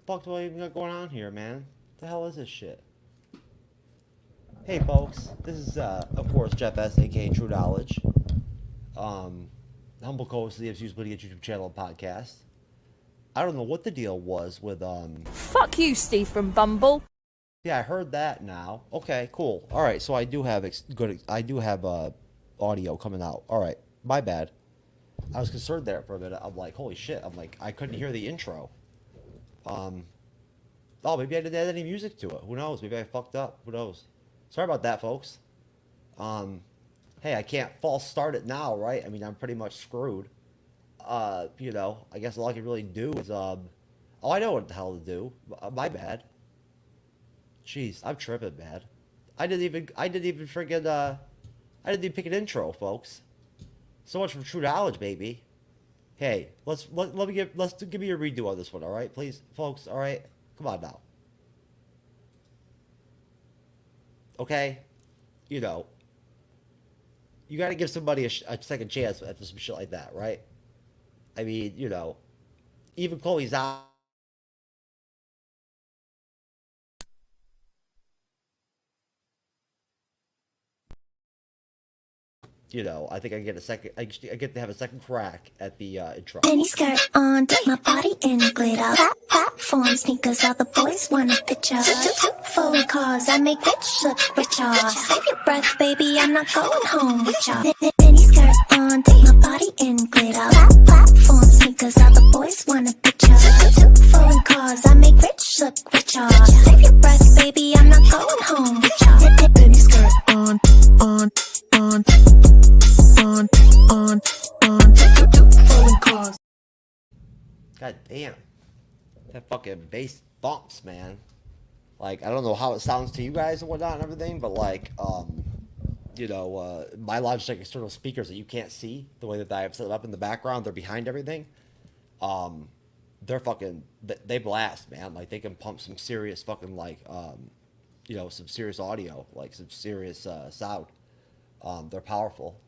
fuck do I even got going on here, man? What the hell is this shit? Hey, folks. This is, of course, Jeff S., aka True Knowledge. Um, humble co-host of the FCU's Lydia YouTube channel and podcast. I don't know what the deal was with, Fuck you, Steve from Bumble. Yeah, I heard that now. Okay, cool. All right, so I do have audio coming out. All right, my bad. I was concerned there for a minute. I'm like, holy shit. I'm like, I couldn't hear the intro. Oh, maybe I didn't add any music to it. Who knows? Maybe I fucked up. Who knows? Sorry about that, folks. Hey, I can't false start it now, right? I mean, I'm pretty much screwed. I guess all I can really do is, oh, I know what the hell to do. My bad. Jeez, I'm tripping, man. I didn't even forget, I didn't even pick an intro, folks. So much for True Knowledge, baby. Hey, let's give me a redo on this one, all right, please, folks. All right, come on now. Okay, you got to give somebody a second chance after some shit like that, right? I mean, even Chloe's out. I think I get a second. I get to have a second crack at the intro. Mini skirt on, dip my body in glitter. Platform sneakers, all the boys want a picture. Foreign cars, I make rich look richer. Save your breath, baby, I'm not going home with ya. Mini skirt on, dip my body in glitter. Platform sneakers, all the boys want a picture. Foreign cars, I make rich look richer. Save your breath, baby, I'm not going home with ya. Mini skirt on. God damn. That fucking bass thumps, man. Like, I don't know how it sounds to you guys and whatnot and everything, but like, my Logitech external speakers that you can't see, the way that I have set them up in the background, they're behind everything. They're fucking, they blast, man. Like, they can pump some serious fucking, like, some serious audio, like some serious sound. They're powerful,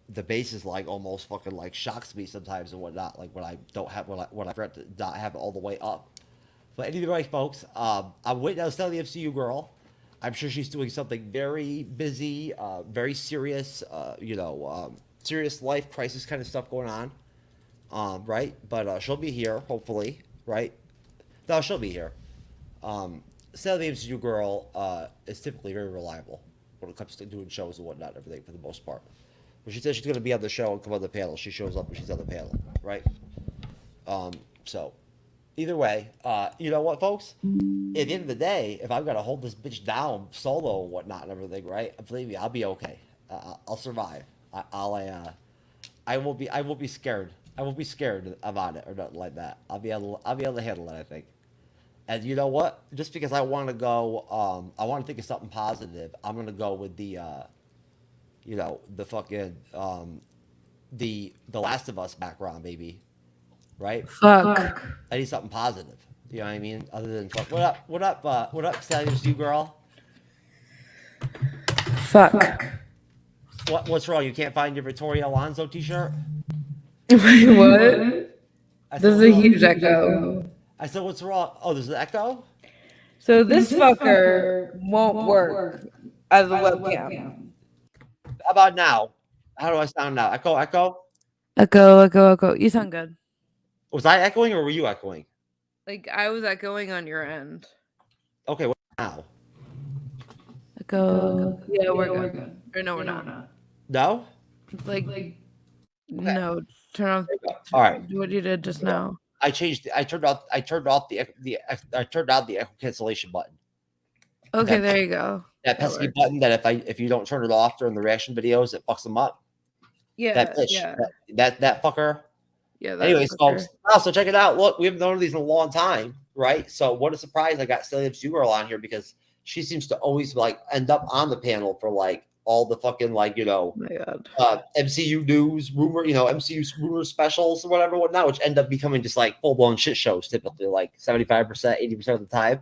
the bass is like almost fucking like shocks me sometimes and whatnot, like when I don't have when I forget to not have it all the way up. But anyway, folks, I'm waiting on the FCU girl. I'm sure she's doing something very busy, very serious, serious life crisis kind of stuff going on, right? But she'll be here, hopefully, right? No, she'll be here. The FCU girl is typically very reliable when it comes to doing shows and whatnot and everything for the most part. When she says she's going to be on the show and come on the panel, she shows up when she's on the panel, right? So, either way, you know what, folks? At the end of the day, if I've got to hold this bitch down solo and whatnot and everything, right? Believe me, I'll be okay. I'll survive. I won't be scared. I won't be scared about it or nothing like that. I'll be able to handle it, I think. And you know what? Just because I want to go, I want to think of something positive. I'm gonna go with the the fucking the Last of Us background, baby. Right? Fuck. I need something positive. You know what I mean? Other than fuck. What up, Sally's you girl? Fuck. What's wrong? You can't find your Victoria Alonso t-shirt? Wait, what? There's a huge echo. I said, what's wrong? Oh, there's an echo? So this fucker won't work as a webcam. How about now? How do I sound now? Echo? Echo. You sound good. Was I echoing or were you echoing? Like, I was echoing on your end. Okay, what now? Echo. Yeah, we're good. Or no, we're not. No? Like, no. Turn off. All right. What you did just now. I turned down the echo cancellation button. Okay, there you go. That pesky button that if you don't turn it off during the reaction videos, it fucks them up. Yeah. That bitch. Yeah. That fucker. Yeah. Anyways, folks. So check it out. Look, we haven't known these in a long time, right? So what a surprise! I got Silly FCU girl on here because she seems to always like end up on the panel for like all the fucking like oh my God. MCU news, MCU rumor specials or whatnot, which end up becoming just like full blown shit shows typically, like 75%, 80% of the time.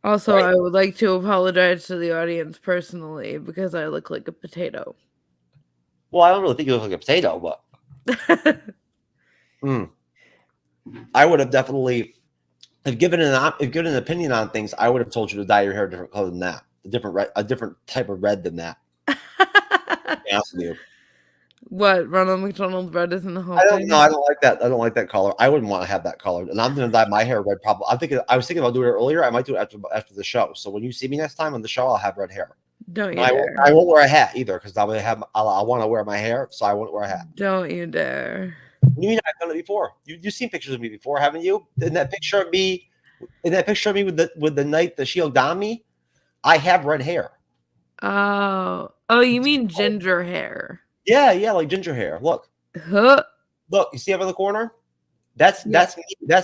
Also, right? I would like to apologize to the audience personally because I look like a potato. Well, I don't really think you look like a potato, but I would have definitely, if given an opinion on things, I would have told you to dye your hair a different color than that, a different type of red than that. To be honest with you. What, Ronald McDonald red isn't the whole I don't thing? know. I don't like that. I don't like that color. I wouldn't want to have that color. And I'm going to dye my hair red. Probably. I was thinking about doing it earlier. I might do it after the show. So when you see me next time on the show, I'll have red hair. Don't you And dare. I won't wear a hat either because I want to wear my hair, so I won't wear a hat. Don't you dare. You mean I've done it before? You've seen pictures of me before, haven't you? In that picture of me with the knife, the shield on me, I have red hair. Oh, you mean ginger hair? Yeah, like ginger hair. Look, Huh. you see up in the corner? That's me. That's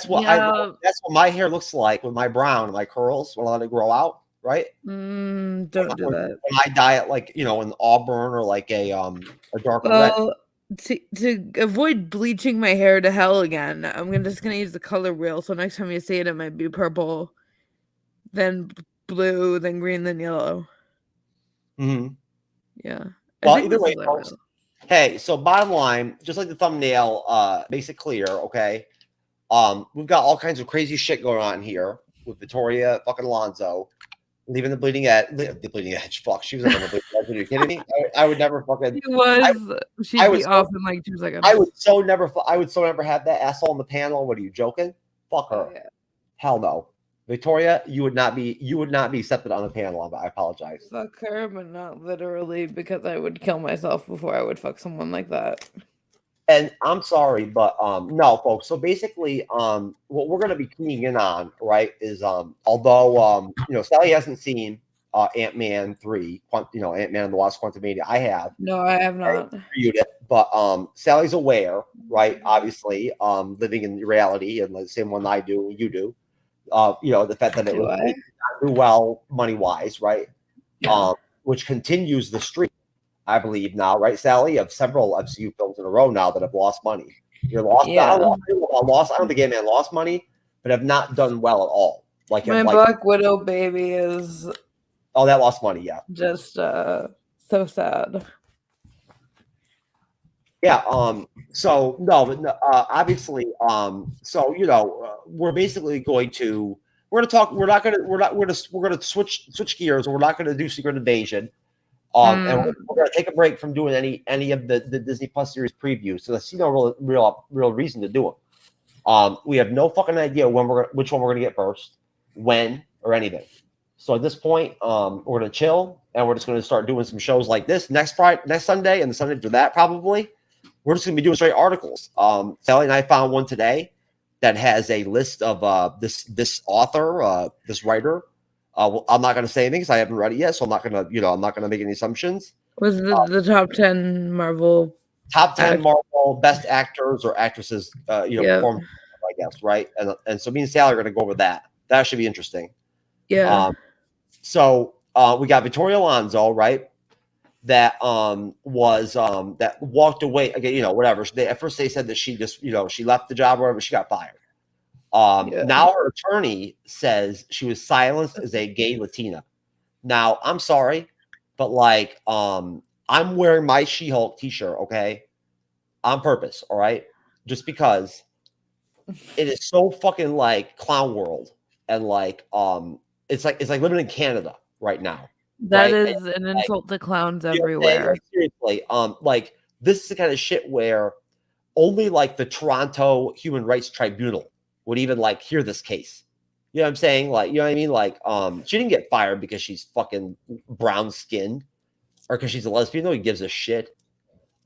what that's what my hair looks like with my brown and my curls when I let it grow out, right? Don't do that. When I dye it like in auburn or like a darker red. Well, to avoid bleaching my hair to hell again, I'm just gonna use the color wheel. So next time you see it, it might be purple, then blue, then green, then yellow. Mm-hmm. Yeah. Well, either way, folks. Hey, so bottom line, just like the thumbnail makes it clear, okay? We've got all kinds of crazy shit going on here with Victoria fucking Alonso leaving the bleeding edge. The bleeding edge. Fuck, she was on the bleeding edge. Are you kidding me? I would never fucking. She'd be off in like 2 seconds. I would so never have that asshole on the panel. What are you joking? Fuck her. Oh, yeah. Hell no. Victoria, you would not be accepted on the panel. I apologize. Fuck her, but not literally, because I would kill myself before I would fuck someone like that. And I'm sorry, but no, folks. So basically, what we're going to be keying in on, right, is although Sally hasn't seen Ant-Man 3, Ant-Man and the Wasp: Quantumania. I have. No, I have not. Reviewed it, but Sally's aware, right? Obviously, living in reality and the same one I do, you do. The fact that it was not do well money wise, right? Yeah. Which continues the streak, I believe now, right, Sally, of several MCU films in a row now that have lost money. You're lost. Yeah. I don't think Ant-Man lost money, but have not done well at all. Like my Black Widow baby is. Oh, that lost money. Yeah. Just so sad. Yeah. So no, but obviously. We're basically going to talk. We're going to switch gears. We're not going to do Secret Invasion. And we're going to take a break from doing any of the Disney Plus series previews. So I see no real reason to do it. We have no fucking idea which one we're going to get first, when, or anything. So at this point, we're going to chill and we're just going to start doing some shows like this next Sunday, and the Sunday after that probably. We're just going to be doing straight articles. Sally and I found one today that has a list of this author, this writer. I'm not going to say anything because I haven't read it yet, so I'm not going to make any assumptions. Was the top 10 Marvel? Top 10 Marvel best actors or actresses, performed, I guess, right? And so me and Sally are going to go over that. That should be interesting. Yeah. So we got Victoria Alonso, right? That that walked away again, whatever. At first they said that she just, she left the job or whatever, she got fired. Now her attorney says she was silenced as a gay Latina. Now, I'm sorry, but I'm wearing my She-Hulk t-shirt, okay? On purpose, all right? Just because it is so fucking like clown world, and it's like living in Canada right now. That right? Is an insult to clowns everywhere. Seriously, this is the kind of shit where only the Toronto Human Rights Tribunal would even hear this case. You know what I'm saying? You know what I mean? She didn't get fired because she's fucking brown skinned or because she's a lesbian. Nobody gives a shit.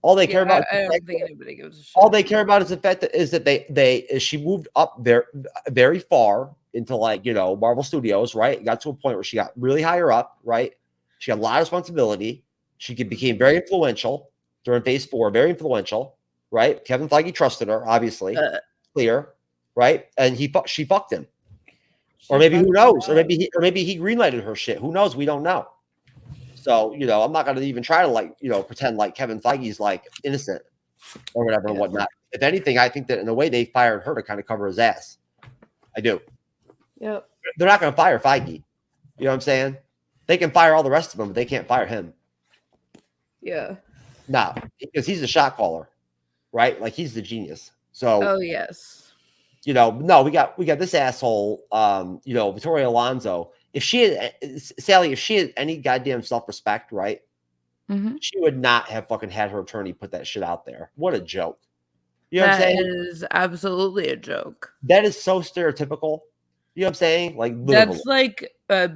All they care about. I don't think anybody gives a shit. All they care about is the fact that she moved up there very far into Marvel Studios, right? It got to a point where she got really higher up, right? She had a lot of responsibility. She became very influential during Phase 4, very influential, right? Kevin Feige trusted her, obviously, clear, right? And she fucked him, or maybe who knows, or maybe he greenlighted her shit. Who knows? We don't know. So I'm not going to even try to pretend like Kevin Feige's innocent or whatever and whatnot. If anything, I think that in a way they fired her to kind of cover his ass. I do. Yep. They're not going to fire Feige. You know what I'm saying? They can fire all the rest of them, but they can't fire him. Yeah. No, because he's a shot caller, right? He's the genius. So. Oh yes. No, we got this asshole, Victoria Alonso. If she had Sally, if she had any goddamn self-respect, right? Mhm. She would not have fucking had her attorney put that shit out there. What a joke. You know what I'm That saying? is absolutely a joke. That is so stereotypical. You know what I'm saying? Like literally. That's like a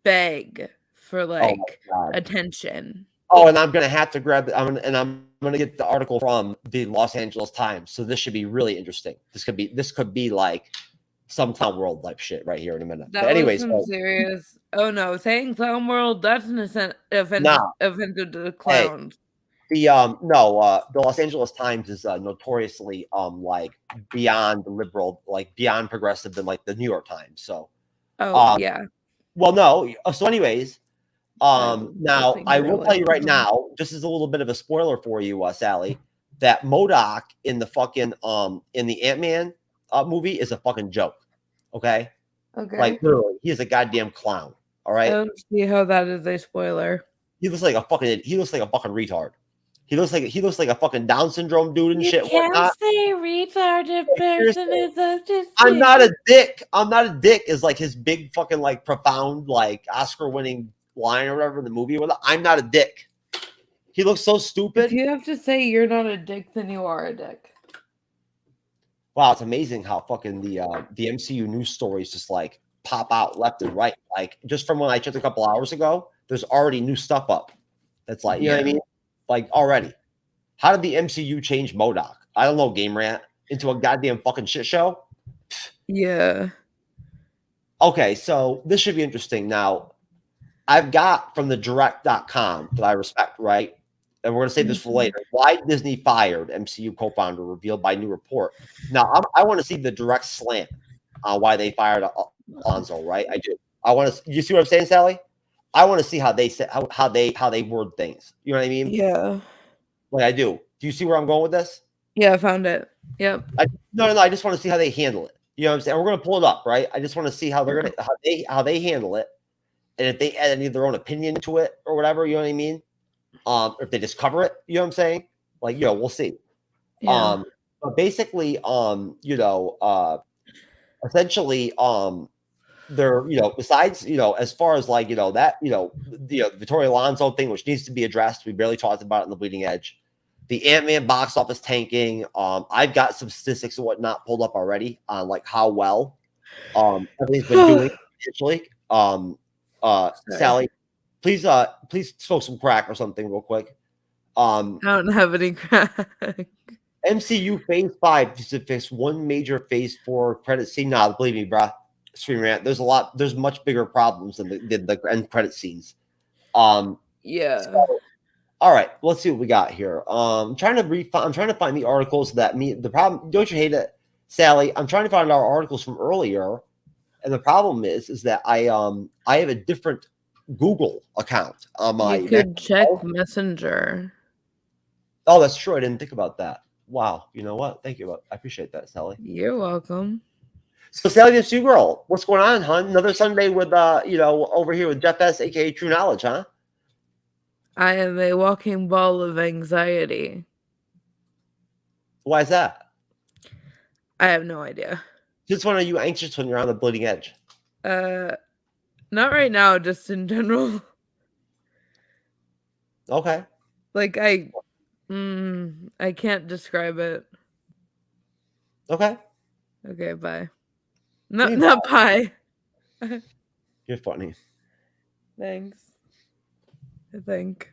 beg for Oh my like god. attention. Oh, and I'm gonna have to I'm gonna get the article from the Los Angeles Times. So this should be really interesting. This could be like some clown world type shit right here in a minute. That But was anyways, some serious. Oh no, saying clown world, that's an nah, offensive to the hey, clowns. the Los Angeles Times is notoriously like beyond liberal, like beyond progressive than like the New York Times. So Oh um yeah. well no. So anyways, I was now hoping I for will tell you like right now, just as a little bit of a spoiler for you, Sally, that MODOK in the fucking in the Ant-Man movie is a fucking joke. Okay? Okay. Like literally, he is a goddamn clown. All I right. don't see how that is a spoiler. He looks like a fucking retard. He looks like a fucking Down syndrome dude and You shit and can't whatnot. say retarded person Seriously. is autistic. I'm not a dick. I'm not a dick is like his big fucking like profound like Oscar winning line or whatever in the movie. I'm not a dick. He looks so If stupid. you have to say you're not a dick, then you are a dick. Wow, it's amazing how fucking the MCU news stories just like pop out left and right. Like just from when I checked a couple hours ago, there's already new stuff up. That's like, you know what I mean? Like already. How did the MCU change MODOK? I don't know, Game Rant, into a goddamn fucking shit show. Yeah. Okay, so this should be interesting. Now, I've got from the direct.com that I respect, right? And we're going to save this for later. Why Disney fired MCU co-founder revealed by new report. Now, I want to see the direct slant on why they fired Alonso, right? I do. I want to. You see what I'm saying, Sally? I want to see how they say how they word things. You know what I mean? Yeah. Like I do. Do you see where I'm going with this? Yeah, I found it. Yep. No. I just want to see how they handle it. You know what I'm saying? We're going to pull it up, right? I just want to see how they're going to how they handle it, and if they add any of their own opinion to it or whatever. You know what I mean? Or if they just cover it. You know what I'm saying? Like, we'll see. Yeah. But basically, essentially, they're, besides, as far as like, that, the Victoria Alonso thing, which needs to be addressed. We barely talked about it in the bleeding edge. The Ant-Man box office tanking. I've got some statistics and whatnot pulled up already on like how well everything's been doing financially. Sally, please smoke some crack or something real quick. I don't have any crack. MCU Phase 5 to fix one major Phase 4 credit scene. Nah, believe me, bruh. Stream Rant. There's much bigger problems than the end credit scenes. Yeah. So, all right, let's see what we got here. I'm trying to find the articles that the problem. Don't you hate it, Sally? I'm trying to find our articles from earlier, and the problem is that I have a different Google account on my. You could check Messenger. Oh, that's true. I didn't think about that. Wow. You know what? Thank you. I appreciate that, Sally. You're welcome. So, Sally, the Sue Girl, what's going on, hon? Another Sunday with, over here with Jeff S, aka True Knowledge, huh? I am a walking ball of anxiety. Why is that? I have no idea. Just when are you anxious when you're on the bleeding edge? Not right now, just in general. Okay. Like I can't describe it. Okay. Okay, bye. No, not bye. You're funny. Thanks. I think.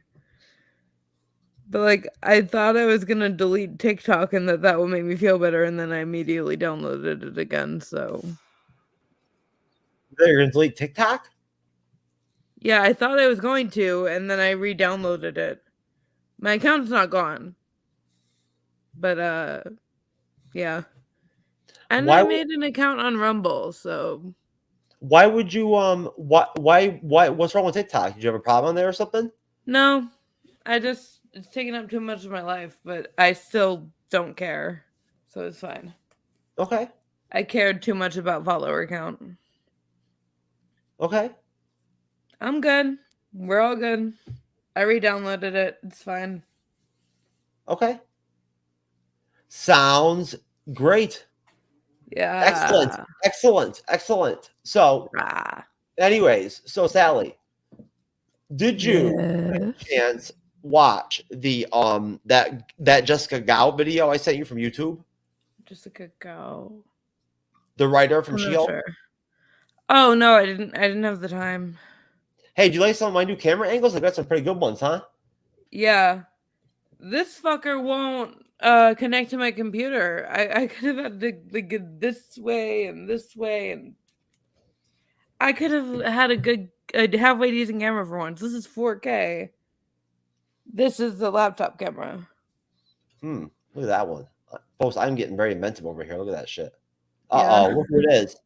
But like I thought I was gonna delete TikTok and that would make me feel better, and then I immediately downloaded it again. So You're gonna delete TikTok? yeah, I thought I was going to, and then I re-downloaded it. My account's not gone. But yeah. And I made an account on Rumble, so why would you why what's wrong with TikTok? Did you have a problem on there or something? no. It's taking up too much of my life, but I still don't care. So it's fine. Okay. I cared too much about follower count. Okay. I'm good. We're all good. I re-downloaded it. It's fine. Okay. Sounds great. Yeah. Excellent. So, Rah. anyways, so Sally, did you by Yes. chance watch the that Jessica Gao video I sent you from YouTube? Jessica Go. The writer from I'm not She-Hulk? sure. Oh no, I didn't have the time. Hey, do you like some of my new camera angles? I got some pretty good ones, huh? Yeah. This fucker won't connect to my computer. I could have had to like it this way and I could have had a halfway decent camera for once. This is 4K. This is the laptop camera. Look at that one. Folks, I'm getting very inventive over here. Look at that shit. Yeah. Look who it is.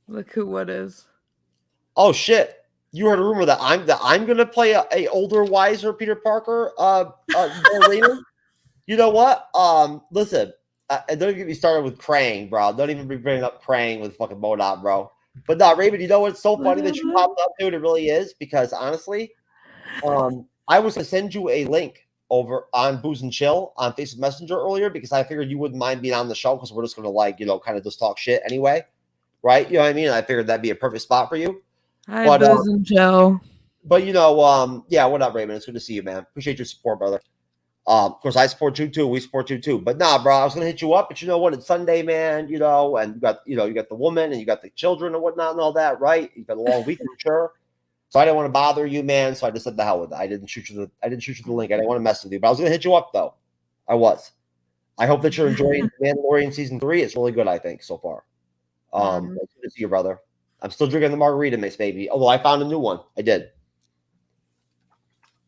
Look who what is. Oh shit. You heard a rumor that I'm gonna play a older, wiser Peter Parker later. You know what? Listen, don't even get me started with Krang, bro. Don't even be bringing up Krang with fucking MODOK, bro. But no, Raven, you know what's so funny that you popped up, dude? It really is, because honestly, I was gonna send you a link over on Booze and Chill on Facebook Messenger earlier because I figured you wouldn't mind being on the show because we're just gonna kind of just talk shit anyway, right? You know what I mean? I figured that'd be a perfect spot for you. Hi, But, Booze and Joe. But yeah, what up, Raymond? It's good to see you, man. Appreciate your support, brother. Of course, I support you too. We support you too. But nah, bro, I was gonna hit you up, but you know what? It's Sunday, man. And you got the woman and you got the children and whatnot and all that, right? You've got a long weekend, sure. So I didn't want to bother you, man. So I just said the hell with it. I didn't shoot you the link. I didn't want to mess with you, but I was gonna hit you up though. I was. I hope that you're enjoying Mandalorian season 3. It's really good, I think, so far. It's good to see you, brother. I'm still drinking the margarita mix, baby. Although I found a new one. I did.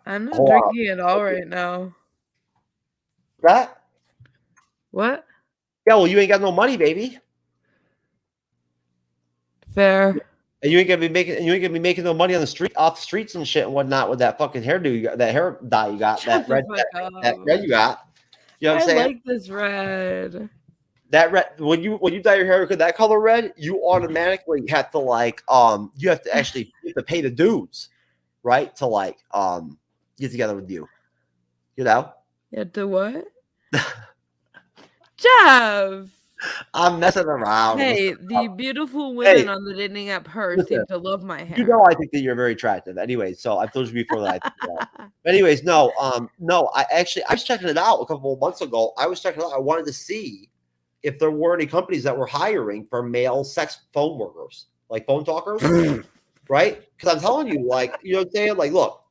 I'm not drinking at all right now. That? What? Yeah, well, you ain't got no money, baby. Fair. And you ain't gonna be making no money on off the streets and shit and whatnot with that fucking hairdo you got, that hair dye you got, that red you got. You know what I'm saying? I like this red. That red, when you dye your hair that color red, you automatically have to you have to pay the dues, right? To get together with you. You know? You have to what? Jeff! I'm messing around. Hey, the beautiful women on the dating app seem to love my hair. You know, I think that you're very attractive. Anyway, so I've told you before that. I think that. Anyways, no, I was checking it out a couple of months ago. I was checking it out. I wanted to see if there were any companies that were hiring for male sex phone workers, like phone talkers, right? Because I'm telling you, you know what I'm saying? Look,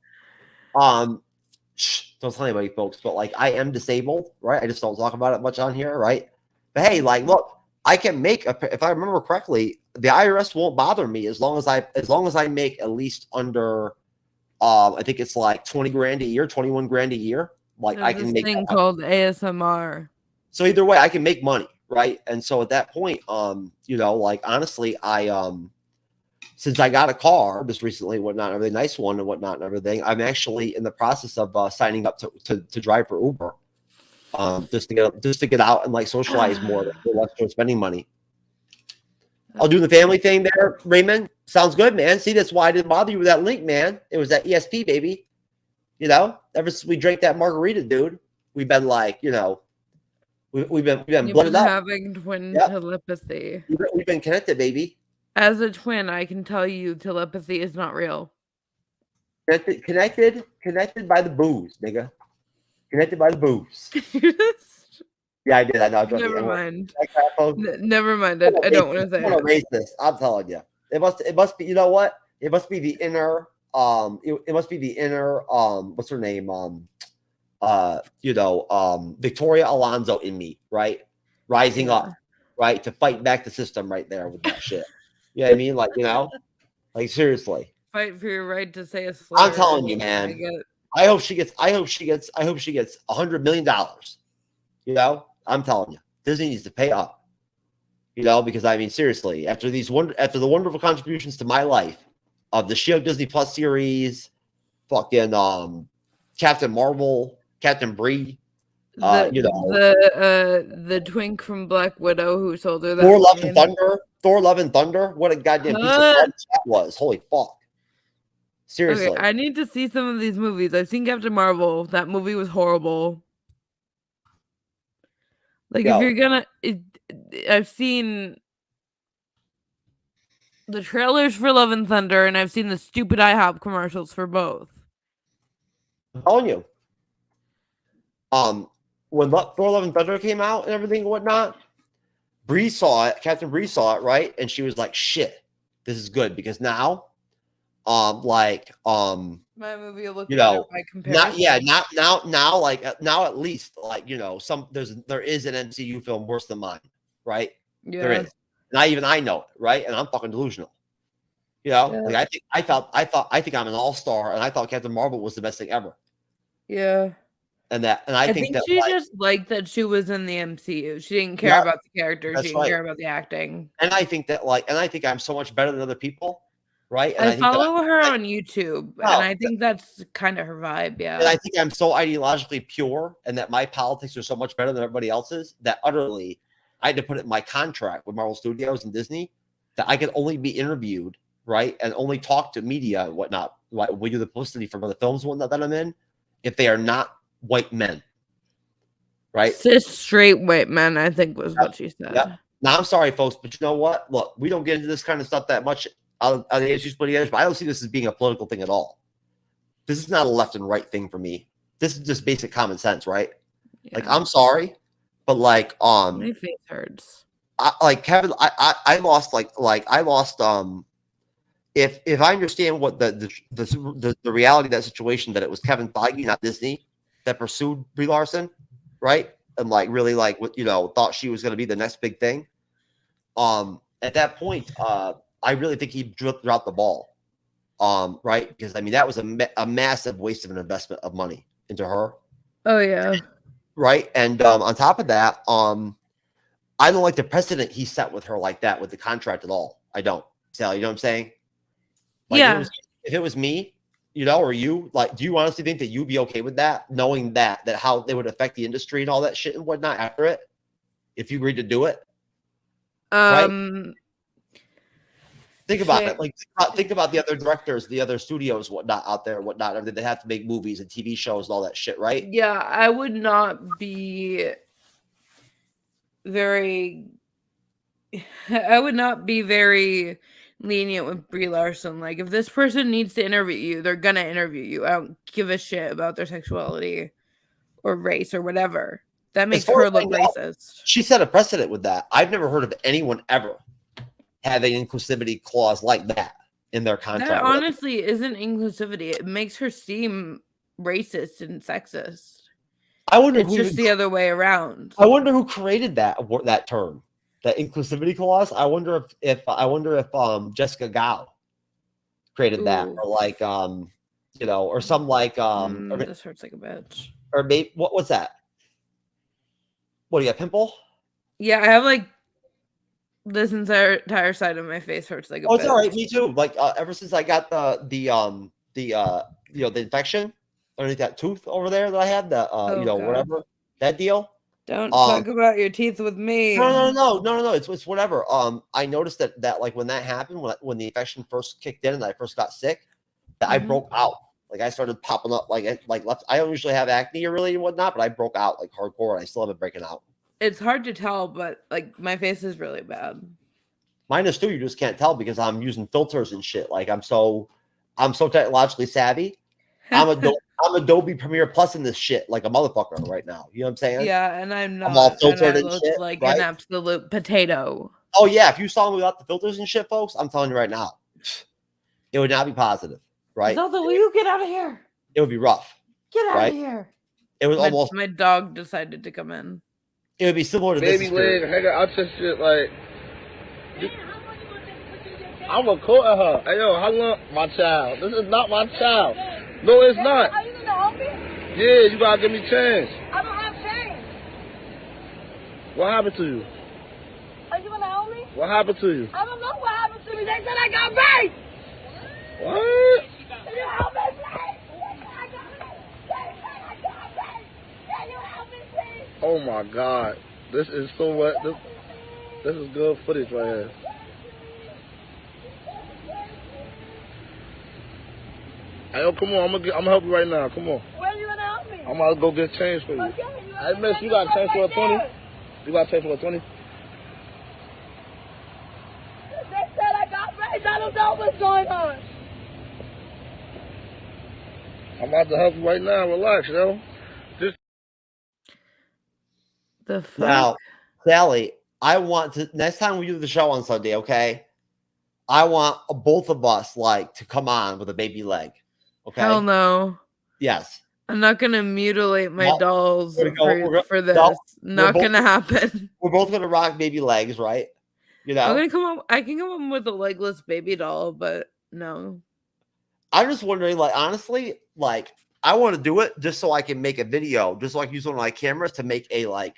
don't tell anybody, folks, but I am disabled, right? I just don't talk about it much on here, right? But hey, look, I can make if I remember correctly, the IRS won't bother me as long as I make at least under, I think it's 20 grand a year, 21 grand a year. I can make thing called ASMR. So either way, I can make money, right? And so at that point, honestly, I since I got a car just recently, whatnot, a really nice one and whatnot and everything, I'm actually in the process of signing up to drive for Uber. Just to get out and socialize more, less spending money. I'll do the family thing there, Raymond. Sounds good, man. See, that's why I didn't bother you with that link, man. It was that ESP, baby. You know, ever since we drank that margarita, dude, we've been we've been blooded up. Having twin telepathy. We've been connected, baby. As a twin, I can tell you telepathy is not real. Connected by the booze, nigga. Connected by the booze. Yeah, I did. I know. Never mind. Never mind. I don't want to say I'm racist. I'm telling you. It must be. You know what? It must be the inner. It must be the inner. What's her name? Victoria Alonso in me, right? Rising up, right, to fight back the system right there with that shit. You know what I mean? Seriously. Fight for your right to say a slur. I'm telling you, man. I hope she gets $100 million. You know, I'm telling you, Disney needs to pay up. You know, because seriously, after the wonderful contributions to my life of the She-Hulk Disney Plus series, fucking Captain Marvel, Captain Bree, the twink from Black Widow who sold her that. Thor: Love and Thunder. What a goddamn piece of that was! Holy fuck. Seriously. Okay, I need to see some of these movies. I've seen Captain Marvel. That movie was horrible. If you're gonna I've seen the trailers for Love and Thunder, and I've seen the stupid IHOP commercials for both. I'm telling you. When Thor: Love and Thunder came out and everything and whatnot, Bree saw it. Captain Bree saw it, right? And she was like, "Shit, this is good," because now, My movie will look you better know, by comparison. now, like now at least, like there is an MCU film worse than mine, right? There Yeah. is. Not even I know it, right? And I'm fucking delusional. Like I think I'm an all-star, and I thought Captain Marvel was the best thing ever. Yeah. And I think that she like, just liked that she was in the MCU. She didn't care Yeah, about the character. that's She didn't right. care about the acting. And I think that I think I'm so much better than other people, right? And I think that follow her on YouTube, No, and I think that's kind of her vibe. and I Yeah. think I'm so ideologically pure, and that my politics are so much better than everybody else's, that utterly I had to put it in my contract with Marvel Studios and Disney that I could only be interviewed, right, and only talk to media and whatnot. Like we do the publicity for the films and whatnot that I'm in, if they are not white men, right? Cis straight white men, I think was what she said. Yep. Now I'm sorry, folks, but you know what? Look, we don't get into this kind of stuff that much on the ASU splitting edge, but I don't see this as being a political thing at all. This is not a left and right thing for me. This is just basic common sense, right? Yeah. Like, I'm sorry, but like, My face hurts. Kevin, I lost if I understand what the reality of that situation, that it was Kevin Feige, not Disney, that pursued Brie Larson, right? And like really like what thought she was going to be the next big thing. At that point, I really think he dropped the ball. Right? Because I mean that was a massive waste of an investment of money into her. Oh yeah. Right. And on top of that, I don't like the precedent he set with her like that with the contract at all. I don't. Sally, you know what I'm saying? Like, Yeah. If it was me, or you, like, do you honestly think that you'd be okay with that, knowing that how they would affect the industry and all that shit and whatnot after it, if you agreed to do it? Right? Think about it. Like, think about the other directors, the other studios, whatnot out there, whatnot. They have to make movies and TV shows and all that shit, right? Yeah, I would not be very lenient with Brie Larson. Like, if this person needs to interview you, they're gonna interview you. I don't give a shit about their sexuality or race or whatever. That makes her look racist. She set a precedent with that. I've never heard of anyone ever have an inclusivity clause like that in their contract. That honestly isn't inclusivity. It makes her seem racist and sexist. I wonder it's just the other way around. I wonder who created that term, that inclusivity clause. I wonder if Jessica Gao created that, or like or some like this hurts like a bitch. Or maybe what's that? What do you got, pimple? Yeah, I have like this entire side of my face hurts like a bitch. It's all right, me too. Like ever since I got the infection underneath that tooth over there that I had, whatever that deal. Don't talk about your teeth with me. No. It's whatever. I noticed that like when that happened, when the infection first kicked in and I first got sick, that I broke out. Like I started popping up like left. I don't usually have acne or really and whatnot, but I broke out like hardcore, and I still haven't breaking out. It's hard to tell, but like my face is really bad. Mine is too. You just can't tell because I'm using filters and shit. Like I'm so technologically savvy. I'm Adobe Premiere Plus in this shit like a motherfucker right now. You know what I'm saying? Yeah, and I'm not. I'm all filtered and shit, like right? an absolute potato. Oh yeah, if you saw me without the filters and shit, folks, I'm telling you right now, it would not be positive, right? Zelda, will you get out of here? It would be rough. Get out of here. It was almost. My dog decided to come in. It would be similar to baby leg, hang out to shit like. I'm recording her. Hey yo, how long? My child. This is not my child. No, it's not. Are you gonna help me? Yeah, you gotta give me change. I don't have change. What happened to you? Are you gonna help me? What happened to you? I don't know what happened to me. They said I got raped. What? Can you help me, please? They said I got raped. They said I got raped. Can you help me, please? Oh my God, this is so what? This is good footage right here. Hey, yo, come on, I'm gonna help you right now. Come on. Where are you gonna help me? I'm gonna go get change for you. Okay, Hey, miss, you got change for a 20? You got change for a 20? don't know what's going on. I'm about to help you right now. Relax, yo. The fuck? Now, Sally, I want to next time we do the show on Sunday, okay? I want both of us like to come on with a baby leg. Okay. Hell no. Yes. I'm not gonna mutilate my No, dolls we're gonna go- for this. no, Not both- gonna happen. We're both gonna rock baby legs, right? You know. I'm gonna come up. I can come up with a legless baby doll, but no. I'm just wondering, like, honestly, like, I want to do it just so I can make a video, just so I can use one of my cameras to make a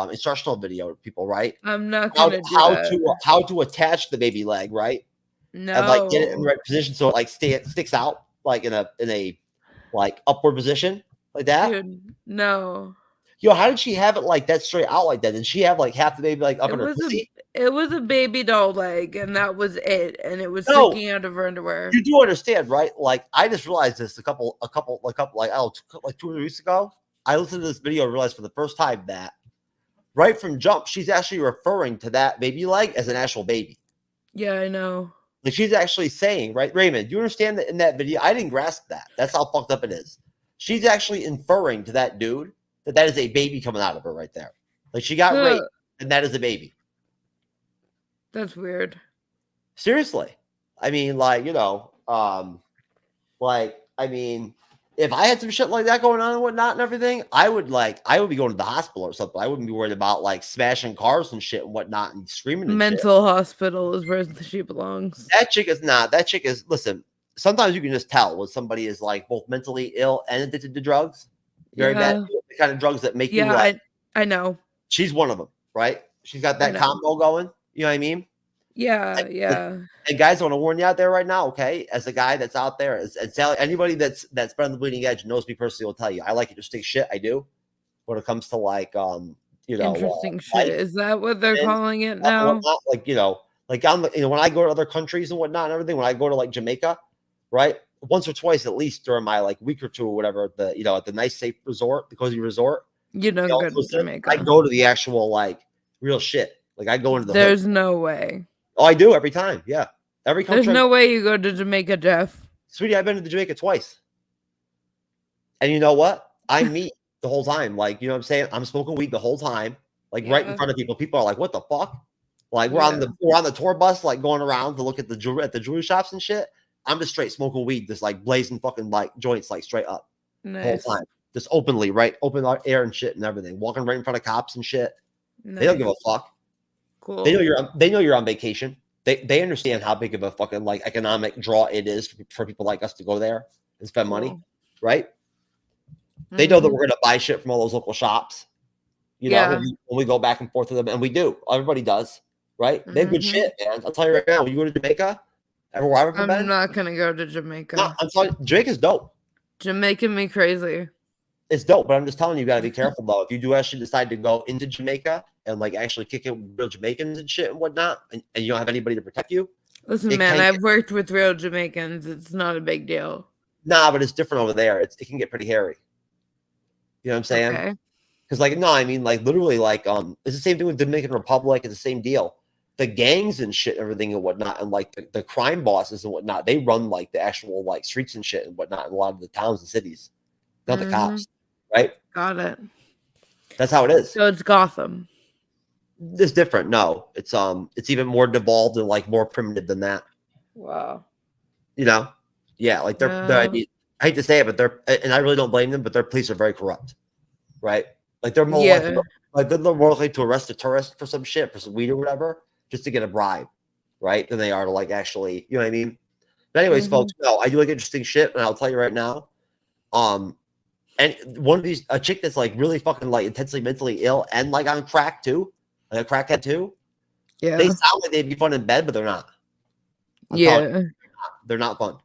instructional video to people, right? I'm not gonna do that. How to attach the baby leg, right? No. And like get it in the right position so it like sticks out like in a like upward position like that. Dude, no. Yo, how did she have it like that straight out like that? Did she have like half the baby like up in her pussy? It was a baby doll leg, and that was it. And it was No. sticking out of her underwear. You do understand, right? Like I just realized this a couple like 2 weeks ago. I listened to this video and realized for the first time that right from jump, she's actually referring to that baby leg as an actual baby. Yeah, I know. Like she's actually saying, right, Raymond, do you understand that in that video? I didn't grasp that. That's how fucked up it is. She's actually inferring to that dude that is a baby coming out of her right there. Like she got raped and that is a baby. That's weird. Seriously. I mean, like, you know, if I had some shit like that going on and whatnot and everything, I would be going to the hospital or something. I wouldn't be worried about like smashing cars and shit and whatnot and screaming. And Mental hospital is where she belongs. That chick is not. That chick is. Listen, sometimes you can just tell when somebody is like both mentally ill and addicted to drugs. Very bad. The kind of drugs that make you like. I know. She's one of them, right? She's got that combo going. You know what I mean? Yeah, yeah. And guys, I want to warn you out there right now, okay? As a guy that's out there, and Sally, anybody that's been on the bleeding edge knows me personally will tell you, I like interesting shit. I do. When it comes to like, you know, Interesting shit. Is that what they're calling it now? Like, you know, like when I go to other countries and whatnot and everything, when I go to like Jamaica, right? Once or twice at least during my like week or two or whatever, at the nice safe resort, the cozy resort. You don't go to Jamaica. I go to the actual like real shit. Like I go into the There's no way. Oh, I do every time. Yeah. Every country. There's no way you go to Jamaica, Jeff. Sweetie, I've been to Jamaica twice. And you know what? I meet the whole time. Like, you know what I'm saying? I'm smoking weed the whole time. Like right in front of people. People are like, what the fuck? Like we're on the tour bus, like going around to look at the jewelry shops and shit. I'm just straight smoking weed, just like blazing fucking like joints, like straight up. Nice. The whole time. Just openly, right? Open air and shit and everything. Walking right in front of cops and shit. Nice. They don't give a fuck. Cool. They know you're on vacation. They understand how big of a fucking like economic draw it is for people like us to go there and spend money, right? They know that we're gonna buy shit from all those local shops. You know, when we go back and forth with them, and we do. Everybody does, right? They have good shit, man. I'll tell you right now. When you go to Jamaica, I'm not gonna go to Jamaica. No, I'm telling you, Jamaica's dope. Jamaica me crazy. It's dope, but I'm just telling you, you gotta be careful though. If you do actually decide to go into Jamaica and like actually kick it with real Jamaicans and shit and whatnot, and you don't have anybody to protect you. Listen, man, I've worked with real Jamaicans. It's not a big deal. Nah, but it's different over there. It can get pretty hairy. You know what I'm saying? Okay. Because like, no, I mean, like literally, like, it's the same thing with Dominican Republic. It's the same deal. The gangs and shit, everything and whatnot, and like the crime bosses and whatnot, they run like the actual like streets and shit and whatnot in a lot of the towns and cities, not the cops, right? Got it. That's how it is. So it's Gotham. It's different. No, it's even more devolved and like more primitive than that. Wow. You know, yeah, like they're I mean, I hate to say it, but and I really don't blame them, but their police are very corrupt, right? Like they're more they're more likely to arrest a tourist for some shit, for some weed or whatever, just to get a bribe, right? Than they are to like actually, you know what I mean? But anyways, folks, no, I do like interesting shit, and I'll tell you right now, and one of these, a chick that's like really fucking like intensely mentally ill and like on crack too, like a crackhead too. Yeah, they sound like they'd be fun in bed, but they're not. They're not fun.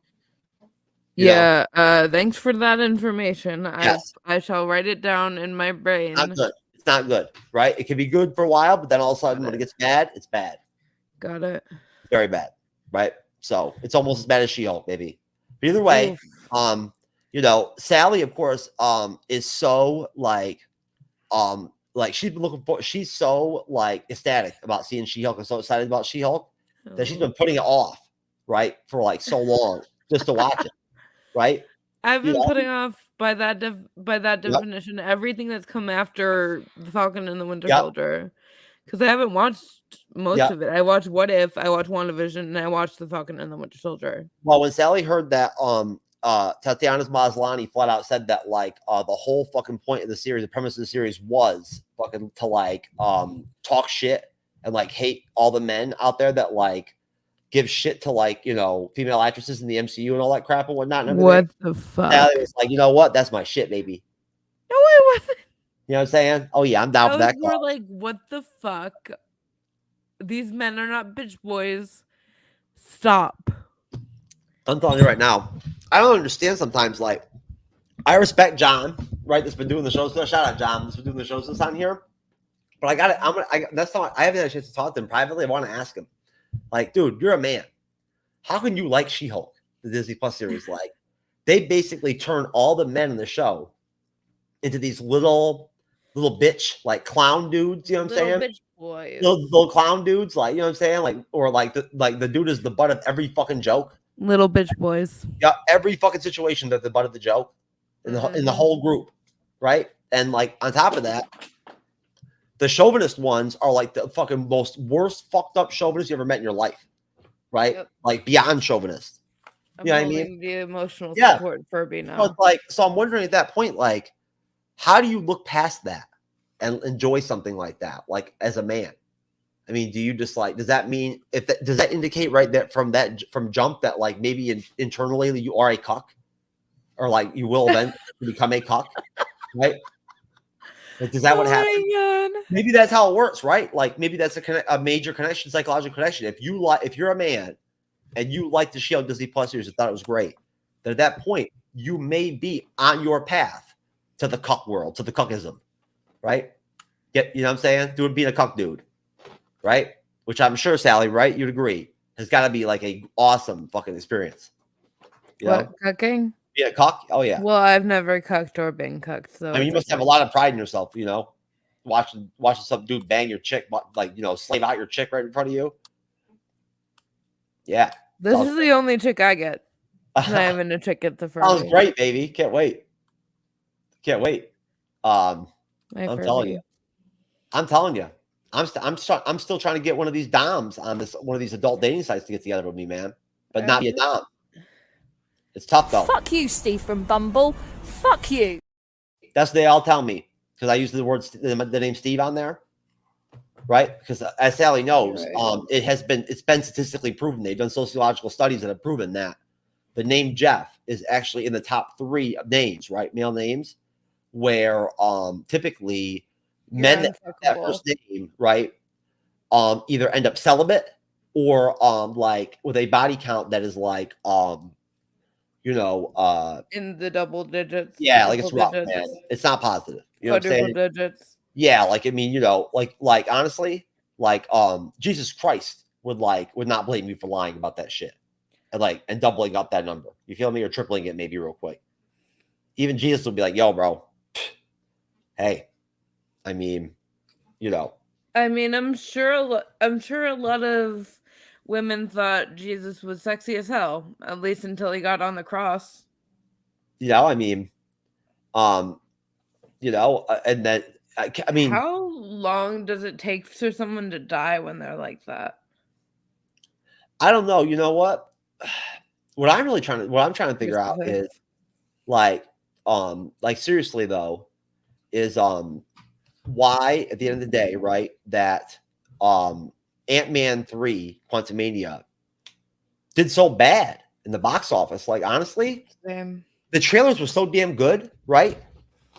Yeah. Thanks for that information. Yes. I shall write it down in my brain. Not good. It's not good, right? It can be good for a while, but then all of a sudden when it gets bad, it's bad. Got it. Very bad, right? So it's almost as bad as She-Hulk, maybe. But either way, you know, Sally, of course, is so like she's been looking for. She's so like ecstatic about seeing She-Hulk and so excited about She-Hulk that she's been putting it off, right, for like so long just to watch it, right? I've You been know? putting off by that Yep. definition everything that's come after the Falcon and the Winter Yep. Soldier, because I haven't watched most Yep. of it. I watched What If, I watched WandaVision, and I watched the Falcon and the Winter Soldier. Well, when Sally heard that Tatiana's Maslany flat out said that like the whole fucking point of the series, the premise of the series was fucking to like talk shit and like hate all the men out there that like give shit to like, you know, female actresses in the MCU and all that crap and whatnot and everything. What the fuck? Sally was like, you know what? That's my shit, baby. No, it wasn't. You know what I'm saying? Oh yeah, I'm down I for was that. more call. like, what the fuck? These men are not bitch boys. Stop. I'm telling you right now, I don't understand sometimes. Like, I respect John, right? That's been doing the shows. Shout out John, that's been doing the shows this on here. But I got it. That's not. I haven't had a chance to talk to him privately. I want to ask him, like, dude, you're a man. How can you like She-Hulk, the Disney Plus series? Like, they basically turn all the men in the show into these little bitch like clown dudes. You know what I'm Little saying? bitch boys. Little clown dudes, like, you know what I'm saying? Like, or like the dude is the butt of every fucking joke. Little bitch boys. Yeah, every fucking situation that the butt of the joke in the whole group, right? And like on top of that, the chauvinist ones are like the fucking worst fucked up chauvinists you ever met in your life, right? Yep. Like beyond chauvinist. I'm You know what I mean? holding the emotional Yeah. support Furby now. So it's like, so I'm wondering at that point, like, how do you look past that and enjoy something like that, like as a man? I mean, do you just like? Does that mean does that indicate right that from jump that like maybe internally you are a cuck, or like you will eventually become a cuck, right? Like, is that what happens? God. Maybe that's how it works, right? Like maybe that's a major connection, psychological connection. If you're a man and you like the She-Hulk Disney Plus series and thought it was great, then at that point you may be on your path to the cuck world, to the cuckism, right? You know what I'm saying? Being a cuck dude, right? Which I'm sure, Sally, right? You'd agree has got to be like a awesome fucking experience. You What, know? cucking? Being a cuck, oh yeah. Well, I've never cucked or been cucked, so I mean, you must have a lot of pride in yourself, you know, watching some dude bang your chick, like, you know, slave out your chick right in front of you. Yeah. This Sounds is the only chick I get. Not even a chick at the first. Sounds great, baby. Can't wait. Can't wait. I'm telling you. I'm still trying to get one of these doms on one of these adult dating sites to get together with me, man. But not be a dom. It's tough though. Fuck you, Steve from Bumble. Fuck you. That's what they all tell me because I use the name Steve on there, right? Because as Sally knows, it's been statistically proven. They've done sociological studies that have proven that the name Jeff is actually in the top 3 of names, right? Male names, where typically men that have that first name, right, either end up celibate or like with a body count that is like you know, in the double digits. Yeah, like it's rough, man. It's not positive. You know what I'm saying? Digits. Yeah, like I mean, you know, like honestly, like Jesus Christ would not blame me for lying about that shit. And doubling up that number. You feel me? Or tripling it maybe real quick. Even Jesus would be like, yo, bro. Hey. I mean, you know. I mean, I'm sure a lot of women thought Jesus was sexy as hell, at least until he got on the cross. You know, I mean, you know, and then I mean, how long does it take for someone to die when they're like that? I don't know. You know what? What I'm trying to figure out is like seriously though, is why at the end of the day, right, that Ant-Man 3 Quantumania did so bad in the box office. Like honestly, the trailers were so damn good, right?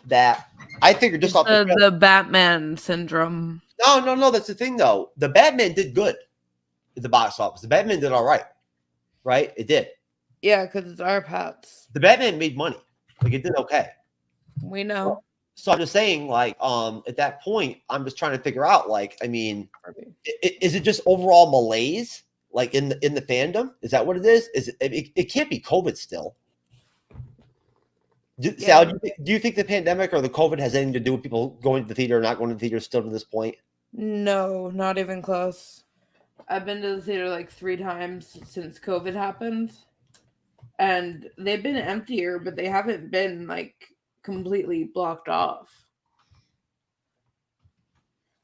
That I figured just off the Batman syndrome. No, that's the thing though. The Batman did good at the box office. The Batman did all right. Right? It did. Yeah, because it's our pets. The Batman made money. Like it did okay. We know. So I'm just saying, like, at that point, I'm just trying to figure out, like, I mean, is it just overall malaise, like in the fandom? Is that what it is? It can't be COVID still? Sal, do you think the pandemic or the COVID has anything to do with people going to the theater or not going to the theater still to this point? No, not even close. I've been to the theater like 3 times since COVID happened. And they've been emptier, but they haven't been like completely blocked off.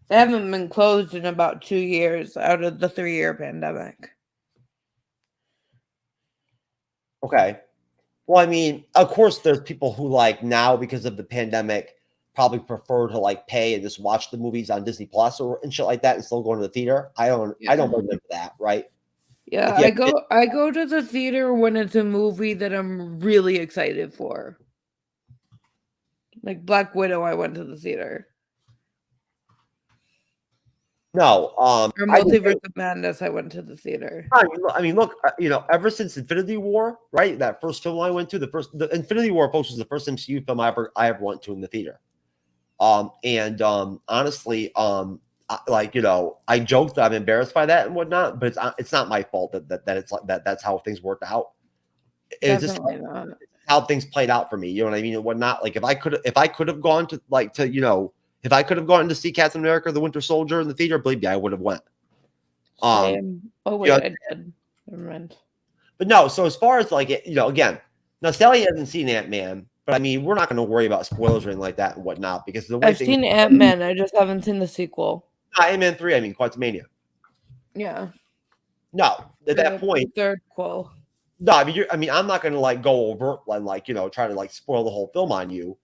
They haven't been closed in about 2 years out of the 3-year pandemic. Okay. Well, I mean, of course, there's people who like now because of the pandemic probably prefer to like pay and just watch the movies on Disney Plus or and shit like that and still going to the theater. I don't blame them for that, right? Yeah, If you I go to the theater when it's a movie that I'm really excited for. Like Black Widow, I went to the theater. No, Or I just- Multiverse of Madness, I went to the theater. I mean, look, ever since Infinity War, right? That first film I went to, the Infinity War, folks, was the first MCU film I ever went to in the theater. Honestly, I joke that I'm embarrassed by that and whatnot, but it's not my fault that it's like that. That's how things worked out. It's just Definitely not. how things played out for me. You know what I mean and whatnot. Like if I could have gone to if I could have gone to see Captain America: The Winter Soldier in the theater, believe me, I would have went. Oh wait, yeah. I did. Never mind. But no, so as far as like again, now Sally hasn't seen Ant-Man, but I mean, we're not going to worry about spoilers or anything like that and whatnot because the way I've seen Ant-Man, I just haven't seen the sequel. Ant-Man 3, I mean, Quantumania. Yeah. No, at that point, third qual. no, I mean, I'm not going to like go over and like try to like spoil the whole film on you.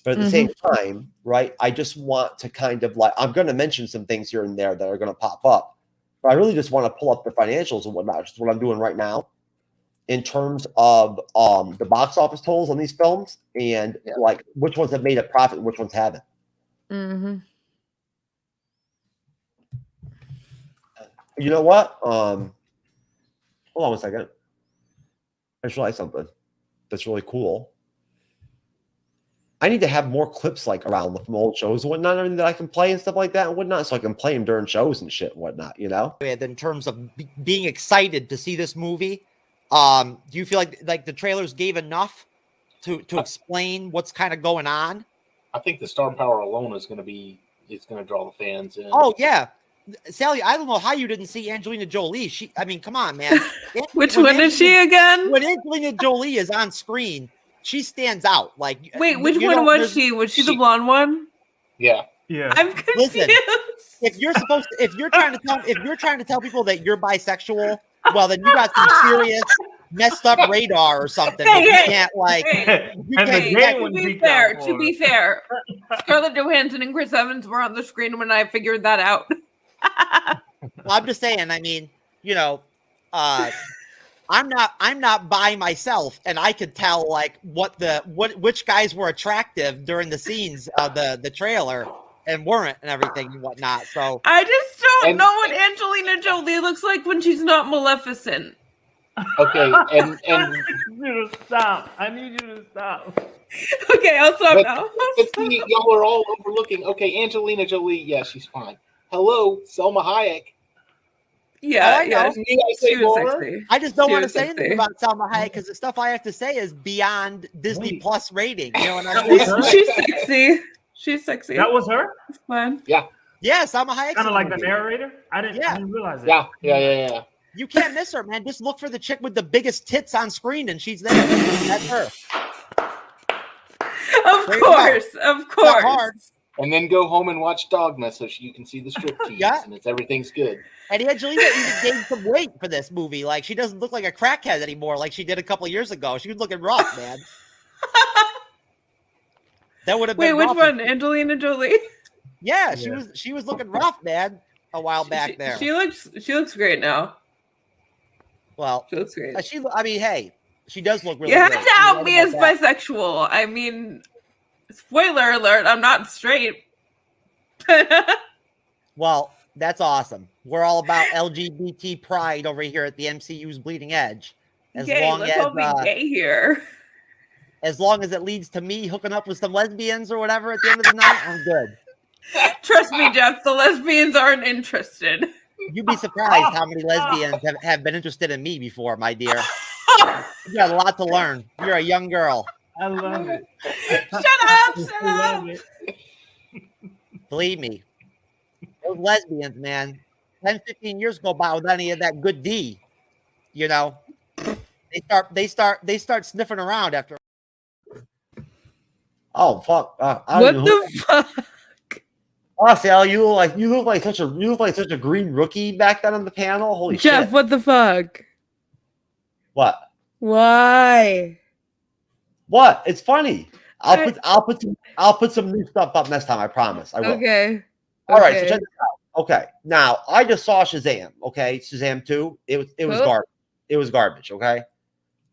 But at the same time, right? I just want to kind of like I'm going to mention some things here and there that are going to pop up, but I really just want to pull up the financials and whatnot. Which is what I'm doing right now, in terms of the box office totals on these films and like which ones have made a profit and which ones haven't. Mm-hmm. You know what? Hold on one second. I just realized something that's really cool. I need to have more clips like around from old shows and whatnot, and that I can play and stuff like that and whatnot, so I can play them during shows and shit and whatnot, And in terms of being excited to see this movie, do you feel like the trailers gave enough to explain what's kind of going on? I think the star power alone is going to draw the fans in. Oh yeah, Sally, I don't know how you didn't see Angelina Jolie. I mean, come on, man. Which one is she again? When Angelina Jolie is on screen, she stands out. Like, wait, which one was she? Was she the blonde one? Yeah. Yeah. I'm confused. Listen, if you're trying to tell people that you're bisexual, well, then you got some serious messed up radar or something. Hey, you hey, can't like. hey. You And the can't, gay you one To be peeked out fair, for to her. be fair, Scarlett Johansson and Chris Evans were on the screen when I figured that out. I'm just saying. I mean, I'm not by myself, and I could tell like which guys were attractive during the scenes of the trailer and weren't and everything and whatnot. So I just don't know what Angelina Jolie looks like when she's not Maleficent. Okay, and I need you to stop. I need you to stop. Okay, I'll stop But- now. but see, y'all are all overlooking. Okay, Angelina Jolie, yeah, she's fine. Hello, Selma Hayek. Yeah, I know. yeah. Need I say She was more? sexy. I just don't She want to was say anything sexy. about Salma Hayek because the stuff I have to say is beyond Disney Wait. Plus rating. You know what I'm saying? She's sexy. She's sexy. That was her? It's fine. Yeah, Salma Hayek. Kind of like the narrator? I didn't realize it. Yeah. You can't miss her, man. Just look for the chick with the biggest tits on screen, and she's there. That's her. Of Straight course, of Not course. hard. And then go home and watch Dogma so you can see the striptease Yeah. and everything's good. And Angelina even gained some weight for this movie. Like, she doesn't look like a crackhead anymore like she did a couple of years ago. She was looking rough, man. That would have Wait, been which rough. one? Angelina Jolie. Yeah, she was looking rough, man, a while back there. She looks great now. Well, She looks great. I mean, hey, she does look really You have great. to out me You're as right about that. bisexual. I mean, spoiler alert, I'm not straight. Well, that's awesome. We're all about LGBT pride over here at the MCU's Bleeding Edge. As Gay, long let's as all be gay here. as long as it leads to me hooking up with some lesbians or whatever at the end of the night, I'm good. Trust me, Jeff, the lesbians aren't interested. You'd be surprised how many lesbians have been interested in me before, my dear. You got a lot to learn. You're a young girl. I love it. Shut up, shut I up. love it. Believe me. Those lesbians, man, 10, 15 years go by with any of that good D, you know, they start sniffing around after. Oh fuck! I don't What know the fuck? Oh, Sal, you look like such a green rookie back then on the panel. Holy Jeff, shit! what the fuck? What? Why? What? It's funny. I- I'll put some new stuff up next time. I promise. I will. Okay. All right. So Okay. check this out. Okay. Now I just saw Shazam. Okay, Shazam 2. It was Cool. garbage. It was garbage. Okay.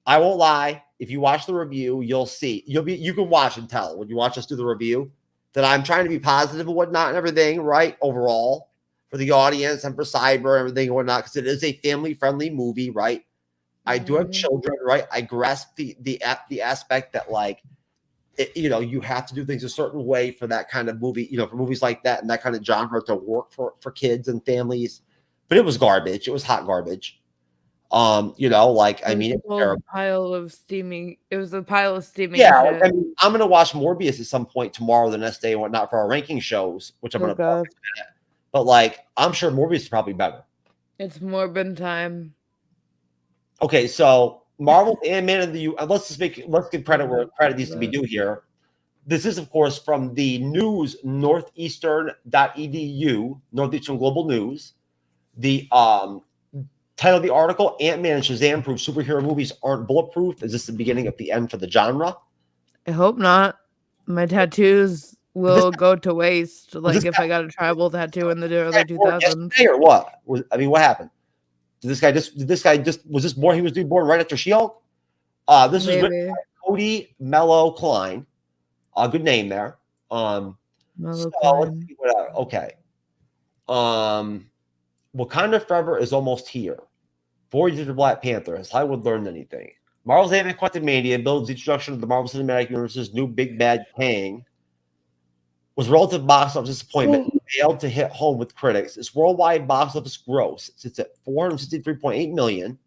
I won't lie. If you watch the review, you'll see. You can watch and tell when you watch us do the review that I'm trying to be positive and whatnot and everything, right? Overall, for the audience and for cyber and everything and whatnot, because it is a family-friendly movie, right? I do have children, right? I grasp the aspect that like you have to do things a certain way for that kind of movie, for movies like that and that kind of genre to work for kids and families. But it was garbage. It was hot garbage. I mean, It was terrible. a pile of steaming. It was a pile of steaming. Yeah, shit. I mean, I'm gonna watch Morbius at some point tomorrow, the next day, and whatnot for our ranking shows, which I'm Oh, gonna. God. But like, I'm sure Morbius is probably better. It's Morbin time. Okay, so Marvel Ant-Man and the let's give credit where credit needs to be due here. This is, of course, from the news northeastern.edu, Northeastern Global News. The title of the article: Ant-Man and Shazam prove superhero movies aren't bulletproof. Is this the beginning of the end for the genre? I hope not. My tattoos will go to waste. Like if I got a tribal tattoo in the early 2000s. Yesterday or what? What happened? Was this born? He was born right after She-Hulk? This was written by Cody Mello Klein. Good name there. Mellow Let's Klein. see okay. Wakanda Forever is almost here. 4 years of Black Panther. Has Hollywood learned anything? Marvel's Ant-Man Quantumania builds the introduction of the Marvel Cinematic Universe's new big bad Kang. Was relative box office disappointment. Failed to hit home with critics. Its worldwide box office gross sits at $463.8 million,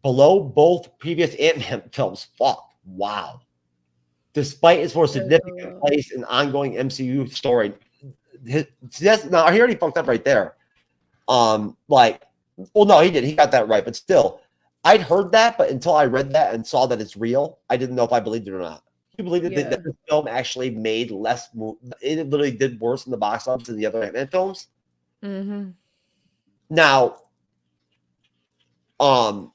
below both previous Ant-Man films. Fuck. Wow. Despite its more significant place in ongoing MCU story. He already fucked up right there. No, he did. He got that right, but still, I'd heard that, but until I read that and saw that it's real, I didn't know if I believed it or not. You believe that the film actually made less? It literally did worse in the box office than the other Ant-Man films. Mm-hmm. Now, at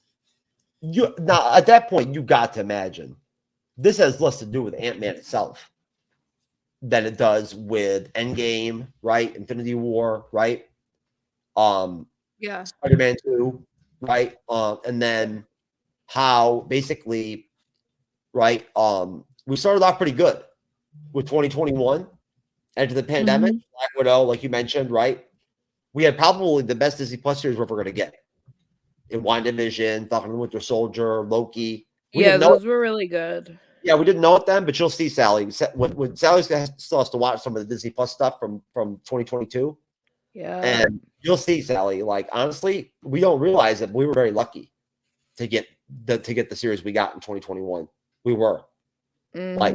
that point, you got to imagine this has less to do with Ant-Man itself than it does with Endgame, right? Infinity War, right? Spider-Man 2, right? And then how basically, right? We started off pretty good with 2021 after the pandemic. Black Widow, like you mentioned, right? We had probably the best Disney Plus series we're ever going to get. In WandaVision, Falcon and the Winter Soldier, Loki. Those were really good. Yeah, we didn't know it then, but you'll see Sally. When Sally still has to watch some of the Disney Plus stuff from 2022. Yeah. And you'll see, Sally, like, honestly, we don't realize it, but we were very lucky to get the series we got in 2021. We were. Like,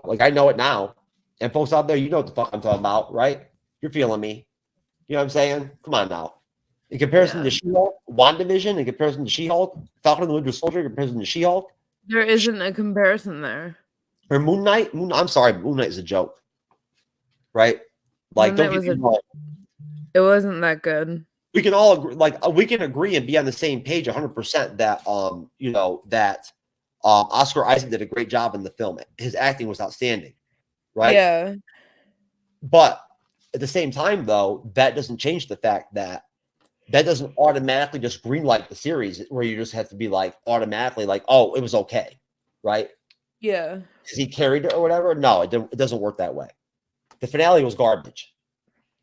like I know it now. And folks out there, you know what the fuck I'm talking about, right? You're feeling me. You know what I'm saying? Come on now. In comparison to She-Hulk, WandaVision, in comparison to She-Hulk, Falcon and the Winter Soldier, in comparison to She-Hulk. There isn't a comparison there. Or Moon Knight. I'm sorry, Moon Knight is a joke. Right? Like, don't get me wrong. It wasn't that good. We can all agree, we can agree and be on the same page 100% that Oscar Isaac did a great job in the film. His acting was outstanding, right? Yeah. But at the same time, though, that doesn't change the fact that doesn't automatically just greenlight the series, where you just have to be like automatically like, oh, it was okay, right? Yeah. Because he carried it or whatever. No, it doesn't work that way. The finale was garbage.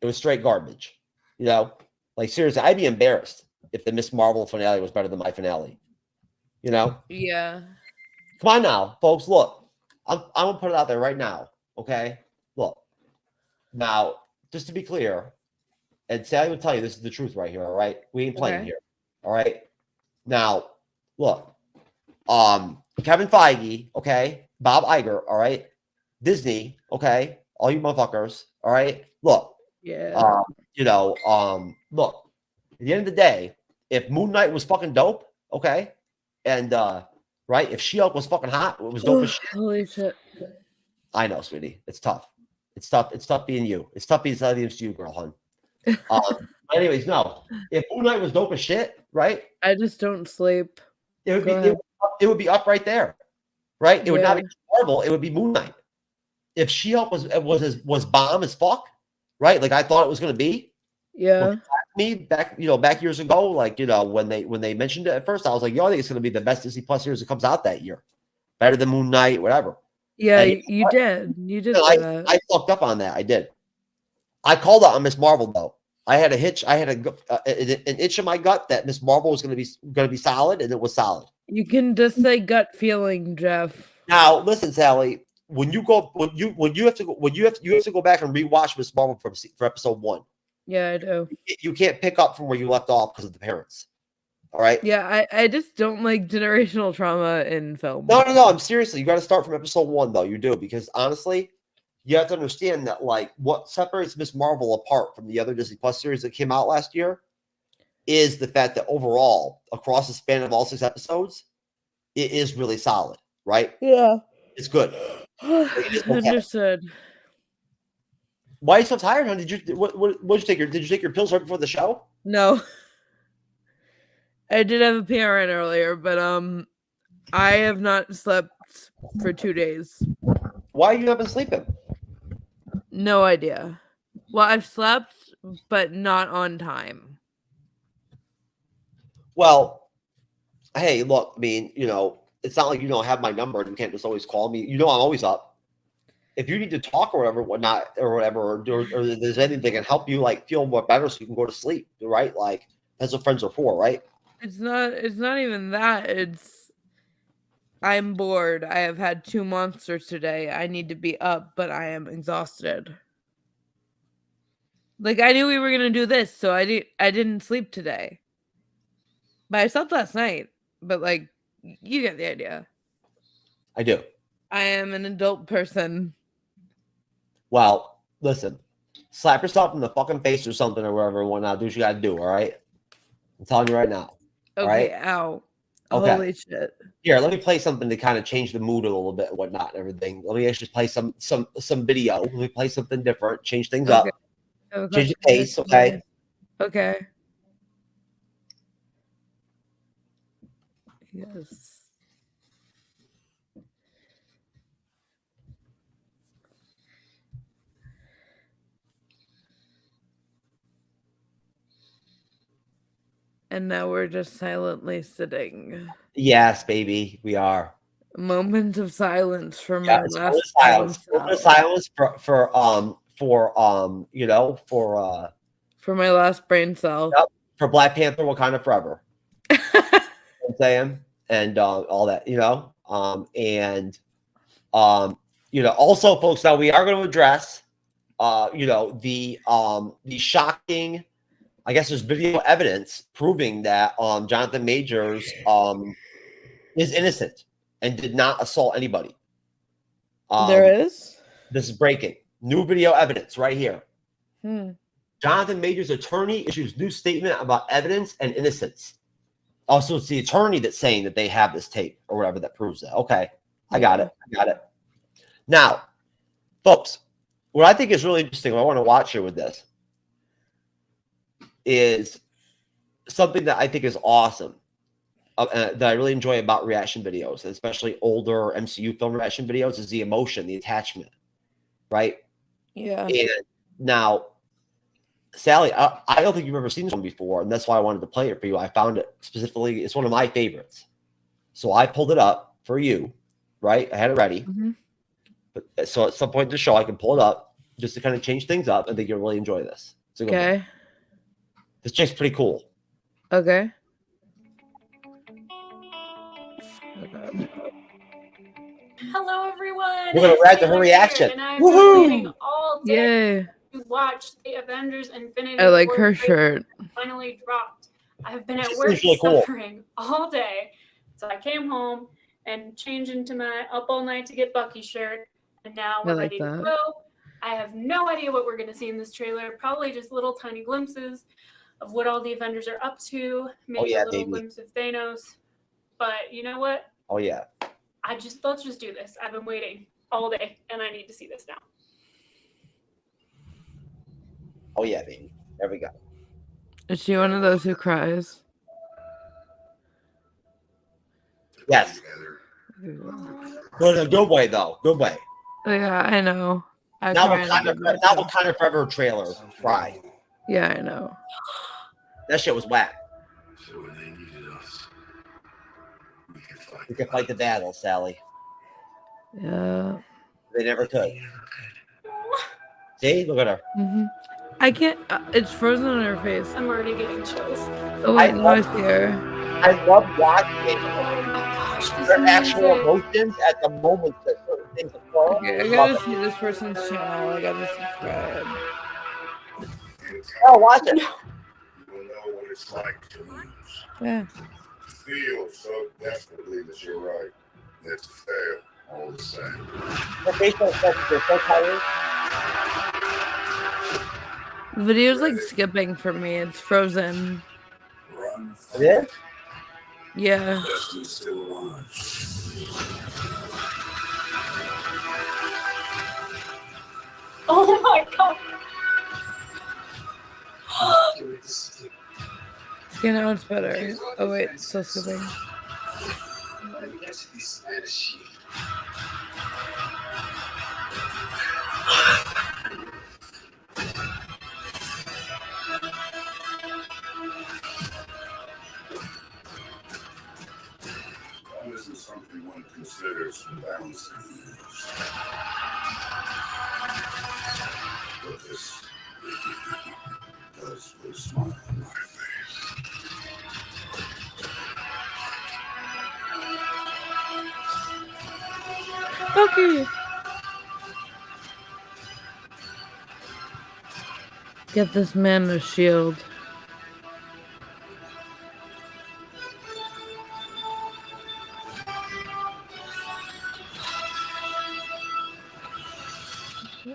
It was straight garbage. Like seriously, I'd be embarrassed if the Miss Marvel finale was better than my finale. Yeah. Come on now, folks. Look, I'm gonna put it out there right now. Okay, look. Now, just to be clear, and Sally will tell you this is the truth right here. All right, we ain't playing here. All right. Now, look. Kevin Feige. Okay. Bob Iger. All right. Disney. Okay. All you motherfuckers. All right. Look. Yeah. look, at the end of the day, if Moon Knight was fucking dope, okay, and right, if She-Hulk was fucking hot, it was dope as shit. Holy shit. I know, sweetie. It's tough. It's tough. It's tough being you. It's tough being inside the MCU girl, hun. Anyways, no. If Moon Knight was dope as shit, right? I just don't sleep. It would Go be ahead. it would be up right there, right? It would not Yeah. be Marvel. It would be Moon Knight. If She-Hulk was bomb as fuck, right? Like I thought it was going to be. Yeah. Me back years ago, like when they mentioned it at first, I was like, yo, I think it's going to be the best Disney Plus series that comes out that year, better than Moon Knight, whatever. Yeah, And you did. You did And say that. I fucked up on that. I did. I called out on Miss Marvel though. I had a hitch. I had an itch in my gut that Miss Marvel was going to be solid, and it was solid. You can just say gut feeling, Jeff. Now, listen, Sally. When you have to go back and rewatch Miss Marvel for episode 1. Yeah, I do. You can't pick up from where you left off because of the parents. All right. Yeah, I just don't like generational trauma in film. No. I'm seriously. You got to start from episode 1, though. You do, because honestly, you have to understand that like what separates Miss Marvel apart from the other Disney Plus series that came out last year is the fact that overall, across the span of all 6 episodes, it is really solid. Right? Yeah. It's good. Understood. Why are you so tired, hon? Did you take your pills right before the show? No. I did have a PRN earlier, but I have not slept for 2 days. Why have you not been sleeping? No idea. Well, I've slept, but not on time. Well, hey, look, I mean, it's not like you don't have my number and you can't just always call me. I'm always up. If you need to talk or whatever, or there's anything that can help you like feel more better so you can go to sleep, right? Like that's what friends are for, right? It's not even that. I'm bored. I have had 2 monsters today. I need to be up, but I am exhausted. Like I knew we were gonna do this, so I didn't sleep today. But I slept last night. But like you get the idea. I do. I am an adult person. Well, listen, slap yourself in the fucking face or something or whatever and whatnot. Do what you gotta do, all right? I'm telling you right now. Okay, right? ow. Okay. Holy shit. Here, let me play something to kind of change the mood a little bit and whatnot and everything. Let me actually play some video. Let me play something different, change things up. Okay. Change the pace, okay? Okay. Yes. And now we're just silently sitting. Yes, baby, we are. Moment of silence for my Yeah, it's last silence. brain Moment of cell. silence for my last brain cell. Yep. For Black Panther, Wakanda Forever. You know what I'm saying? And all that, also, folks, now we are going to address the shocking, I guess there's video evidence proving that Jonathan Majors is innocent and did not assault anybody. There is? This is breaking. New video evidence right here. Hmm. Jonathan Majors' attorney issues new statement about evidence and innocence. Also, it's the attorney that's saying that they have this tape or whatever that proves that. Okay, I got it. Now, folks, what I think is really interesting, what I want to watch here with this, is something that I think is awesome, that I really enjoy about reaction videos, especially older MCU film reaction videos, is the emotion, the attachment, right? Yeah. And now, Sally, I don't think you've ever seen this one before, and that's why I wanted to play it for you. I found it specifically. It's one of my favorites. So I pulled it up for you, right? I had it ready. Mm-hmm. But so at some point in the show, I can pull it up just to kind of change things up. I think you'll really enjoy this. So Okay. This chick's pretty cool. Okay. Hello, everyone. We're gonna react to her reaction. And I've Woohoo! been waiting all day Yay. to watch the Avengers Infinity I like War her trailer shirt. finally dropped. I've been at This work is really cool. suffering all day, so I came home and changed into my up all night to get Bucky shirt, and now I we're like ready to that. go. I have no idea what we're going to see in this trailer. Probably just little tiny glimpses of what all the Avengers are up to. Maybe yeah, a little baby. glimpse of Thanos. But you know what? Oh yeah. Let's just do this. I've been waiting all day, and I need to see this now. Oh yeah, baby. There we go. Is she one of those who cries? Yes. But in a good way, though. Good way. Yeah, I know. Not what kind of Forever trailer. Cry. Yeah, I know. That shit was whack. We could fight the battle, Sally. Yeah. They never could. See? Look at her. I can't. It's frozen on her face. I'm already getting chills. Oh, wait, no, I see her. I love watching Oh my gosh, this their actual music. emotions at the moment that certain things occur. Okay, I gotta see this person's channel. I gotta subscribe. Oh, watch it. You don't know what it's like to lose. Yeah. Feel so desperately that you're right. That to fail all the same. The facial expressions are so tired. The video's like skipping for me. It's frozen. Run. It is? Yeah. Destiny still alive. Oh my god. Okay, now it's better. Oh wait, it's still skipping. That isn't something one considers balancing views. But this does put a smile on my face. Okay. Get this man a shield. Who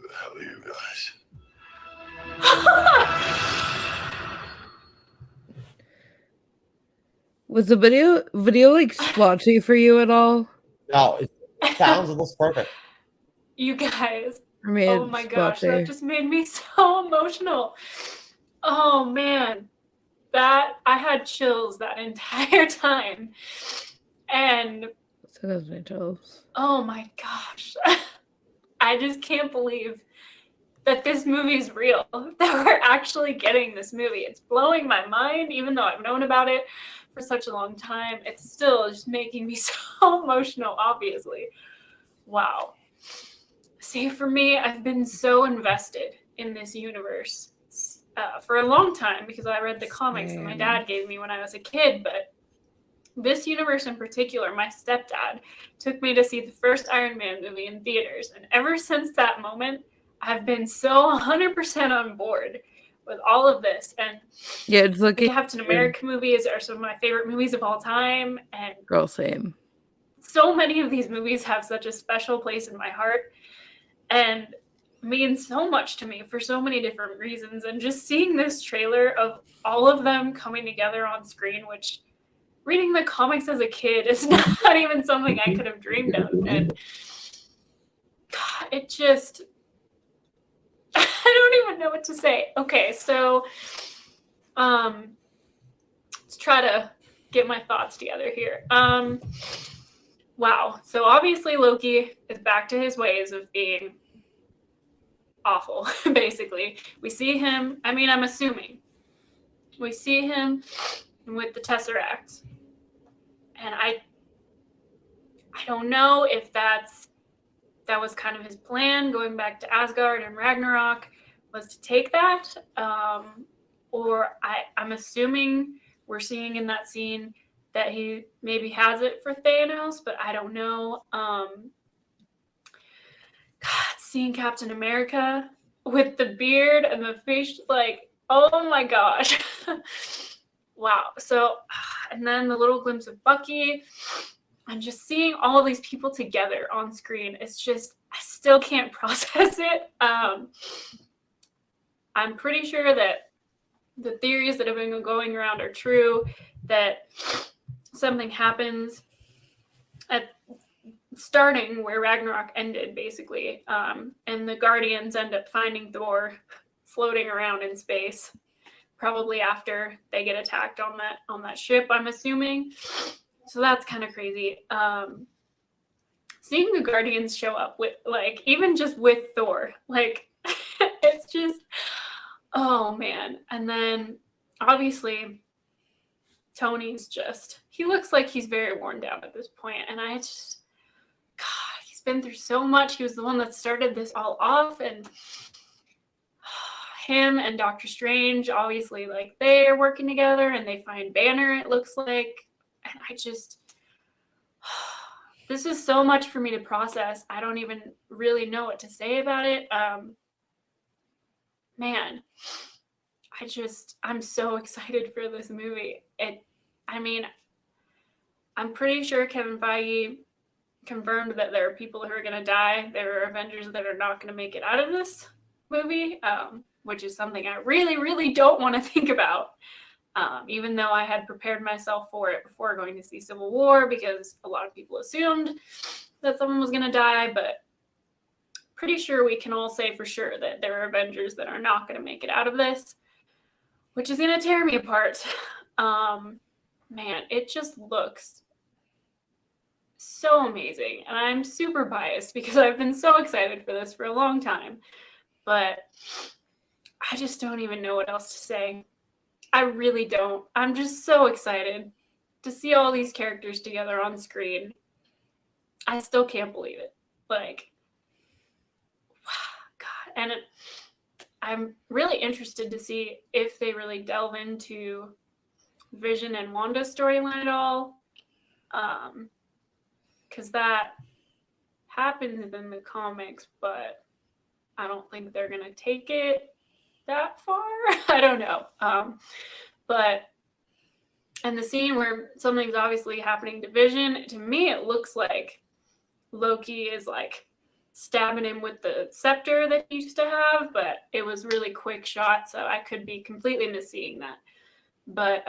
the hell are you guys? Was the video like splotchy for you at all? No, it sounds and looks perfect. You guys. For me, Oh it's my gosh, that splotchy. just made me so emotional. Oh man. That I had chills that entire time. And So does my toes. oh my gosh. I just can't believe that this movie is real. That we're actually getting this movie. It's blowing my mind, even though I've known about it for such a long time. It's still just making me so emotional, obviously. Wow. See, for me, I've been so invested in this universe for a long time because I read the comics that my dad gave me when I was a kid. But this universe in particular, my stepdad took me to see the first Iron Man movie in theaters. And ever since that moment, I've been so 100% on board with all of this. And Yeah, it's the looking. Captain America movies are some of my favorite movies of all time. And Girl, same. so many of these movies have such a special place in my heart and mean so much to me for so many different reasons. And just seeing this trailer of all of them coming together on screen, which reading the comics as a kid is not even something I could have dreamed of. And God, it just, I don't even know what to say. Okay, so let's try to get my thoughts together here. Wow. So obviously Loki is back to his ways of being awful, basically. We see him, I mean, I'm assuming. We see him with the Tesseract. And I don't know if that was kind of his plan, going back to Asgard and Ragnarok, was to take that. Or I'm assuming we're seeing in that scene that he maybe has it for Thanos, but I don't know. God, seeing Captain America with the beard and the face, like, oh my gosh. Wow. So, and then the little glimpse of Bucky. And just seeing all these people together on screen, it's just, I still can't process it. I'm pretty sure that the theories that have been going around are true, that something happens at starting where Ragnarok ended, basically, and the Guardians end up finding Thor floating around in space, probably after they get attacked on that ship, I'm assuming. So that's kind of crazy. Seeing the Guardians show up with, like, even just with Thor, like, it's just, oh man. And then obviously Tony's just, he looks like he's very worn down at this point. And I just, God, he's been through so much. He was the one that started this all off, and him and Doctor Strange, obviously, like, they're working together and they find Banner, it looks like. And I just, this is so much for me to process. I don't even really know what to say about it. Man, I'm so excited for this movie. I'm pretty sure Kevin Feige confirmed that there are people who are going to die. There are Avengers that are not going to make it out of this movie, which is something I really, really don't want to think about. Even though I had prepared myself for it before going to see Civil War, because a lot of people assumed that someone was going to die, but pretty sure we can all say for sure that there are Avengers that are not going to make it out of this, which is going to tear me apart. Man, it just looks so amazing. And I'm super biased because I've been so excited for this for a long time, but I just don't even know what else to say. I really don't. I'm just so excited to see all these characters together on screen. I still can't believe it. Like, God. And I'm really interested to see if they really delve into Vision and Wanda's storyline at all. Because that happens in the comics, but I don't think they're going to take it that far. I don't know. And the scene where something's obviously happening to Vision, to me it looks like Loki is like stabbing him with the scepter that he used to have, but it was really quick shot, so I could be completely misseeing that. But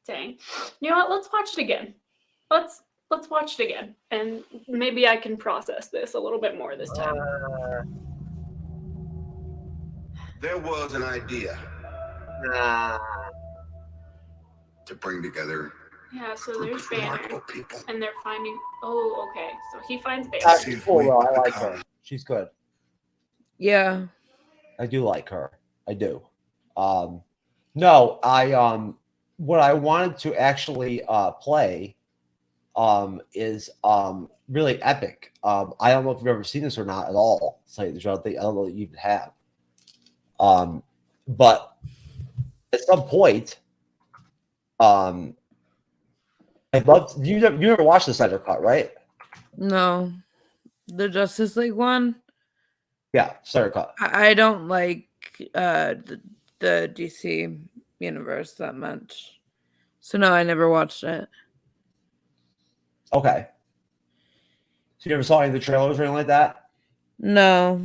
dang. You know what? Let's watch it again. Let's watch it again, and maybe I can process this a little bit more this time. There was an idea to bring together Yeah, so a group there's of Banner, remarkable people. and they're finding. Oh, okay. So he finds Banner. Actually, cool though. I like her. She's good. Yeah. I do like her. I do. No, what I wanted to actually play is really epic. I don't know if you've ever seen this or not at all. So I don't know that you even have. But at some point, I'd love you never watched the Snyder Cut, right? No. The Justice League one? Yeah, Snyder Cut. I don't like the DC universe that much. So no, I never watched it. Okay. So you never saw any of the trailers or anything like that? No.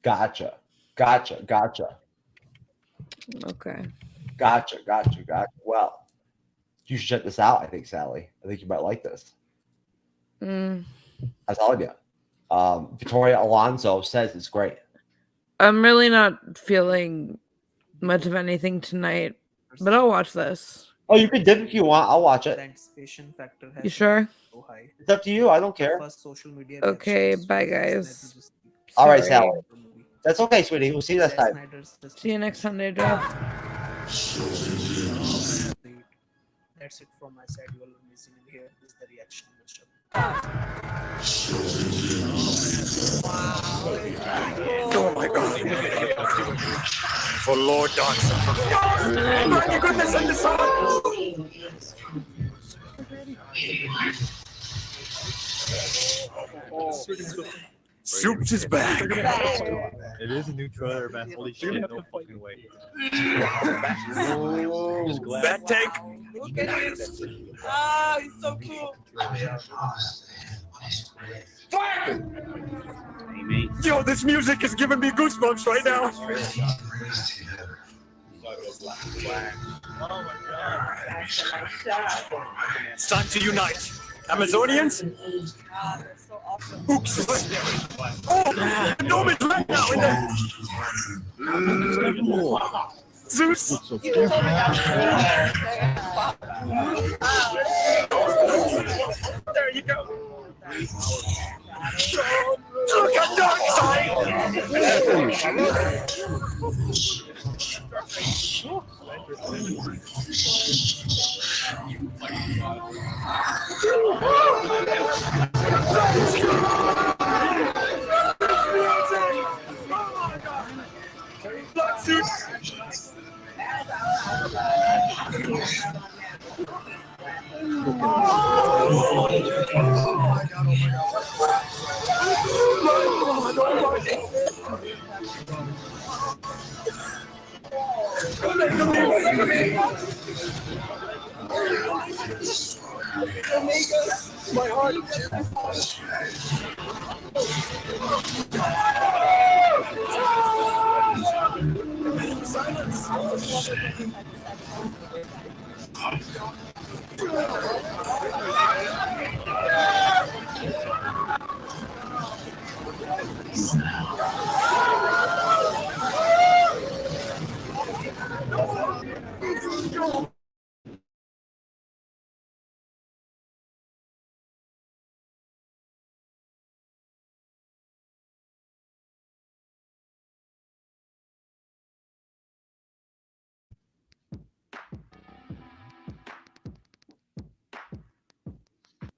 Gotcha. Okay. Gotcha. Well, you should check this out, I think, Sally. I think you might like this. I'm telling you. Victoria Alonso says it's great. I'm really not feeling much of anything tonight, but I'll watch this. Oh, you can dip if you want. I'll watch it. Anticipation factor has You sure? so high. It's up to you. I don't care. First social media Okay, reactions bye to guys. just All right, Sorry. Sally. That's okay, sweetie. We'll see you next time. Snyder's just See you next Sunday, draft. That's it from my side. You all are missing in here is the reaction. Oh my God. For Lord Johnson. Oh my goodness, and the Soups is back. It is a new trailer, man. Holy shit, no fucking way. That tank. Look at him. Ah, he's so cool. Yo, this music is giving me goosebumps right now. It's time to unite. Amazonians? Oops. Oh, Norman's right now in there. Zeus. There you go. Look at dark side. Black suit. My heart.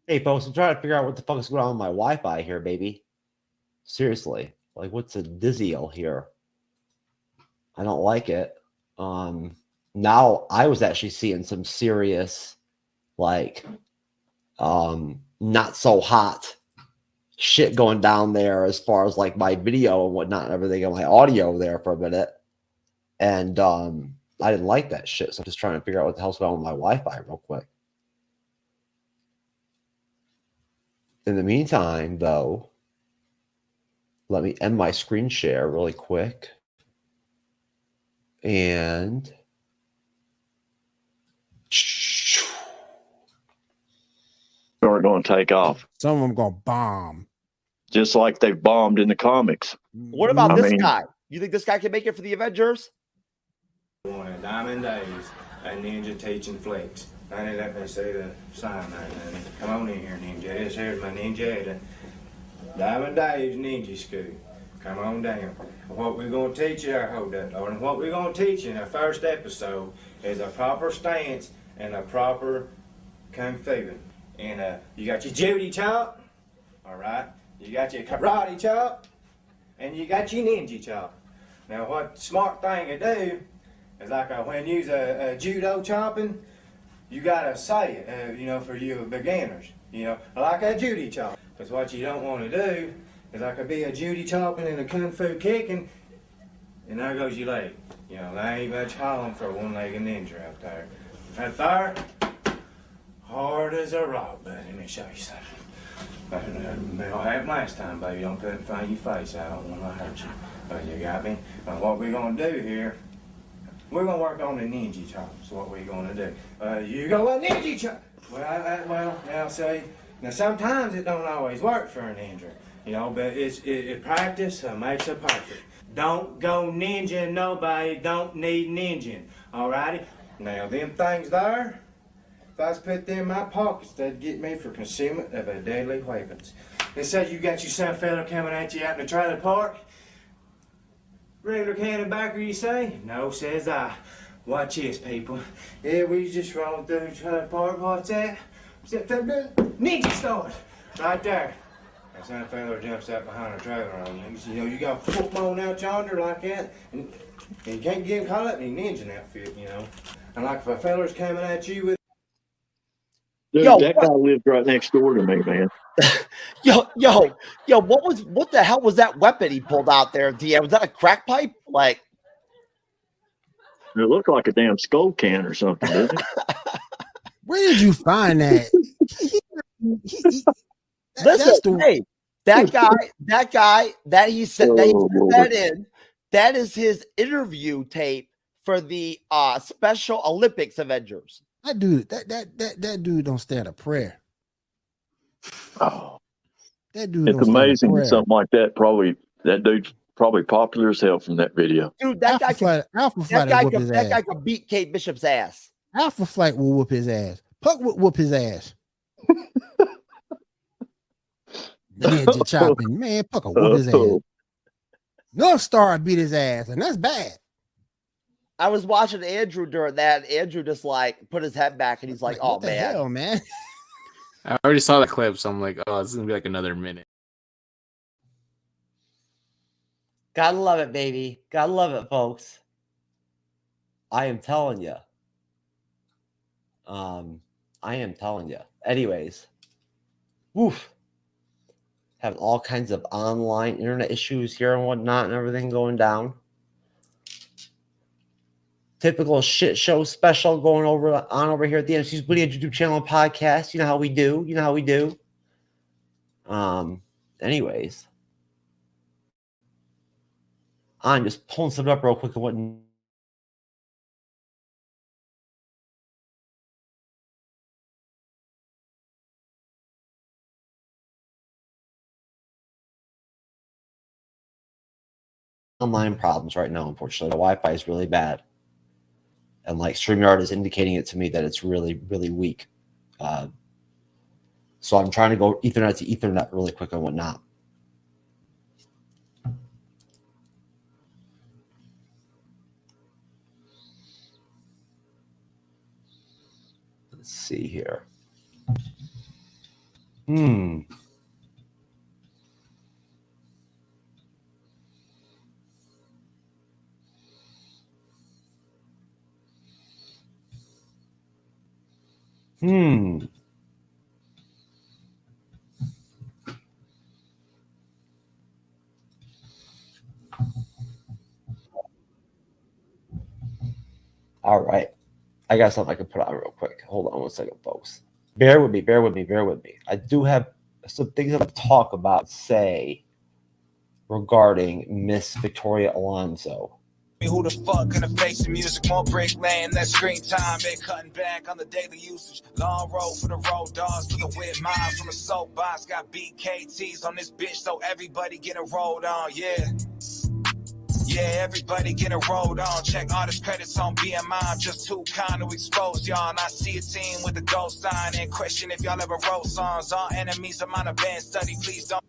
Hey, folks, I'm trying to figure out what the fuck is going on with my Wi-Fi here, baby. Seriously, like, what's the deal here? I don't like it. Now I was actually seeing some serious, like, not so hot shit going down there as far as like my video and whatnot and everything, and my audio there for a minute, and I didn't like that shit. So I'm just trying to figure out what the hell's going on with my Wi-Fi real quick. In the meantime, though, let me end my screen share really quick. And are going to take off. Some of them going to bomb. Just like they've bombed in the comics. What about this guy? You think this guy can make it for the Avengers? Diamond Days, a ninja teaching flicks. Honey, let me see the sign there, honey. Come on in here, ninja. Here's my ninja. Diamond Dave's Ninja School. Come on down. What we're going to teach you, hold up, Lord. And what we're going to teach you in our first episode is a proper stance and a proper kung fu. And you got your Judy chop, all right? You got your karate chop, and you got your ninja chop. Now, what smart thing to do is like when you use a judo chopping, you gotta say it, you know, for you beginners, you know, like a Judy chop. Because what you don't want to do is like be a Judy chopping and a kung fu kicking, and there goes your leg. You know, there ain't much hauling for a one-legged ninja out there. Right there, hard as a rock, buddy. Let me show you something. I'll have last time, baby. Don't put it in front of your face. I don't want to hurt you. But you got me? Now, what we're going to do here, we're going to work on the ninja chop. That's what we're going to do. You go a ninja chop. Well, now see, now sometimes it don't always work for a ninja, you know, but it practice makes it perfect. Don't go ninja nobody, don't need ninja, alrighty? Now, them things there, if I was put them in my pockets, they'd get me for concealment of a deadly weapons. It says you got your son fella coming at you out in the trailer park. Regular cannon you say? No, says I. Watch this, people. Yeah, we just rolling through the trailer park. What's that? What's that fella doing? Ninja start! Right there. That son fella jumps out behind a trailer on you. You know, you got to flip them on out yonder like that, and you can't get him caught up in your ninja outfit, you know. And like if a feller's coming at you with Dude, Yo, that guy lived right next door to me, man. Yo, what the hell was that weapon he pulled out there, DM? Was that a crack pipe? Like, It looked like a damn skull can or something, didn't it? Where did you find that? listen, hey, that guy that he said that in, that is his interview tape for the Special Olympics Avengers. That dude don't stand a prayer. Oh, that dude. It's amazing that something like that that dude's probably popular as hell from that video. Dude, that guy could beat Kate Bishop's ass. Alpha Flight will whoop his ass. Puck will whoop his ass. Ninja chopping, man. Puck will whoop his ass. North Star beat his ass, and that's bad. I was watching Andrew during that. Andrew just like put his head back and he's like, "Oh what the hell, man." I already saw that clip, so I'm like, oh, this is gonna be like another minute. Gotta love it, baby. Gotta love it, folks. I am telling you. I am telling you. Anyways, woof. Having all kinds of online internet issues here and whatnot and everything going down. Typical shit show special going on over here at the MC's Video YouTube channel and podcast. You know how we do. Anyways. I'm just pulling something up real quick and what online problems right now, unfortunately. The Wi-Fi is really bad. And like StreamYard is indicating it to me that it's really, really weak. So I'm trying to go Ethernet to Ethernet really quick and whatnot. Let's see here. All right. I got something I can put on real quick. Hold on one second, folks. Bear with me. I do have some things to talk about, say, regarding Miss Victoria Alonso. Who the fuck gonna face the music? More brick laying, that screen time. Been cutting back on the daily usage. Long road for the road dogs. We can whip mine from a soapbox. Got BKTs on this bitch, so everybody get a rolled on. Yeah, everybody get a rolled on. Check all the credits on BMI. I'm just too kind to expose y'all. And I see a team with a ghost sign and question if y'all ever wrote songs. All enemies of mine, a band study. Please don't.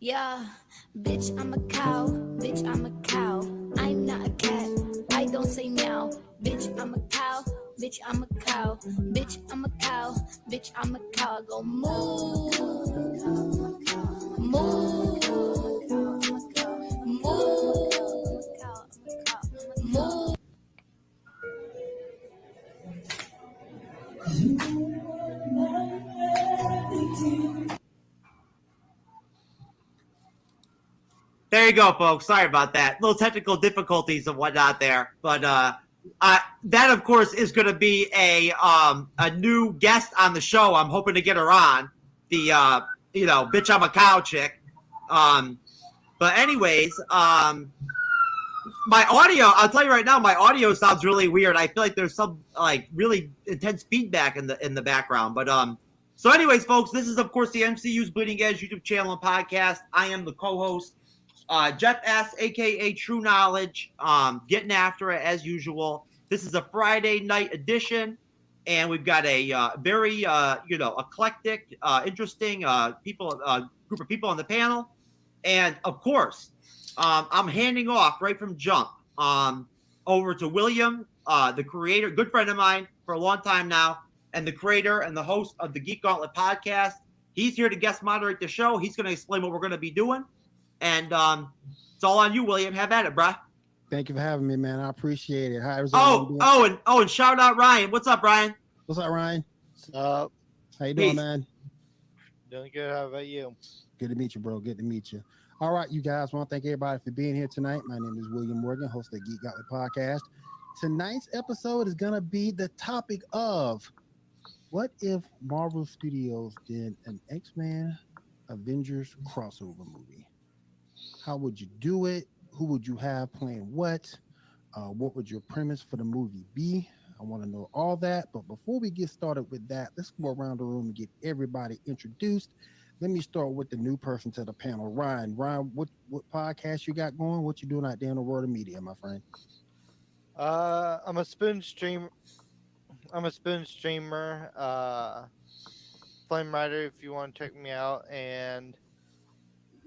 Yeah, bitch, I'm a cow. Bitch, I'm a cow. I'm not a cat. I don't say meow. Bitch, I'm a cow. Bitch, I'm a cow. Bitch, I'm a cow. Bitch, I'm a cow. I go moo. Moo. Moo. Moo. There you go, folks. Sorry about that. Little technical difficulties and whatnot there. But that, of course, is going to be a new guest on the show. I'm hoping to get her on. The bitch, I'm a cow chick. But anyways, my audio, I'll tell you right now, my audio sounds really weird. I feel like there's some like really intense feedback in the background. But so anyways, folks, this is of course the MCU's Bleeding Edge YouTube channel and podcast. I am the co-host, Jeff S, aka True Knowledge, getting after it as usual. This is a Friday night edition, and we've got a very eclectic, interesting group of people on the panel, and of course. I'm handing off right from jump over to William, the creator, good friend of mine for a long time now, and the creator and the host of the Geek Gauntlet podcast. He's here to guest moderate the show. He's going to explain what we're going to be doing. And it's all on you, William. Have at it, bruh. Thank you for having me, man. I appreciate it. And shout out Ryan. What's up, Ryan? What's up, Ryan? What's up? How you doing, man? Doing good. How about you? Good to meet you, bro. Good to meet you. All right, you guys, I want to thank everybody for being here tonight. My name is William Morgan, host of the Geek Gauntlet podcast. Tonight's episode is going to be the topic of what if Marvel Studios did an X-Men Avengers crossover movie? How would you do it? Who would you have playing what? What would your premise for the movie be? I want to know all that. But before we get started with that, let's go around the room and get everybody introduced. Let me start with the new person to the panel, Ryan. Ryan, what podcast you got going? What you doing out there in the world of media, my friend? I'm a spoon streamer. Flame Rider, if you want to check me out. And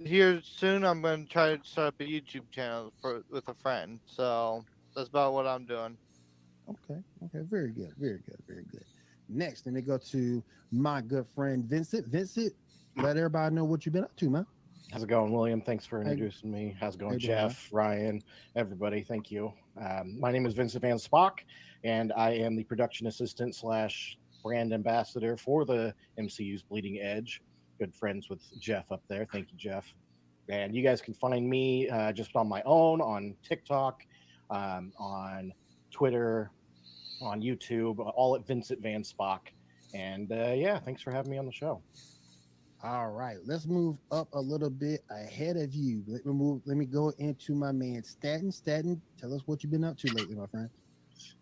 here soon, I'm going to try to start up a YouTube channel with a friend. So that's about what I'm doing. Okay. Very good. Next, let me go to my good friend, Vincent. Vincent, let everybody know what you've been up to, man. How's it going, William? Thanks for introducing me. How's it going, Jeff, man? Ryan, everybody? Thank you. My name is Vincent Van Spock, and I am the production assistant / brand ambassador for the MCU's Bleeding Edge. Good friends with Jeff up there. Thank you, Jeff. And you guys can find me just on my own on TikTok, on Twitter, on YouTube, all at Vincent Van Spock. And thanks for having me on the show. All right, let's move up a little bit ahead of you. Let me go into my man Staten. Staten, tell us what you've been up to lately, my friend.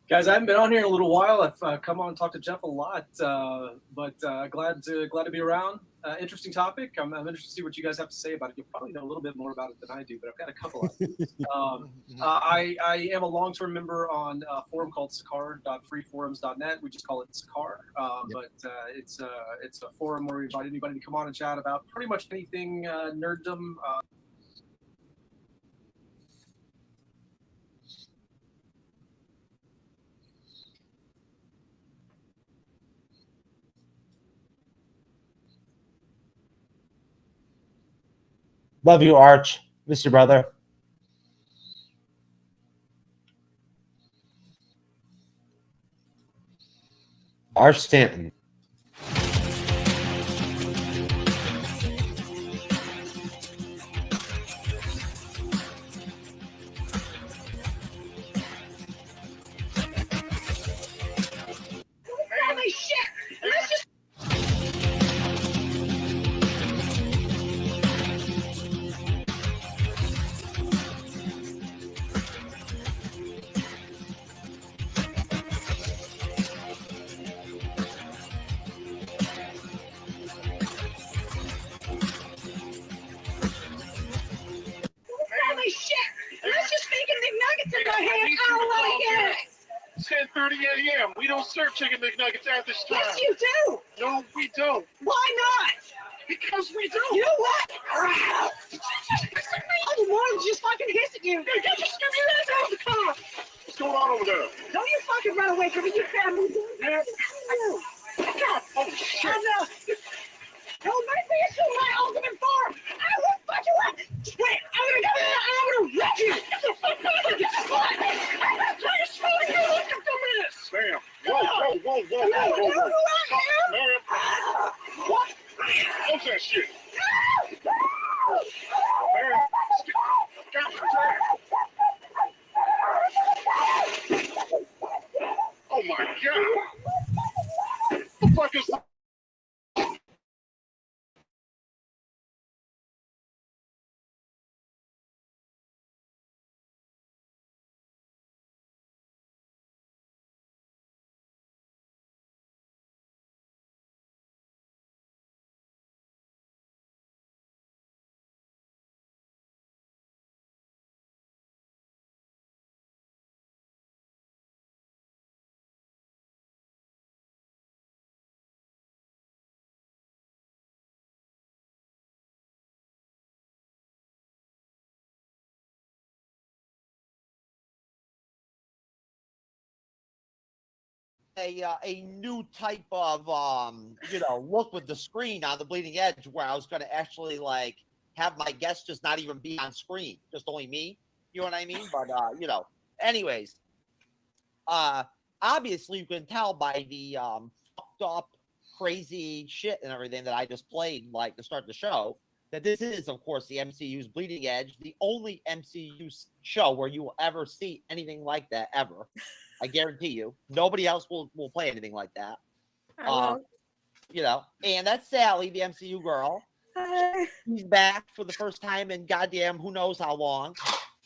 Guys, I haven't been on here in a little while. I've come on and talked to Jeff a lot, but glad to be around. Interesting topic. I'm interested to see what you guys have to say about it. You probably know a little bit more about it than I do, but I've got a couple ideas. I am a long-term member on a forum called sakar.freeforums.net. We just call it Sakar, but it's a forum where we invite anybody to come on and chat about pretty much anything nerddom. Love you, Arch. Miss your brother. Arch Stanton. Holy shit! Let's just holy shit! Let's just making McNuggets in my hand. I don't want to hear it. It's 10:30 a.m. We don't serve chicken McNuggets at this time. Yes, you do. No, we don't. Why not? Because we do. You know what? I'm more than just fucking hiss at you. You just give me that out of the car. What's going on over there? Don't you fucking run away from me, you family. Yeah. God. Oh, shit. Don't make me assume my ultimate form. I will fuck you up. Wait, I'm gonna wreck you. Get the fuck out of here. Get the fuck out of here. I'm not trying to slow you. Look at the minutes. Bam. Whoa. You know who I am? Ma'am. What? What's that shit? Oh my god! What the fuck is that? a new type of look with the screen on the Bleeding Edge, where I was going to actually like have my guests just not even be on screen, just only me. You know what I mean? But anyways, obviously you can tell by the fucked up, crazy shit and everything that I just played, like to start the show, that this is, of course, the MCU's Bleeding Edge, the only MCU show where you will ever see anything like that ever. I guarantee you, nobody else will play anything like that. And that's Sally, the MCU girl. Hi. She's back for the first time in goddamn who knows how long.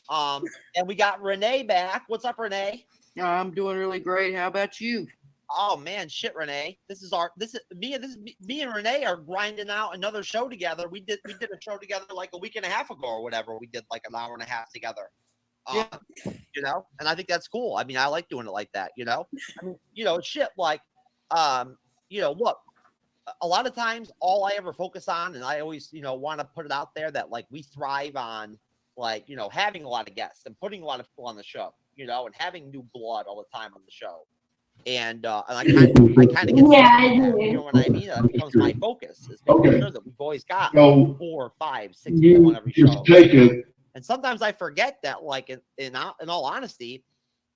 And we got Renee back. What's up, Renee? I'm doing really great. How about you? Oh man, shit, Renee. Me and Renee are grinding out another show together. We did a show together like a week and a half ago or whatever. We did like an hour and a half together. And I think that's cool. I mean, I like doing it like that, I mean, shit like look, a lot of times all I ever focus on, and I always, want to put it out there that like we thrive on like, having a lot of guests and putting a lot of people on the show, and having new blood all the time on the show. And I kind of get you know what I mean? That becomes my focus, is making sure that we've always got 4, 5, 6 people on every show. And sometimes I forget that, like in all honesty,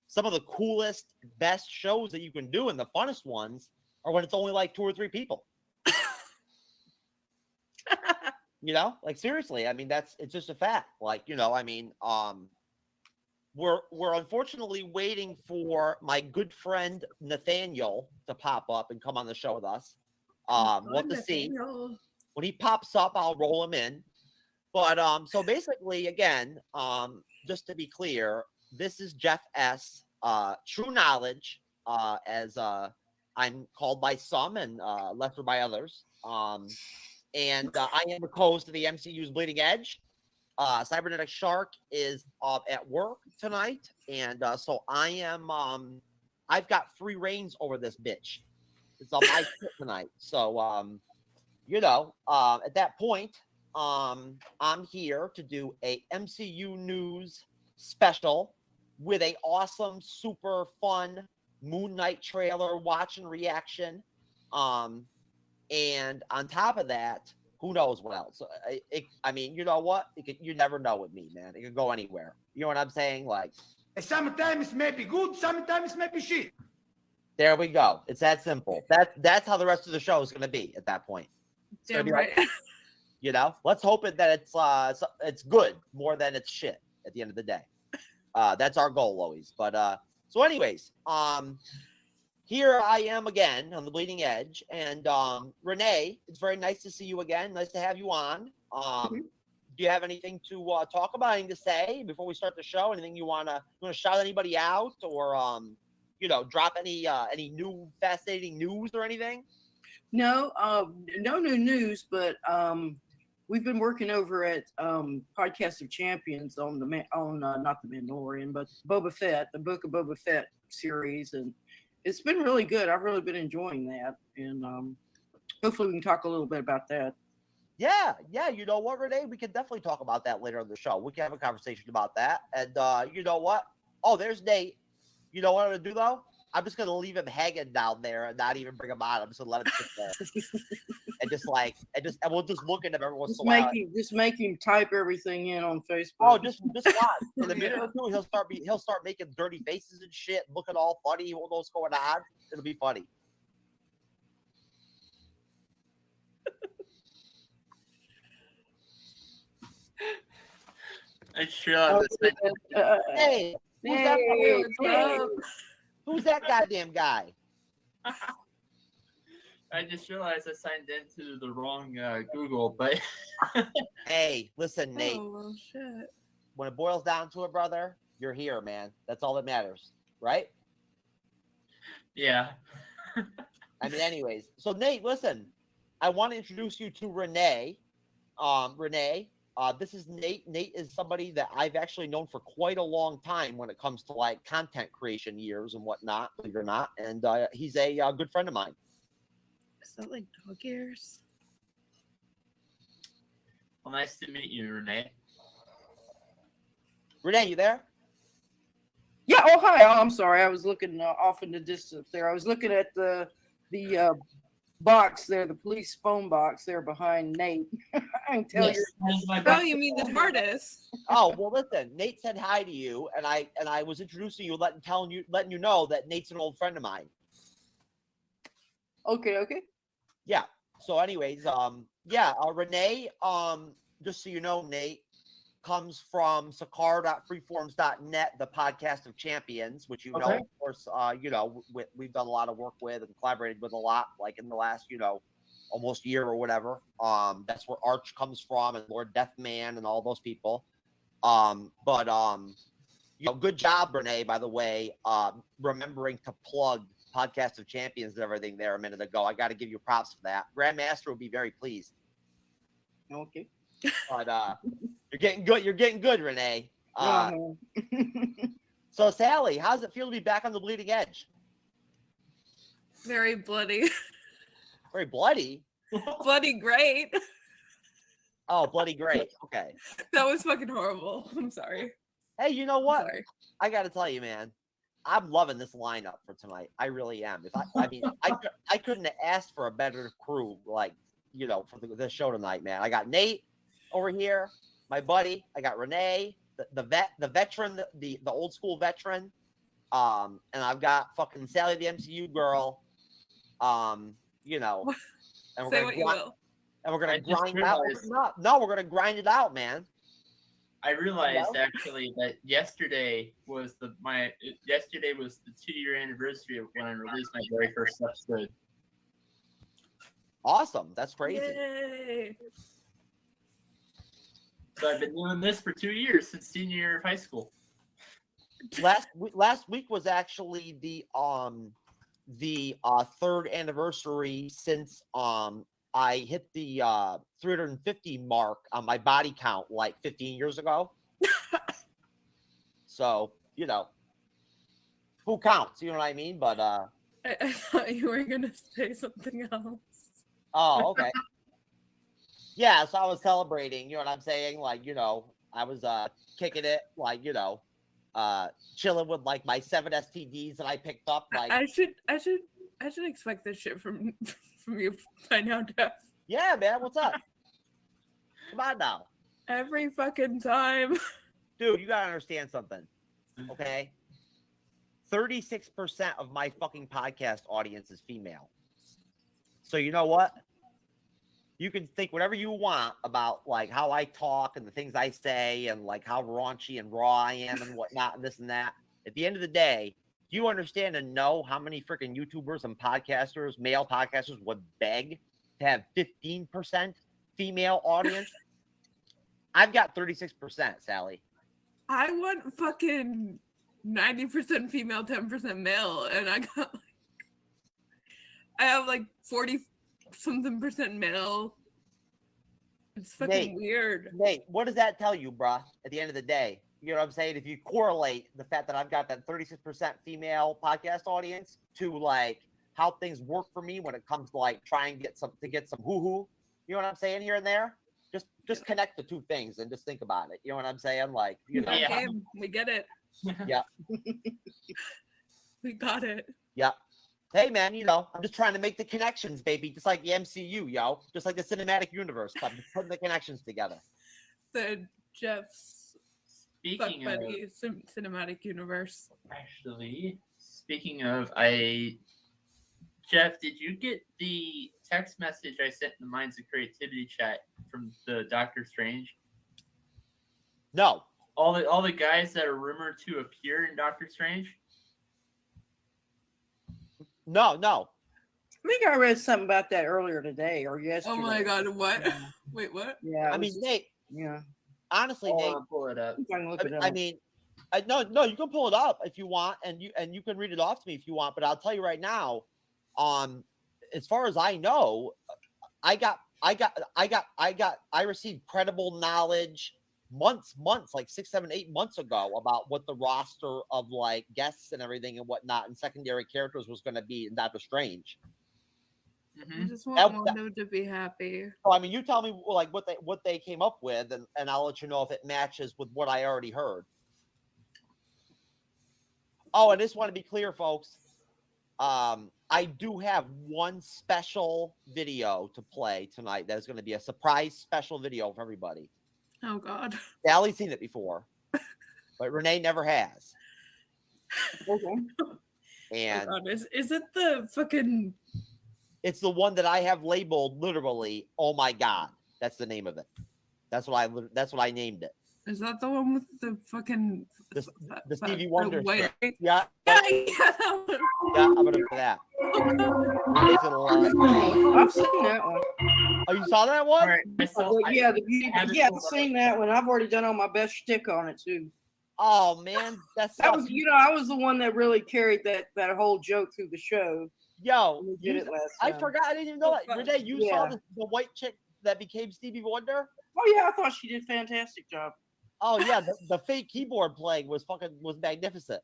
some of the coolest, best shows that you can do and the funnest ones are when it's only like 2 or 3 people. Like seriously, I mean it's just a fact. Like, I mean, we're unfortunately waiting for my good friend Nathaniel to pop up and come on the show with us. We'll have to see. When he pops up, I'll roll him in. But so basically, again, just to be clear, this is Jeff S. True Knowledge, as I'm called by some and lesser by others. And I am the co-host of the MCU's Bleeding Edge. Cybernetic Shark is at work tonight, and so I am. I've got free reins over this bitch. It's on my shit tonight. So at that point, I'm here to do a MCU news special with a awesome, super fun Moon Knight trailer watch and reaction. And on top of that, who knows what else? I mean, you know what? You never know with me, man. It could go anywhere. You know what I'm saying? Like, sometimes it may be good, sometimes it may be shit. There we go. It's that simple. That's how the rest of the show is going to be at that point. Damn right. Let's hope that it's good more than it's shit at the end of the day. That's our goal always. But so anyways, here I am again on the Bleeding Edge, and Renee, it's very nice to see you again. Nice to have you on. Do you have anything to talk about? Anything to say before we start the show? Anything you wanna shout anybody out, or drop any new fascinating news or anything? No, no new news, but we've been working over at Podcast of Champions on not the Mandalorian, but Boba Fett, the Book of Boba Fett series, and it's been really good. I've really been enjoying that, and hopefully we can talk a little bit about that. Yeah. You know what, Renee? We can definitely talk about that later in the show. We can have a conversation about that. And you know what? Oh, there's Nate. You know what I'm gonna do though? I'm just gonna leave him hanging down there and not even bring him on. I'm just gonna let him sit there and we'll just look at him every once in a while. Just make him type everything in on Facebook. Oh, just watch. In a minute or two, he'll start making dirty faces and shit, looking all funny. He won't know what's going on. It'll be funny. I sure. Hey, who's that goddamn guy? I just realized I signed into the wrong Google, but hey, listen, Nate. Oh, shit. When it boils down to it, brother, you're here, man. That's all that matters, right? Yeah. I mean, anyways. So, Nate, listen. I want to introduce you to Renee. Renee, this is Nate. Nate is somebody that I've actually known for quite a long time when it comes to like content creation years and whatnot, believe it or not. And he's a good friend of mine. Is that like dog ears? Well, nice to meet you, Renee. Renee, you there? Yeah. Oh, hi. Oh, I'm sorry. I was looking off in the distance there. I was looking at the box there, the police phone box there behind Nate. I can tell Yes, you. Oh, you mean the TARDIS? Oh well, listen. Nate said hi to you, and I was introducing you, letting you know that Nate's an old friend of mine. Okay. Okay. Yeah. So, anyways, Renee, just so you know, Nate comes from Sakar.freeforms.net, the podcast of champions, which you know, Okay. of course, we've done a lot of work with and collaborated with a lot, like in the last, almost year or whatever. That's where Arch comes from, and Lord Deathman and all those people. Good job, Renee, by the way, remembering to plug Podcast of Champions and everything there a minute ago. I got to give you props for that. Grandmaster would be very pleased. Okay. But you're getting good. You're getting good, Renee. Uh-huh. So, Sally, how does it feel to be back on the bleeding edge? Very bloody. Very bloody? Bloody great. Oh, bloody great. Okay. That was fucking horrible. I'm sorry. Hey, you know what? Sorry. I got to tell you, man. I'm loving this lineup for tonight. I really am. I couldn't have asked for a better crew, for the show tonight, man. I got Nate over here, my buddy. I got Renee, the veteran, the old school veteran. And I've got fucking Sally, the MCU girl. And we're Say what you will. And we're gonna I just grind it out. realized- No, we're gonna grind it out, man. I realized actually that yesterday was the 2-year anniversary of when I released my very first episode. Awesome. That's crazy. Yay. So I've been doing this for 2 years since senior year of high school. Last week was actually the third anniversary since I hit the 350 mark on my body count like 15 years ago. So, who counts? You know what I mean? But I thought you were gonna say something else. oh, okay. Yeah, so I was celebrating, you know what I'm saying? Like, I was kicking it, like, chilling with like my 7 STDs that I picked up. Like, I should expect this shit from you by now, Jeff. Yeah, man, what's up? Come on now. Every fucking time. Dude, you gotta understand something, okay? 36% of my fucking podcast audience is female. So you know what? You can think whatever you want about like how I talk and the things I say and like how raunchy and raw I am and whatnot and this and that. At the end of the day, do you understand and know how many freaking YouTubers and podcasters, male podcasters, would beg to have 15% female audience? I've got 36%, Sally. I want fucking 90% female, 10% male, and I have like 40-something% male. It's fucking weird. Nate, what does that tell you, bruh? At the end of the day, you know what I'm saying? If you correlate the fact that I've got that 36% female podcast audience to like how things work for me when it comes to like trying to get some hoo-hoo, you know what I'm saying here and there? Just connect the two things and just think about it. You know what I'm saying? Like, Okay, we get it. Yeah. We got it. Yeah. Hey, man, I'm just trying to make the connections, baby. Just like the MCU, yo. Just like the cinematic universe. I'm just putting the connections together. The Jeff's Speaking fuck of- buddy cinematic universe. Actually, speaking of, Jeff, did you get the text message I sent in the Minds of Creativity chat from the Doctor Strange? No. All the guys that are rumored to appear in Doctor Strange? No. I think I read something about that earlier today or yesterday. Oh my god, what? Wait, what? Yeah. I mean, Nate. Yeah. Honestly, Nate. Pull it up. I mean, no, you can pull it up if you want, and you can read it off to me if you want. But I'll tell you right now, as far as I know, I received credible knowledge months, like 6, 7, 8 months ago about what the roster of like guests and everything and whatnot and secondary characters was going to be in Doctor Strange. I just want Mondo to be happy. So I mean, you tell me like what they came up with, and I'll let you know if it matches with what I already heard. Oh, I just want to be clear, folks. I do have one special video to play tonight. That is going to be a surprise special video for everybody. Oh God. Sally's seen it before, but Renee never has. Okay. And Oh God, is it the fucking? it's the one that I have labeled literally. Oh my God, that's the name of it. That's what I named it. Is that the one with the fucking The Stevie Wonder white? shit. Yeah. Yeah, that one. Yeah, I'm gonna do that. It's a lot. I've seen that one. Oh, you saw that one? Yeah, I've seen that one. I've already done all my best shtick on it too. Oh man, that was, I was the one that really carried that whole joke through the show. Yo, We did it last I time. forgot. I didn't even know that. Renee, you saw Yeah. the white chick that became Stevie Wonder? Oh yeah, I thought she did a fantastic job. Oh yeah, the fake keyboard playing was magnificent.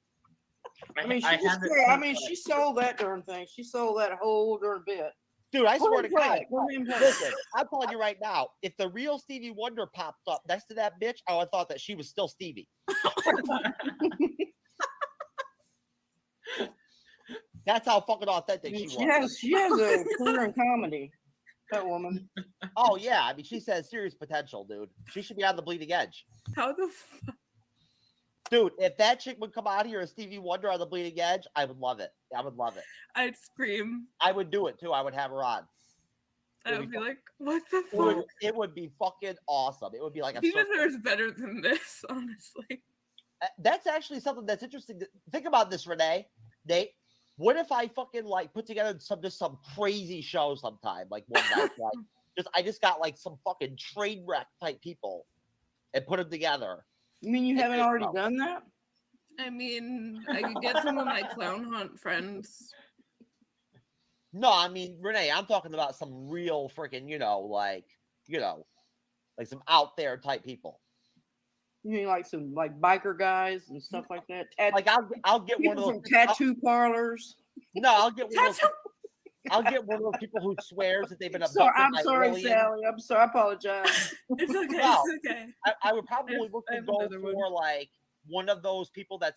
I mean, she sold that darn thing. She sold that whole darn bit. Dude, I swear to God. Listen, Listen, I'm telling you right now, if the real Stevie Wonder popped up next to that bitch, I would have thought that she was still Stevie. That's how fucking authentic she was. She has a career in comedy. That woman. Oh yeah, I mean, she says serious potential, dude. She should be on the bleeding edge. How the Dude, if that chick would come out here as Stevie Wonder on the bleeding edge, I would love it. I would love it. I'd scream. I would do it too. I would have her on. I would be like, what the It would, fuck? it would be fucking awesome. It would be like a He circus. deserves better than this, honestly. That's actually something that's interesting. Think about this, Renee. Nate, what if I fucking like put together some crazy show sometime, like one night, like I just got like some fucking train wreck type people and put them together. You mean you haven't already done that? I mean, I could get some of my clown hunt friends. No, I mean, Renee, I'm talking about some real freaking, like some out there type people. You mean like some biker guys and stuff like that? Like I'll get one of those from tattoo parlors. No, I'll get one of those. I'll get one of those people who swears that they've been abducted. I'm by sorry, aliens. Sally. I'm sorry. I apologize. It's okay. No, It's okay. I would probably look to go for like one of those people that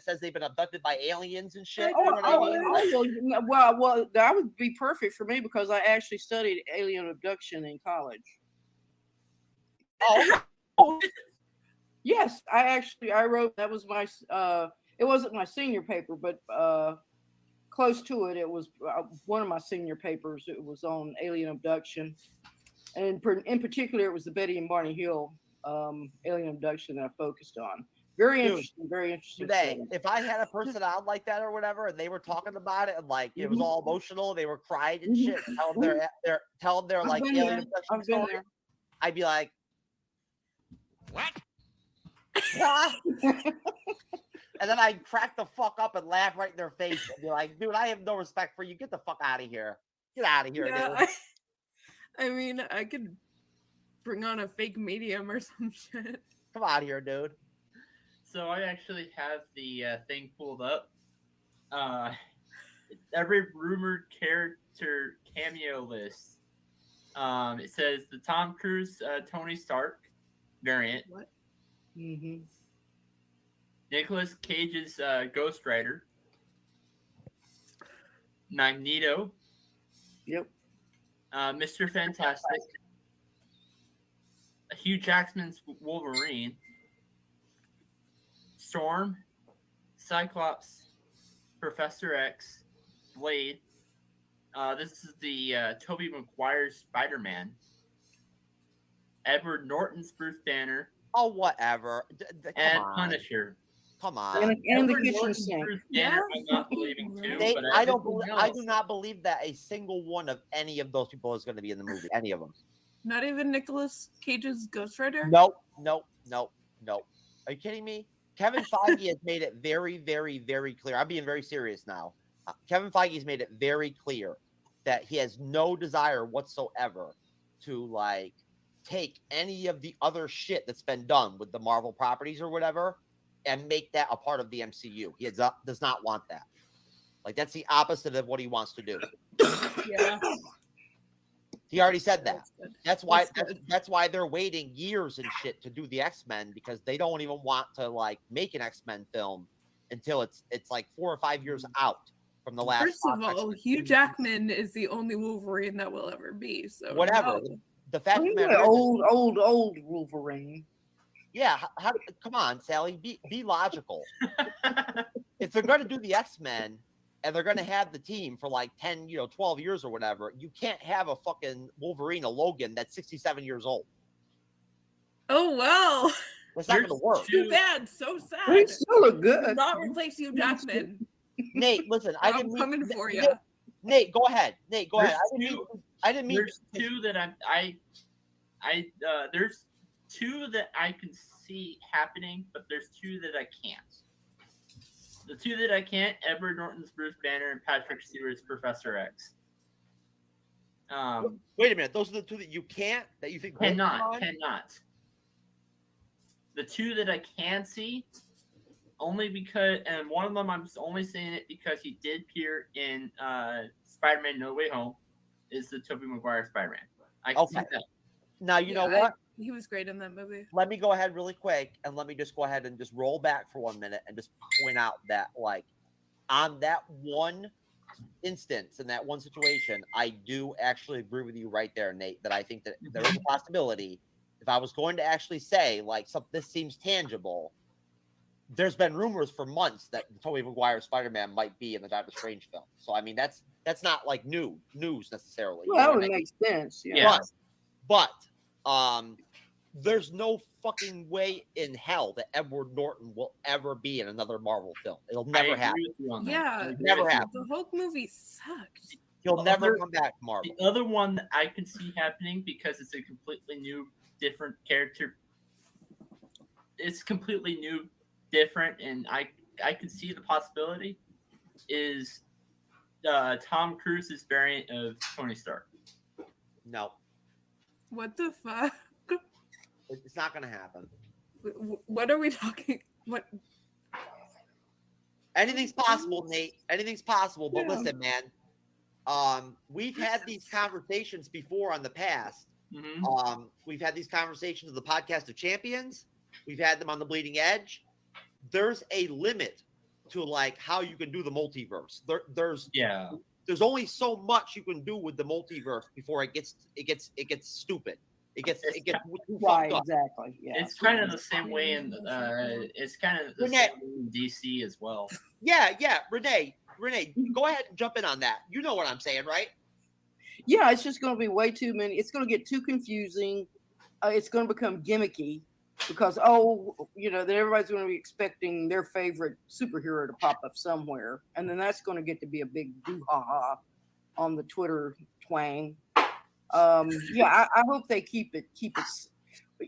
says they've been abducted by aliens and shit. You know what I mean? Like, Well, that would be perfect for me because I actually studied alien abduction in college. Oh. Yes, I wrote, that was my it wasn't my senior paper, but close to it. It was one of my senior papers. It was on alien abduction, and in particular, it was the Betty and Barney Hill alien abduction that I focused on. Very interesting. Very interesting. Today, study. if I had a person out like that or whatever, and they were talking about it and like it was all emotional, they were crying and shit, tell them they're I've like been alien there. abduction I've been story, there. I'd be like, what? And then I'd crack the fuck up and laugh right in their face and be like, dude, I have no respect for you. Get the fuck out of here. Get out of here, Yeah, dude. I mean, I could bring on a fake medium or some shit. Come out here, dude. So I actually have the thing pulled up. Every rumored character cameo list. It says the Tom Cruise Tony Stark variant. What? Mm-hmm. Nicolas Cage's Ghost Rider. Magneto. Yep. Mr. Fantastic. Hugh Jackman's Wolverine. Storm. Cyclops. Professor X. Blade. This is the Tobey Maguire's Spider-Man. Edward Norton's Bruce Banner. Oh, whatever. And Come on. Punisher. Come on. And the Edward kitchen Norton's sink. Bruce Banner, I'm not believing too. They, but I do everything not believe that a single one of any of those people is going to be in the movie. Any of them. Not even Nicolas Cage's Ghost Rider? Nope. Are you kidding me? Kevin Feige has made it very, very, very clear. I'm being very serious now. Kevin Feige has made it very clear that he has no desire whatsoever to like take any of the other shit that's been done with the Marvel properties or whatever and make that a part of the MCU. He does not want that. Like that's the opposite of what he wants to do. Yeah. He already said that. That's why they're waiting years and shit to do the X-Men because they don't even want to like make an X-Men film until it's like 4 or 5 years out from the last. First of all, Hugh Jackman is the only Wolverine that will ever be. So whatever. no. The fact of the matter is, old Wolverine. yeah, come on, Sally, be logical. If they're going to do the X-Men and they're going to have the team for like 10, 12 years or whatever, you can't have a fucking Wolverine, a Logan that's 67 years old. Oh well. That's not going to work. Too bad. So sad. They still look good. Do not replace Hugh Jackman. Nate, listen, I didn't I'm coming for you. Nate, go ahead. Nate, go ahead. I didn't mean. There's two that there's two that I can see happening, but there's two that I can't. The two that I can't: Edward Norton's Bruce Banner and Patrick Stewart's Professor X. Wait a minute. Those are the two that you can't. That you think cannot. The two that I can see, only because, and one of them I'm only saying it because he did appear in Spider-Man: No Way Home, is the Tobey Maguire Spider-Man. I can see that. Now you know what? He was great in that movie. Let me go ahead really quick and let me just go ahead and just roll back for 1 minute and just point out that, like, on that one instance, in that one situation, I do actually agree with you right there, Nate, that I think that there is a possibility. If I was going to actually say, like, this seems tangible, there's been rumors for months that Tobey Maguire Spider-Man might be in the Doctor Strange film. So, I mean, that's not like news necessarily. Well, that would make sense. Yeah. But there's no fucking way in hell that Edward Norton will ever be in another Marvel film. It'll never happen. Yeah, Never happen. The Hulk movie sucked. He'll never come back to Marvel. The other one that I can see happening, because it's a completely new, different character. It's completely new, different, and I can see the possibility is Tom Cruise's variant of Tony Stark. No. What the fuck? It's not going to happen. What are we talking? What? Anything's possible, Nate. Anything's possible. But listen, man, we've had these conversations before on the past. Mm-hmm. We've had these conversations on the Podcast of Champions. We've had them on the Bleeding Edge. There's a limit to like how you can do the multiverse. There's only so much you can do with the multiverse before it gets stupid. It gets too right, fucked up. exactly. Yeah, it's kind of the same way in it's kind of the same in DC as well. Yeah. Renee, go ahead and jump in on that. You know what I'm saying, right? Yeah, it's just going to be way too many. It's going to get too confusing. It's going to become gimmicky because then everybody's going to be expecting their favorite superhero to pop up somewhere, and then that's going to get to be a big boo-ha-ha on the Twitter twang. I hope they keep it.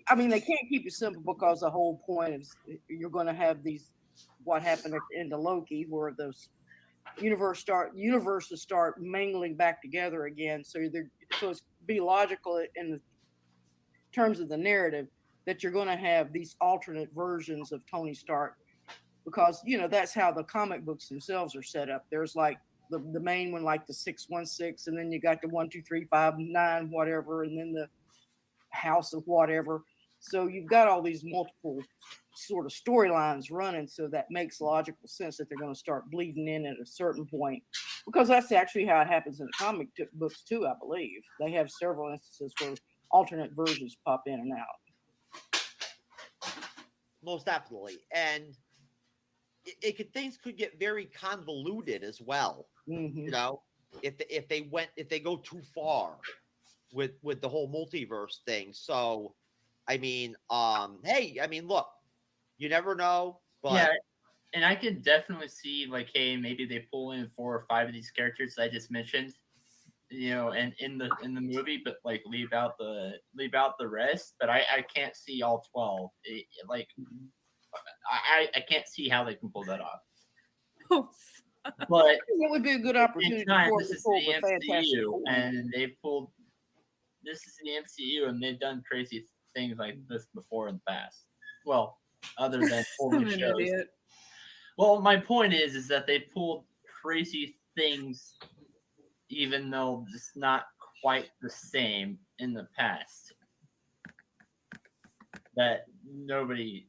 I mean, they can't keep it simple because the whole point is you're going to have what happened at the end of Loki, where those universes start mingling back together again. So it's be logical in the terms of the narrative that you're going to have these alternate versions of Tony Stark, because that's how the comic books themselves are set up. There's like the main one, like the 616, and then you got the 1, 2, 3, 5, 9, whatever, and then the House of whatever. So you've got all these multiple sort of storylines running, so that makes logical sense that they're going to start bleeding in at a certain point, because that's actually how it happens in the comic books too. I believe they have several instances where alternate versions pop in and out. Most definitely, and things could get very convoluted as well. Mm-hmm. If they go too far with the whole multiverse thing. So, I mean, look, you never know. But yeah, and I can definitely see like, hey, maybe they pull in 4 or 5 of these characters that I just mentioned, and in the movie, but like leave out the rest. But I can't see all 12. I can't see how they can pull that off. But it would be a good opportunity. This is the MCU, and they pulled. This is the MCU, and they've done crazy things like this before in the past. Well, other than pulling shows. Idiot. Well, my point is that they pulled crazy things, even though it's not quite the same in the past. That nobody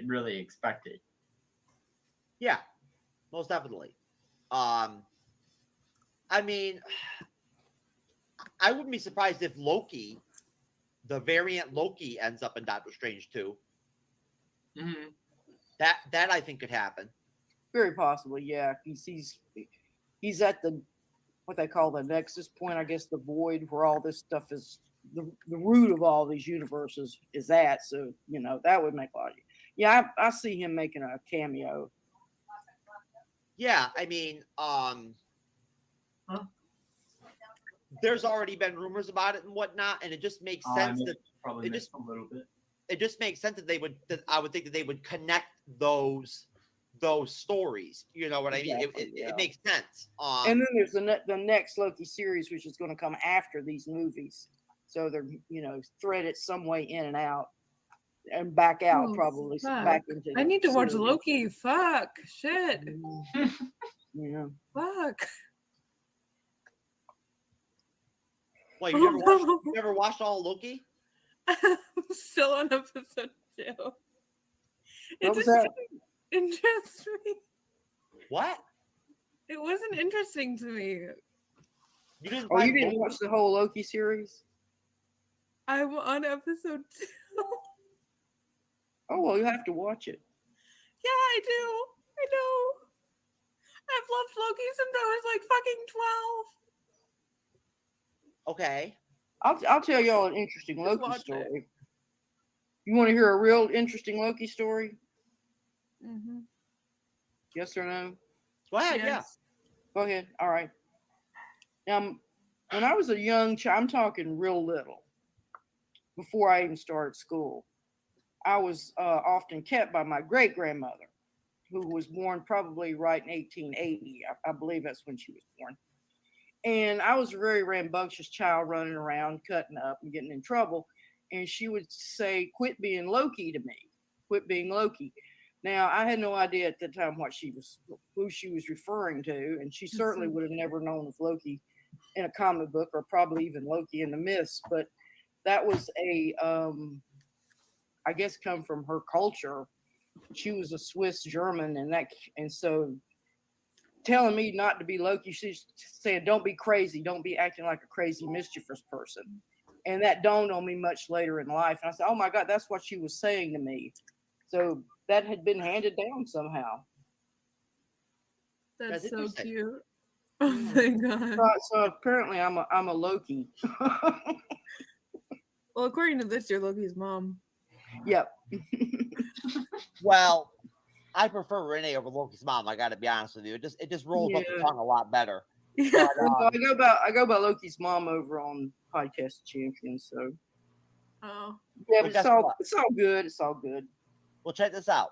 really expected. Yeah, most definitely. I mean, I wouldn't be surprised if Loki, the variant Loki, ends up in Doctor Strange 2. Mm-hmm. That I think could happen. Very possibly, yeah. He's at the what they call the nexus point, I guess, the void where all this stuff is the root of all these universes is at. So, you know, that would make a lot of yeah, I see him making a cameo. Yeah, I mean, there's already been rumors about it and whatnot, and it just makes sense that probably it just a little bit. It just makes sense that I would think that they would connect those stories. You know what I mean? Exactly, It makes sense. And then there's the next Loki series, which is going to come after these movies. So they're, you know, thread it some way in and out and back out probably. Fuck. Back into I need to watch series. Loki. Fuck. Shit. Yeah. Fuck. Wait, you never watched all of Loki? I'm still on episode 2. It What was just that? didn't interest me. What? It wasn't interesting to me. You didn't. Oh, you didn't watch the whole Loki series? I'm on episode 2. Oh well, you have to watch it. Yeah, I do. I know. I've loved Loki since I was like fucking 12. Okay. I'll tell y'all an interesting Loki watch story. You want to hear a real interesting Loki story? Mm-hmm. Yes or no? Go ahead. Yes. Go ahead. All right. Now, when I was a young child, I'm talking real little, before I even started school, I was often kept by my great grandmother, who was born probably right in 1880. I believe that's when she was born. And I was a very rambunctious child running around, cutting up and getting in trouble. And she would say, "Quit being Loki" to me. Quit being Loki. Now, I had no idea at the time who she was referring to. And she certainly would have never known of Loki in a comic book, or probably even Loki in the myths. But that was I guess, come from her culture. She was a Swiss German, and so telling me not to be Loki, she's saying, "Don't be crazy, don't be acting like a crazy, mischievous person." And that dawned on me much later in life. And I said, "Oh my God, that's what she was saying to me." So that had been handed down somehow. That's so cute. Oh my God. So apparently I'm a Loki. Well, according to this, you're Loki's mom. Yep. Well, I prefer Renee over Loki's mom. I got to be honest with you. It just rolls off the tongue a lot better. Yeah. I go by Loki's mom over on Podcast Champions. So. Oh. Yeah, Well, but it's all good. It's all good. Well, check this out.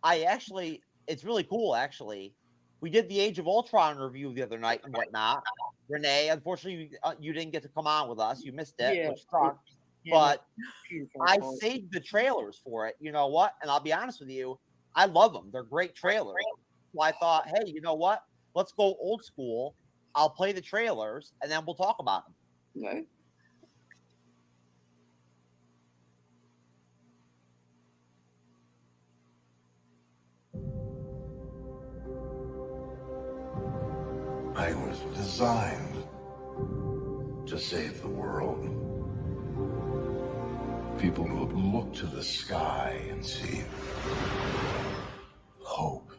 It's really cool, actually. We did the Age of Ultron review the other night and whatnot. Renee, unfortunately, you didn't get to come on with us. You missed it, Yeah. which sucked. Yeah. But Beautiful. I saved the trailers for it. You know what? And I'll be honest with you, I love them. They're great trailers. So I thought, hey, you know what? Let's go old school. I'll play the trailers, and then we'll talk about them. Okay. I was designed to save the world. People will look to the sky and see hope.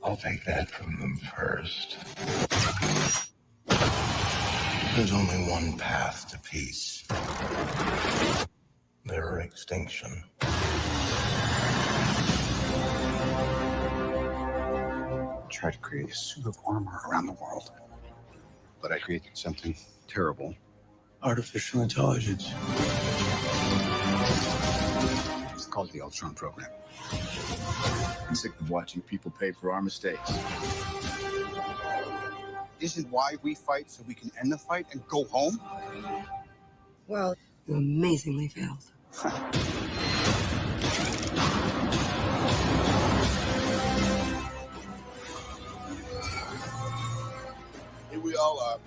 I'll take that from them first. There's only one path to peace. Their extinction. Tried to create a suit of armor around the world, but I created something terrible. Artificial intelligence. It's called the Ultron program. I'm sick of watching people pay for our mistakes. Isn't why we fight so we can end the fight and go home? Well, you amazingly failed. Here we all are,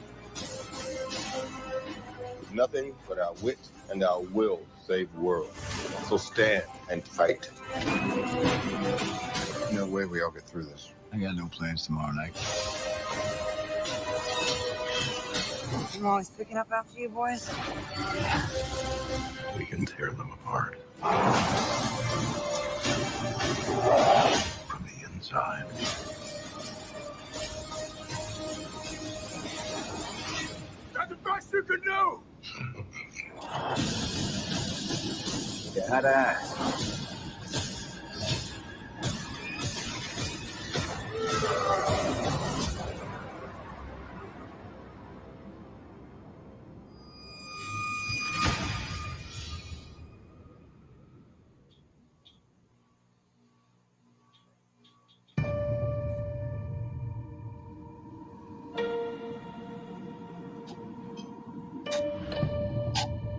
with nothing but our wit and our wills. save the world. So stand and fight. No way we all get through this. I got no plans tomorrow night. I'm always picking up after you boys. We can tear them apart. From the inside. That's the best you can do! Yeah, that.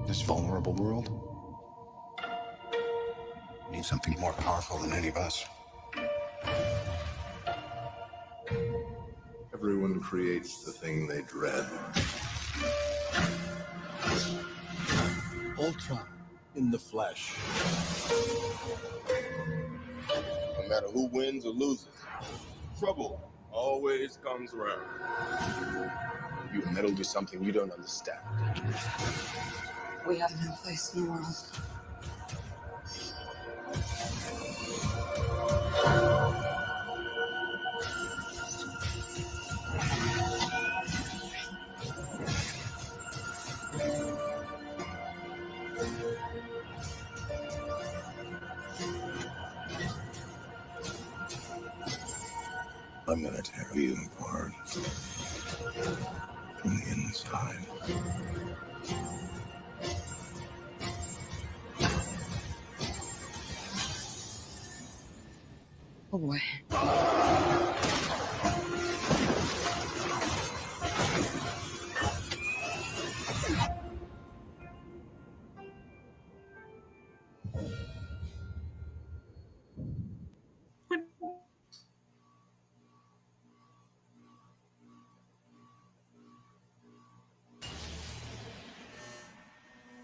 This vulnerable world needs something more powerful than any of us. Everyone creates the thing they dread. Ultron in the flesh. No matter who wins or loses, trouble always comes around. You meddle with something you don't understand. We have no place in the world. I'm gonna tear you apart from the inside. Oh boy.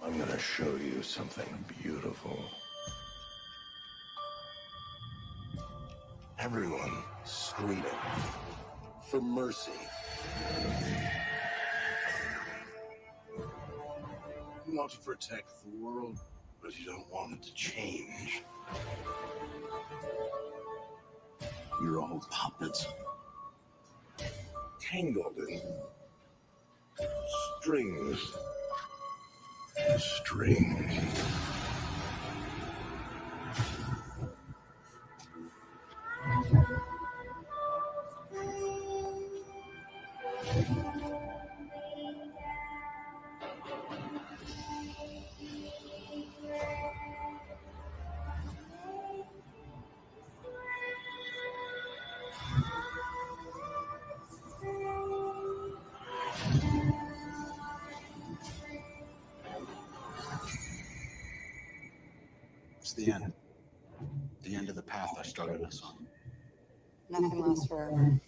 I'm gonna show you something beautiful. Everyone screaming for mercy. You want to protect the world, but you don't want it to change. You're all puppets, tangled in strings. Strings. It's the end. The end of the path I started us on. Nothing lasts forever.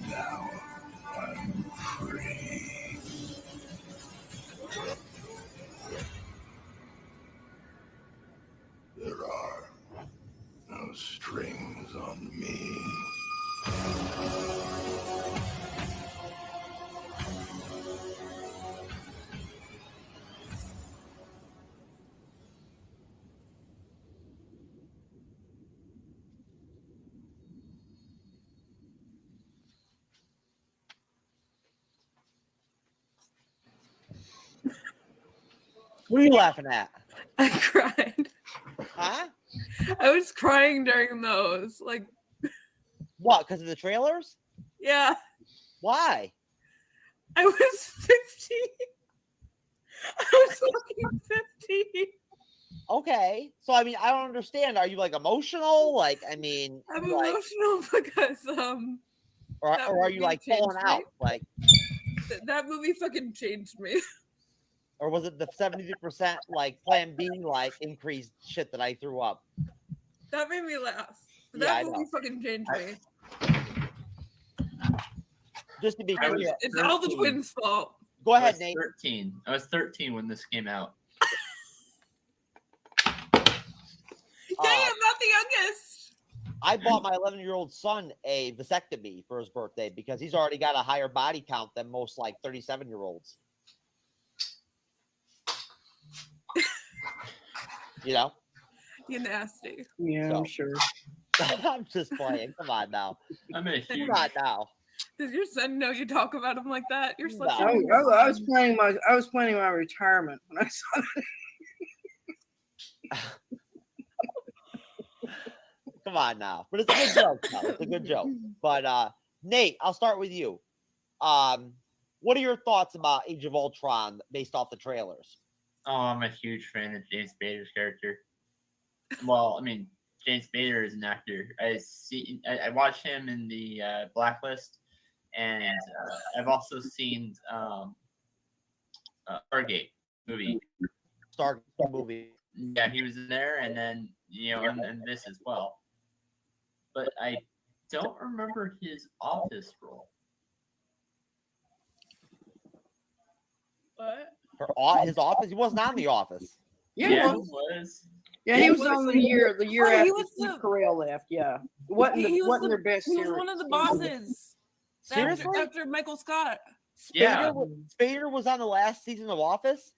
Now I'm free. There are no strings on me. What are you laughing at? I cried. Huh? I was crying during those. Like, What? Because of the trailers? yeah, Why? I was 15. I was fucking 15. Okay, so I mean, I don't understand. Are you like emotional? Like, I mean, I'm like, emotional because or that are you movie like changed falling out? me. Like, That movie fucking changed me. or was it the 70% like Plan B like increased shit that I threw up? That made me laugh. But Yeah, I that movie know. fucking changed me. Just to be I was clear, It's all the 13. twins' fault. Go I ahead, was Nate. 13. I was 13 when this came out. Damn, not the youngest. I bought my 11-year-old son a vasectomy for his birthday because he's already got a higher body count than most like 37-year-olds. You know? You nasty. Yeah, I'm So. sure. I'm just playing. Come on now. I'm a Come huge. on now. Does your son know you talk about him like that? You're such No. I was planning my retirement when I saw it. Come on now. But it's a good joke, though. It's a good joke. But Nate, I'll start with you. What are your thoughts about Age of Ultron based off the trailers? Oh, I'm a huge fan of James Spader's character. Well, I mean, James Spader is an actor. I watched him in the Blacklist, and I've also seen Stargate movie. Stargate movie. Yeah, he was in there, and then and this as well. But I don't remember his Office role. What? His Office? He wasn't on The Office. Yeah, he was. Yeah, he was on the year Oh, he after was Steve the- Carell left. Yeah, wasn't their best. He was series. one of the bosses. Seriously? After Michael Scott. Yeah. Spader was on the last season of Office?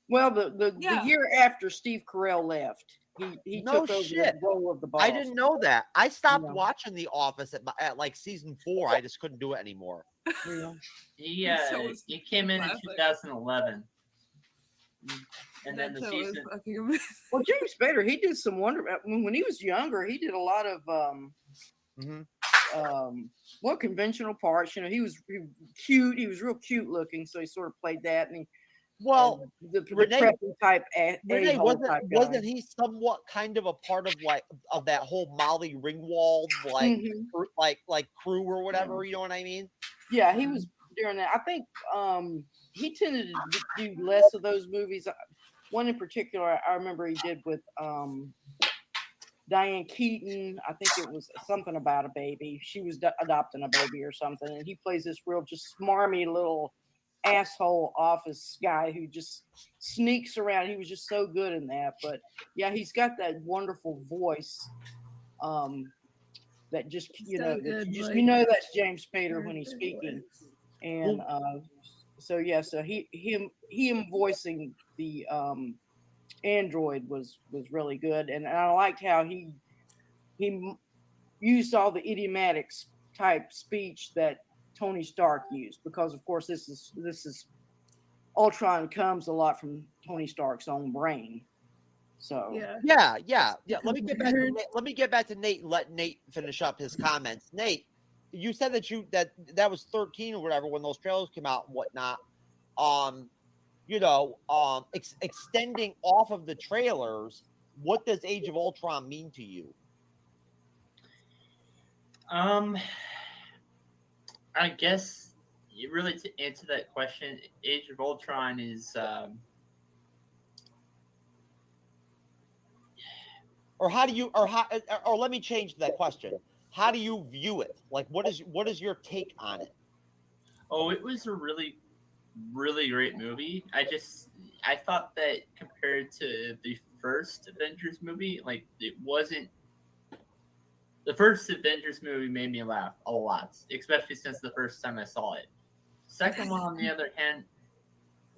Well, the Yeah. year after Steve Carell left, he No took over shit. the role of the boss. I didn't know that. I stopped Yeah. watching The Office at like season 4. I just couldn't do it anymore. He came in classic. 2011. And then the That show is season. fucking amazing. Well, James Spader, he did some wonder. When he was younger, he did a lot of conventional parts. You know, he was cute. He was real cute looking, so he sort of played that. And the Renee- preppy type Renee, a-hole type guy. wasn't he somewhat kind of a part of that whole Molly Ringwald like crew or whatever? You know what I mean? Yeah, he was during that. I think he tended to do less of those movies. One in particular, I remember he did with Diane Keaton. I think it was something about a baby. She was adopting a baby or something, and he plays this real just smarmy little asshole office guy who just sneaks around. He was just so good in that. But yeah, he's got that wonderful voice. That just you know that's James Spader when he's speaking, and so him voicing the android was really good, and I liked how he used all the idiomatics type speech that Tony Stark used, because of course this is Ultron comes a lot from Tony Stark's own brain. So yeah. Let me get back to Nate and let Nate finish up his comments. Nate, you said that was 13 or whatever when those trailers came out and whatnot. Extending off of the trailers, what does Age of Ultron mean to you? I guess really to answer that question, Age of Ultron is or let me change that question. How do you view it? Like, what is your take on it? Oh, it was a really, really great movie. I thought that compared to the first Avengers movie, like it wasn't. The first Avengers movie made me laugh a lot, especially since the first time I saw it. Second one, on the other hand,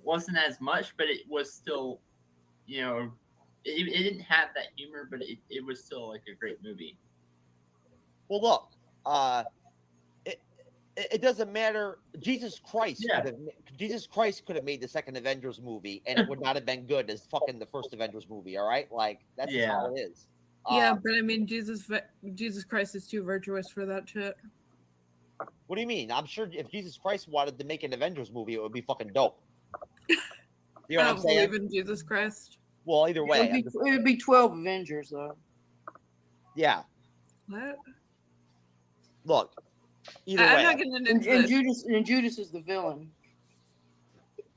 wasn't as much, but it was still, it didn't have that humor, but it was still like a great movie. Well, look, it doesn't matter. Jesus Christ could have made the second Avengers movie, and it would not have been good as fucking the first Avengers movie. All right, like that's just how it is. Yeah, but I mean, Jesus Christ is too virtuous for that shit. What do you mean? I'm sure if Jesus Christ wanted to make an Avengers movie, it would be fucking dope. You know I what I'm don't saying? believe in Jesus Christ. Well, either way, It would be 12 Avengers, though. yeah. What? Look, either I'm way, not getting into And this. Judas is the villain.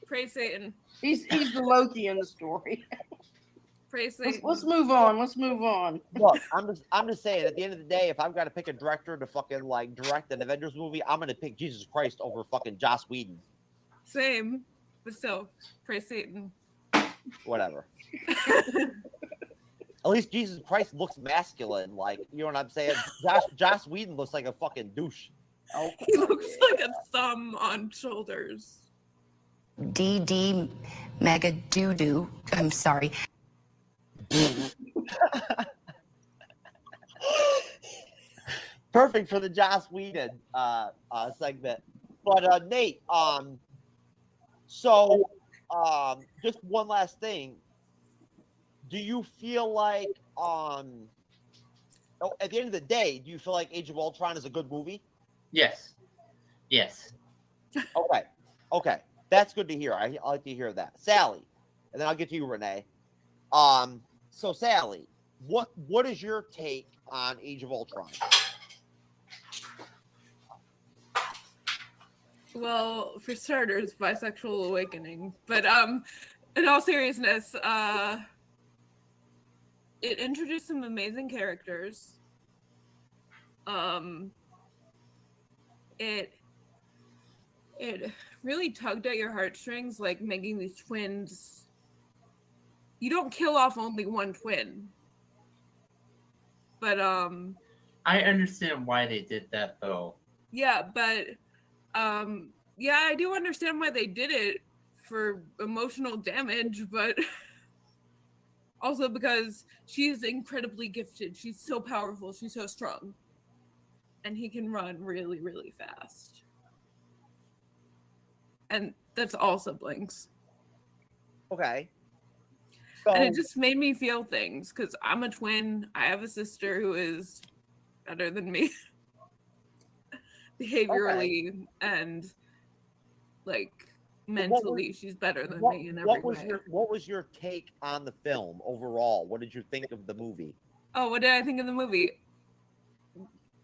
Praise Satan. He's the Loki in the story. Praise Satan. Let's move on. Let's move on. look, I'm just saying. At the end of the day, if I've got to pick a director to fucking like direct an Avengers movie, I'm gonna pick Jesus Christ over fucking Joss Whedon. Same, but still, praise Satan. Whatever. At least Jesus Christ looks masculine. Like, you know what I'm saying? Joss Whedon looks like a fucking douche. He looks like a thumb on shoulders. DD Mega Doo-Doo. I'm sorry. Perfect for the Joss Whedon segment. But Nate, so just one last thing. Do you feel like at the end of the day, do you feel like Age of Ultron is a good movie? Yes. Yes. Okay. That's good to hear. I like to hear that. Sally, and then I'll get to you, Renee. So Sally, what is your take on Age of Ultron? Well, for starters, bisexual awakening. But in all seriousness, it introduced some amazing characters. It really tugged at your heartstrings, like making these twins. You don't kill off only one twin. But I understand why they did that though. yeah, but yeah, I do understand why they did it for emotional damage, but also because she's incredibly gifted. She's so powerful. She's so strong. And he can run really, really fast. And that's all siblings. Okay. And it just made me feel things because I'm a twin. I have a sister who is better than me behaviorally and like mentally. She's better than me in every way. What was your take on the film overall? What did you think of the movie? Oh, what did I think of the movie?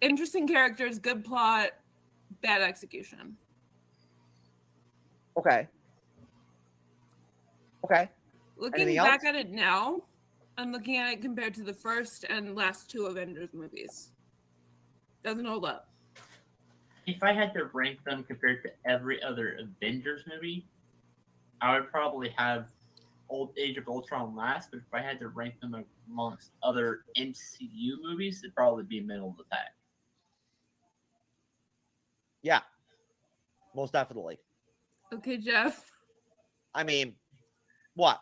Interesting characters, good plot, bad execution. Okay. Looking Anything back else? at it now, I'm looking at it compared to the first and last two Avengers movies. Doesn't hold up. If I had to rank them compared to every other Avengers movie, I would probably have Age of Ultron last, but if I had to rank them amongst other MCU movies, it'd probably be middle of the pack. Yeah, most definitely. Okay, Jeff. I mean, what?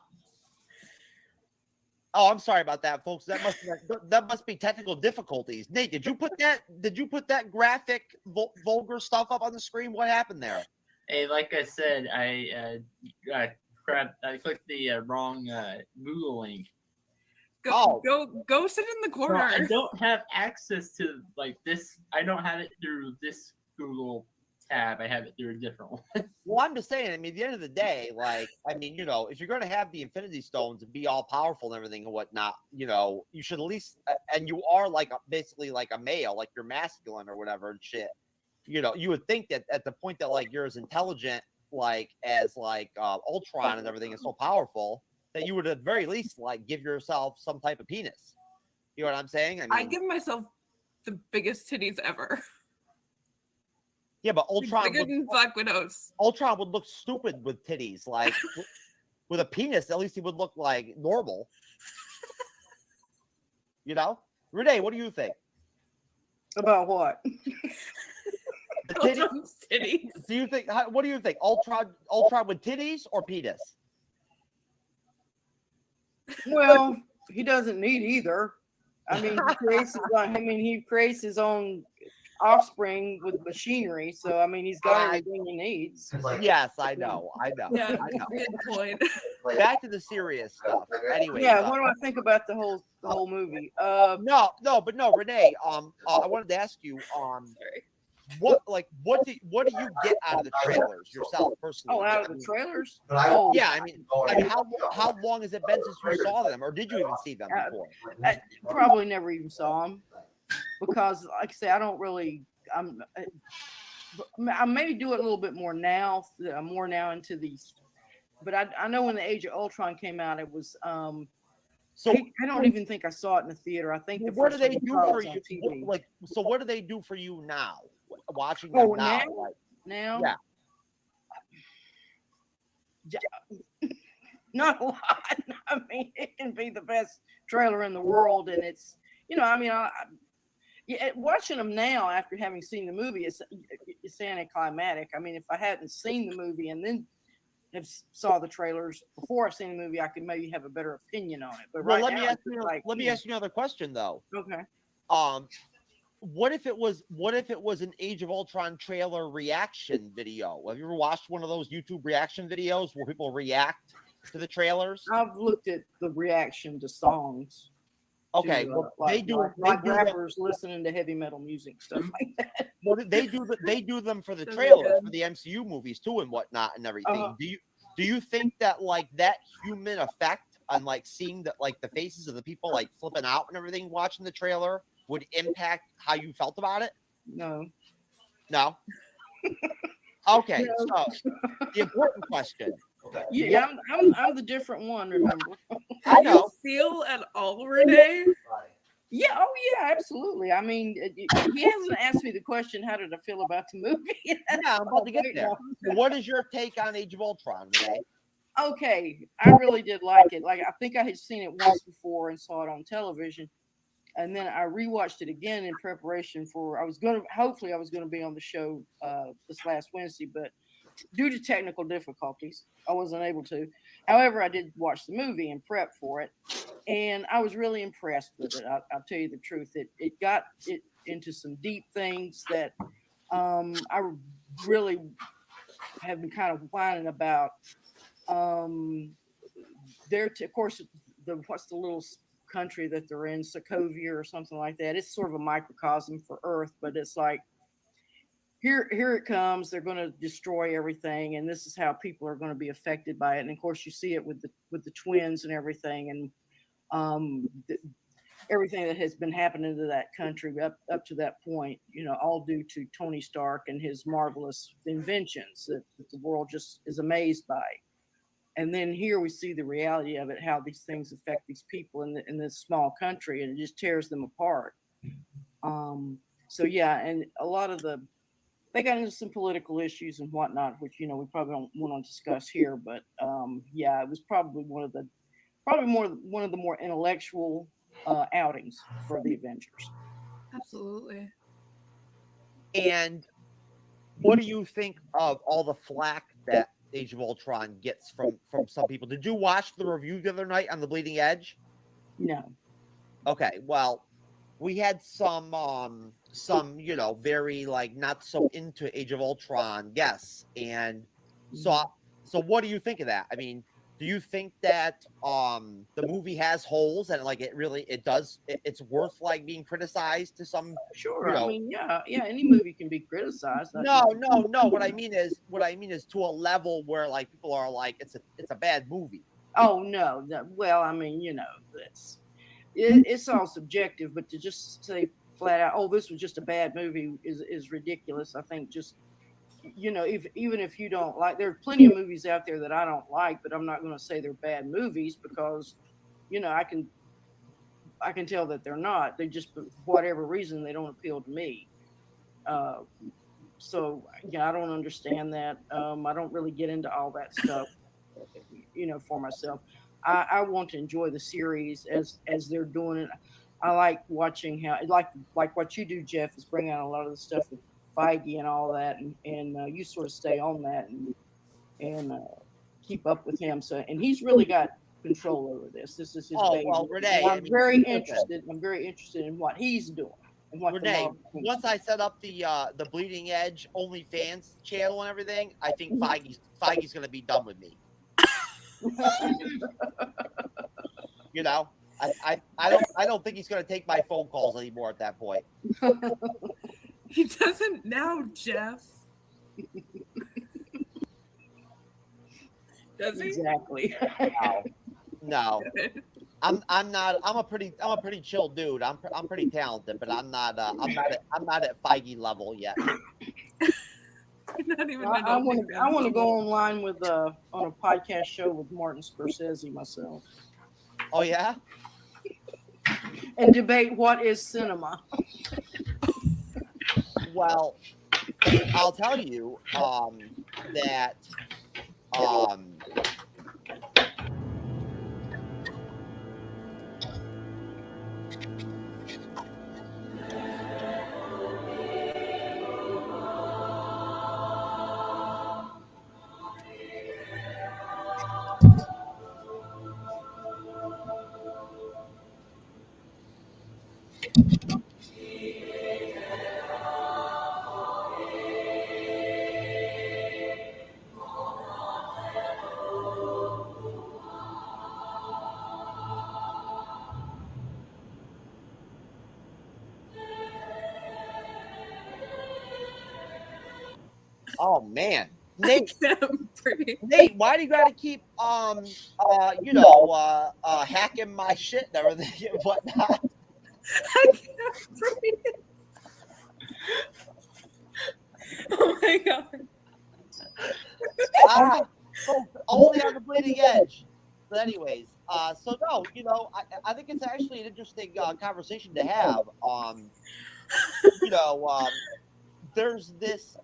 Oh, I'm sorry about that, folks. That must be technical difficulties. Nate, did you put that graphic vulgar stuff up on the screen? What happened there? Hey, like I said, I clicked the wrong Google link. Go sit in the corner. No, I don't have access to like this. I don't have it through this Google tab. I have it through a different one. Well, I'm just saying, I mean, at the end of the day, like, I mean, you know, if you're going to have the Infinity Stones and be all powerful and everything and whatnot, you know, you should at least, and you are like basically like a male, like you're masculine or whatever and shit. You know, you would think that at the point that like you're as intelligent, like as like Ultron and everything is so powerful that you would at the very least like give yourself some type of penis. You know what I'm saying? I mean, I give myself the biggest titties ever. Yeah, but Ultron Bigger than Black Widow's. Ultron would look stupid with titties. Like with a penis, at least he would look like normal. You know? Renee, what do you think? About what? The titties? Do you think? What do you think? Ultron with titties or penis? Well, he doesn't need either. I mean, he creates his own offspring with machinery. So I mean, he's got everything he needs. Yes, I know. Yeah, I know. good point. Back to the serious stuff. Anyway. Yeah, what do I think about the whole movie? No, Renee. I wanted to ask you. what do you get out of the trailers yourself personally? Oh, out of the trailers? Yeah, I mean, how long has it been since you saw them, or did you even see them before? I probably never even saw them because, like I say, I don't really. I may do it a little bit more now. I'm more now into these, but I know when the Age of Ultron came out, it was. So I don't even think I saw it in the theater. I think. What do they do for you? So what do they do for you now? Watching them now? Now? Yeah. Not a lot. I mean, it can be the best trailer in the world, and it's I mean, watching them now after having seen the movie, it's anticlimactic. I mean, if I hadn't seen the movie and then saw the trailers before I've seen the movie, I could maybe have a better opinion on it. But let me ask you another question though. Okay. What if it was an Age of Ultron trailer reaction video? Have you ever watched one of those YouTube reaction videos where people react to the trailers? I've looked at the reaction to songs. Okay, they do rappers listening to heavy metal music, stuff like that. Well, they do them for the trailers for the MCU movies too and whatnot and everything. Do you think that like that human effect on like seeing that like the faces of the people like flipping out and everything watching the trailer would impact how you felt about it? No. Okay, No. so the important question. Yeah, I'm the different one. Remember? I know. Do you feel at all, Renee? Yeah. Oh, yeah. Absolutely. I mean, he hasn't asked me the question. How did I feel about the movie? Yeah, I'm about to get there. What is your take on Age of Ultron, Renee? Okay, I really did like it. Like I think I had seen it once before and saw it on television, and then I rewatched it again in preparation for. Hopefully, I was going to be on the show this last Wednesday, but due to technical difficulties, I wasn't able to. However, I did watch the movie and prep for it, and I was really impressed with it. I'll tell you the truth. It got it into some deep things that I really have been kind of whining about. Of course, what's the little country that they're in, Sokovia or something like that. It's sort of a microcosm for Earth, but it's like, here it comes. They're going to destroy everything, and this is how people are going to be affected by it. And of course, you see it with the twins and everything, and everything that has been happening to that country up to that point. All due to Tony Stark and his marvelous inventions that the world just is amazed by. And then here we see the reality of it, how these things affect these people in this small country, and it just tears them apart. So yeah, and a lot of they got into some political issues and whatnot, which we probably don't want to discuss here. But yeah, it was probably one of the more intellectual outings for the Avengers. Absolutely. And what do you think of all the flack that Age of Ultron gets from some people? Did you watch the review the other night on the Bleeding Edge? No. Okay, well, we had some very like not so into Age of Ultron guests, and so what do you think of that? I mean, do you think that the movie has holes and like it's worth like being criticized to some? Sure. I mean, yeah, any movie can be criticized. No. What I mean is to a level where like people are like it's a bad movie. Oh no. Well, I mean, it's all subjective, but to just say flat out, oh, this was just a bad movie is ridiculous. I think just even if you don't like, there are plenty of movies out there that I don't like, but I'm not going to say they're bad movies because, I can tell that they're not. They just, for whatever reason, they don't appeal to me. So yeah, I don't understand that. I don't really get into all that stuff, for myself. I want to enjoy the series as they're doing it. I like watching how, like what you do, Jeff, is bring out a lot of the stuff with Feige and all that, and you sort of stay on that and keep up with him. So, and he's really got control over this. This is his baby. Well, Renee, I'm very interested in what he's doing. And what Renee, once I set up the Bleeding Edge OnlyFans channel and everything, I think Feige's going to be done with me. I don't think he's going to take my phone calls anymore at that point. He doesn't now, Jeff. Does he? Exactly. No. I'm a pretty chill dude. I'm pretty talented, but I'm not at Feige level yet. Not even. I want to go online with on a podcast show with Martin Scorsese myself. Oh yeah. And debate what is cinema. Well, I'll tell you that oh man. Nate, why do you gotta keep hacking my shit and everything and whatnot? I can't breathe. Oh my god. Only on the bleeding edge. But anyways, so no, I think it's actually an interesting conversation to have. There's this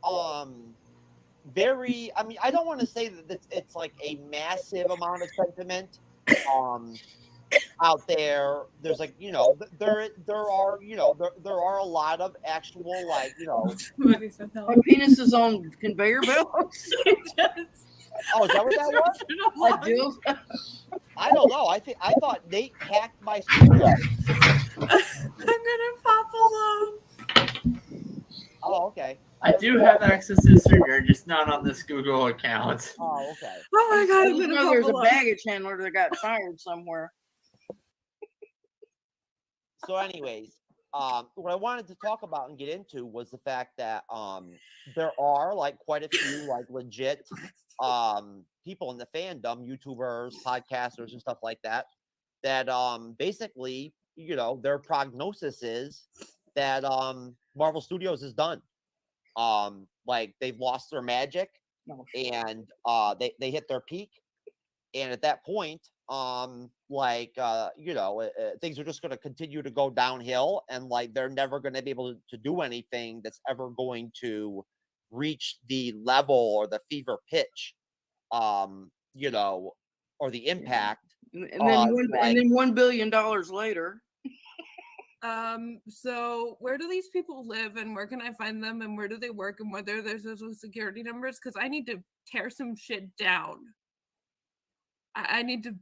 very, I mean, I don't want to say that it's like a massive amount of sentiment out there. There's like, there are a lot of actual, like, My penis is on conveyor belts. Oh, is that what that was? I don't know. I thought Nate hacked my screen. I'm gonna pop along. Oh, okay. I do have access to the streamer, just not on this Google account. Oh, okay. Oh my god, I know there's a baggage handler that got fired somewhere. So, anyways, what I wanted to talk about and get into was the fact that there are like quite a few like legit people in the fandom, YouTubers, podcasters, and stuff like that, that basically, their prognosis is that Marvel Studios is done. Like they've lost their magic, and they hit their peak, and at that point, things are just going to continue to go downhill, and like they're never going to be able to do anything that's ever going to reach the level or the fever pitch, or the impact. And then $1 billion later. So where do these people live, and where can I find them, and where do they work, and whether there's social security numbers? Because I need to tear some shit down. I need to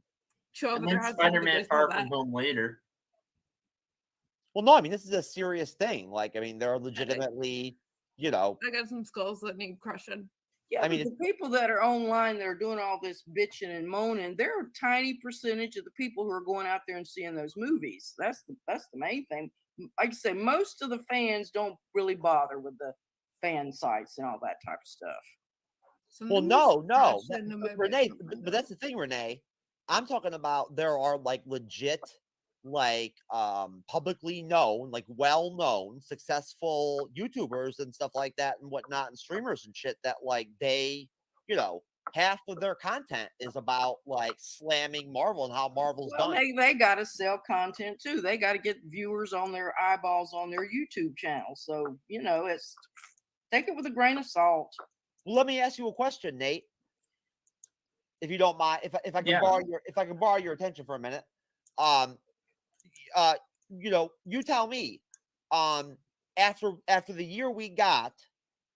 show up And at their then house. Spider-Man Far From Home later. Well, no, I mean, this is a serious thing. Like, I mean, there are legitimately, I got some skulls that need crushing. Yeah, I mean, the people that are online that are doing all this bitching and moaning, they're a tiny percentage of the people who are going out there and seeing those movies. That's the main thing. Like I say, most of the fans don't really bother with the fan sites and all that type of stuff. Well, no, Renee, but that's the thing, Renee. I'm talking about there are like legit, like publicly known, like well-known, successful YouTubers and stuff like that and whatnot, and streamers and shit that like they, half of their content is about like slamming Marvel and how Marvel's done. They got to sell content too. They got to get viewers on their eyeballs on their YouTube channel. So it's take it with a grain of salt. Well, let me ask you a question, Nate. If you don't mind, if I can borrow your attention for a minute, you tell me, after the year we got,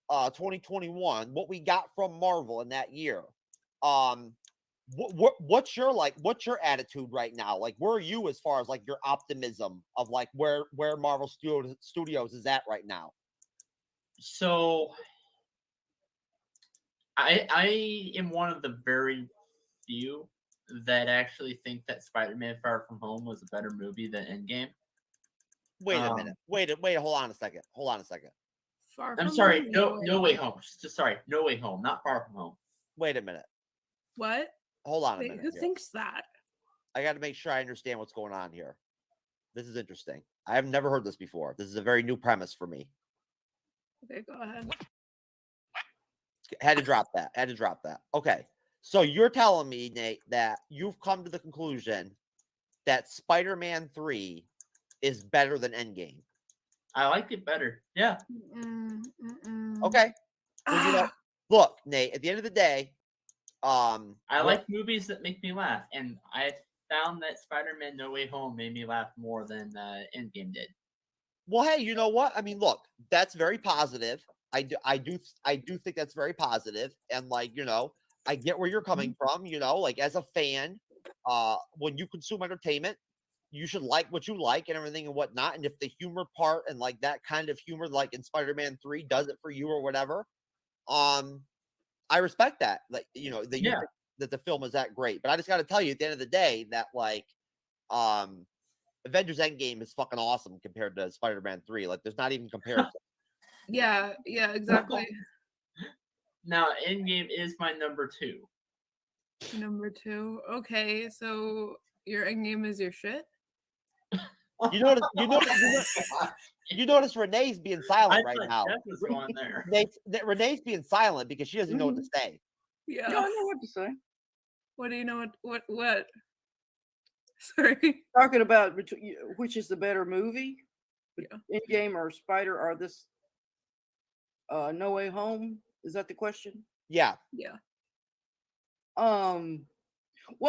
2021, what we got from Marvel in that year, what's your attitude right now? Like, where are you as far as like your optimism of like where Marvel Studios is at right now? So I am one of the very few that actually think that Spider-Man Far From Home was a better movie than Endgame. Wait a minute. Wait, hold on a second. Far I'm From sorry, Home, No Way Home. Just sorry, No Way Home, not Far From Home. Wait a minute. What? Hold on a Wait, minute. who here. thinks that? I got to make sure I understand what's going on here. This is interesting. I have never heard this before. This is a very new premise for me. Okay, go ahead. Had to drop that. Okay. So you're telling me, Nate, that you've come to the conclusion that Spider-Man 3 is better than Endgame. I liked it better. Yeah. Okay. Well, you know, look, Nate, at the end of the day, I like movies that make me laugh, and I found that Spider-Man No Way Home made me laugh more than Endgame did. well, hey, you know what? I mean, look, that's very positive. I do think that's very positive, and like, you know, I get where you're coming from. You know, like as a fan, when you consume entertainment, you should like what you like and everything and whatnot. And if the humor part and like that kind of humor, like in Spider-Man 3, does it for you or whatever, I respect that. Like, you know, that you think that the film is that great. But I just got to tell you, at the end of the day, that like, Avengers Endgame is fucking awesome compared to Spider-Man 3. Like, there's not even comparison. Yeah, exactly. Now, Endgame is my number 2. Number 2. Okay, so your Endgame is your shit? You notice Renee's being silent right now. Jeff was going there. Renee's being silent because she doesn't know what to say. Yeah. I know what to say. What do you know? What? Sorry. Talking about which is the better movie, Endgame or Spider or this No Way Home? Is that the question? Yeah. Well,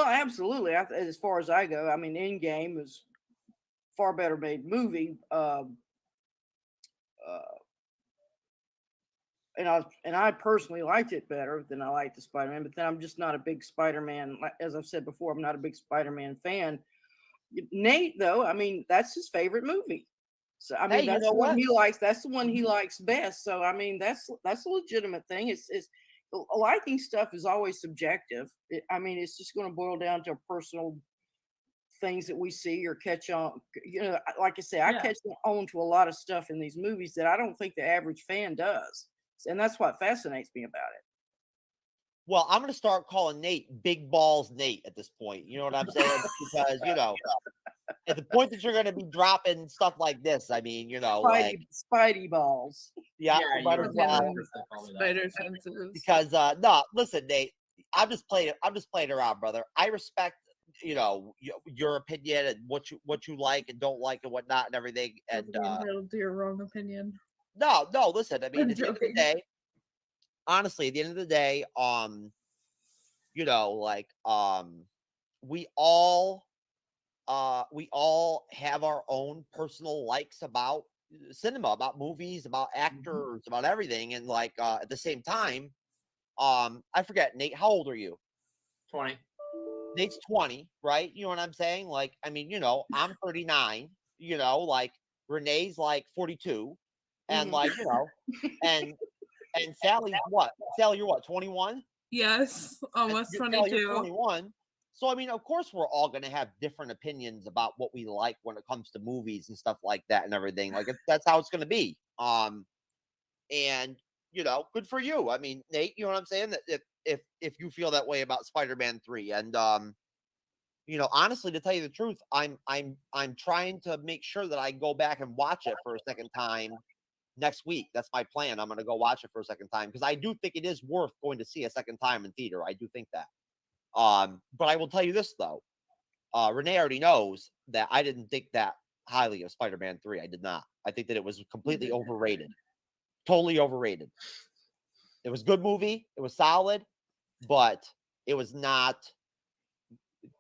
absolutely. As far as I go, I mean, Endgame is far better made movie. And I personally liked it better than I liked the Spider-Man, but then I'm just not a big Spider-Man. As I've said before, I'm not a big Spider-Man fan. Nate, though, I mean, that's his favorite movie. So I mean, that's the one he likes. That's the one he likes best. So I mean, that's a legitimate thing. It's liking stuff is always subjective. I mean, it's just going to boil down to personal things that we see or catch on. You know, like I say, I catch on to a lot of stuff in these movies that I don't think the average fan does. And that's what fascinates me about it. Well, I'm going to start calling Nate Big Balls Nate at this point. You know what I'm saying? Because, you know, at the point that you're going to be dropping stuff like this, I mean, you know, Spidey balls. Yeah, spider senses. Because no, listen, Nate, I'm just playing around, brother. I respect, you know, your opinion and what you like and don't like and whatnot and everything. And entitled to your wrong opinion. No, listen, I mean, at the end of the day, honestly, at the end of the day, you know, like, we all have our own personal likes about cinema, about movies, about actors, about everything. And like, at the same time, I forget, Nate, how old are you? 20. Nate's 20, right? You know what I'm saying? Like, I mean, you know, I'm 39, you know, like Renee's like 42. And like, you know, and Sally's what? Sally, you're what, 21? Yes, almost 22. You're 21. So I mean, of course, we're all going to have different opinions about what we like when it comes to movies and stuff like that and everything. Like that's how it's going to be. And you know, good for you. I mean, Nate, you know what I'm saying? That if you feel that way about Spider-Man 3, and you know, honestly, to tell you the truth, I'm trying to make sure that I go back and watch it for a second time next week. That's my plan. I'm going to go watch it for a second time because I do think it is worth going to see a second time in theater. I do think that. But I will tell you this though, Renee already knows that I didn't think that highly of Spider-Man 3. I did not. I think that it was completely overrated, totally overrated. It was a good movie. It was solid, but it was not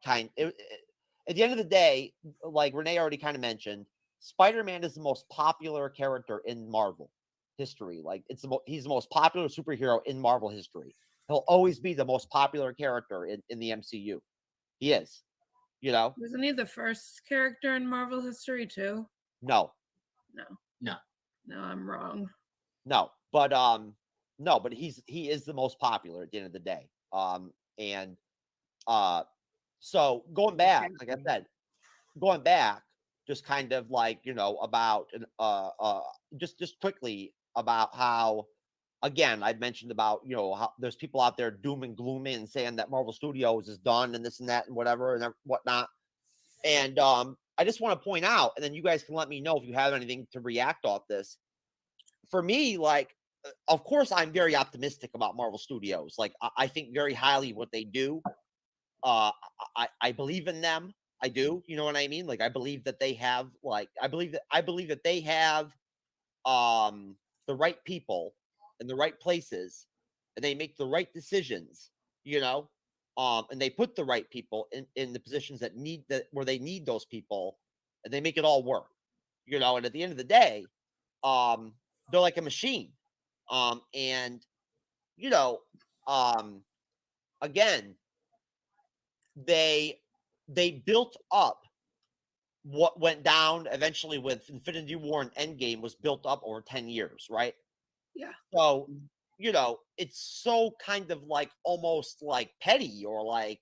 at the end of the day, like Renee already kind of mentioned, Spider-Man is the most popular character in Marvel history. Like he's the most popular superhero in Marvel history. He'll always be the most popular character in the MCU. He is, you know. Wasn't he the first character in Marvel history too? No, I'm wrong. No, but he is the most popular at the end of the day. So going back, like I said, just kind of like, you know, about just quickly, about how, again, I mentioned about, you know, how there's people out there doom and glooming and saying that Marvel Studios is done and this and that and whatever and whatnot. And I just want to point out, and then you guys can let me know if you have anything to react off this. For me, like, of course, I'm very optimistic about Marvel Studios. Like, I think very highly what they do. I believe in them. I do. You know what I mean? Like, I believe that they have, like, I believe that they have the right people in the right places, and they make the right decisions, you know, and they put the right people in the positions that where they need those people, and they make it all work, you know. And at the end of the day, they're like a machine, and you know, again, they built up what went down eventually with Infinity War and Endgame was built up over 10 years, right? Yeah. So, you know, it's so kind of like almost like petty or like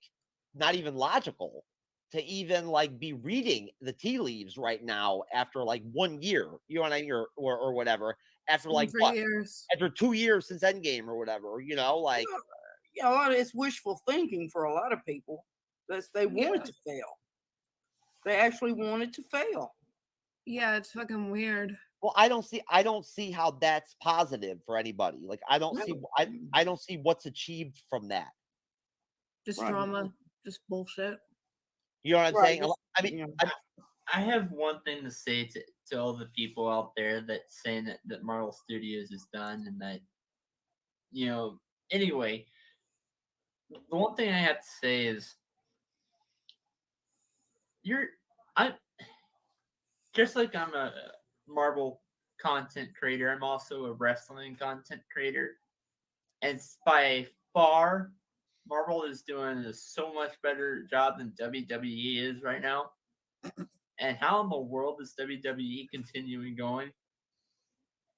not even logical to even like be reading the tea leaves right now after like 1 year, you know what I mean? Or whatever, after like 3 years. after 2 years since Endgame or whatever, you know, like Yeah, a lot of it's wishful thinking for a lot of people. They want it to fail. They actually want it to fail. Yeah, it's fucking weird. well, I don't see how that's positive for anybody. Like I don't see I don't see what's achieved from that. Just Right. drama, just bullshit. You know what I'm Right, saying? I mean, I have one thing to say to all the people out there that saying that Marvel Studios is done and that, you know, anyway, the one thing I have to say is I'm just like I'm a Marvel content creator, I'm also a wrestling content creator. And by far, Marvel is doing a so much better job than WWE is right now. And how in the world is WWE continuing going?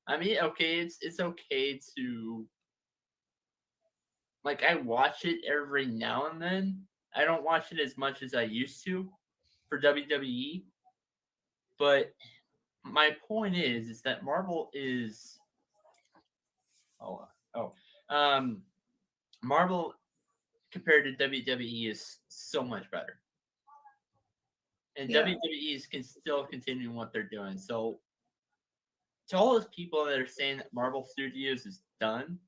I mean, okay, it's okay to like I watch it every now and then. I don't watch it as much as I used to for WWE. But my point is that Marvel is Marvel compared to WWE is so much better. And Yeah. WWE is still continuing what they're doing. So, to all those people that are saying that Marvel Studios is done,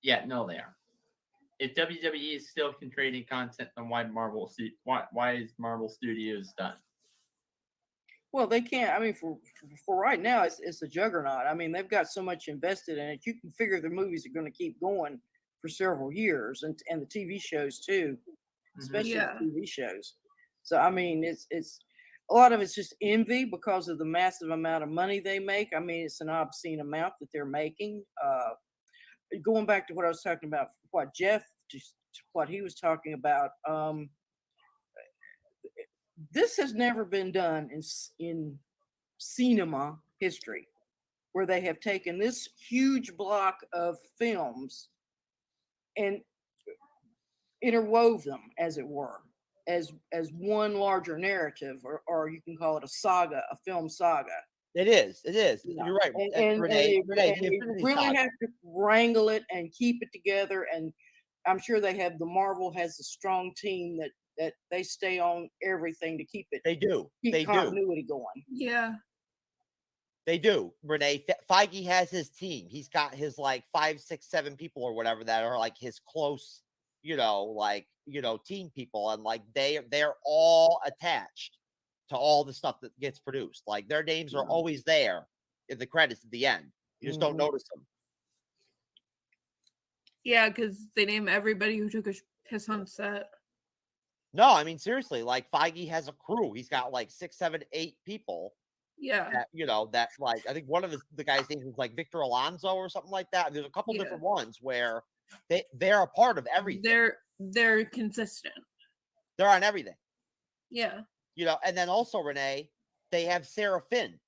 yeah, no, they aren't. If WWE is still creating content, then why is Marvel Studios done? Well, they can't. I mean, for right now, it's a juggernaut. I mean, they've got so much invested in it. You can figure the movies are going to keep going for several years, and the TV shows too, especially Yeah. the TV shows. So I mean, it's a lot of it's just envy because of the massive amount of money they make. I mean, it's an obscene amount that they're making. Going back to what I was talking about, what Jeff just what he was talking about. This has never been done in cinema history, where they have taken this huge block of films and interwove them, as it were, as one larger narrative, or you can call it a saga, a film saga. It is. Yeah. You're right. And Renee, they the Infinity really Saga. have to wrangle it and keep it together. And I'm sure the Marvel has a strong team that they stay on everything to keep it. They do. Keep They do. continuity going. Yeah. They do, Renee. Feige has his team. He's got his like 5, 6, 7 people or whatever that are like his close, team people, and like they're all attached to all the stuff that gets produced. Like their names are always there in the credits at the end. You just don't notice them. Yeah, because they name everybody who took a piss on set. No, I mean seriously, like Feige has a crew. He's got like 6, 7, 8 people. Yeah. That like I think one of the guys' names was like Victor Alonso or something like that. There's a couple Yeah. different ones where they're a part of everything. They're consistent. They're on everything. Yeah. And then also Renee, they have Sarah Finn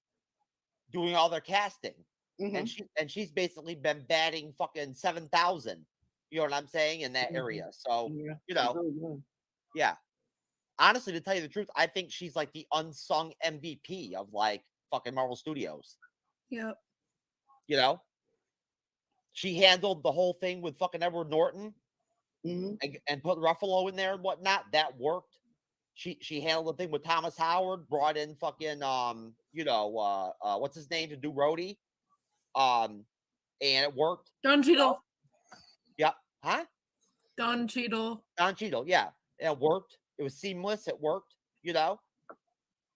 doing all their casting, and she's basically been batting fucking 7,000. You know what I'm saying in that area. So yeah. Honestly, to tell you the truth, I think she's like the unsung MVP of like fucking Marvel Studios. Yep. You know, she handled the whole thing with fucking Edward Norton and put Ruffalo in there and whatnot. That worked. She handled the thing with Thomas Howard, brought in fucking what's his name to do Rhodey, and it worked. Don Cheadle. Yeah, huh? Don Cheadle. Don Cheadle, yeah, it worked. It was seamless. It worked. You know,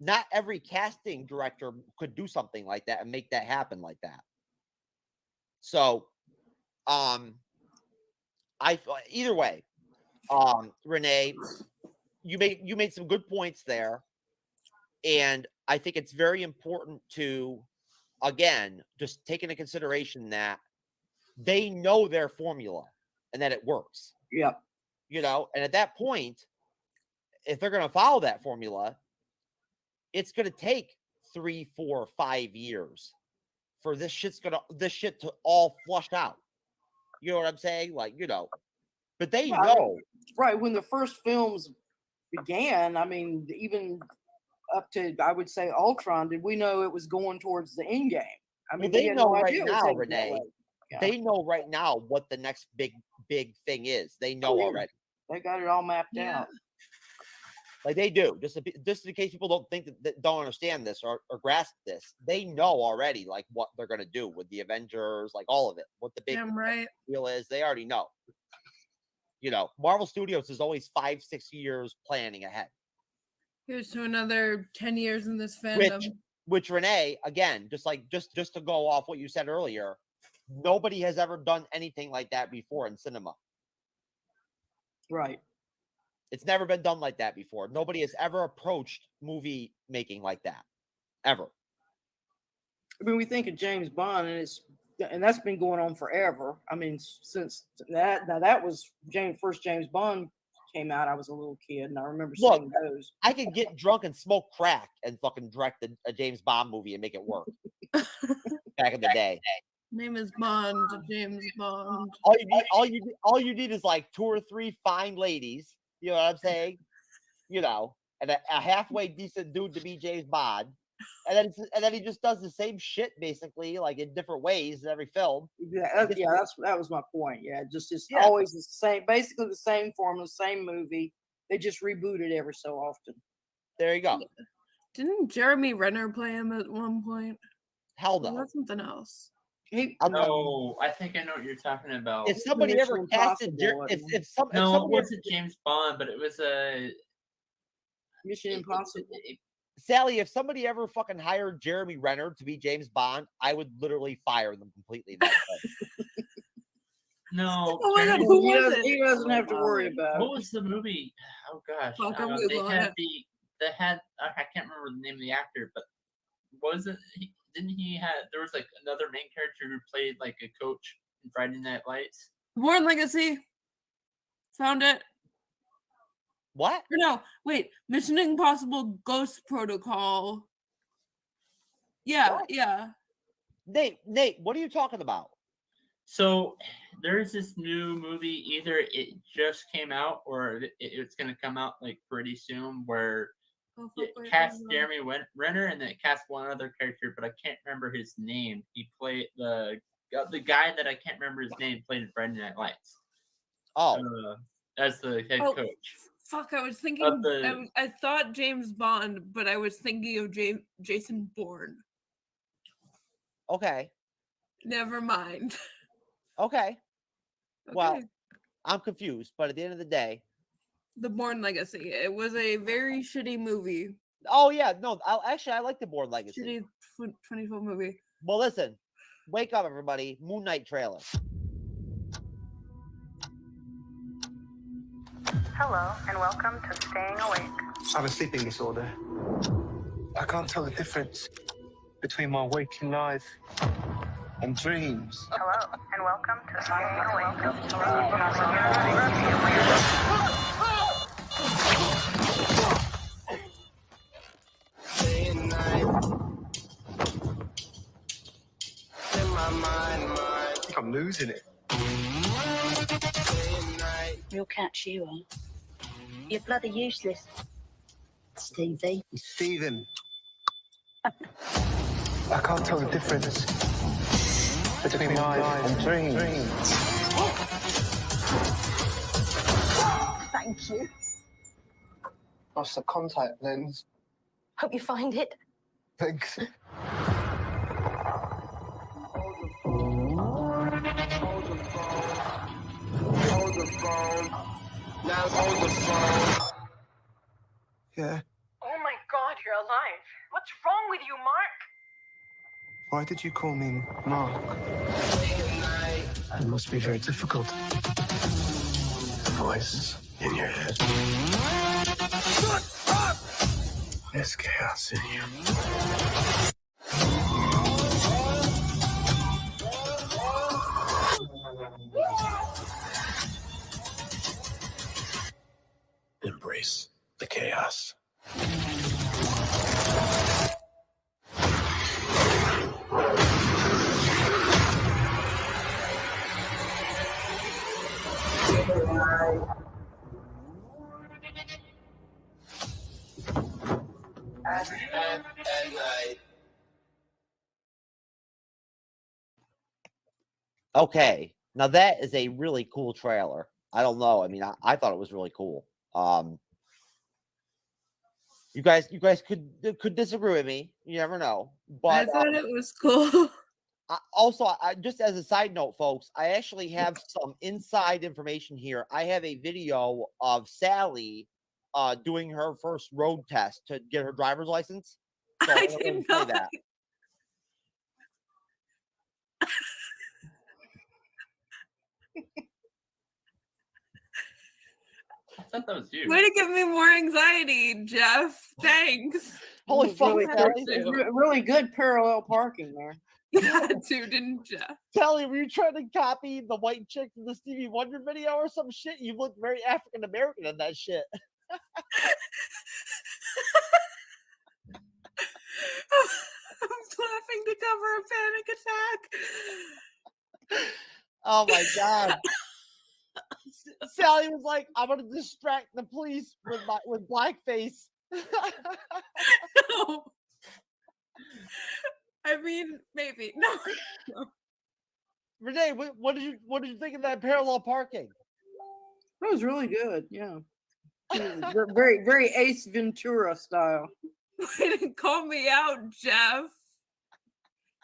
not every casting director could do something like that and make that happen like that. So, either way, Renee, you made some good points there, and I think it's very important to, again, just take into consideration that they know their formula and that it works. Yeah. You know, and at that point, if they're going to follow that formula, it's going to take 3, 4, 5 years for this shit to all flush out. You know what I'm saying? Like, you know, but they know. Right. When the first films began, I mean, even up to, I would say, Ultron, did we know it was going towards the end game? I mean, They had know no right idea it was now, heading that Renee. way. Yeah. They know right now what the next big thing is. They know already. They got it all mapped out. Like they do. Just in case people don't think that don't understand this or grasp this, they know already like what they're gonna do with the Avengers, like all of it. What the big deal is, they already know. You know, Marvel Studios is always 5-6 years planning ahead. Here's to another 10 years in this fandom. Which Renee, again, just to go off what you said earlier, nobody has ever done anything like that before in cinema. Right. It's never been done like that before. Nobody has ever approached movie making like that. Ever. I mean, we think of James Bond, and that's been going on forever. I mean, since that was first James Bond came out, I was a little kid, and I remember seeing those. I could get drunk and smoke crack and fucking direct a James Bond movie and make it work. Back in the day. Name is Bond, James Bond. All you need is like 2 or 3 fine ladies. You know what I'm saying? You know, and a halfway decent dude to be James Bond, and then he just does the same shit basically, like in different ways in every film. Yeah, that was my point. Yeah, just always the same, basically the same formula, same movie. They just reboot it every so often. There you go. Didn't Jeremy Renner play him at one point? Hell no. That's something else. No, I think I know what you're talking about. If somebody ever casted, it wasn't James Bond, but it was a Mission Impossible. Sally, if somebody ever fucking hired Jeremy Renner to be James Bond, I would literally fire them completely. No, Oh my God, who was it? He doesn't have to worry about it. What was the movie? Oh gosh, Fuck, I'm they Googling had it. they had I can't remember the name of the actor, but wasn't he? Didn't he have? There was like another main character who played like a coach in Friday Night Lights. Born Legacy. Found it. What? Or no, wait. Mission Impossible Ghost Protocol. Yeah, What? yeah. Nate, what are you talking about? So there's this new movie. Either it just came out or it's going to come out like pretty soon. Where it cast Jeremy Renner and then it cast one other character, but I can't remember his name. He played the guy that I can't remember his name played in Friday Night Lights. Oh, as the head coach. Fuck, I was thinking. I thought James Bond, but I was thinking of Jason Bourne. Okay. Never mind. Okay. Well, I'm confused, but at the end of the day, The Bourne Legacy. It was a very shitty movie. oh yeah, no, I like the Bourne Legacy. Shitty 2012 movie. Well, listen, wake up, everybody! Moon Knight trailer. Hello, and welcome to Staying Awake. I have a sleeping disorder. I can't tell the difference between my waking life and dreams. Hello, and welcome to Staying I think I'm losing it. We'll catch you, eh? You're bloody useless, Stevie. Stephen. I can't tell the difference between my eyes and dreams. Thank you. Lost the contact lens. Hope you find it. Thanks. Now hold the phone. Yeah. Oh my god, you're alive. What's wrong with you, Mark? Why did you call me Mark? It must be very difficult. The voice in your head. Shut up! There's chaos in you. Embrace the chaos. Okay, now that is a really cool trailer. I don't know. I mean, I thought it was really cool. You guys could disagree with me. You never know. But I thought it was cool. Also, just as a side note, folks, I actually have some inside information here. I have a video of Sally doing her first road test to get her driver's license. So I I'm gonna didn't play know that. I thought that was you. Way to give me more anxiety, Jeff. Thanks. Holy fuck, Really good parallel parking there. Yeah, too, didn't you? Sally, were you trying to copy the white chick from the Stevie Wonder video or some shit? You look very African American in that shit. I'm laughing to cover a panic attack. Oh my god. Sally was like, I'm gonna distract the police with blackface. No. I mean, maybe. No. Renee, what did you think of that parallel parking? That was really good. Yeah. Very, very Ace Ventura style. Way to call me out, Jeff.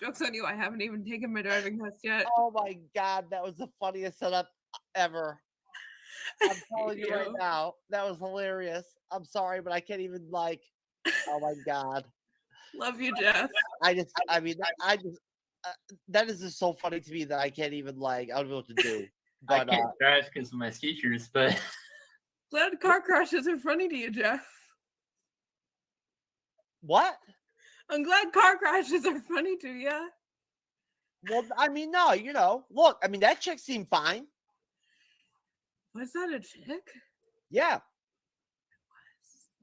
Joke's on you. I haven't even taken my driving test yet. Oh my god, that was the funniest setup ever. I'm telling you right now, that was hilarious. I'm sorry, but I can't even oh my god. Love you, Jeff. that is just so funny to me that I can't even I don't know what to do. I But can't drive because of my teachers, but Glad car crashes are funny to you, Jeff. what? I'm glad car crashes are funny to you. Well, I mean, no, look, I mean, that chick seemed fine. Was that a chick? Yeah.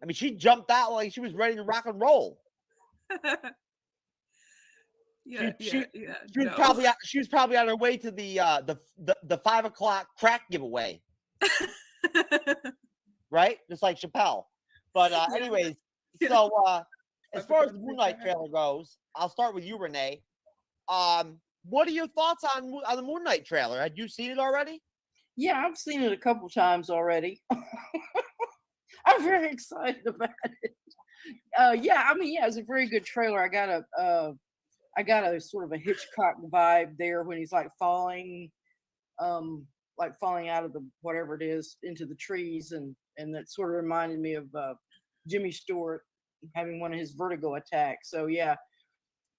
I mean, she jumped out like she was ready to rock and roll. Yeah, She was no. probably on her way to the 5 o'clock crack giveaway. Right? Just like Chappelle. But anyways, so as far as the Moon Knight trailer goes, I'll start with you, Renee. What are your thoughts on the Moon Knight trailer? Had you seen it already? Yeah, I've seen it a couple times already. I'm very excited about it. It's a very good trailer. I got a sort of a Hitchcock vibe there when he's falling out of the whatever it is into the trees, and that sort of reminded me of Jimmy Stewart having one of his vertigo attacks. So yeah,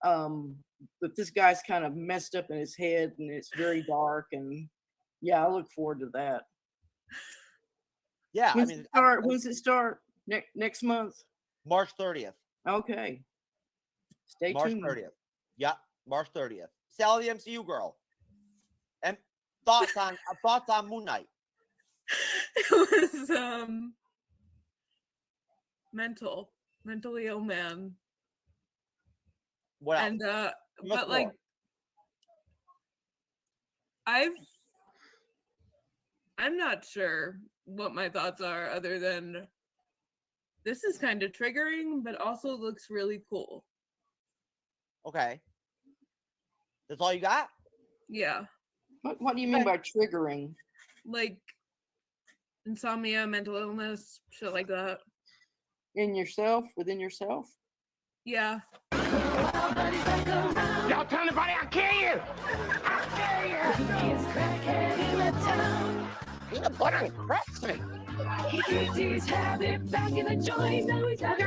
but this guy's kind of messed up in his head, and it's very dark, and yeah, I look forward to that. Yeah, When's it start? Next month? March 30th. Okay. Stay March tuned. 30th. Yeah, March 30th. Sally, the MCU girl. And thoughts on Moon Knight? It was mentally ill man. What else? And Give us but like more. I'm not sure what my thoughts are other than this is kind of triggering, but also looks really cool. Okay. That's all you got? Yeah. What do you mean by triggering? Like insomnia, mental illness, shit like that. In yourself, within yourself? Yeah. Y'all tell anybody I'll kill you! I'll kill you! Peanut butter and crack me. He keeps his habit back in the joint. Now he's got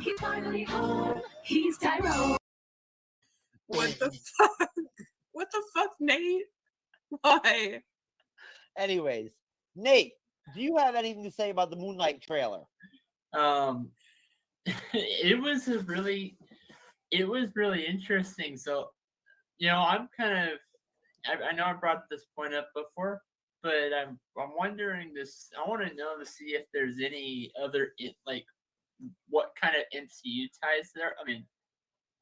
He's finally home. He's Tyrone. What the fuck? What the fuck, Nate? Why? Anyways, Nate, do you have anything to say about the Moon Knight trailer? It was really interesting. So, I'm kind of, I know I brought this point up before, but I'm wondering this. I want to know to see if there's any other what kind of MCU ties there. I mean,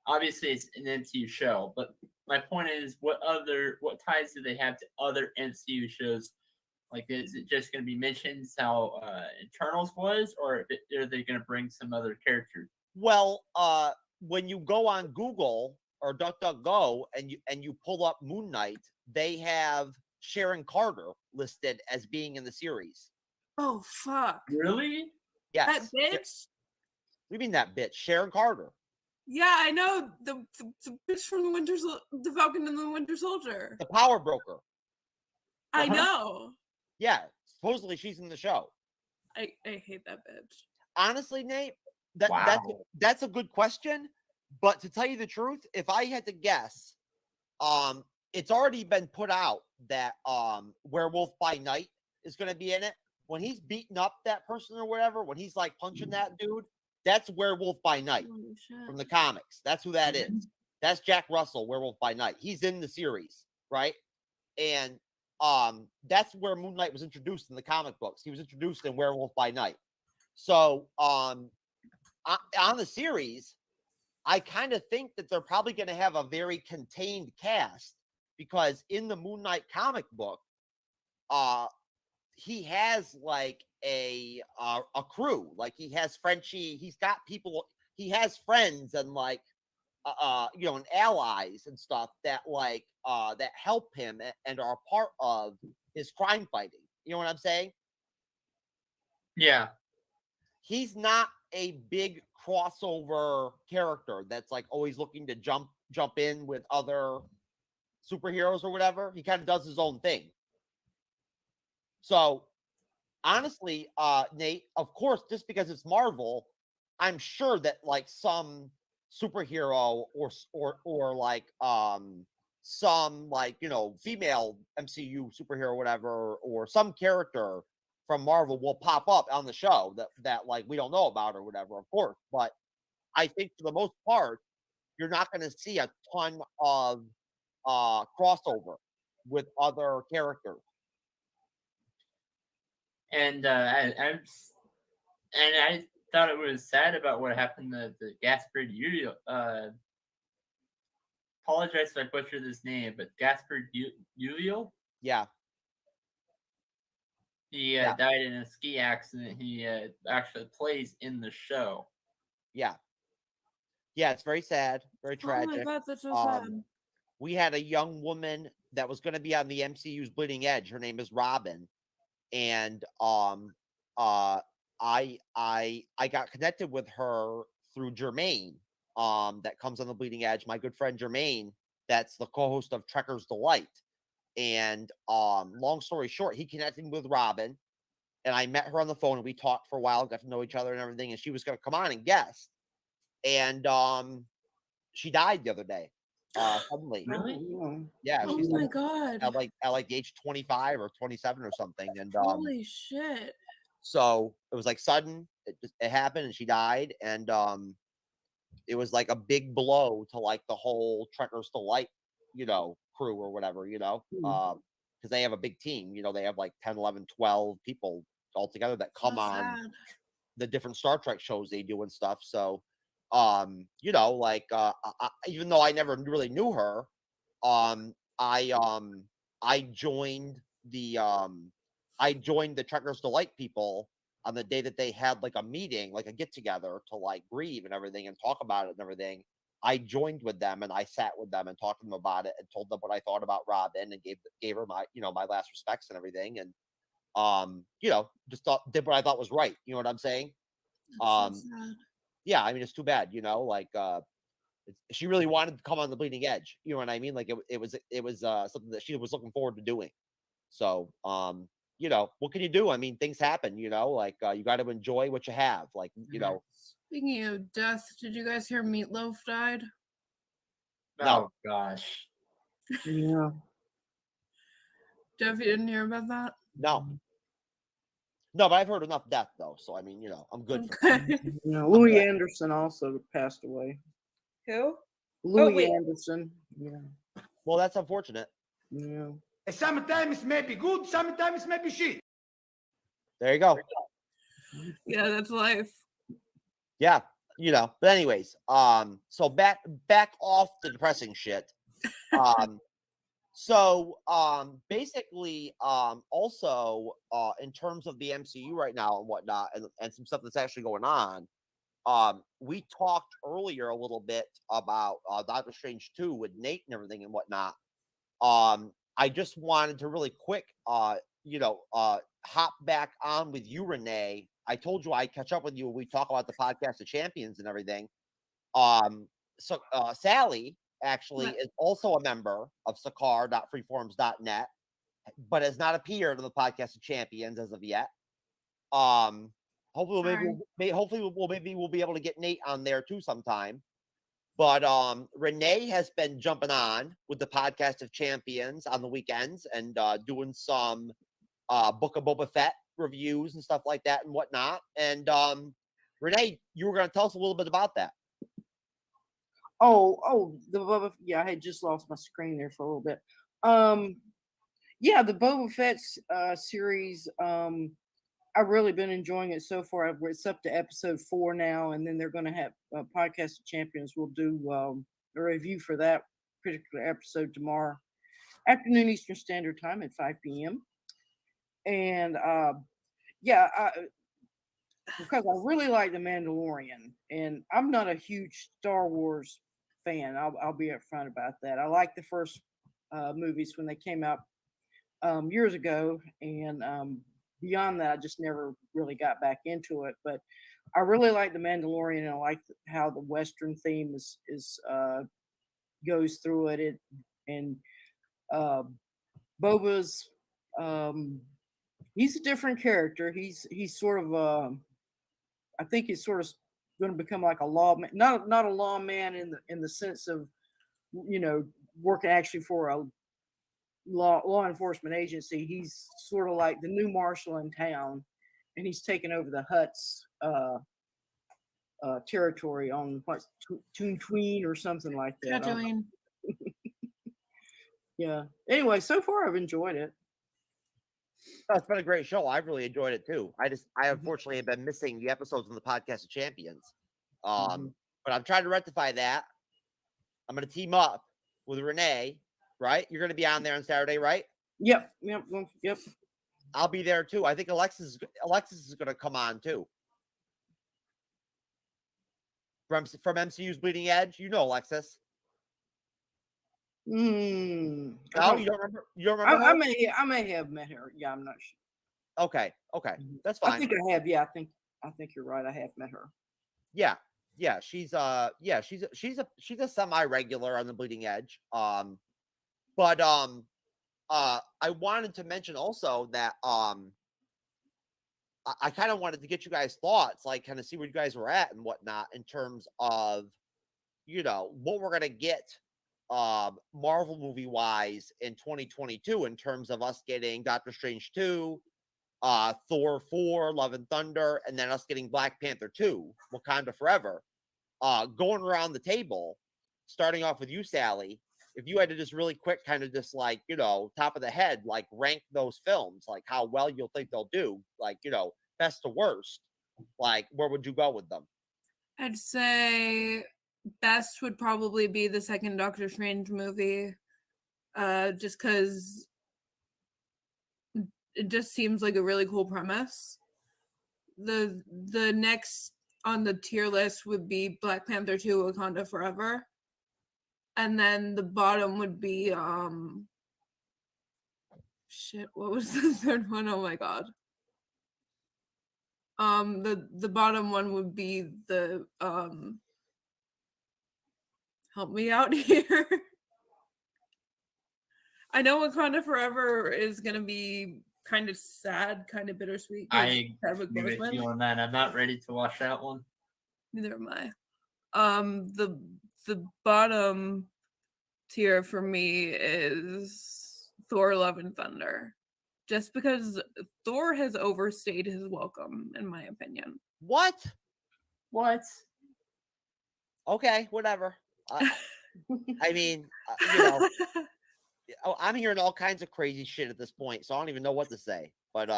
obviously it's an MCU show, but my point is, what ties do they have to other MCU shows? Like, is it just going to be mentions how Eternals was, or are they going to bring some other characters? Well, when you go on Google or DuckDuckGo and you pull up Moon Knight, they have Sharon Carter listed as being in the series. Oh fuck! Really? Yes. That bitch. What do you mean that bitch? Sharon Carter. Yeah, I know the bitch from the Falcon and the Winter Soldier. The power broker. I know. Yeah, supposedly she's in the show. I hate that bitch. Honestly, Nate, Wow. that's a good question. But to tell you the truth, if I had to guess, it's already been put out that Werewolf by Night is going to be in it. When he's beating up that person or whatever, when he's like punching that dude, that's Werewolf by Night from the comics. That's who that is. That's Jack Russell, Werewolf by Night. He's in the series, right? And that's where Moon Knight was introduced in the comic books. He was introduced in Werewolf by Night. So on the series, I kind of think that they're probably going to have a very contained cast, because in the Moon Knight comic book, he has like a crew. Like, he has Frenchie, he's got people, he has friends and like and allies and stuff that that help him and are a part of his crime fighting. You know what I'm saying? Yeah. He's not a big crossover character that's like always looking to jump in with other superheroes or whatever. He kind of does his own thing. So honestly, Nate, of course, just because it's Marvel, I'm sure that like some superhero or like some like female MCU superhero or whatever, or some character from Marvel will pop up on the show that like we don't know about or whatever, of course. But I think for the most part, you're not going to see a ton of crossover with other characters. And I thought it was sad about what happened to Gaspard Ulliel. Apologize if I butchered this name, but Gaspard Ulliel. Yeah. He died in a ski accident. He actually plays in the show. Yeah. Yeah, it's very sad, very tragic. Oh my god, that's so sad. We had a young woman that was going to be on the MCU's Bleeding Edge. Her name is Robin, and I got connected with her through Jermaine, that comes on the Bleeding Edge. My good friend Jermaine, that's the co-host of Trekker's Delight. And long story short, he connected me with Robin, and I met her on the phone, and we talked for a while, got to know each other and everything. And she was going to come on and guest, and she died the other day. Suddenly. Really? Yeah. Oh She's my god. At like the age 25 or 27 or something. And Holy shit. so it was like sudden. It happened, and she died, and it was like a big blow to like the whole Trekker's Delight, crew or whatever, because they have a big team. They have like 10, 11, 12 people all together that come on the different Star Trek shows they do and stuff. So even though I never really knew her, I joined the Trekker's Delight people on the day that they had like a meeting, like a get together to like grieve and everything and talk about it and everything. I joined with them and I sat with them and talked to them about it and told them what I thought about Robin and gave her my, my last respects and everything. And, just did what I thought was right. You know what I'm saying? Yeah, I mean, it's too bad, she really wanted to come on the bleeding edge. You know what I mean? Like it was something that she was looking forward to doing. So, what can you do? I mean, things happen, you got to enjoy what you have. Like, Speaking of death, did you guys hear Meatloaf died? No. Oh gosh. Yeah. Jeff, you didn't hear about that? No. No, but I've heard enough death though. So I mean, I'm good. Yeah, Louis Anderson also passed away. Who? Louis Anderson. Yeah. Well, that's unfortunate. Yeah. Sometimes it may be good, sometimes it may be shit. There you go. Yeah, that's life. Yeah, But anyways, so back off the depressing shit. Basically, also, in terms of the MCU right now and whatnot, and some stuff that's actually going on, we talked earlier a little bit about Doctor Strange 2 with Nate and everything and whatnot. I just wanted to really quick, hop back on with you, Renee. I told you I'd catch up with you when we talk about the podcast of champions and everything. So Sally actually is also a member of Sakar.freeforums.net, but has not appeared on the podcast of champions as of yet. Hopefully we'll be able to get Nate on there too sometime. But Renee has been jumping on with the podcast of champions on the weekends and doing some Book of Boba Fett reviews and stuff like that and whatnot. And Renee, you were going to tell us a little bit about that. The Boba. Yeah, I had just lost my screen there for a little bit. The Boba Fett series. I've really been enjoying it so far. It's up to episode 4 now, and then they're going to have Podcast of Champions. We'll do a review for that particular episode tomorrow afternoon Eastern Standard Time at 5 p.m. And because I really like The Mandalorian, and I'm not a huge Star Wars fan. I'll be upfront about that. I like the first movies when they came out years ago, and beyond that, I just never really got back into it. But I really like The Mandalorian, and I like how the Western theme is goes through it. Boba's he's a different character. He's sort of I think he's sort of going to become like a lawman, not a lawman in the sense of working actually for a law enforcement agency. He's sort of like the new marshal in town, and he's taken over the Hutt's territory on what's Tatooine or something like that. Tatooine. Yeah. Anyway, so far I've enjoyed it. Oh, it's been a great show. I've really enjoyed it too. I unfortunately have been missing the episodes on the podcast of champions. But I'm trying to rectify that. I'm going to team up with Renee, right? You're going to be on there on Saturday, right? Yep. I'll be there too. I think Alexis is going to come on too. From MCU's Bleeding Edge. You know Alexis. No, you don't remember? You don't remember? I may have met her. Yeah, I'm not sure. Okay, that's fine. I think I have. Yeah, I think you're right. I have met her. Yeah, she's a semi-regular on the Bleeding Edge. I wanted to mention also that I kind of wanted to get you guys' thoughts, like kind of see where you guys were at and whatnot in terms of what we're gonna get Marvel movie wise in 2022 in terms of us getting Doctor Strange 2, Thor 4, Love and Thunder, and then us getting Black Panther 2, Wakanda Forever. Going around the table, starting off with you, Sally, if you had to just really quick kind of just like, top of the head, like rank those films, like how well you'll think they'll do, like, best to worst, like where would you go with them? I'd say best would probably be the second Doctor Strange movie, just because it just seems like a really cool premise. The next on the tier list would be Black Panther 2, Wakanda Forever. And then the bottom would be shit, what was the third one? Oh my god. The bottom one would be the help me out here. I know Wakanda Forever is gonna be kind of sad, kind of bittersweet. 'cause I Chadwick agree with Boseman. you on that. I'm not ready to watch that one. Neither am I. The bottom tier for me is Thor: Love and Thunder, just because Thor has overstayed his welcome, in my opinion. What? What? Okay, whatever. I mean, you know, I'm hearing all kinds of crazy shit at this point, so I don't even know what to say. But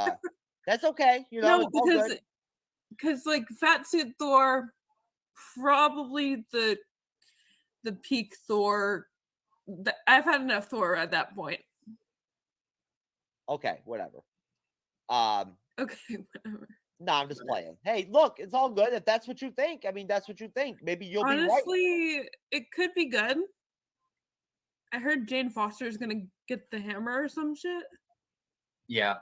that's okay. You know, No, it's all good. because like Fat Suit Thor, probably the peak Thor. I've had enough Thor at that point. Okay, whatever. Okay, whatever. No, I'm just playing. Hey, look, it's all good. If that's what you think, I mean, that's what you think. Maybe you'll be right. Honestly, it could be good. I heard Jane Foster is gonna get the hammer or some shit. Yeah.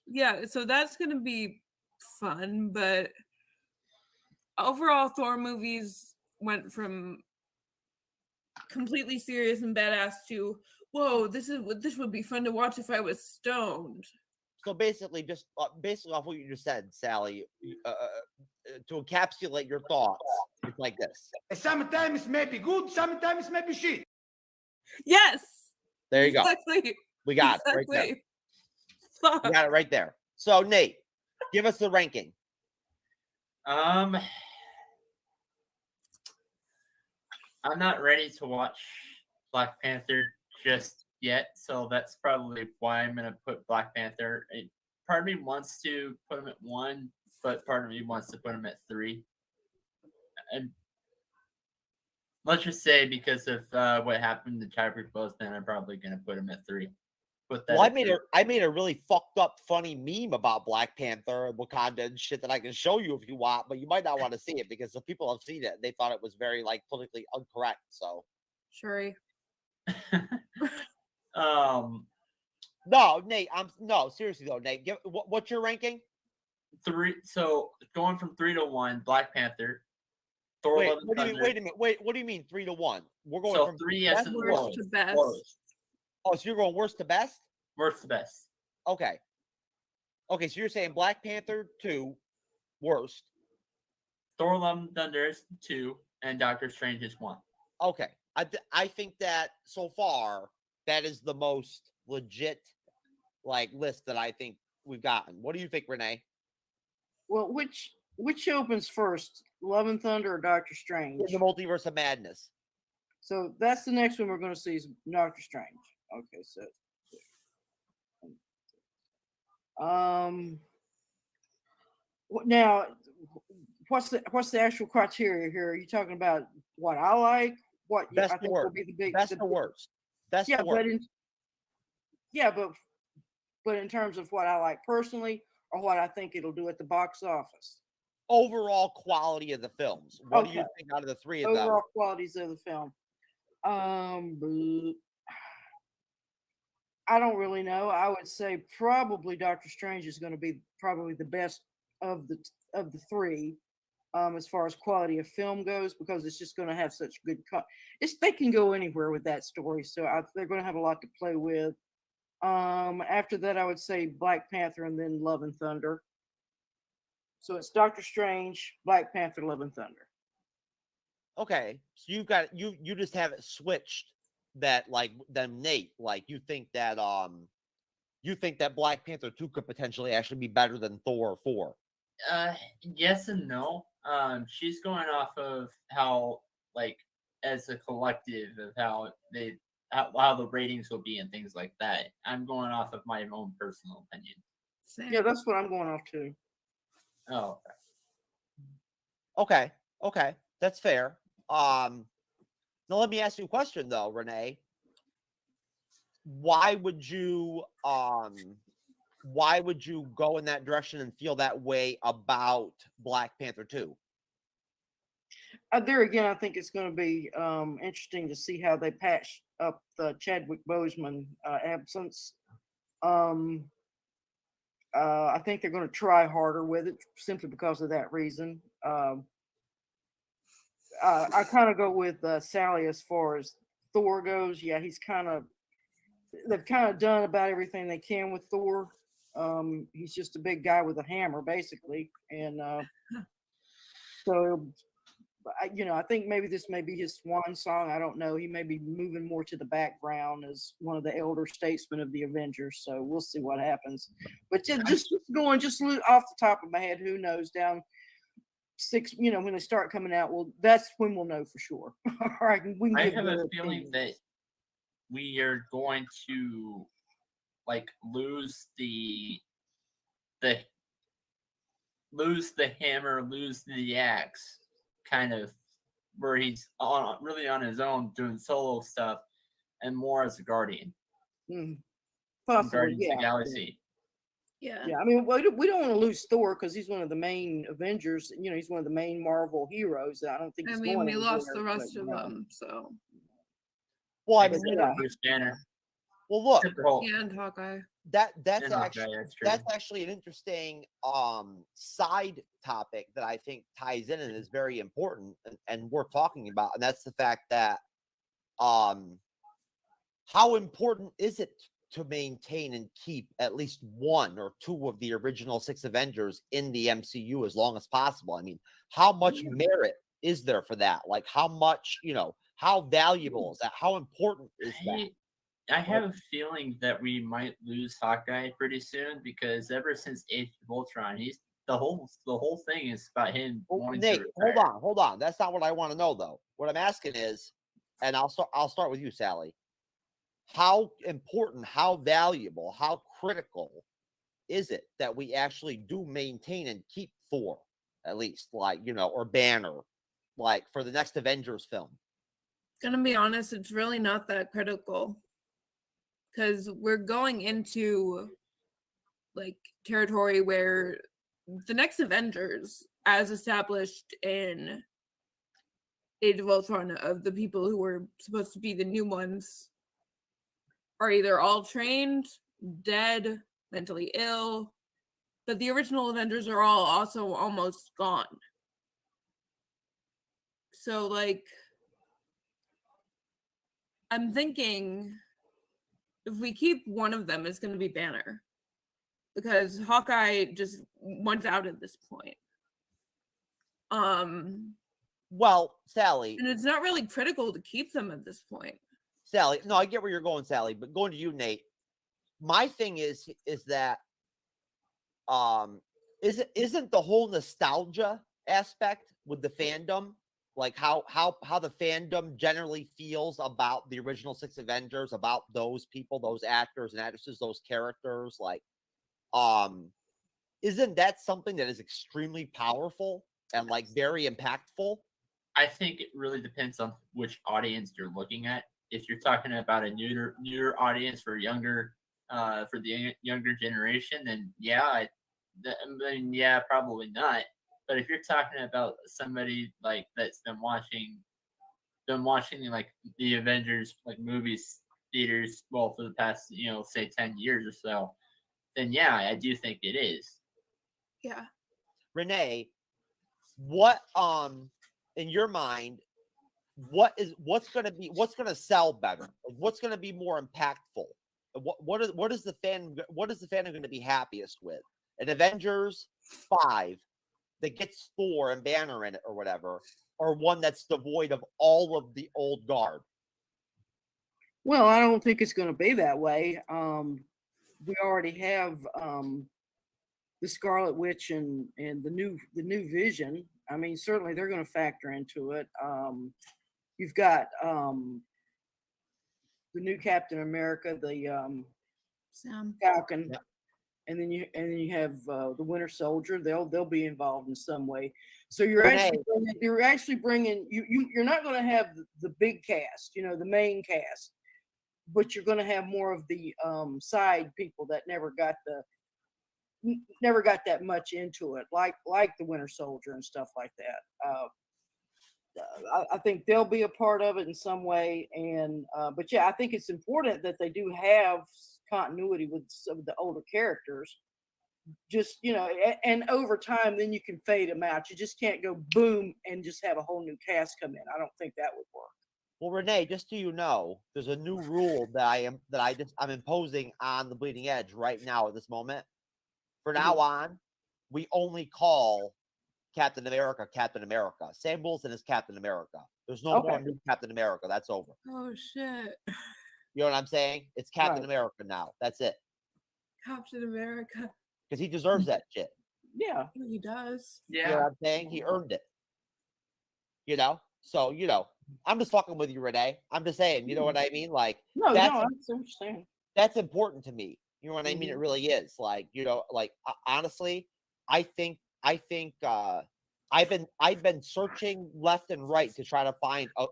Yeah, so that's gonna be fun, but overall Thor movies went from completely serious and badass to whoa, this would be fun to watch if I was stoned. So basically, just basically off what you just said, Sally, to encapsulate your thoughts, it's like this. Sometimes may be good, sometimes may be shit. Yes. There you go. Exactly. We got it right there. Exactly. We got it right there. So Nate, give us the ranking. I'm not ready to watch Black Panther just yet, so that's probably why I'm gonna put Black Panther. Part of me wants to put him at 1, but part of me wants to put him at 3. And let's just say because of what happened to Chadwick Boseman, I'm probably gonna put him at 3. Well, I made a really fucked up, funny meme about Black Panther and Wakanda and shit that I can show you if you want, but you might not want to see it because the people have seen it. They thought it was very like politically incorrect. So, Sure. No, Nate. No, seriously though, Nate. What's your ranking? 3. So going from 3 to 1, Black Panther. Thor: Wait, Love and what do you mean? Thunder. Wait a minute. Wait, what do you mean 3 to 1? We're going So from 3 as best in to Worst lowest. to best. Lowest. Oh, so you're going worst to best? Worst to best. Okay. Okay, so you're saying Black Panther 2, worst. Thor: Love and Thunder is 2, and Doctor Strange is 1. Okay. I think that so far that is the most legit like list that I think we've gotten. What do you think, Renee? Well, which opens first, Love and Thunder or Doctor Strange? In the Multiverse of Madness. So that's the next one we're going to see is Doctor Strange. Okay, so now what's the actual criteria here? Are you talking about what I like? What Best I think or will be the big Best or worst? Best yeah, or worst. but in terms of what I like personally or what I think it'll do at the box office. Overall quality of the films. What do you Okay. think out of the 3 of them? Overall qualities of the film. I don't really know. I would say probably Doctor Strange is going to be probably the best of the 3, as far as quality of film goes, because it's just going to have such good. They can go anywhere with that story, so they're going to have a lot to play with. After that, I would say Black Panther and then Love and Thunder. So it's Doctor Strange, Black Panther, Love and Thunder. Okay, so you've got you just have it switched that like then Nate, like you think that Black Panther 2 could potentially actually be better than Thor 4. Yes and no. She's going off of how like as a collective of how the ratings will be and things like that. I'm going off of my own personal opinion. Yeah, that's what I'm going off to. Oh, Okay, that's fair. Now let me ask you a question though, Renee. Why would you go in that direction and feel that way about Black Panther 2? there again, I think it's going to be interesting to see how they patch up the Chadwick Boseman absence. I think they're going to try harder with it simply because of that reason. I kind of go with Sally as far as Thor goes. Yeah, they've kind of done about everything they can with Thor. He's just a big guy with a hammer, basically, and so I think maybe this may be his swan song. I don't know. He may be moving more to the background as one of the elder statesmen of the Avengers. So we'll see what happens. But just going off the top of my head, who knows? Down 6, when they start coming out, well, that's when we'll know for sure. All right, I have a feeling that we are going to lose the hammer, lose the axe, kind of, where he's really on his own doing solo stuff, and more as a guardian. Possibly, Guardians of yeah. the Galaxy. Yeah. I mean, we don't want to lose Thor because he's one of the main Avengers. He's one of the main Marvel heroes. I don't think. I He's mean, going we lost the anywhere, rest but, of them, so. Well, I Except mean, for Bruce Banner. well, look, Yeah, and Hawkeye. that's And Hawkeye, actually that's true. that's actually an interesting side topic that I think ties in and is very important and worth talking about, and that's the fact that how important is it to maintain and keep at least one or two of the original 6 Avengers in the MCU as long as possible? I mean, how much merit is there for that? Like, how much, how valuable is that? How important is that? I have a feeling that we might lose Hawkeye pretty soon, because ever since Age of Ultron, he's the whole thing is about him wanting Nate, to retire. hold on. That's not what I want to know, though. What I'm asking is, and I'll start with you, Sally. How important, how valuable, how critical is it that we actually do maintain and keep Thor, at least, or Banner, for the next Avengers film? Gonna be honest, it's really not that critical, because we're going into territory where the next Avengers, as established in Age of Ultron, of the people who were supposed to be the new ones, are either all trained, dead, mentally ill, but the original Avengers are all also almost gone. So I'm thinking if we keep one of them, it's going to be Banner, because Hawkeye just wants out at this point. Well, Sally, and it's not really critical to keep them at this point. Sally, no, I get where you're going, Sally, but going to you, Nate. My thing is that isn't the whole nostalgia aspect with the fandom, how the fandom generally feels about the original 6 Avengers, about those people, those actors and actresses, those characters, isn't that something that is extremely powerful and very impactful? I think it really depends on which audience you're looking at. If you're talking about a newer audience for the younger generation, then yeah, probably not. But if you're talking about somebody that's been watching the Avengers movies theaters for the past say 10 years or so, then yeah, I do think it is. Yeah. Renee, what in your mind, what's going to sell better? What's going to be more impactful? What is the fandom going to be happiest with? An Avengers 5 that gets Thor and Banner in it or whatever, or one that's devoid of all of the old guard? Well, I don't think it's going to be that way. We already have the Scarlet Witch and the new Vision. I mean, certainly they're going to factor into it. You've got the new Captain America, the Sam Falcon, and then you have the Winter Soldier. They'll be involved in some way. So you're actually bringing you're not going to have the big cast, the main cast, but you're going to have more of the side people that never got that much into it, like the Winter Soldier and stuff like that. I think they'll be a part of it in some way. And but yeah, I think it's important that they do have continuity with some of the older characters. Just and over time, then you can fade them out. You just can't go boom and just have a whole new cast come in. I don't think that would work. Well, Renee, just so you know, there's a new rule that I'm imposing on the Bleeding Edge right now at this moment. For now on, we only call Captain America Captain America. Sam Wilson is Captain America. There's no more new Captain America. That's over. Oh shit. You know what I'm saying? It's Captain America now. That's it. Captain America. Because he deserves that shit. Yeah. He does. You know what I'm saying? He earned it. So, I'm just fucking with you, Renee. I'm just saying, you know what I mean? Like, I see what you're saying. That's important to me. You know what I mean? It really is. Like, honestly, I think I've been searching left and right to try to find a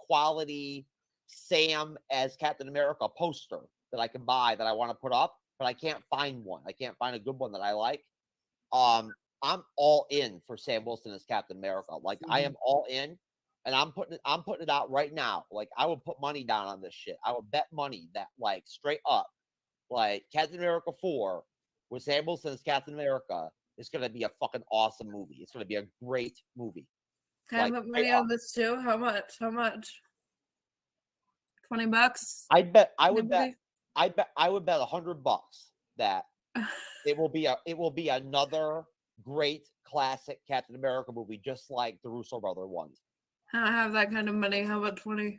quality Sam as Captain America poster that I can buy that I want to put up, but I can't find one. I can't find a good one that I like. I'm all in for Sam Wilson as Captain America. Like, I am all in, and I'm putting it out right now. Like, I would put money down on this shit. I would bet money that, like, straight up, like, Captain America 4 with Sam Wilson as Captain America is going to be a fucking awesome movie. It's going to be a great movie. Can I put money on this too? How much? $20? I would bet $100 that it will be another great classic Captain America movie, just like the Russo brother ones. I don't have that kind of money. How about $20?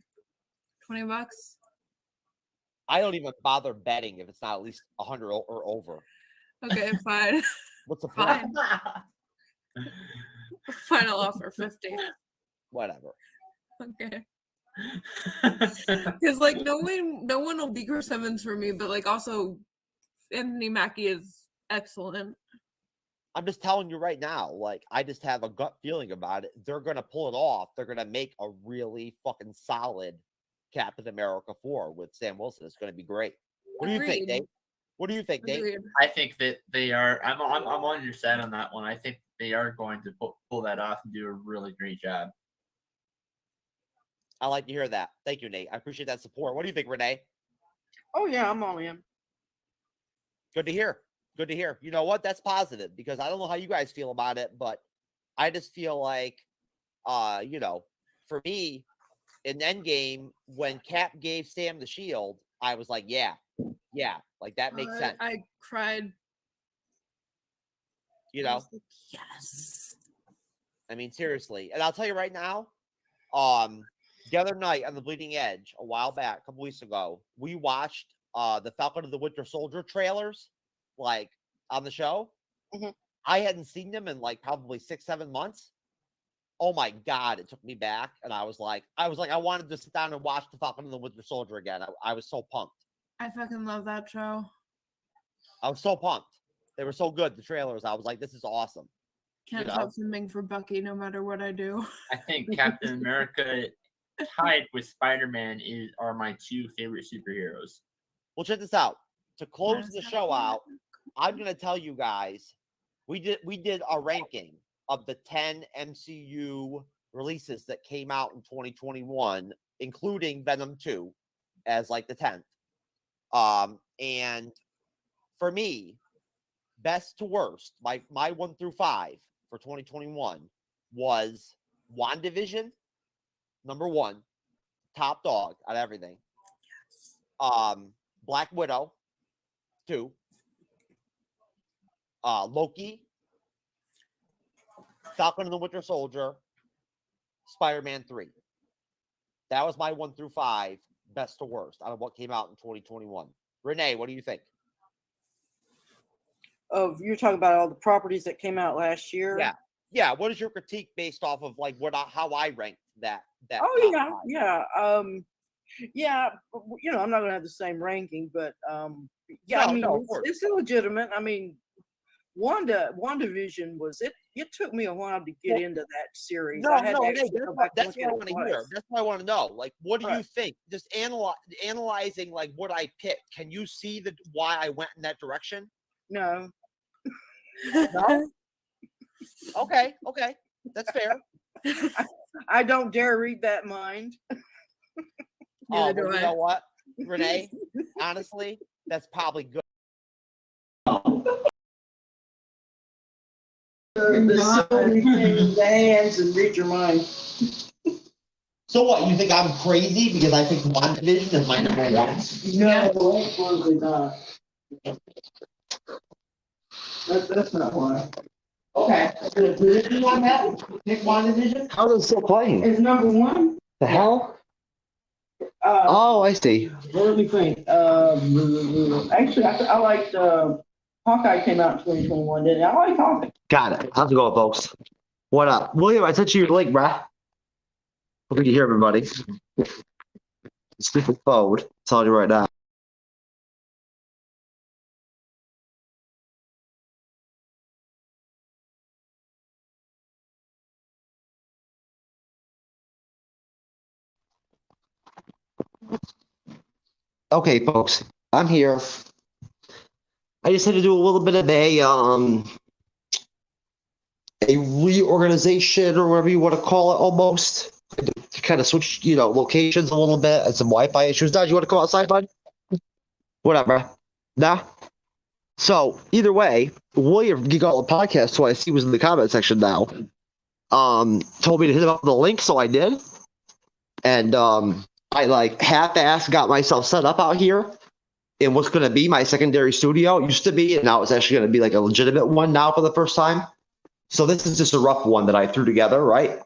I don't even bother betting if it's not at least 100 or over. Okay, fine. What's the point? Final offer 50. Whatever. Okay. Because like no one will be Chris Evans for me, but like also Anthony Mackie is excellent. I'm just telling you right now, like, I just have a gut feeling about it. They're gonna pull it off. They're gonna make a really fucking solid Captain America 4 with Sam Wilson. It's gonna be great. What do you think, Dave? What do you think, Dave? I think that they are. I'm on your side on that one. I think they are going to pull that off and do a really great job. I like to hear that. Thank you, Nate. I appreciate that support. What do you think, Renee? Oh yeah, I'm all in. Good to hear. Good to hear. You know what? That's positive, because I don't know how you guys feel about it, but I just feel like, for me, in Endgame, when Cap gave Sam the shield, I was like, yeah, like that makes sense. I cried. Yes. I mean, seriously. And I'll tell you right now, the other night on the Bleeding Edge, a while back, a couple weeks ago, we watched the Falcon and the Winter Soldier trailers, like, on the show. I hadn't seen them in like probably 6-7 months. Oh my God, it took me back. And I was like, I wanted to sit down and watch the Falcon and the Winter Soldier again. I was so pumped. I fucking love that show. I was so pumped. They were so good, the trailers. I was like, this is awesome. Can't stop swimming for Bucky no matter what I do. I think Captain America tied with Spider-Man are my two favorite superheroes. Well, check this out. To close the show out, I'm gonna tell you guys, we did a ranking of the 10 MCU releases that came out in 2021, including Venom 2 as like the 10th. And for me, best to worst, my 1 through 5 for 2021 was WandaVision, number 1, top dog on everything. Black Widow, 2. Loki, Falcon and the Winter Soldier, Spider-Man 3. That was my 1 through 5, best to worst, out of what came out in 2021. Renee, what do you think? You're talking about all the properties that came out last year? Yeah. What is your critique based off of like how I ranked that? Oh yeah. I'm not gonna have the same ranking, but it's illegitimate. I mean, WandaVision was it. It took me a while to get into that series. That's what I want to hear. That's what I want to know. Like, what do you think? Just analyzing like what I picked. Can you see why I went in that direction? No. No. Okay, that's fair. I don't dare read that mind. Oh, well, you know what, Renee? Honestly, that's probably good. Hands and read your mind. So what? You think I'm crazy because I think WandaVision is my number one? No, absolutely not. That's not why. Okay. Did you want that? Pick WandaVision? How is it still playing? It's number one. The hell? Oh, I see. Let me think. Actually, I liked Hawkeye came out in 2021, didn't it? I like Hawkeye. Got it. How's it going, folks? What up? William, I sent you your link, bruh. Hope you can hear everybody. Stupid phone. Telling you right now. Okay, folks, I'm here. I just had to do a little bit of a reorganization or whatever you want to call it, almost to kind of switch, locations a little bit and some Wi-Fi issues. Dad, you want to come outside, bud? Whatever. Nah. So either way, William Geek Outlet Podcast, who I see was in the comment section now, told me to hit him up with the link, so I did, and I like half-assed got myself set up out here in what's going to be my secondary studio. It used to be, and now it's actually going to be like a legitimate one now for the first time. So this is just a rough one that I threw together, right?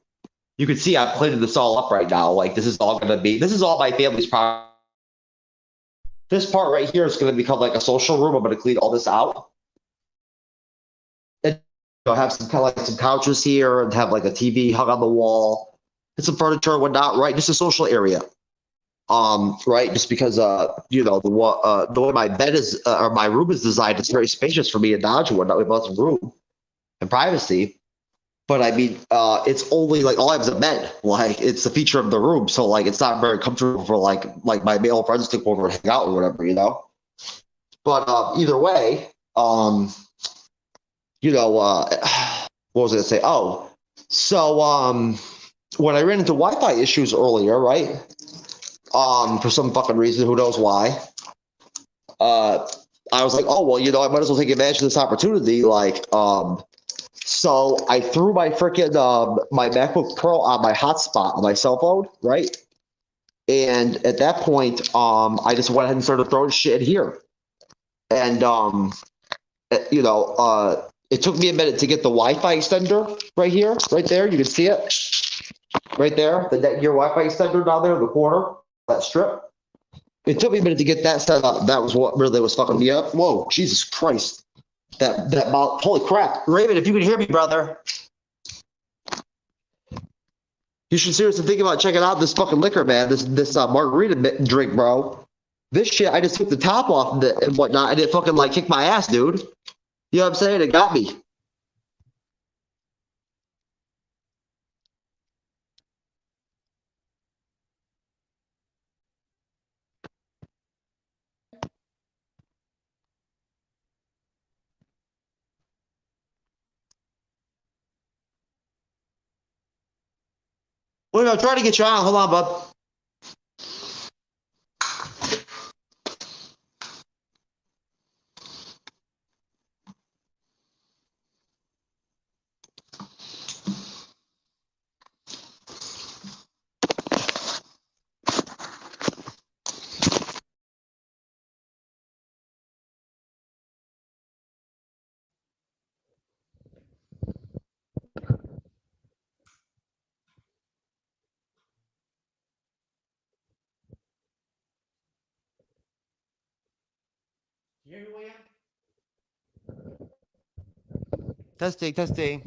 You can see I've cleaned this all up right now. Like this is all my family's property. This part right here is going to become like a social room. I'm going to clean all this out. And have some kind of like some couches here and have like a TV hung on the wall and some furniture and whatnot, right? Just a social area. Right, just because the way my bed is or my room is designed, it's very spacious for me and Dodge and whatnot. We have lots of room and privacy, but I mean, it's only like all I have is a bed. Like it's the feature of the room, so like it's not very comfortable for like my male friends to come over and hang out or whatever, But either way, what was I gonna say? Oh, so when I ran into Wi-Fi issues earlier, right? For some fucking reason, who knows why. I was like, oh, well, I might as well take advantage of this opportunity. So I threw my freaking, my MacBook Pro on my hotspot on my cell phone, right? And at that point, I just went ahead and started throwing shit in here. And, it took me a minute to get the Wi-Fi extender right here, right there. You can see it right there, the Netgear Wi-Fi extender down there in the corner. That strip. It took me a minute to get that set up. That was what really was fucking me up. Whoa, Jesus Christ. Holy crap. Raven, if you can hear me, brother, you should seriously think about checking out this fucking liquor, man. This margarita drink, bro. This shit, I just took the top off and whatnot, and it fucking like kicked my ass, dude. You know what I'm saying? It got me. Wait, I'm trying to get you on. Hold on, bud. Testing.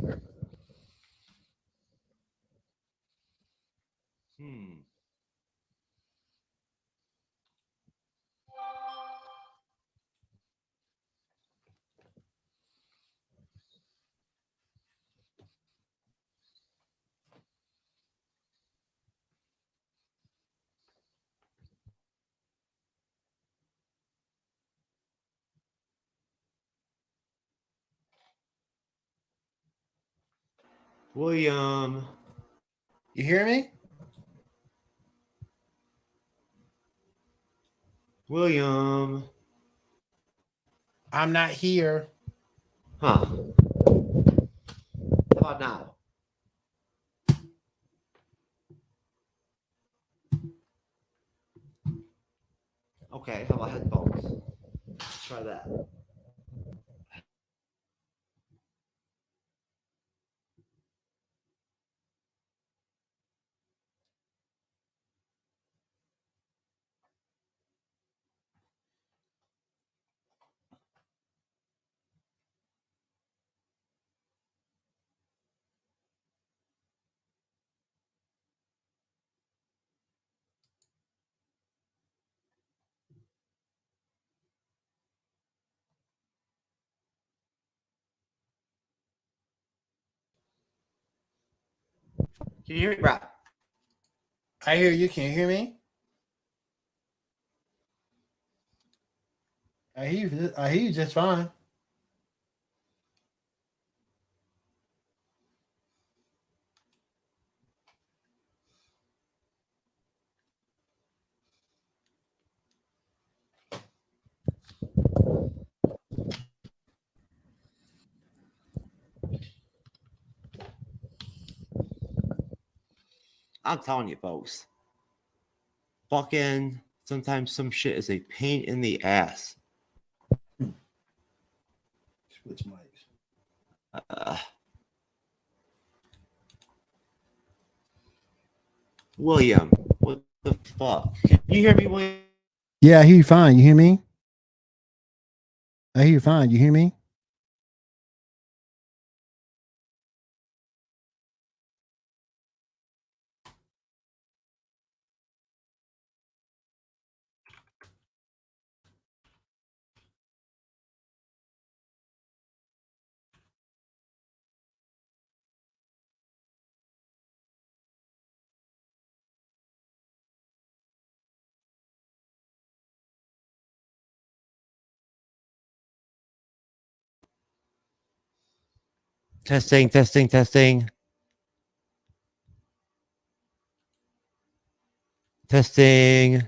William. You hear me? William. I'm not here. Huh. How about now? Okay, how about headphones? Let's try that. Can you hear me, Rob? I hear you. Can you hear me? I hear you. I hear you just fine. I'm telling you, folks. Fucking sometimes some shit is a pain in the ass. Switch mics. William, what the fuck? Can you hear me, William? Yeah, I hear you fine. You hear me? I hear you fine. You hear me? Testing, testing, testing. Testing.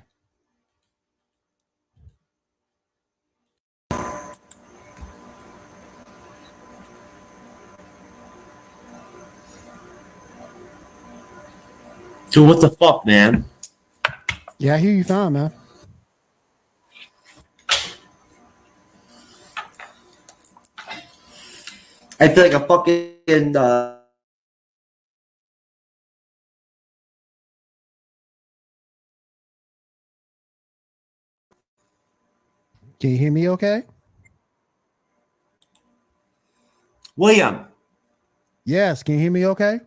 Dude, what the fuck, man? Yeah, I hear you fine, man. I feel like a fucking Can you hear me okay? William. Yes, can you hear me okay?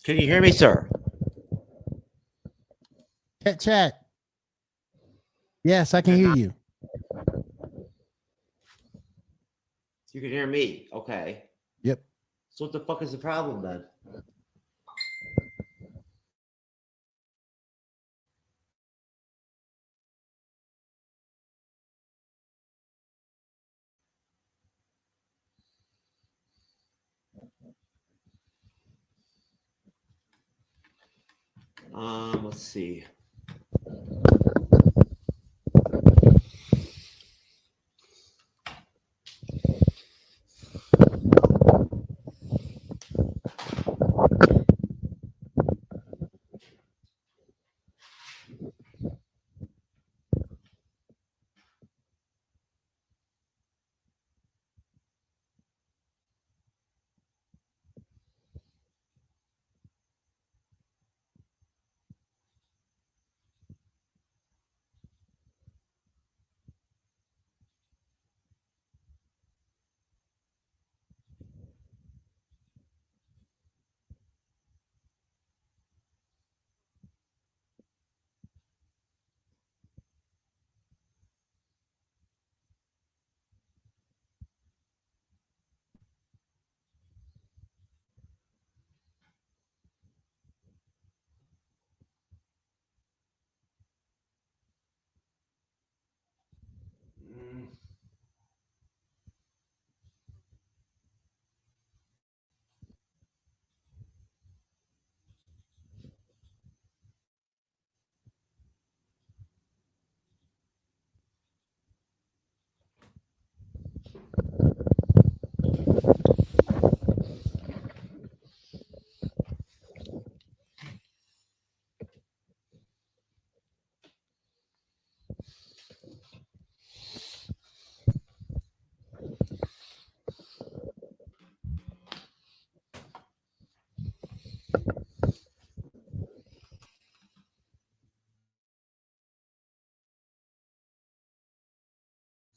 Can you hear me, sir? Chat. Yes, I can hear you. You can hear me. Okay. Yep. So what the fuck is the problem then? Let's see.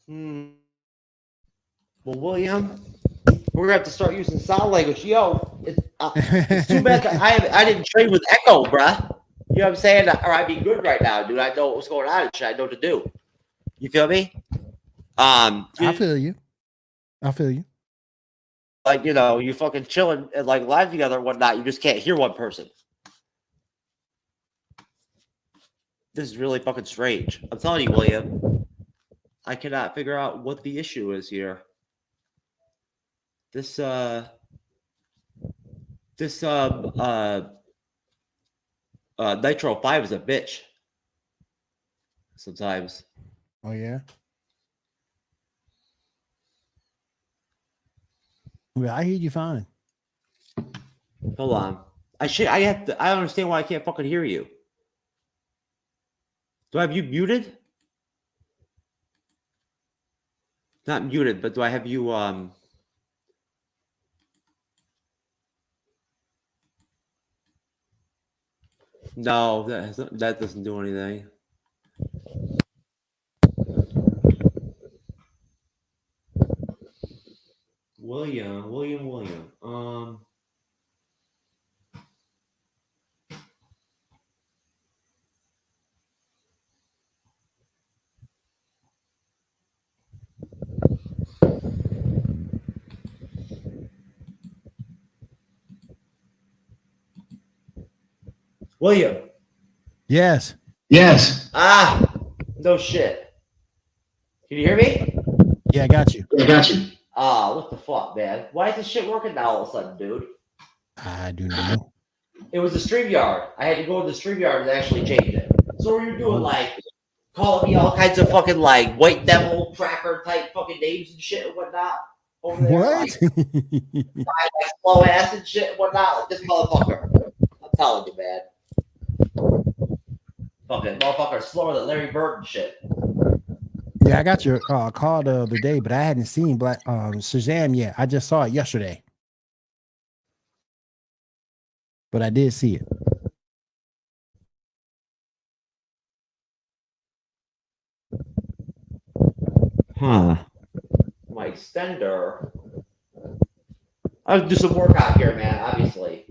Well, William, we're gonna have to start using sign language. Yo, it's too bad that I didn't train with Echo, bruh. You know what I'm saying? Or I'd be good right now, dude. I know what's going on and shit. I know what to do. You feel me? I feel you. I feel you. Like, you know, you fucking chilling and like live together and whatnot. You just can't hear one person. This is really fucking strange. I'm telling you, William. I cannot figure out what the issue is here. This Nitro 5 is a bitch. Sometimes. Oh yeah. Well, I hear you fine. Hold on. I don't understand why I can't fucking hear you. Do I have you muted? Not muted, but do I have you No, that doesn't do anything. William. William. Yes. Yes. No shit. Can you hear me? Yeah, I got you. What the fuck, man? Why is this shit working now all of a sudden, dude? I do not know. It was the StreamYard. I had to go to the StreamYard and actually change it. So what you're doing, like, calling me all kinds of fucking, like, white devil cracker type fucking names and shit and whatnot. Over there, What? like slow ass and shit and whatnot. Like, this motherfucker. I'm telling you, man. Fucking motherfucker slower than Larry Bird and shit. Yeah, I got your call the other day, but I hadn't seen Black Shazam yet. I just saw it yesterday. But I did see it. My extender. I'll do some work out here, man, obviously.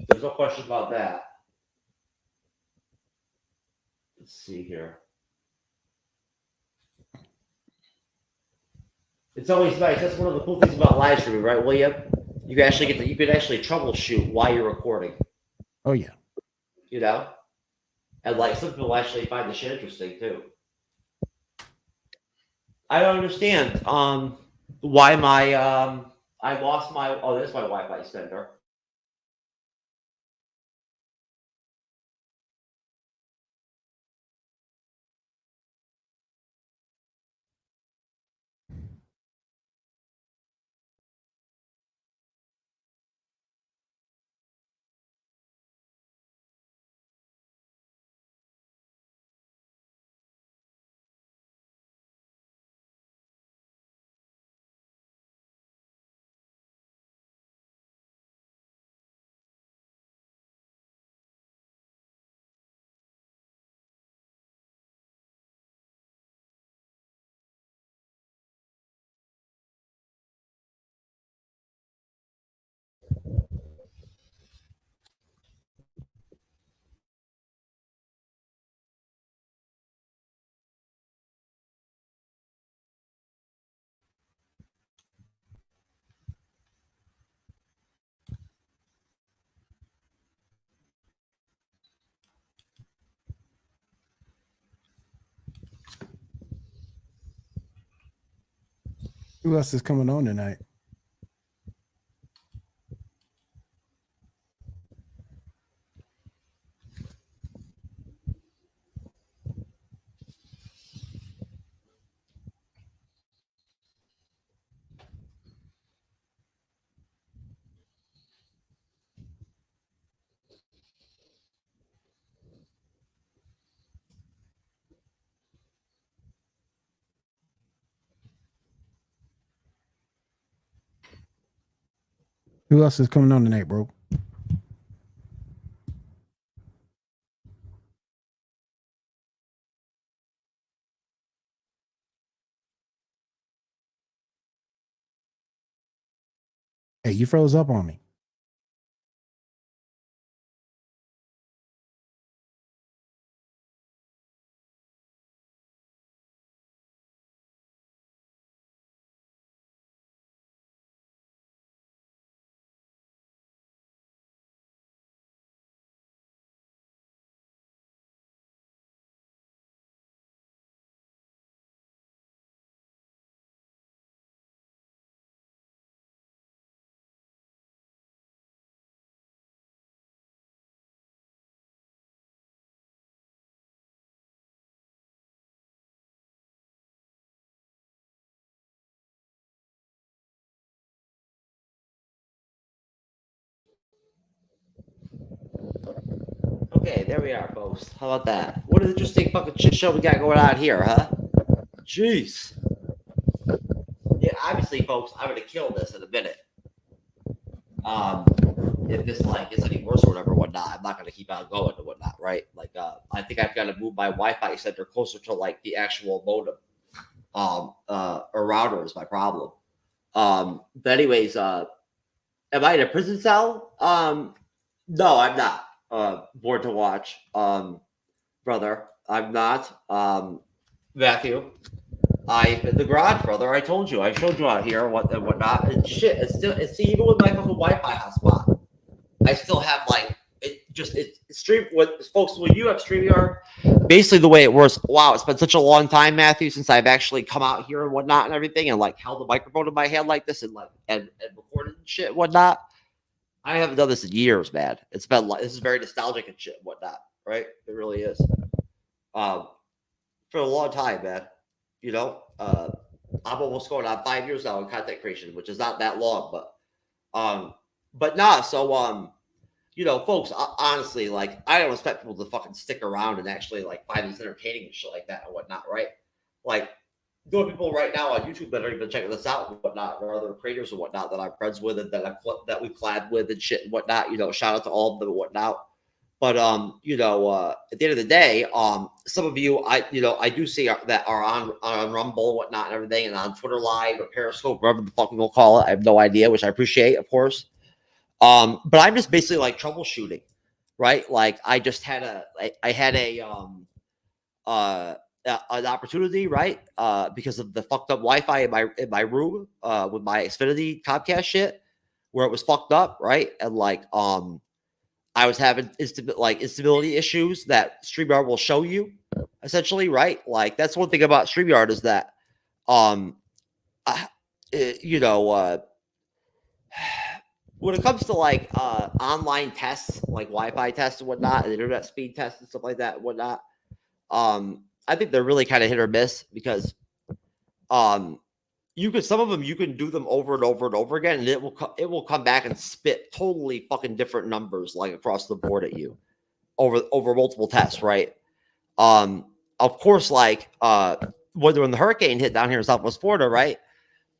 There's no question about that. Let's see here. It's always nice. That's one of the cool things about live streaming, right, William? You can actually troubleshoot while you're recording. Oh yeah. You know? And like some people actually find the shit interesting too. I don't understand why my I lost my there's my Wi-Fi extender. Who else is coming on tonight? Who else is coming on tonight, bro? Hey, you froze up on me. Okay, there we are, folks. How about that? What an interesting fucking shit show we got going on here, huh? Jeez. Yeah, obviously, folks, I'm gonna kill this in a minute. If this like is any worse or whatever, whatnot, I'm not gonna keep on going and whatnot, right? Like, I think I've got to move my Wi-Fi center closer to like the actual modem, or router is my problem. But anyways, am I in a prison cell? No, I'm not. Bored to watch, brother. I'm not. Matthew, I in the garage, brother. I told you. I showed you out here what and whatnot. And shit, it's still. It's even with my fucking Wi-Fi hotspot, I still have like it stream. What folks? When you have StreamYard, basically the way it works. Wow, it's been such a long time, Matthew, since I've actually come out here and whatnot and everything, and like held the microphone in my hand like this and like and recorded and shit and whatnot. I haven't done this in years, man. It's been like this is very nostalgic and shit and whatnot, right? It really is. For a long time, man. You know, I'm almost going on 5 years now in content creation, which is not that long, but nah. So, you know, folks, honestly, like I don't expect people to fucking stick around and actually like find this entertaining and shit like that and whatnot, right? Like, there are people right now on YouTube that are even checking this out and whatnot, or other creators and whatnot that I'm friends with and that we collab with and shit and whatnot. You know, shout out to all of them and whatnot. But you know, at the end of the day, some of you, I do see that are on Rumble and whatnot and everything, and on Twitter Live or Periscope, whatever the fuck we'll call it. I have no idea, which I appreciate, of course. But I'm just basically like troubleshooting, right? Like I just had an opportunity, right? Because of the fucked up Wi-Fi in my room, with my Xfinity Comcast shit, where it was fucked up, right? And like I was having instability issues that StreamYard will show you, essentially, right? Like that's one thing about StreamYard is that, you know, when it comes to like online tests, like Wi-Fi tests and whatnot, and internet speed tests and stuff like that and whatnot, I think they're really kind of hit or miss because some of them you can do them over and over and over again, and it will come back and spit totally fucking different numbers like across the board at you over multiple tests, right? Of course, like when the hurricane hit down here in Southwest Florida, right?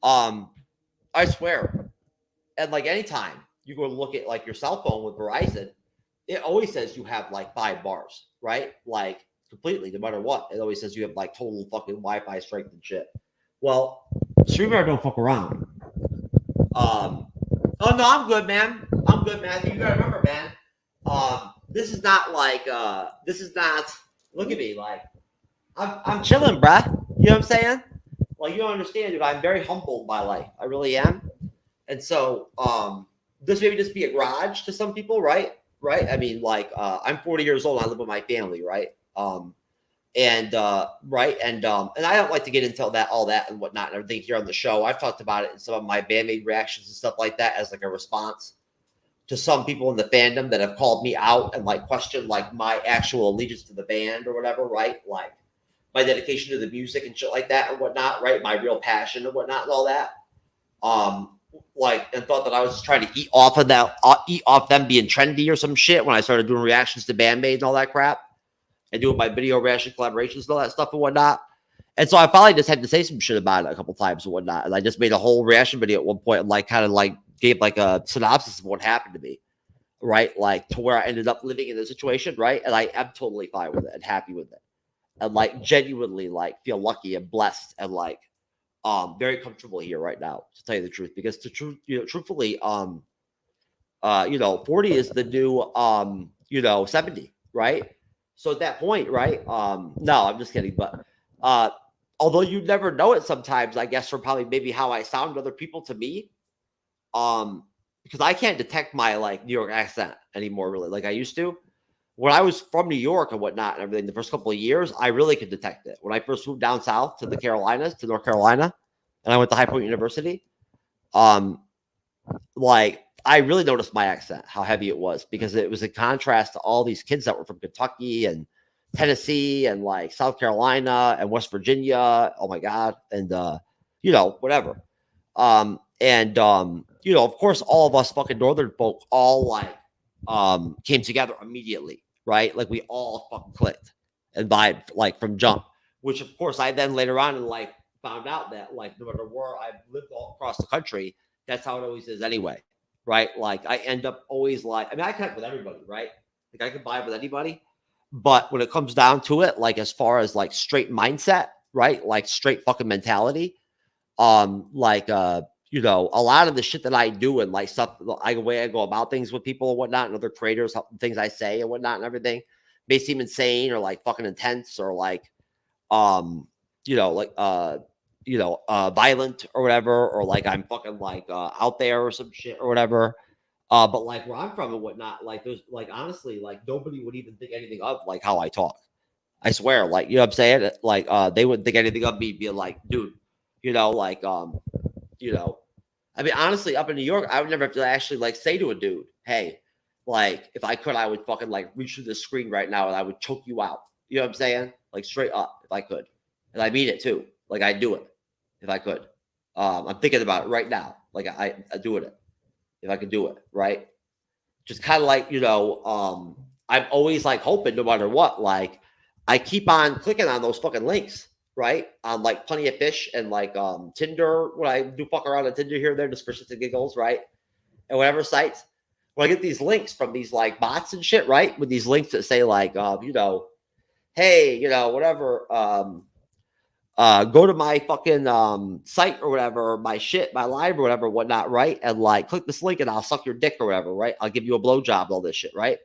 I swear, and like anytime you go look at like your cell phone with Verizon, it always says you have like 5 bars, right? Like completely, no matter what, it always says you have like total fucking Wi-Fi strength and shit. Well, StreamYard don't fuck around. Oh no, I'm good, man. I'm good, Matthew. You gotta remember, man. This is not like look at me, like I'm chilling, bruh. You know what I'm saying? Like you don't understand, dude. I'm very humbled by life. I really am. And so this maybe just be a garage to some people, right? Right? I mean, like I'm 40 years old, I live with my family, right? And I don't like to get into all that and whatnot and everything here on the show. I've talked about it in some of my bandmate reactions and stuff like that as like a response to some people in the fandom that have called me out and like questioned like my actual allegiance to the band or whatever, right? Like my dedication to the music and shit like that and whatnot, right? My real passion and whatnot and all that. Like and thought that I was just trying to eat off them being trendy or some shit when I started doing reactions to bandmates and all that crap. And doing my video reaction collaborations and all that stuff and whatnot. And so I finally just had to say some shit about it a couple times and whatnot. And I just made a whole reaction video at one point and like kind of like gave like a synopsis of what happened to me. Right? Like to where I ended up living in the situation, right? And I am totally fine with it and happy with it. And like genuinely like feel lucky and blessed and like very comfortable here right now, to tell you the truth, because truthfully, 40 is the new 70, right? So at that point, right? No, I'm just kidding, but although you never know it sometimes, I guess, from probably maybe how I sound to other people, to me, because I can't detect my like New York accent anymore, really, like I used to. When I was from New York and whatnot and everything, the first couple of years, I really could detect it. When I first moved down south to the Carolinas, to North Carolina, and I went to High Point University, like I really noticed my accent, how heavy it was, because it was in contrast to all these kids that were from Kentucky and Tennessee and like South Carolina and West Virginia. Oh my God. And, whatever. Of course, all of us fucking Northern folk all like came together immediately, right? Like we all fucking clicked and vibed like from jump, which of course I then later on in life found out that like no matter where I've lived all across the country, that's how it always is anyway, right? Like I end up always like, I mean, I connect with everybody, right? Like I can vibe with anybody, but when it comes down to it, like as far as like straight mindset, right? Like straight fucking mentality, a lot of the shit that I do and like stuff, the way I go about things with people and whatnot, and other creators, things I say and whatnot and everything may seem insane or like fucking intense or like, violent or whatever, or like I'm fucking like out there or some shit or whatever. But like where I'm from and whatnot, like there's like honestly, like nobody would even think anything of like how I talk. I swear, like you know what I'm saying? Like they wouldn't think anything of me being like, dude, I mean, honestly, up in New York, I would never have to actually like say to a dude, hey, like if I could, I would fucking like reach through the screen right now and I would choke you out. You know what I'm saying? Like straight up, if I could. And I mean it too. Like I'd do it if I could. I'm thinking about it right now. Like I do it if I could do it, right? Just kind of like, I'm always like hoping no matter what, like I keep on clicking on those fucking links, right? On like Plenty of Fish and like Tinder, when I do fuck around on Tinder here and there just for shits and giggles, right? And whatever sites, when I get these links from these like bots and shit, right? With these links that say like, hey, whatever, go to my fucking site or whatever, my live or whatever, whatnot, right? And like click this link and I'll suck your dick or whatever, right? I'll give you a blowjob, all this shit, right?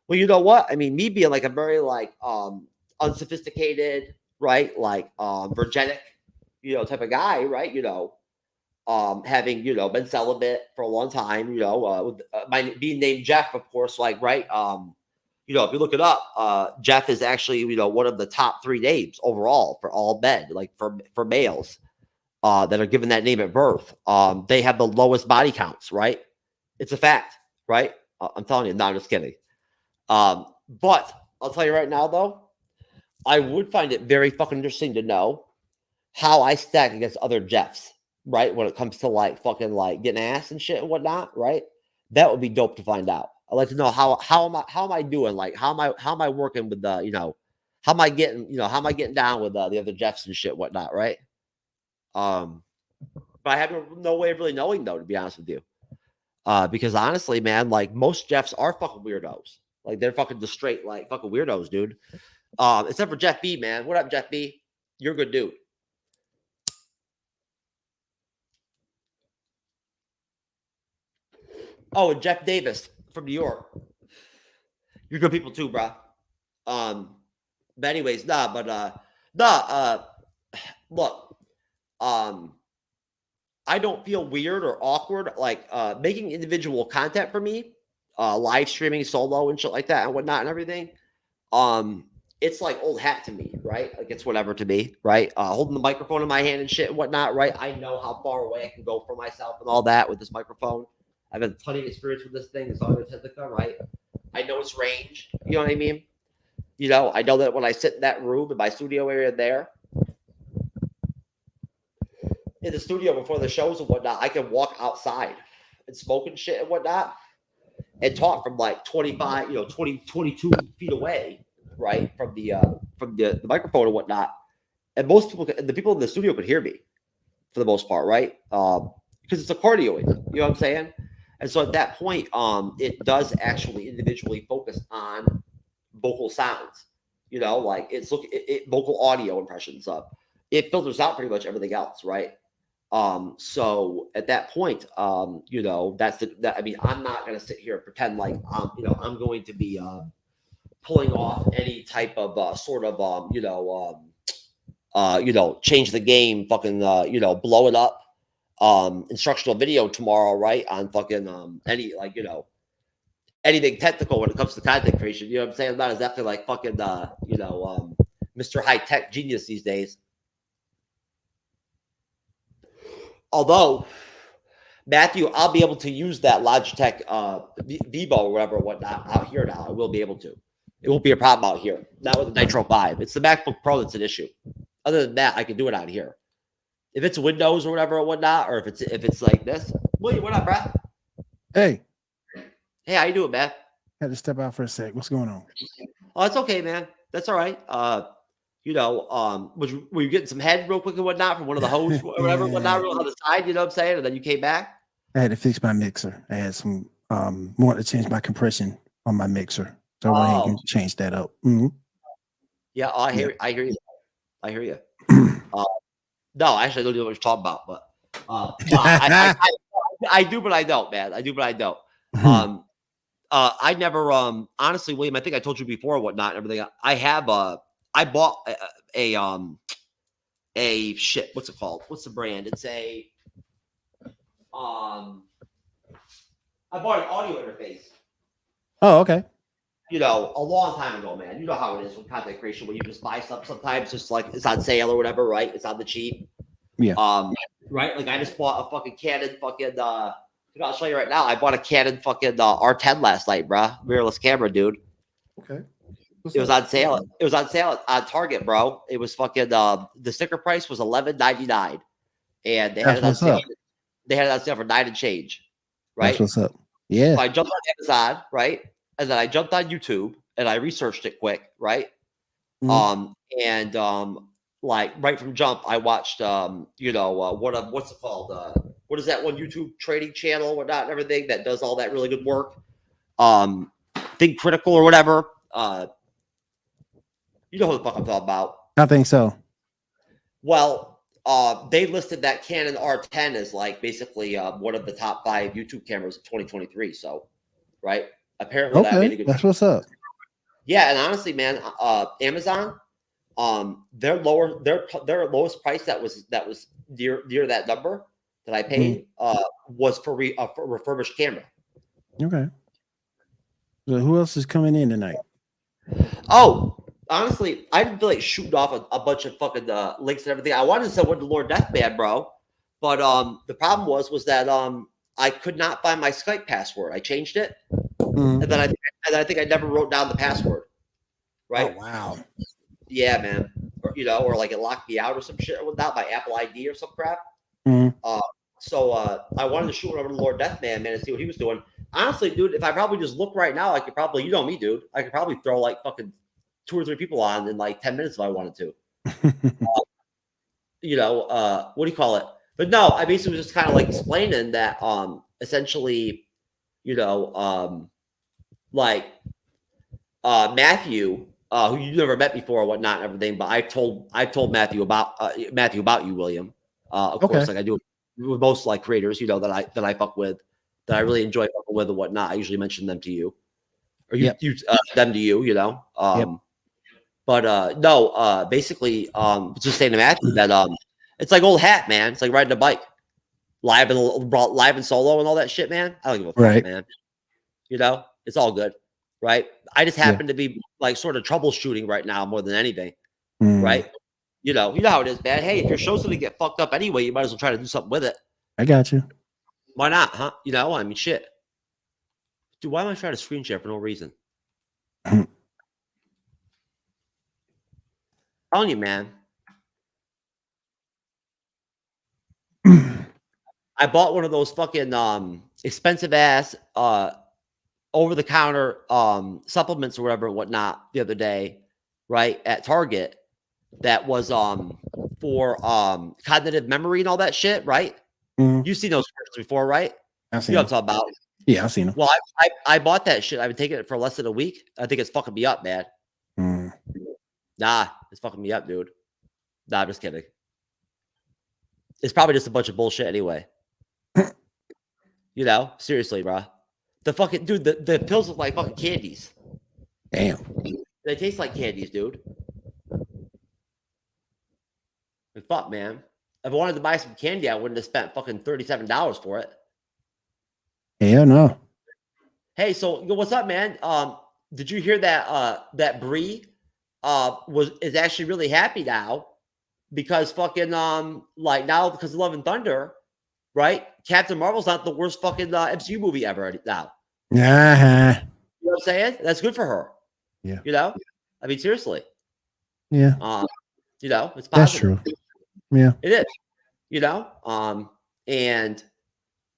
Well, you know what? I mean, me being like a very like unsophisticated, right? Like virginic, type of guy, right? Having, been celibate for a long time, with my being named Jeff, of course, like, right? If you look it up, Jeff is actually, one of the top 3 names overall for all men, like for males that are given that name at birth. They have the lowest body counts, right? It's a fact, right? I'm telling you, no, I'm just kidding. But I'll tell you right now, though, I would find it very fucking interesting to know how I stack against other Jeffs, right? When it comes to like fucking like getting ass and shit and whatnot, right? That would be dope to find out. I'd like to know how am I doing? Like how am I working with the how am I getting down with the other Jeffs and shit whatnot, right? But I have no way of really knowing though, to be honest with you, because honestly, man, like most Jeffs are fucking weirdos. Like they're fucking just straight like fucking weirdos, dude. Except for Jeff B, man. What up, Jeff B? You're a good dude. Oh, and Jeff Davis from New York. You're good people too, bro. But anyways, look, I don't feel weird or awkward like making individual content for me, live streaming solo and shit like that and whatnot and everything. It's like old hat to me, right? Like it's whatever to me, right? Holding the microphone in my hand and shit and whatnot, right? I know how far away I can go for myself and all that with this microphone. I've had plenty of experience with this thing. It's always Tentacum, right? I know its range. You know what I mean? I know that when I sit in that room in my studio area there, in the studio before the shows and whatnot, I can walk outside and smoke and shit and whatnot and talk from like 25, 22 feet away, right? From the microphone and whatnot. And most people, the people in the studio could hear me for the most part, right? Because it's a cardioid, you know what I'm saying? And so at that point, it does actually individually focus on vocal sounds, like vocal audio impressions of. It filters out pretty much everything else, right? So at that point, you know, I mean, I'm not going to sit here and pretend like, you know, I'm going to be pulling off any type of sort of, you know, change the game, fucking, you know, blow it up, instructional video tomorrow, right? On fucking, any, like, you know, anything technical when it comes to content creation. You know what I'm saying? I'm not exactly like fucking, you know, Mr. High Tech Genius these days. Although, Matthew, I'll be able to use that Logitech Vivo or whatever, whatnot out here now. I will be able to. It won't be a problem out here. Not with the Nitro 5. It's the MacBook Pro that's an issue. Other than that, I can do it out here. If it's Windows or whatever or whatnot, or if it's like this. William, what up, Brad? Hey. Hey, how you doing, man? Had to step out for a sec. What's going on? Oh, it's okay, man. That's all right. You know, were you getting some head real quick and whatnot from one of the hosts or whatever, whatnot, real on the side, you know what I'm saying? And then you came back? I had to fix my mixer. I had some wanted to change my compression on my mixer. So I went ahead and change that up. Mm-hmm. Yeah, I hear you. I hear you. No, actually, I don't know what you're talking about, but no, I do, but I don't, man. I do, but I don't. I never, honestly, William, I think I told you before, whatnot, and everything. I bought a shit. What's it called? What's the brand? It's a, I bought an audio interface. Oh, okay. You know, a long time ago, man. You know how it is with content creation when you just buy stuff sometimes, just like it's on sale or whatever, right? It's on the cheap. Yeah. Right? Like I just bought a fucking Canon fucking I'll show you right now. I bought a Canon fucking R10 last night, bro. Mirrorless camera, dude. Okay. It was on sale. It was on sale at Target, bro. It was fucking the sticker price was $11.99. And they had it on sale. They had it on sale for $9 and change. Right? That's what's up. Yeah. So I jumped on Amazon, right? And then I jumped on YouTube and I researched it quick, right? Mm-hmm. Like right from jump, I watched you know, what's it called? What is that one YouTube trading channel, whatnot, and everything that does all that really good work? Think Critical or whatever. You know who the fuck I'm talking about. I think so. Well, they listed that Canon R10 as like basically one of the top 5 YouTube cameras of 2023. So, right? Apparently, that made a good. That's what's up. Yeah, and honestly, man, Amazon, their lowest price that was near that number that I paid was for a refurbished camera. Okay. So who else is coming in tonight? Oh, honestly, I didn't feel like shooting off a bunch of fucking links and everything. I wanted to send one to Lord Deathman, bro, but the problem was that I could not find my Skype password. I changed it, and then I think I never wrote down the password. Right? Oh, wow. Yeah, man. Or, you know, or like it locked me out or some shit without my Apple ID or some crap. So I wanted to shoot over to Lord Deathman, man, and see what he was doing. Honestly, dude, if I probably just look right now, I could probably, you know me, dude, I could probably throw like fucking 2 or 3 people on in like 10 minutes if I wanted to. You know, what do you call it? But no, I basically was just kind of like explaining that essentially, you know, like Matthew, who you never met before or whatnot and everything, but I've told Matthew about you, William. Of course, like I do with most like creators, you know, that I fuck with, that I really enjoy fucking with and whatnot. I usually mention them to you, or you them to you, you know. But no, basically, just saying to Matthew that it's like old hat, man. It's like riding a bike, live and solo and all that shit, man. I don't give a fuck, man. You know, it's all good, right? I just happen to be like sort of troubleshooting right now more than anything, right? You know how it is, man. Hey, if your show's gonna get fucked up anyway, you might as well try to do something with it. I got you. Why not, huh? You know, I mean, shit. Dude, why am I trying to screen share for no reason? I'm telling you, man. I bought one of those fucking expensive ass over the counter supplements or whatever and whatnot the other day, right, at Target, that was for cognitive memory and all that shit, right? You've seen those commercials before, right? I've seen you know what I'm talking about. Yeah, I've seen them. Well, I bought that shit. I've been taking it for less than a week. I think it's fucking me up, man. Nah, it's fucking me up, dude. Nah, I'm just kidding. It's probably just a bunch of bullshit anyway. You know, seriously, bro. The fucking dude, the pills look like fucking candies. Damn. They taste like candies, dude. Like, fuck, man. If I wanted to buy some candy, I wouldn't have spent fucking $37 for it. Hell no. Hey, so what's up, man? Did you hear that that Bree is actually really happy now because fucking like now because of Love and Thunder, right? Captain Marvel's not the worst fucking MCU movie ever now. Uh-huh. You know what I'm saying? That's good for her. Yeah. You know? I mean, seriously. Yeah. You know, it's positive. That's true. Yeah. It is. You know? And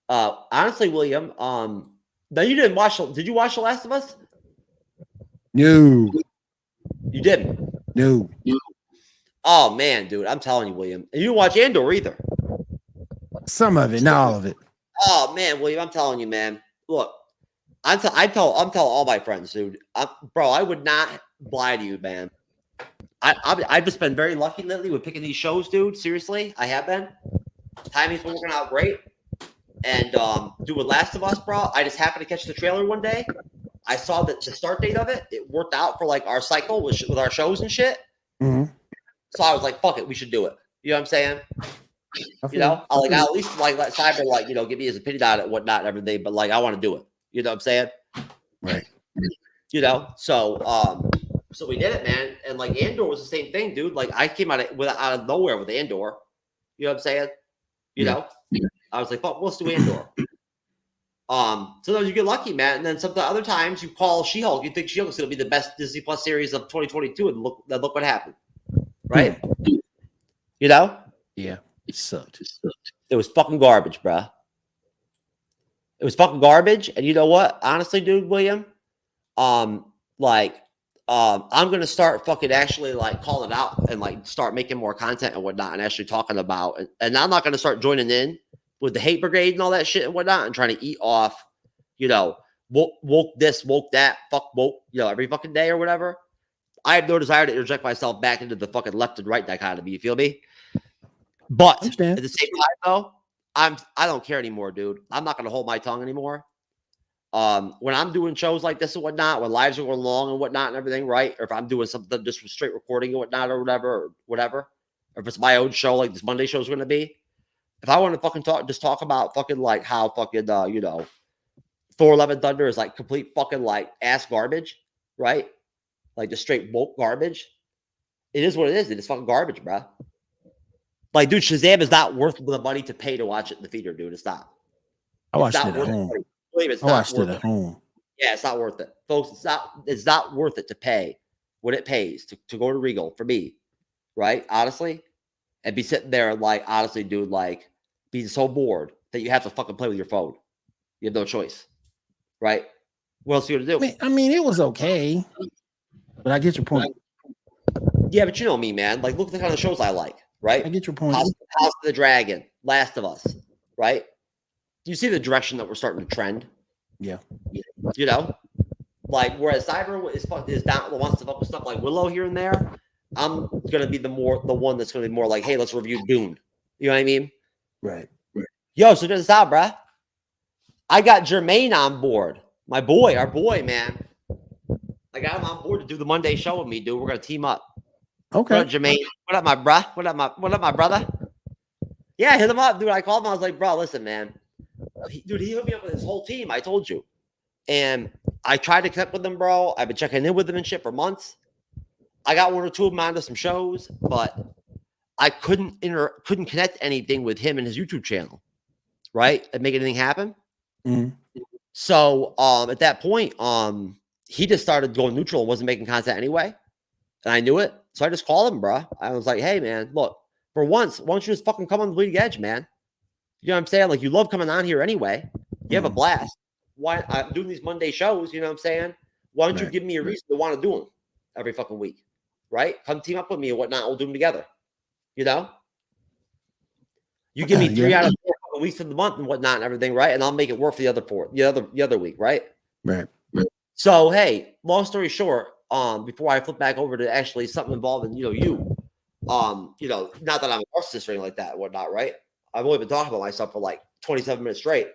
honestly, William, now you didn't watch did you watch The Last of Us? No. You didn't? No. Oh man, dude. I'm telling you, William. And you didn't watch Andor either. Some of it, not all of it. Oh man, William, I'm telling you, man. Look, I'm telling all my friends, dude. Bro, I would not lie to you, man. I've just been very lucky lately with picking these shows, dude. Seriously, I have been. Timing's been working out great. And doing Last of Us, bro, I just happened to catch the trailer one day. I saw that the start date of it. It worked out for like our cycle with our shows and shit. Mm-hmm. So I was like, fuck it, we should do it. You know what I'm saying? You know, I'll at least like let Cyber like, you know, give me his opinion on it and whatnot and everything, but like I want to do it. You know what I'm saying? Right. You know, so we did it, man. And like Andor was the same thing, dude. Like I came out of nowhere with Andor. You know what I'm saying? You know? I was like, fuck, let's do Andor. Sometimes you get lucky, man. And then some other times you call She-Hulk, you think She-Hulk's gonna be the best Disney Plus series of 2022, and look what happened. Right? You know? Yeah. It sucked. It was fucking garbage, bruh. It was fucking garbage. And you know what? Honestly, dude, William, I'm gonna start fucking actually like calling out and like start making more content and whatnot and actually talking about and I'm not gonna start joining in with the hate brigade and all that shit and whatnot and trying to eat off, you know, woke this, woke that, fuck woke, you know, every fucking day or whatever. I have no desire to interject myself back into the fucking left and right dichotomy. You feel me? But at the same time, though, I don't care anymore, dude. I'm not gonna hold my tongue anymore. When I'm doing shows like this and whatnot, when lives are going long and whatnot and everything, right? Or if I'm doing something just straight recording and whatnot or whatever, or if it's my own show like this Monday show is going to be, if I want to fucking talk about fucking like how fucking, you know, Thor Love and Thunder is like complete fucking like ass garbage, right? Like just straight woke garbage. It is what it is. It is fucking garbage, bro. Like, dude, Shazam is not worth the money to pay to watch it in the theater, dude. It's not. I watched it at home. I watched it at home. Yeah, it's not worth it, folks. It's not worth it to pay what it pays to go to Regal for me, right? Honestly, and be sitting there like, honestly, dude, like being so bored that you have to fucking play with your phone. You have no choice, right? What else are you gonna do? I mean, it was okay, but I get your point. Yeah, but you know me, man. Like, look at the kind of shows I like, right? I get your point. House of the Dragon, Last of Us, right? Do you see the direction that we're starting to trend? Yeah. You know, like whereas Cyber is down wants to fuck with stuff like Willow here and there. I'm gonna be the one that's gonna be more like, hey, let's review Dune. You know what I mean? Right. Yo, so check this out, bruh. I got Jermaine on board. Our boy, man. I got him on board to do the Monday show with me, dude. We're gonna team up. Okay. What up, Jermaine? What up, my bruh? What up, my brother? Yeah, hit him up, dude. I called him. I was like, bro, listen, man. Dude, he hooked me up with his whole team. I told you. And I tried to connect with them, bro. I've been checking in with them and shit for months. I got one or two of them onto some shows, but I couldn't connect anything with him and his YouTube channel, right? And make anything happen. Mm-hmm. So at that point, he just started going neutral and wasn't making content anyway. And I knew it. So I just called him, bro. I was like, hey, man, look, for once, why don't you just fucking come on the Bleeding Edge, man? You know what I'm saying? Like, you love coming on here anyway. You have a blast. Why I'm doing these Monday shows, you know what I'm saying? Why don't you give me a reason to want to do them every fucking week? Right? Come team up with me and whatnot. We'll do them together. You know? You give me 3 out of 4 weeks of the month and whatnot and everything, right? And I'll make it work for the other 4, the other week, right? Right. So, hey, long story short, before I flip back over to actually something involving, you know, not that I'm a narcissist or anything like that and whatnot, right? I've only been talking about myself for like 27 minutes straight.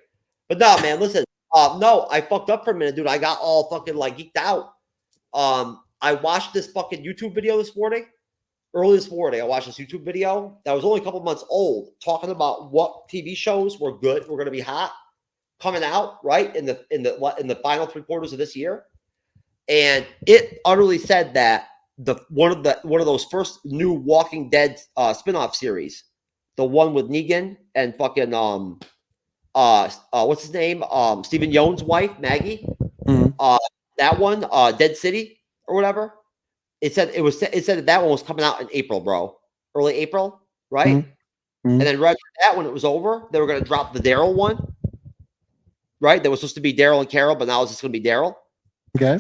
But no, man, listen. No, I fucked up for a minute, dude. I got all fucking like geeked out. I watched this fucking YouTube video this morning. Early this morning, I watched this YouTube video that was only a couple months old, talking about what TV shows were good, were going to be hot, coming out right in the final 3 quarters of this year, and it utterly said that one of those first new Walking Dead spinoff series, the one with Negan and fucking what's his name, Stephen Yeun's wife Maggie, that one, Dead City or whatever. It said that one was coming out in April, bro. Early April, right? And then right after that, when it was over, they were going to drop the Daryl one, right? That was supposed to be Daryl and Carol, but now it's just going to be Daryl. Okay.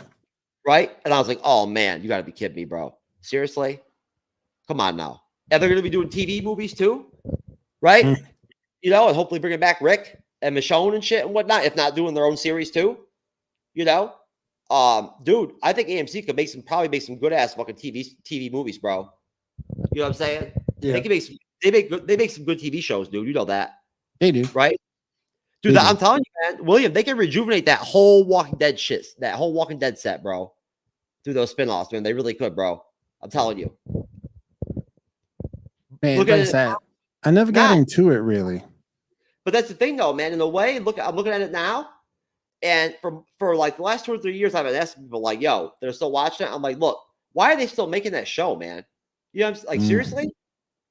Right? And I was like, oh, man, you got to be kidding me, bro. Seriously? Come on now. And they're going to be doing TV movies too, right? You know, and hopefully bringing back Rick and Michonne and shit and whatnot, if not doing their own series too, you know? Dude, I think AMC could probably make some good ass fucking TV movies, bro. You know what I'm saying? Yeah. They make some good TV shows, dude. You know that. They do. Right? Dude, I'm telling you, man, William, they can rejuvenate that whole Walking Dead shit, that whole Walking Dead set, bro. Through those spinoffs, man. They really could, bro. I'm telling you. Man, Look like at I it said, now. I never got into it really. But that's the thing, though, man. In a way, I'm looking at it now, and for like the last 2 or 3 years, I've been asking people like, "Yo, they're still watching it." I'm like, "Look, why are they still making that show, man? You know, like seriously,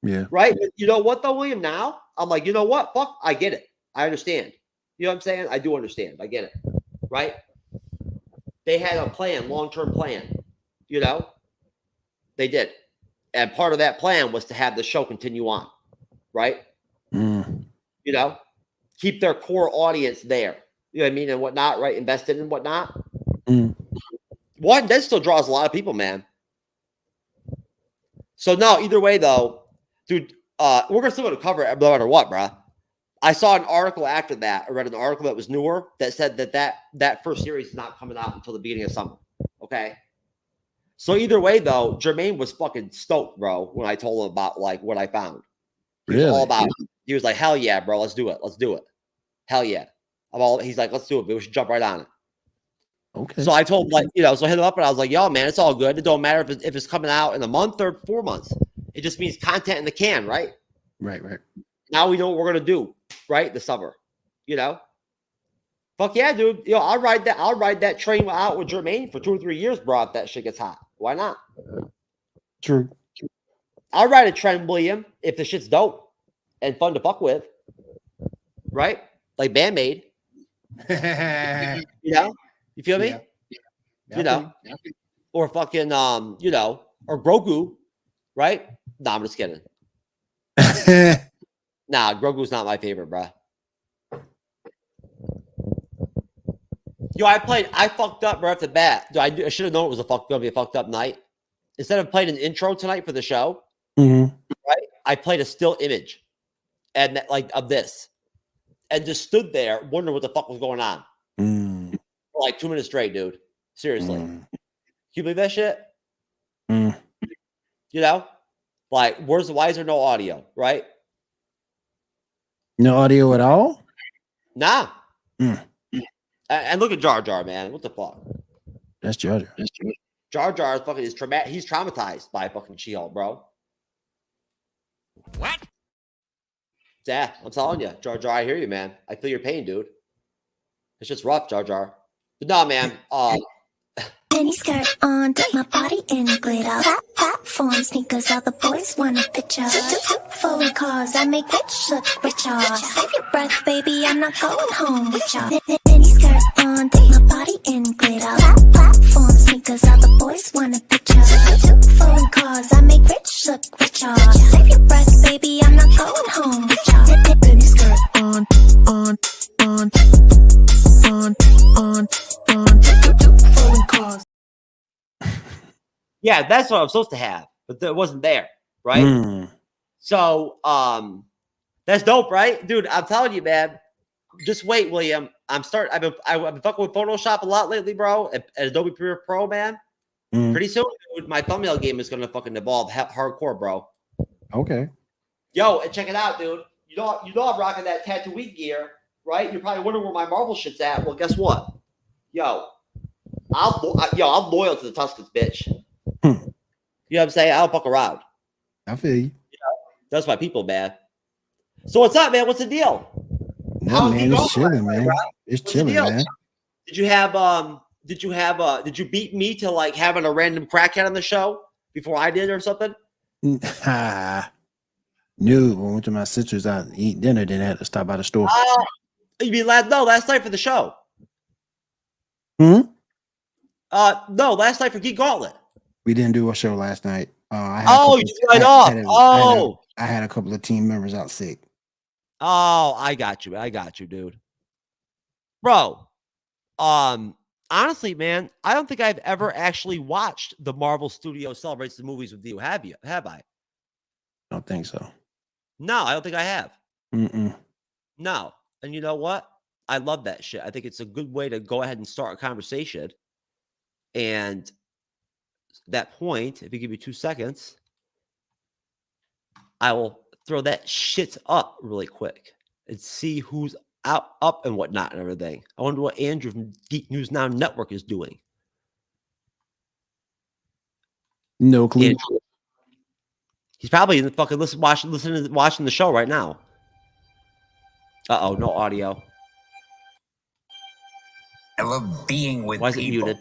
Yeah. right?" But you know what, though, William? Now I'm like, you know what? Fuck, I get it. I understand. You know what I'm saying? I do understand. I get it. Right? They had a plan, long-term plan. You know, they did, and part of that plan was to have the show continue on. Right? You know, keep their core audience there. You know what I mean? And whatnot, right? Invested in whatnot. Walking Dead still draws a lot of people, man. So no, either way though, dude, we're still gonna cover it no matter what, bro. I saw an article after that. I read an article that was newer that said that first series is not coming out until the beginning of summer. Okay. So either way though, Jermaine was fucking stoked, bro, when I told him about like what I found. He was all about it. He was like, hell yeah, bro, let's do it. Let's do it. Hell yeah. He's like, let's do it, but we should jump right on it. Okay. So I told him, like, you know, so I hit him up and I was like, yo, man, it's all good. It don't matter if it's coming out in a month or 4 months. It just means content in the can, right? Right. Now we know what we're gonna do, right? The summer. You know? Fuck yeah, dude. You know, I'll ride that train out with Jermaine for 2 or 3 years, bro, if that shit gets hot. Why not? True. I'll ride a trend, William, if the shit's dope and fun to fuck with. Right? Like Bandmade. You know? You feel me? Yeah. You know? Or fucking you know, or Grogu, right? Nah, I'm just kidding. Nah, Grogu's not my favorite, bro. Yo, I fucked up right off the bat. I should have known it was gonna be a fucked up night. Instead of playing an intro tonight for the show, right? I played a still image and like of this. And just stood there wondering what the fuck was going on. For like 2 minutes straight, dude. Seriously. Can you believe that shit? You know? Like, why is there no audio, right? No audio at all? Nah. And look at Jar Jar, man. What the fuck? That's Jar Jar. Jar Jar fucking is traumatic. He's traumatized by fucking She-Hulk, bro. What? Yeah, I'm telling you, Jar Jar, I hear you, man. I feel your pain, dude. It's just rough, Jar Jar. But no, man. Mini skirt on, dip my body in glitter. Platform sneakers, all the boys want a picture. Foreign cars, I make rich look richer. Save your breath, baby, I'm not going home with ya. Mini skirt on, dip my body in glitter. Platform sneakers, all the boys want a picture. Foreign cars, I make rich look richer. Save your breath, baby, I'm not going home with ya. Mini skirt on. Yeah, that's what I'm supposed to have, but it wasn't there, right? So, that's dope, right, dude? I'm telling you, man. Just wait, William. I've been fucking with Photoshop a lot lately, bro. And Adobe Premiere Pro, man. Pretty soon, dude, my thumbnail game is gonna fucking evolve hardcore, bro. Okay. Yo, and check it out, dude. You know I'm rocking that Tatooine gear, right? You're probably wondering where my Marvel shit's at. Well, guess what? Yo, I'm loyal to the Tuskens, bitch. You know what I'm saying? I don't fuck around. I feel you. That's my people, man. So what's up, man? What's the deal? No, man, it's chilling, man. It's chilling, man. Did you beat me to like having a random crackhead on the show before I did or something? No, I went to my sister's out and eat dinner, then I had to stop by the store. You mean last night for the show? Hmm? No, last night for Geek Gauntlet. We didn't do a show last night. You took it off. I had a couple of team members out sick. Oh, I got you, dude. Bro, honestly, man, I don't think I've ever actually watched the Marvel Studios Celebrates the Movies with you. Have I? I don't think so. No, I don't think I have. Mm-mm. No. And you know what? I love that shit. I think it's a good way to go ahead and start a conversation. And that point, if you give me 2 seconds, I will throw that shit up really quick and see who's up and whatnot and everything. I wonder what Andrew from Geek News Now Network is doing. No clue. Andrew. He's probably in the fucking watching the show right now. No audio. I love being with Why is it people. muted?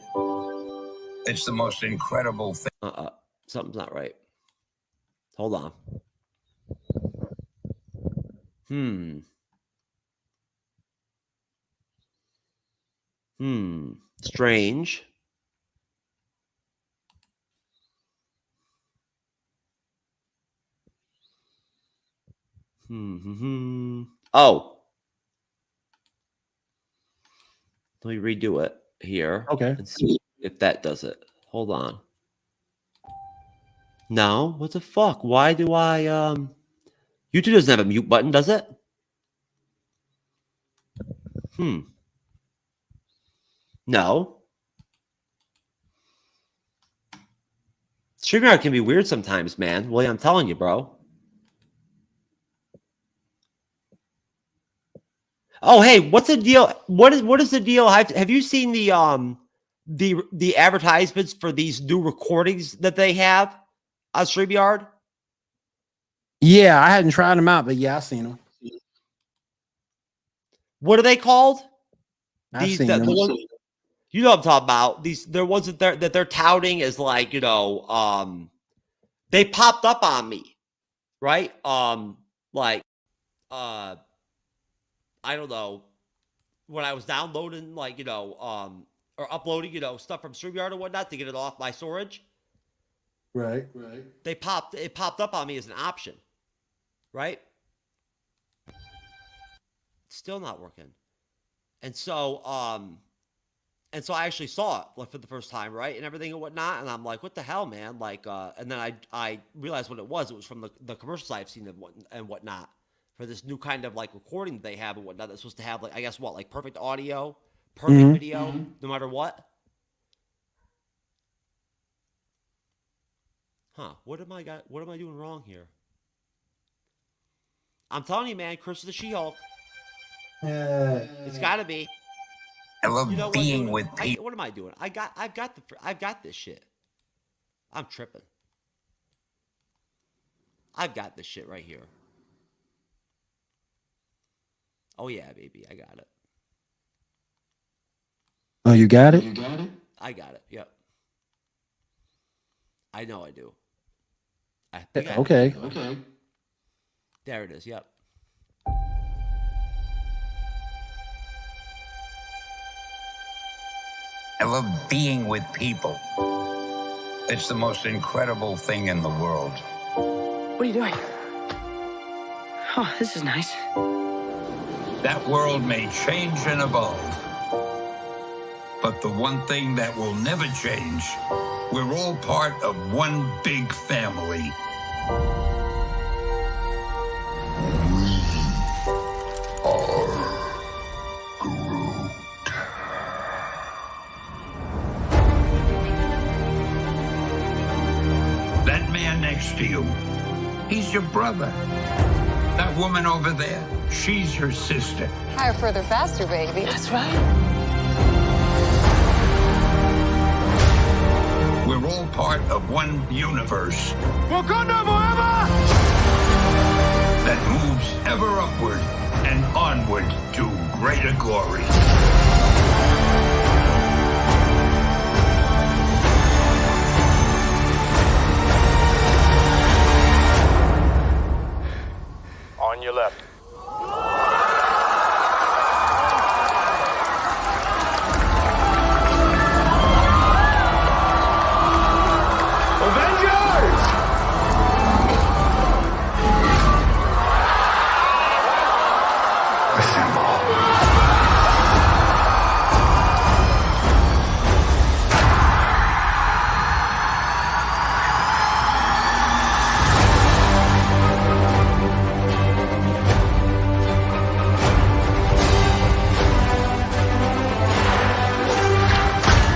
It's the most incredible thing. Something's not right. Hold on. Strange. Oh. Let me redo it here. Okay. And see if that does it. Hold on. No, what the fuck? Why do I YouTube doesn't have a mute button, does it? No. StreamYard can be weird sometimes, man. William, I'm telling you, bro. Oh, hey, what's the deal? What is the deal? Have you seen the advertisements for these new recordings that they have on StreamYard? Yeah, I hadn't tried them out, but yeah, I've seen them. What are they called? I've seen them. You know what I'm talking about. They're ones that they're touting as like, they popped up on me, right? I don't know, when I was downloading, or uploading, stuff from StreamYard or whatnot to get it off my storage. Right. It popped up on me as an option, right? It's still not working. And so I actually saw it for the first time, right? And everything and whatnot. And I'm like, what the hell, man? And then I realized what it was. It was from the commercials I've seen and whatnot for this new kind of recording that they have and whatnot. That's supposed to have perfect audio, perfect video, no matter what. What am I doing wrong here? I'm telling you, man, Curse of the She-Hulk. It's got to be. I love being with people. What am I doing? I've got this shit. I'm tripping. I've got this shit right here. Oh yeah, baby, I got it. Oh, you got it? I got it. Yep. I know I do. Okay. There it is. Yep. I love being with people. It's the most incredible thing in the world. What are you doing? Oh, this is nice. That world may change and evolve. But the one thing that will never change, we're all part of one big family. That man next to you, he's your brother. That woman over there, she's her sister. Higher, further, faster, baby. That's right. We're all part of one universe Wakanda forever! that moves ever upward and onward to greater glory. On your left.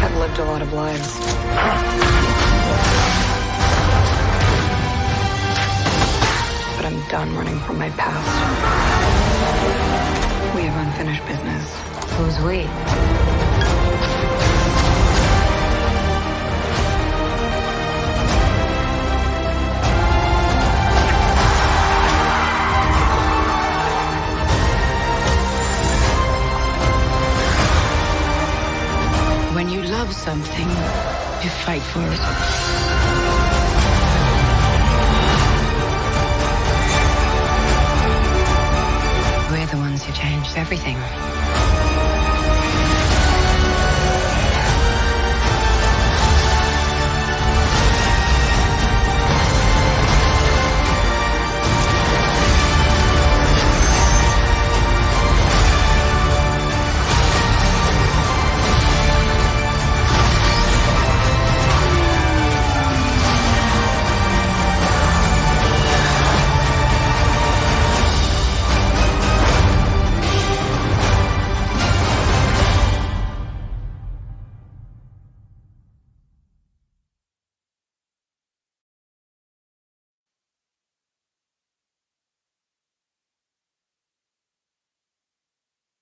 I've lived a lot of lives. But I'm done running from my past. We have unfinished business. Who's we? When you love something, you fight for it. We're the ones who changed everything.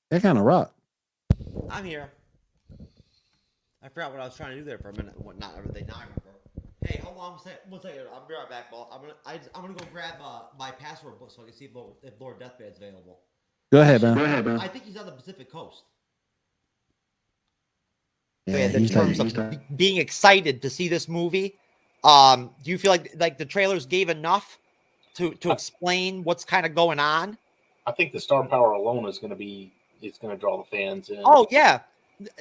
That kind of rock. I'm here. I forgot what I was trying to do there for a minute. What not everything. Now I remember. Hey, hold on one second. I'll be right back, Ball. I'm gonna go grab my password book so I can see if Lord Deathbed's available. Go ahead, man. I think he's on the Pacific Coast. Yeah, in he's terms like- of being excited to see this movie, do you feel like the trailers gave enough to explain what's kind of going on? I think the star power alone is going to draw the fans in. Oh yeah,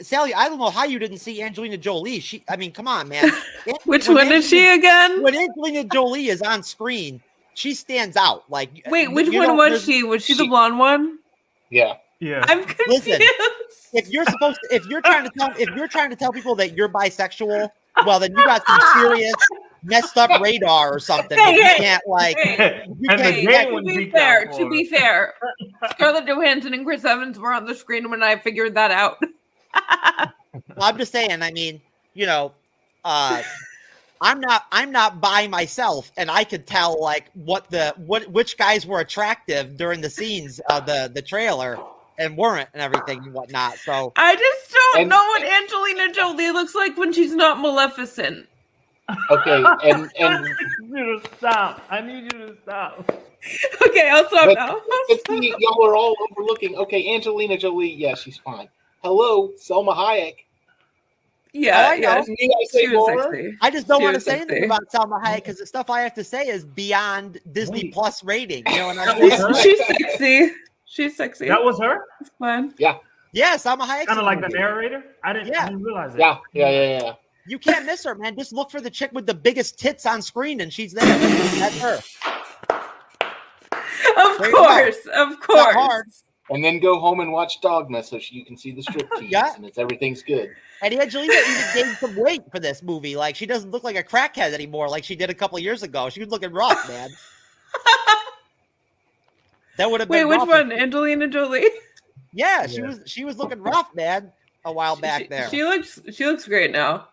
Sally, I don't know how you didn't see Angelina Jolie. I mean, come on, man. Which one is she again? When Angelina Jolie is on screen, she stands out. Like, Wait, which you one don't- was there's- she? Was she the blonde one? Yeah. Yeah. I'm confused. Listen, if you're trying to tell people that you're bisexual, well, then you got some serious messed up radar or something. that you can't like. You can't, To be fair, Scarlett Johansson and Chris Evans were on the screen when I figured that out. Well, I'm just saying. I mean, I'm not by myself, and I could tell like which guys were attractive during the scenes of the trailer and weren't and everything and whatnot. So I just don't know what Angelina Jolie looks like when she's not Maleficent. Okay, and I need you to stop. I need you to stop. Okay, I'll stop now. see, y'all are all overlooking. Okay, Angelina Jolie, yeah, she's fine. Hello, Selma Hayek. Yeah, I know. You guys say more? I just don't She want to was say anything sexy. about Salma Hayek because the stuff I have to say is beyond Disney Plus rating. You know what I'm That was her? saying? She's sexy. She's sexy. That was her? It's fun. Yeah. Yeah, Salma Hayek. Kind of like the narrator? I didn't realize it. Yeah. You can't miss her, man. Just look for the chick with the biggest tits on screen, and she's there. That's her. Of There you go. course, of Not course. hard. And then go home and watch Dogma so you can see the striptease Yeah. and everything's good. And Angelina even gained some weight for this movie. Like, she doesn't look like a crackhead anymore like she did a couple years ago. She was looking rough, man. That would have Wait, been which rough. one? Angelina Jolie? Yeah, she was looking rough, man, a while back there. She looks great now.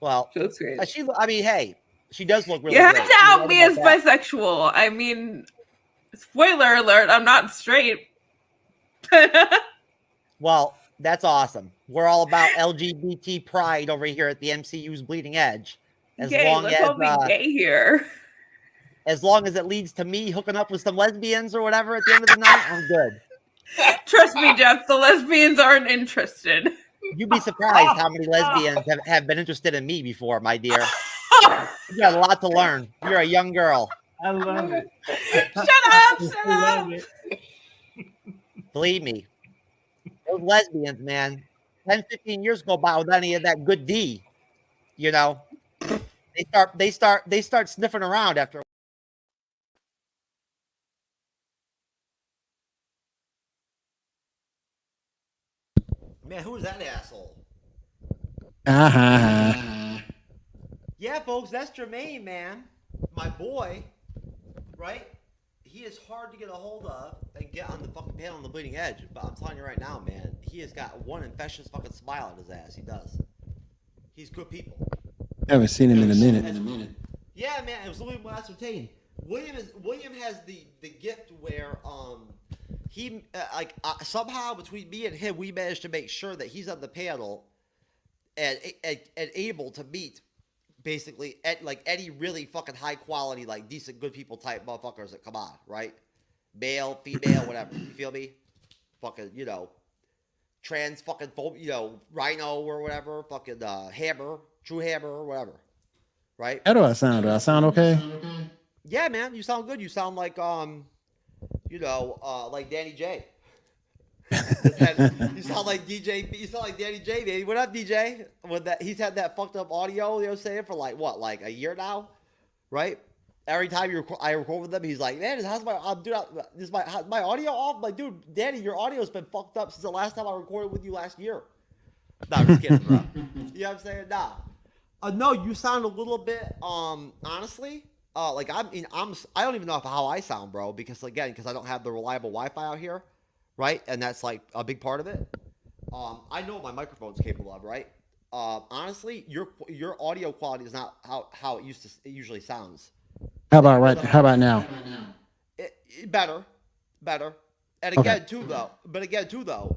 Well, she looks great. I mean, hey, she does look really You have great. to out She's me right as about that. bisexual. I mean, Spoiler alert, I'm not straight. Well, that's awesome. We're all about LGBT pride over here at the MCU's Bleeding Edge. As Gay, long let's as all be gay here. as long as it leads to me hooking up with some lesbians or whatever at the end of the night, I'm good. Trust me, Jeff, the lesbians aren't interested. You'd be surprised how many lesbians have been interested in me before, my dear. You got a lot to learn. You're a young girl. I love it. Shut up! Believe me, those lesbians, man, 10, 15 years go by without any of that good D. You know, they start sniffing around after. Man, who is that asshole? Yeah, folks, that's Jermaine, man. My boy, right? He is hard to get a hold of and get on the fucking panel on the Bleeding Edge. But I'm telling you right now, man, he has got one infectious fucking smile on his ass. He does. He's good people. Haven't seen him in a minute. Yeah, man, it was William Ascertain. William has the gift where he somehow between me and him we managed to make sure that he's on the panel and able to meet basically any really fucking high quality, like decent, good people type motherfuckers that come on, right? Male, female, whatever. You feel me? Fucking, you know, trans fucking, you know, rhino or whatever. Fucking hammer, true hammer or whatever. Right? How do I sound? Do I sound okay? Yeah, man, you sound good. You sound like you know, like Danny J. You sound like DJ. You sound like Danny J, baby. What up, DJ? With that, he's had that fucked up audio. You know what I'm saying, for like what, like a year now, right? Every time I record with him, he's like, "Man, how's my dude? Is my audio off?" I'm like, dude, Danny, your audio's been fucked up since the last time I recorded with you last year. Nah, I'm just kidding, bro. You know what I'm saying? Nah. No, you sound a little bit, honestly, like I don't even know how I sound, bro, because I don't have the reliable Wi-Fi out here, right? And that's like a big part of it. I know what my microphone's capable of, right? Honestly, your audio quality is not how it usually sounds. How about now? Better. And again, too, though,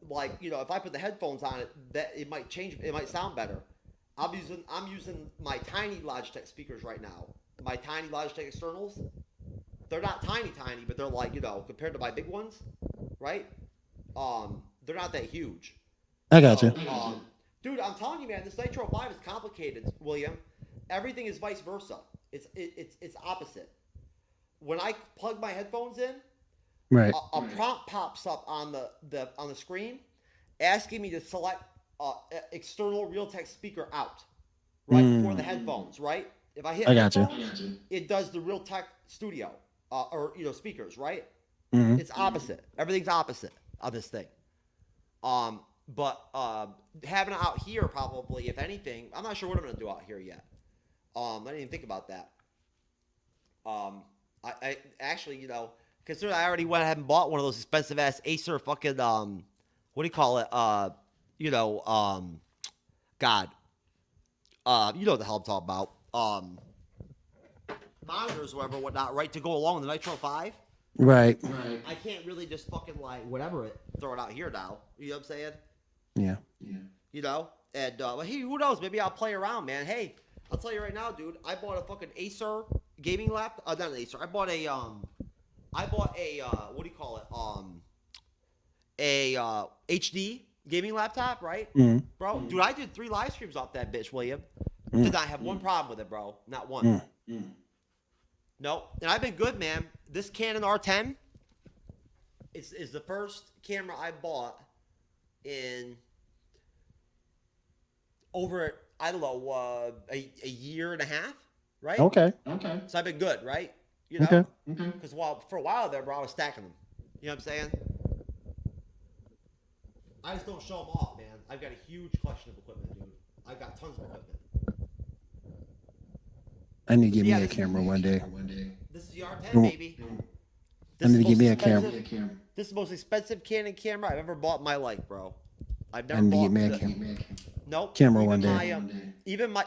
like, you know, if I put the headphones on it, that it might change. It might sound better. I'm using my tiny Logitech speakers right now. My tiny Logitech externals. They're not tiny, but they're like, you know, compared to my big ones, right? They're not that huge. I got you. Dude, I'm telling you, man, this Nitro 5 is complicated, William. Everything is vice versa. It's opposite. When I plug my headphones in, right, a prompt pops up on the screen asking me to select external Realtek speaker out, right, for the headphones, right? If I hit headphones, it does the Realtek Studio or, you know, speakers, right? Mm-hmm. It's opposite. Everything's opposite of this thing. But having it out here, probably, if anything, I'm not sure what I'm gonna do out here yet. I didn't even think about that. I actually, you know, considering I already went ahead and bought one of those expensive ass Acer fucking what do you call it? You know, God. You know what the hell I'm talking about. Monitors, whatever, whatnot, right, to go along with the Nitro 5. Right. I can't really just fucking like whatever throw it out here now. You know what I'm saying? Yeah. You know? And hey, who knows? Maybe I'll play around, man. Hey, I'll tell you right now, dude. I bought a fucking Acer gaming laptop. Not an Acer. I bought a what do you call it? A HD gaming laptop, right? Mm-hmm. Bro, dude, I did 3 live streams off that bitch, William. Did not have one problem with it, bro. Not one. Nope. And I've been good, man. This Canon R10 is the first camera I bought in over, I don't know, a year and a half, right? Okay. So I've been good, right? You know? Because for a while there, bro, I was stacking them. You know what I'm saying? I just don't show them off, man. I've got a huge collection of equipment, dude. I've got tons of equipment. I need to get me a camera one day. This is the R10, baby. I need to get me a camera. This is the most expensive Canon camera I've ever bought in my life, bro. I've I never need to bought get me a camera. Nope. Camera one day. Even my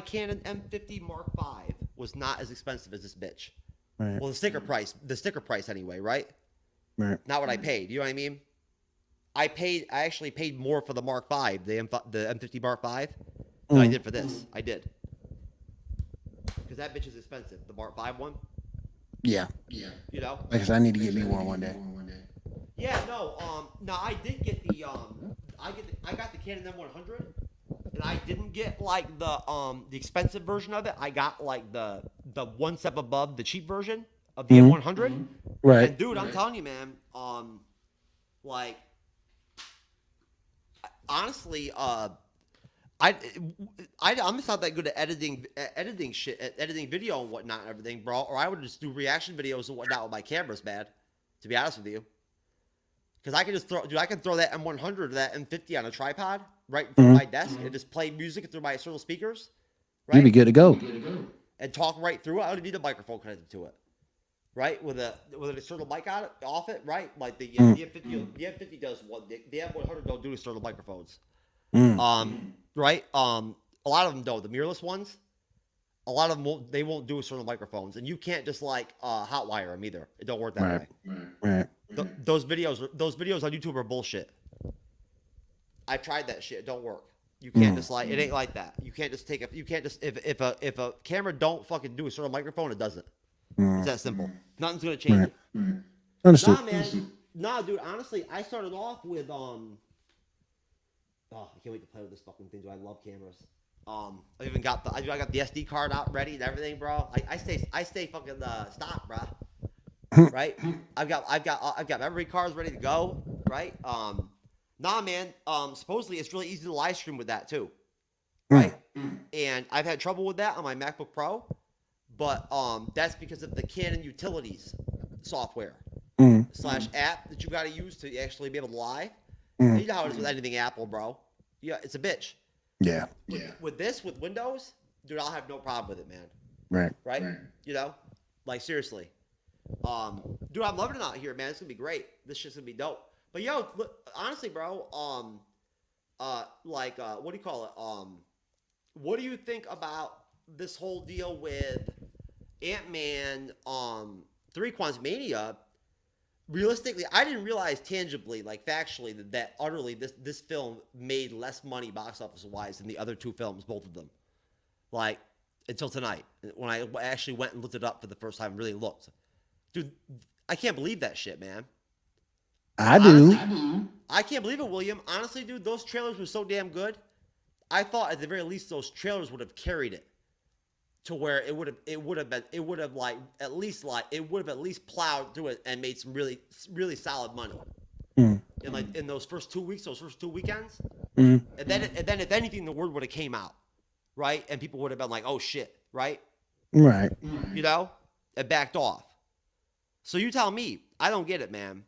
Canon M50 Mark V was not as expensive as this bitch. Right. Well, the sticker price anyway, right? Right. Not what I paid. You know what I mean? I actually paid more for the Mark V, the M50 Mark V, than I did for this. I did. Because that bitch is expensive. The Mark V one. Yeah. You know? Like I said, I need to get me one day. Yeah, no, no, I did get the, I got the Canon M100, and I didn't get, like, the expensive version of it. I got, like, the one step above the cheap version of the M100. Right. And, dude, I'm telling you, man, like, honestly, I'm just not that good at editing video and whatnot and everything, bro. Or I would just do reaction videos and whatnot with my cameras, man. To be honest with you, because I can just throw that M100 or that M50 on a tripod right in front of my desk and just play music through my external speakers, right? You'd be good to go. And talk right through it. I don't even need a microphone connected to it, right? With an external mic on it, off it, right? Like the M50 does one. The M100 don't do external microphones. Right? A lot of them don't. The mirrorless ones, a lot of them won't do external microphones, and you can't just like hotwire them either. It don't work that way. Right. Those videos on YouTube are bullshit. I tried that shit. It don't work. You can't just like it ain't like that. You can't just if a camera don't fucking do external microphone, it doesn't. It's that simple. Nothing's gonna change it. Understood. Nah, man. Nah, dude. Honestly, I started off with Oh, I can't wait to play with this fucking thing, dude. I love cameras. I even got I got the SD card out ready and everything, bro. I stay fucking stock, bro. Right? I've got memory cards ready to go. Right? Nah, man. Supposedly it's really easy to live stream with that too. Right? And I've had trouble with that on my MacBook Pro, but that's because of the Canon Utilities software / app that you got to use to actually be able to live. You know how it is with anything Apple, bro. Yeah, it's a bitch. Yeah. With Windows, dude, I'll have no problem with it, man. Right. You know, like seriously, dude, I'm loving it out here, man. It's gonna be great. This shit's gonna be dope. But yo, look, honestly, bro, what do you call it? What do you think about this whole deal with Ant-Man 3 Quantumania? Realistically, I didn't realize tangibly, like factually, that utterly this film made less money box office wise than the other two films, both of them. Like until tonight, when I actually went and looked it up for the first time, really looked, dude, I can't believe that shit, man. I do. I can't believe it, William. Honestly, dude, those trailers were so damn good. I thought at the very least those trailers would have carried it to where it would have at least plowed through it and made some really, really solid money. In those first 2 weeks, those first 2 weekends. And then if anything, the word would have came out, right? And people would have been like, oh shit, right? Right. You know? It backed off. So you tell me, I don't get it, man.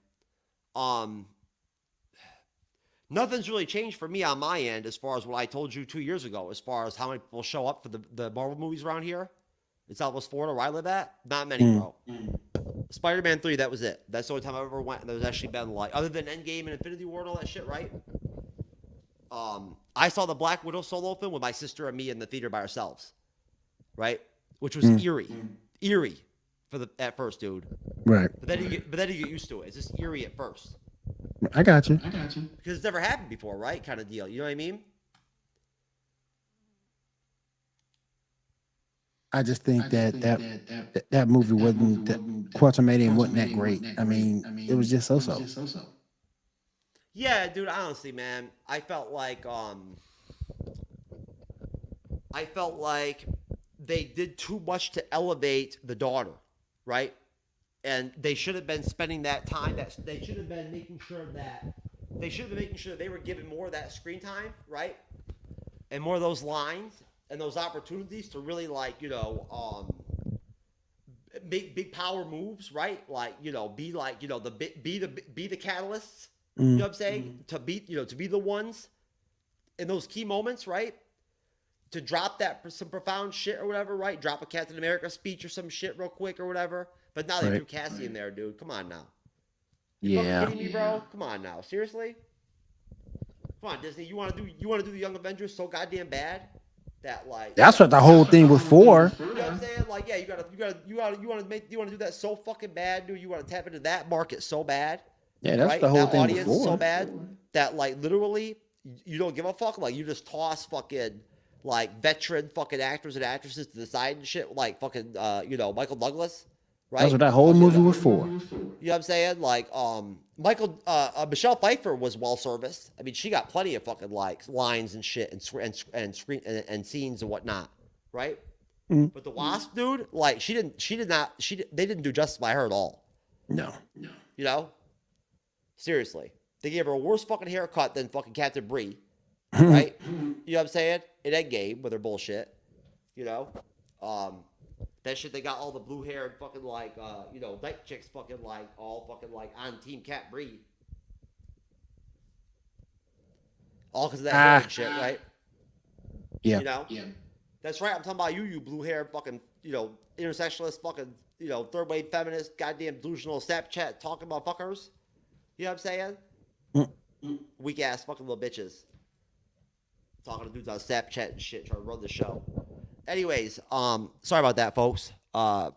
Nothing's really changed for me on my end as far as what I told you 2 years ago, as far as how many people show up for the Marvel movies around here. In Southwest Florida, where I live at. Not many, bro. Spider-Man 3, that was it. That's the only time I ever went, and there's actually been, like, other than Endgame and Infinity War and all that shit, right? I saw the Black Widow solo film with my sister and me in the theater by ourselves, right? Which was eerie at first, dude. Right. But then you get used to it. It's just eerie at first. I got you. Because it's never happened before, right? Kind of deal. You know what I mean? I just think that movie wasn't Quantumania wasn't that great. I mean, it was just so. Yeah, dude, honestly, man, I felt like they did too much to elevate the daughter, right? And they should have been spending that time. They should have been making sure that they were given more of that screen time, right? And more of those lines and those opportunities to really, like, you know, make big power moves, right? Like, you know, be like, you know, be the catalysts. You know what I'm saying? To be the ones in those key moments, right? To drop some profound shit or whatever, right? Drop a Captain America speech or some shit real quick or whatever. But now they threw Cassie in there, dude. Come on now. You fucking kidding me, bro? Come on now. Seriously? Come on, Disney. You want to do the Young Avengers so goddamn bad? that like That's what the whole thing was for. You know what I'm saying? Like, yeah, you want to do that so fucking bad, dude. You want to tap into that market so bad. Yeah, that's right? the whole that thing audience before. so bad that like literally you don't give a fuck. Like you just toss fucking like veteran fucking actors and actresses to the side and shit, like fucking Michael Douglas. Right? That's what that whole movie was for. You know what I'm saying? Like, Michelle Pfeiffer was well serviced. I mean, she got plenty of fucking like lines and shit and screen and scenes and whatnot, right? Mhm. But the Wasp, dude, like they didn't do justice by her at all. No. You know? Seriously, they gave her a worse fucking haircut than fucking Captain Bree, right? You know what I'm saying? In Endgame with her bullshit, you know. That shit, they got all the blue-haired fucking like, night chicks fucking like, all fucking like on Team Cat Bree. All because of that hair and shit, right? Yeah. You know? Yeah. That's right. I'm talking about you blue-haired fucking, intersectionalist fucking, third-wave feminist, goddamn delusional Snapchat talking about fuckers. You know what I'm saying? Weak-ass fucking little bitches. Talking to dudes on Snapchat and shit, trying to run the show. Anyways, sorry about that, folks. Some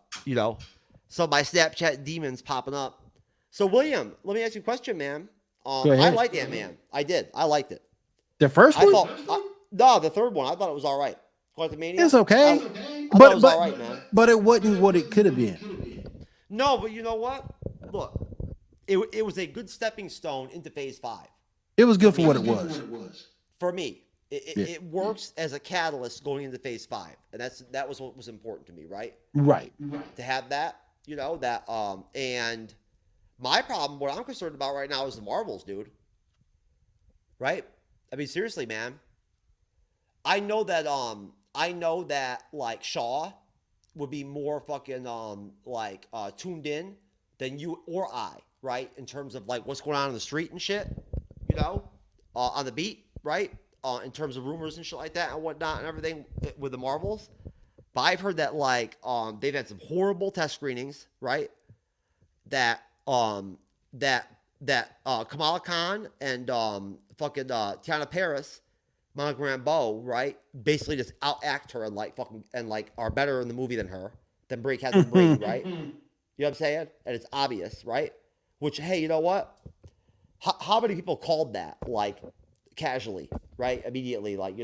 of my Snapchat demons popping up. So, William, let me ask you a question, man. Go ahead. I liked Ant-Man. I did. I liked it. The first one? No, the third one. I thought it was all right. Quantumania. It's okay. I thought it was all right, man. But it wasn't what it could have been. No, but you know what? Look, it was a good stepping stone into Phase 5. It was good for what it was. For me. It works as a catalyst going into Phase 5, and that was what was important to me, right? Right. To have that, and my problem, what I'm concerned about right now is the Marvels, dude. Right? I mean, seriously, man. I know that like Shaw would be more fucking tuned in than you or I, right? In terms of like what's going on in the street and shit, on the beat, right? In terms of rumors and shit like that and whatnot and everything with the Marvels. But I've heard that like they've had some horrible test screenings, right? That Kamala Khan and Tiana Paris, Monica Rambeau, right? Basically just outact her and are better in the movie than Catherine Bree, right? You know what I'm saying? And it's obvious, right? Which, hey, you know what? How many people called that like casually, right? Immediately, like,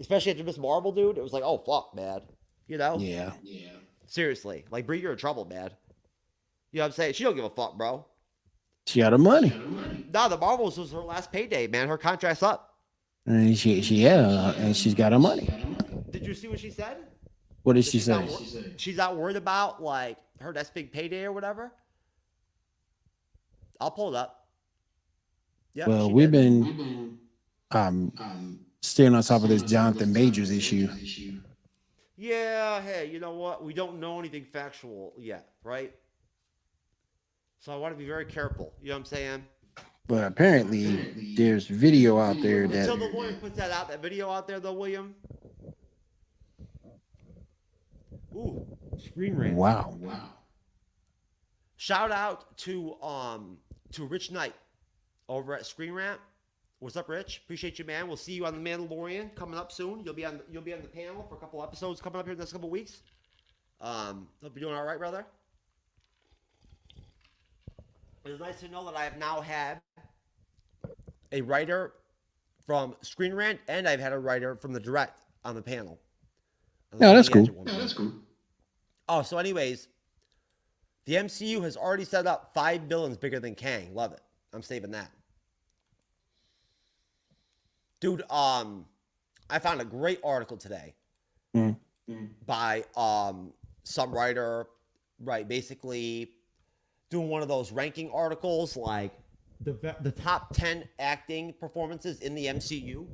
especially after Miss Marvel, dude, it was like, oh fuck, man. Yeah. Seriously, like, Brie, you're in trouble, man. You know what I'm saying? She don't give a fuck, bro. She got her money. No, the Marvels was her last payday, man. Her contract's up. And and she's got her money. Did you see what she said? What did she say? She's not worried about like her next big payday or whatever. I'll pull it up. Yep, Well, we've been staying on top of this Jonathan Majors issue. Yeah, hey, you know what? We don't know anything factual yet, right? So I want to be very careful. You know what I'm saying? But apparently, there's video out there that. Until the lawyer puts that video out there, though, William. Ooh, Screen Rant. Wow. Shout out to Rich Knight over at Screen Rant. What's up, Rich? Appreciate you, man. We'll see you on The Mandalorian coming up soon. You'll be on the panel for a couple episodes coming up here in the next couple weeks. Hope you're doing all right, brother. It's nice to know that I have now had a writer from Screen Rant and I've had a writer from The Direct on the panel. Yeah, that's cool. Oh, so anyways, the MCU has already set up 5 villains bigger than Kang. Love it. I'm saving that. Dude, I found a great article today by some writer, right, basically doing one of those ranking articles, like the top 10 acting performances in the MCU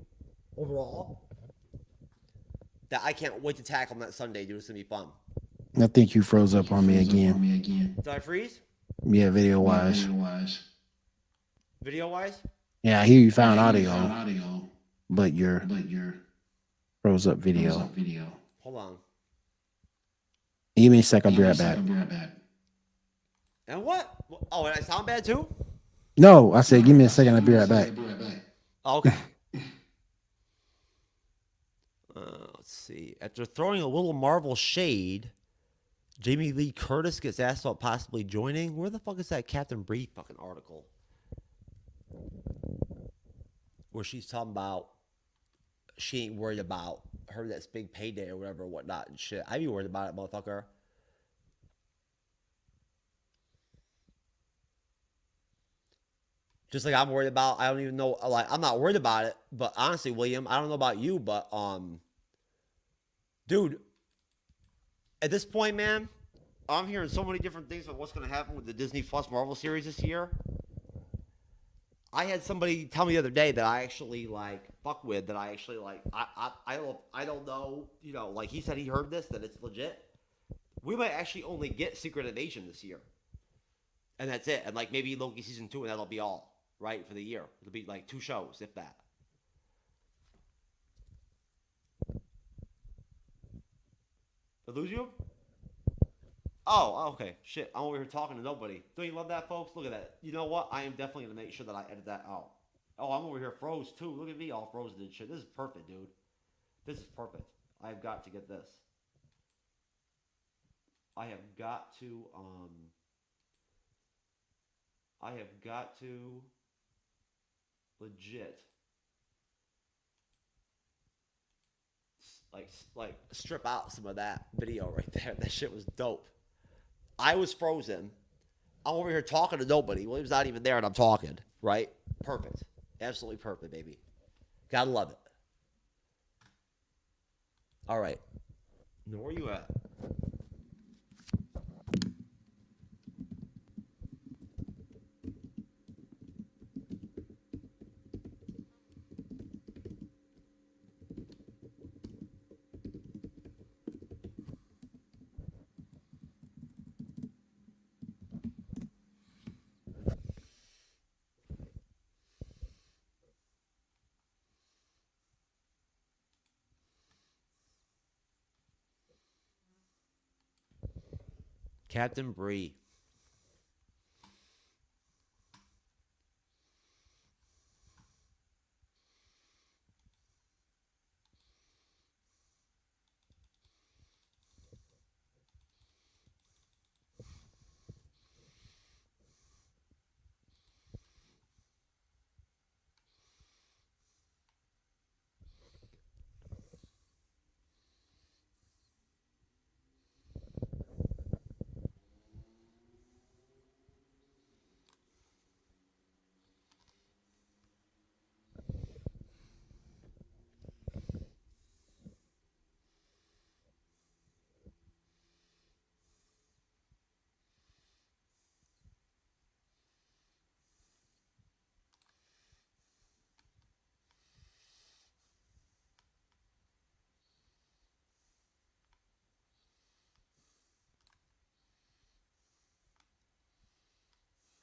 overall. That I can't wait to tackle on that Sunday, dude. It's gonna be fun. I think you froze up on me again. Did I freeze? Yeah, video wise. Video wise? Yeah, I hear you found audio, but you're froze up video. Hold on. Give me a sec. I'll be right back. And what? Oh, and I sound bad too? No, I said give me a second. I'll be right back. Oh, okay. Let's see. After throwing a little Marvel shade, Jamie Lee Curtis gets asked about possibly joining. Where the fuck is that Captain Bree fucking article? Where she's talking about she ain't worried about her that's big payday or whatever, whatnot and shit. I be worried about it, motherfucker. Just like I'm worried about, I don't even know, like, I'm not worried about it, but honestly, William, I don't know about you, but, dude, at this point, man, I'm hearing so many different things about what's going to happen with the Disney Plus Marvel series this year. I had somebody tell me the other day that I actually, like, fuck with, that I actually, like, I don't know, you know, like, he said he heard this, that it's legit. We might actually only get Secret Invasion this year. And that's it. And, like, maybe Loki Season 2, and that'll be all. Right, for the year. It'll be like 2 shows, if that. Did I lose you? Oh, okay. Shit, I'm over here talking to nobody. Don't you love that, folks? Look at that. You know what? I am definitely going to make sure that I edit that out. Oh, I'm over here froze, too. Look at me all frozen and shit. This is perfect, dude. This is perfect. I've got to get this. I have got to legit like strip out some of that video right there. That shit was dope. I was frozen. I'm over here talking to nobody. William's not even there and I'm talking, right? Perfect. Absolutely perfect, baby. Gotta love it. All right. Now, where are you at? Captain Bree.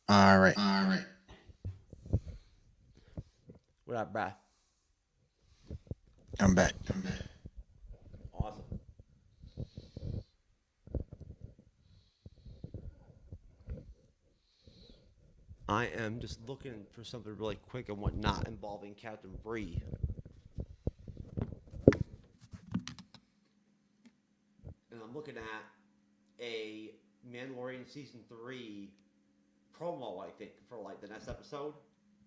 All right. What up, bruh? I'm back. Awesome. I am just looking for something really quick and whatnot involving Captain Bree. And I'm looking at a Mandalorian Season 3 promo, I think, for like the next episode.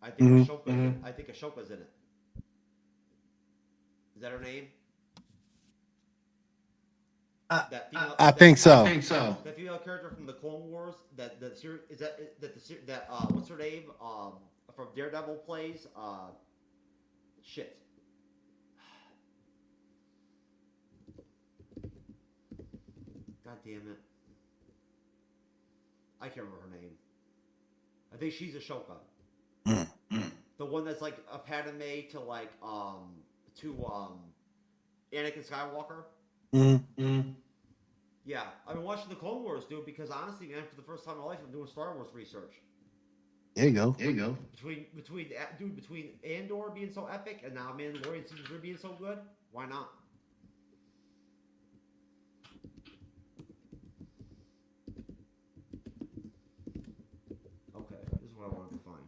I think Ashoka's in it. Is that her name? That female, I think so. That female character from the Clone Wars. That series is that what's her name? From Daredevil plays. Shit. God damn it. I can't remember her name. I think she's Ashoka. The one that's like a Padme to like Anakin Skywalker. Yeah, I've been watching the Clone Wars, dude, because honestly, man, for the first time in my life, I'm doing Star Wars research. There you go. Between Andor being so epic and now Mandalorian Season 3 being so good, why not? Okay, this is what I wanted to find.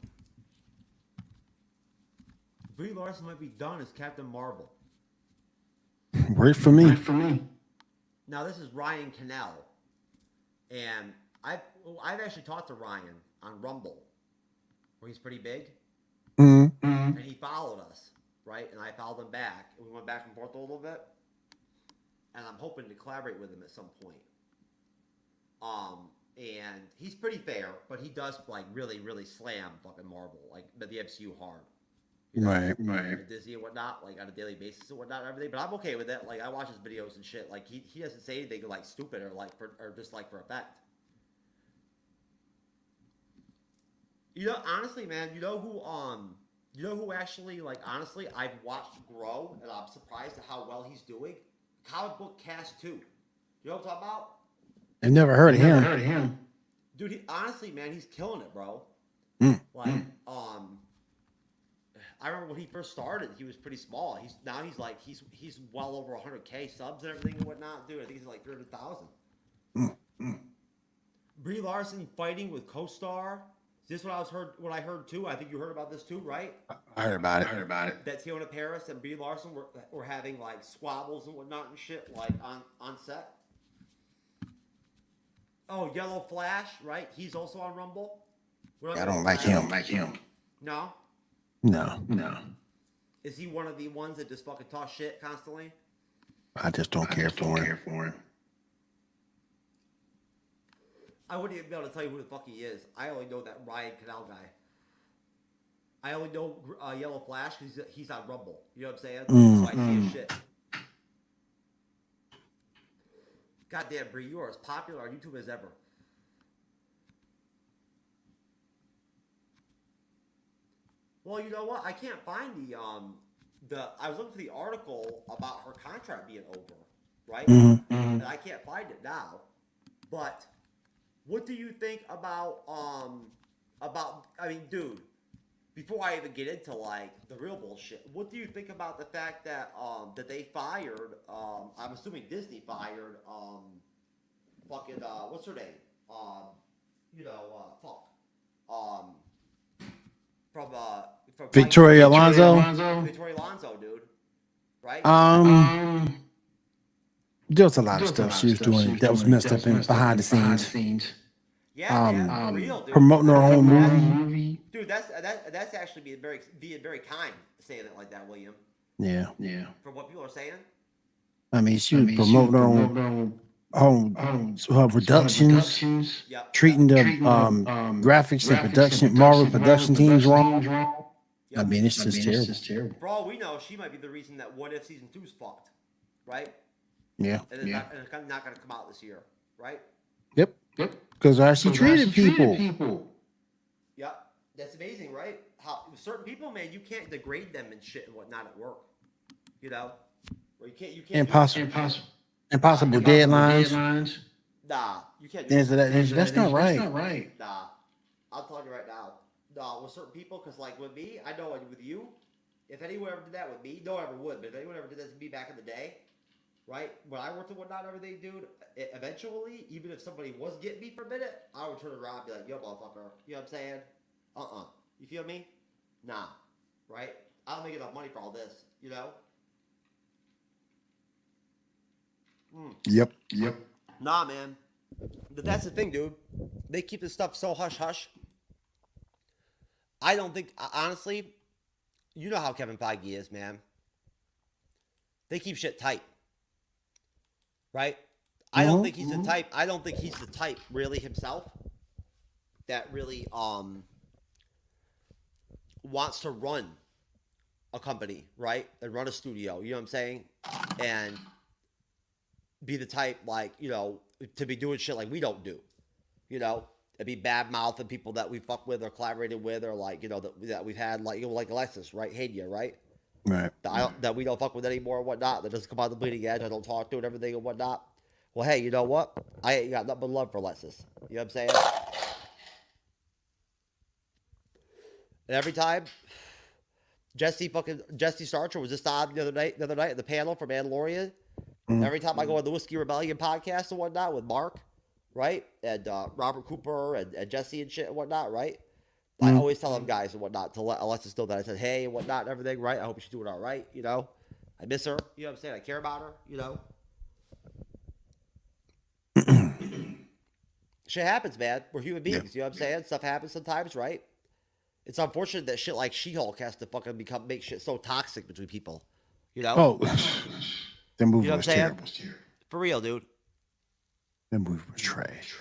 Brie Larson might be done as Captain Marvel. Worked for me. Now this is Ryan Cannell, and I've actually talked to Ryan on Rumble, where he's pretty big, and he followed us, right? And I followed him back, and we went back and forth a little bit, and I'm hoping to collaborate with him at some point. And he's pretty fair, but he does like really, really slam fucking Marvel, like the MCU hard. You know, Right. Disney and whatnot, like on a daily basis and whatnot, and everything. But I'm okay with it. Like I watch his videos and shit. Like he doesn't say anything like stupid or like or just like for effect. You know, honestly, man, you know who actually, like, honestly, I've watched grow, and I'm surprised at how well he's doing. Comic Book Cast 2. You know what I'm talking about? I've never heard of him. Dude, honestly, man, he's killing it, bro. Like, I remember when he first started, he was pretty small. He's well over 100K subs and everything and whatnot. Dude, I think he's like 300,000. Brie Larson fighting with co-star. Is this what I heard too? I think you heard about this too, right? I heard about it. That Tiona Paris and Brie Larson were having like squabbles and whatnot and shit, like on set. Oh, Yellow Flash, right? He's also on Rumble. I don't like him. No? No. Is he one of the ones that just fucking talk shit constantly? I just don't care for him. I wouldn't even be able to tell you who the fuck he is. I only know that Ryan Cannell guy. I only know Yellow Flash because he's on Rumble. You know what I'm saying? So I see his shit. Goddamn, Brie, you are as popular on YouTube as ever. Well, you know what? I can't find I was looking for the article about her contract being over, right? And I can't find it now. But what do you think about I mean, dude, before I even get into like the real bullshit, what do you think about the fact that that they fired I'm assuming Disney fired fucking what's her name? From Victoria Alonso? Victoria Alonso, dude. Right? There's a lot of stuff she was doing that was messed up in behind the scenes. Yeah, real, dude. Promoting her own movie. Dude, that's actually being very kind saying it like that, William. Yeah. From what people are saying. I mean, she was promoting her own productions, treating the graphics and production, Marvel production teams wrong. I mean, it's just terrible. For all we know, she might be the reason that What If Season 2 is fucked, right? Yeah. And it's not going to come out this year, right? Yep. Because how she treated people. Yeah, that's amazing, right? How certain people, man, you can't degrade them and shit and whatnot at work, you know? Or you can't. Impossible deadlines. Nah, you can't. That's not right. Nah, I'll tell you right now. Nah, with certain people, because like with me, I know with you, if anyone ever did that with me, no one ever would, but if anyone ever did that to me back in the day, right? When I worked and whatnot, everything, dude, eventually, even if somebody was getting me for a minute, I would turn around and be like, yo, motherfucker, you know what I'm saying? You feel me? Nah, right? I don't make enough money for all this, you know? Yep. Nah, man. But that's the thing, dude. They keep this stuff so hush-hush. I don't think, honestly, you know how Kevin Feige is, man. They keep shit tight. Right? I don't think he's the type really himself that really wants to run a company, right? And run a studio, you know what I'm saying? And be the type like, you know, to be doing shit like we don't do, you know? And be bad mouthing people that we fuck with or collaborated with or like, you know, that we've had like, you know, like Alexis, right? Hadia, right? Right. That we don't fuck with anymore and whatnot. That doesn't come out the bleeding edge. I don't talk to and everything and whatnot. Well, hey, you know what? I ain't got nothing but love for Alexis. You know what I'm saying? And every time, Jesse Starcher was just on the other night at the panel for Mandalorian. Every time I go on the Whiskey Rebellion podcast and whatnot with Mark, right? And Robert Cooper and Jesse and shit and whatnot, right? I always tell them guys and whatnot to let Alexis know that I said, hey, and whatnot and everything, right? I hope she's doing all right, you know? I miss her. You know what I'm saying? I care about her. You know. Shit happens, man. We're human beings. You know what I'm saying? Stuff happens sometimes, right? It's unfortunate that shit like She-Hulk has to fucking make shit so toxic between people. You know? Oh, that movie you know was what I'm terrible. saying? For real, dude. That movie was trash.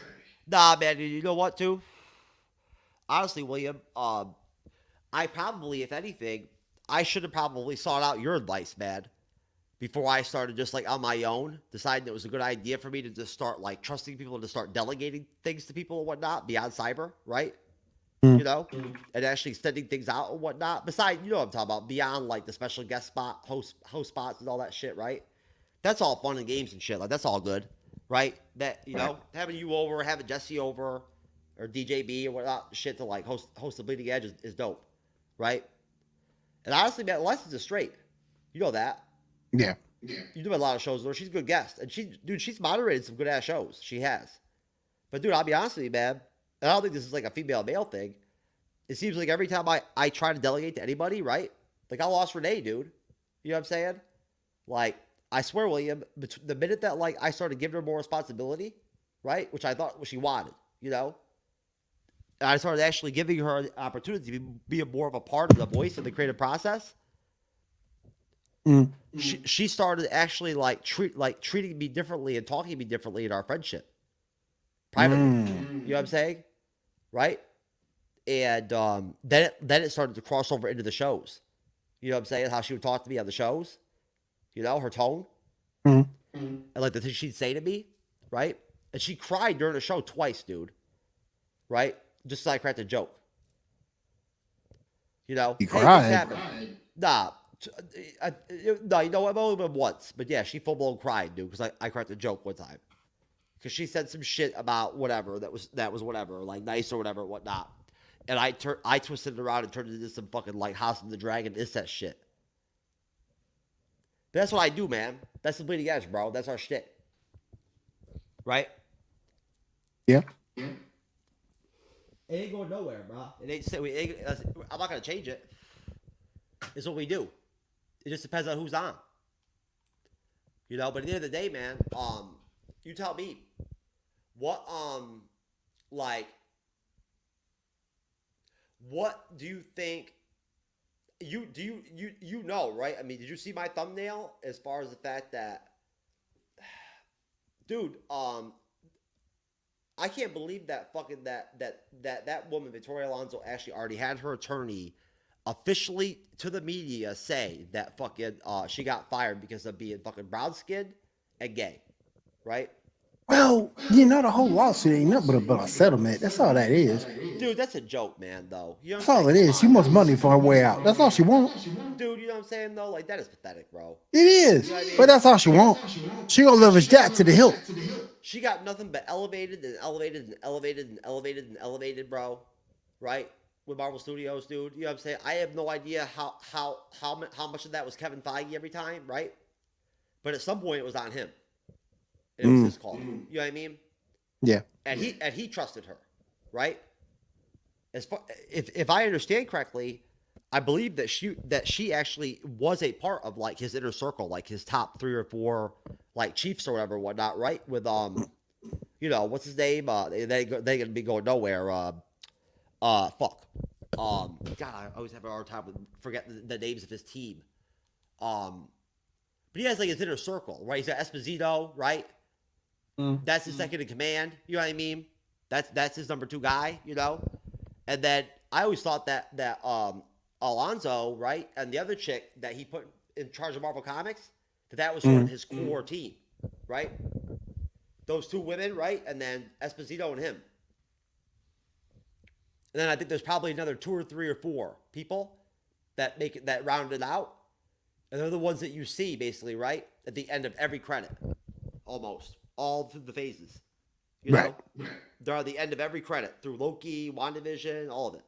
Nah, man. You know what, too? Honestly, William, I probably, if anything, I should have probably sought out your advice, man, before I started just like on my own, deciding it was a good idea for me to just start like trusting people and to start delegating things to people and whatnot beyond cyber, right? You know, and actually extending things out and whatnot. Besides, you know what I'm talking about, beyond like the special guest spot, host spots and all that shit, right? That's all fun and games and shit. Like that's all good, right? That you know, having you over, having Jesse over, or DJB or whatnot, shit to like host the Bleeding Edge is dope, right? And honestly, man, Alexis is straight. You know that. Yeah. You do a lot of shows with her. She's a good guest. And she's moderated some good ass shows. She has. But dude, I'll be honest with you, man. And I don't think this is like a female-male thing. It seems like every time I try to delegate to anybody, right? Like I lost Renee, dude. You know what I'm saying? Like, I swear, William, the minute that like I started giving her more responsibility, right? Which I thought what she wanted, you know? And I started actually giving her an opportunity to be more of a part of the voice of the creative process. She started actually treating me differently and talking to me differently in our friendship privately. You know what I'm saying? Right? And then it started to cross over into the shows. You know what I'm saying? How she would talk to me on the shows. You know, her tone. And like the things she'd say to me, right? And she cried during the show twice, dude. Right? Just so I cracked a joke. You know? You hey, cried? Nah. No, you know, I've only been once. But yeah, she full-blown cried, dude, because I cracked a joke one time. Because she said some shit about whatever that was whatever, like nice or whatever, whatnot. And I twisted it around and turned it into some fucking like House of the Dragon incest shit. But that's what I do, man. That's the Bleeding Edge, bro. That's our shit. Right? Yeah. It ain't going nowhere, bro. I'm not gonna change it. It's what we do. It just depends on who's on. You know, but at the end of the day, man, you tell me, what what do you think? You know, right? I mean, did you see my thumbnail as far as the fact that, dude, I can't believe that fucking that woman Victoria Alonso actually already had her attorney officially to the media say that fucking she got fired because of being fucking brown skinned and gay, right? Well, you know, the whole lawsuit ain't nothing but a settlement. That's all that is. Dude, that's a joke, man, though. You know That's all it is. She wants money for her way out. That's all she wants. Dude, you know what I'm saying, though? Like, that is pathetic, bro. It is. You know what I mean? But that's all she wants. She gonna leverage that to the hilt. She got nothing but elevated and elevated and elevated and elevated and elevated, bro. Right? With Marvel Studios, dude. You know what I'm saying? I have no idea how much of that was Kevin Feige every time, right? But at some point, it was on him. It was his call. You know what I mean? Yeah. And he trusted her, right? As far if I understand correctly, I believe that she actually was a part of like his inner circle, like his top 3 or 4 like chiefs or whatever, whatnot, right? With you know, what's his name? They gonna be going nowhere. Fuck. God, I always have a hard time with forgetting the names of his team. But he has like his inner circle, right? He's got Esposito, right? That's his second in command. You know what I mean? That's his number 2 guy. You know, and then I always thought that Alonso, right, and the other chick that he put in charge of Marvel Comics, that was sort of his core team, right? Those 2 women, right, and then Esposito and him. And then I think there's probably another 2 or 3 or 4 people that make it, that round it out. And they're the ones that you see basically, right? At the end of every credit. Almost. All through the phases. You know? They're at the end of every credit. Through Loki, WandaVision, all of it.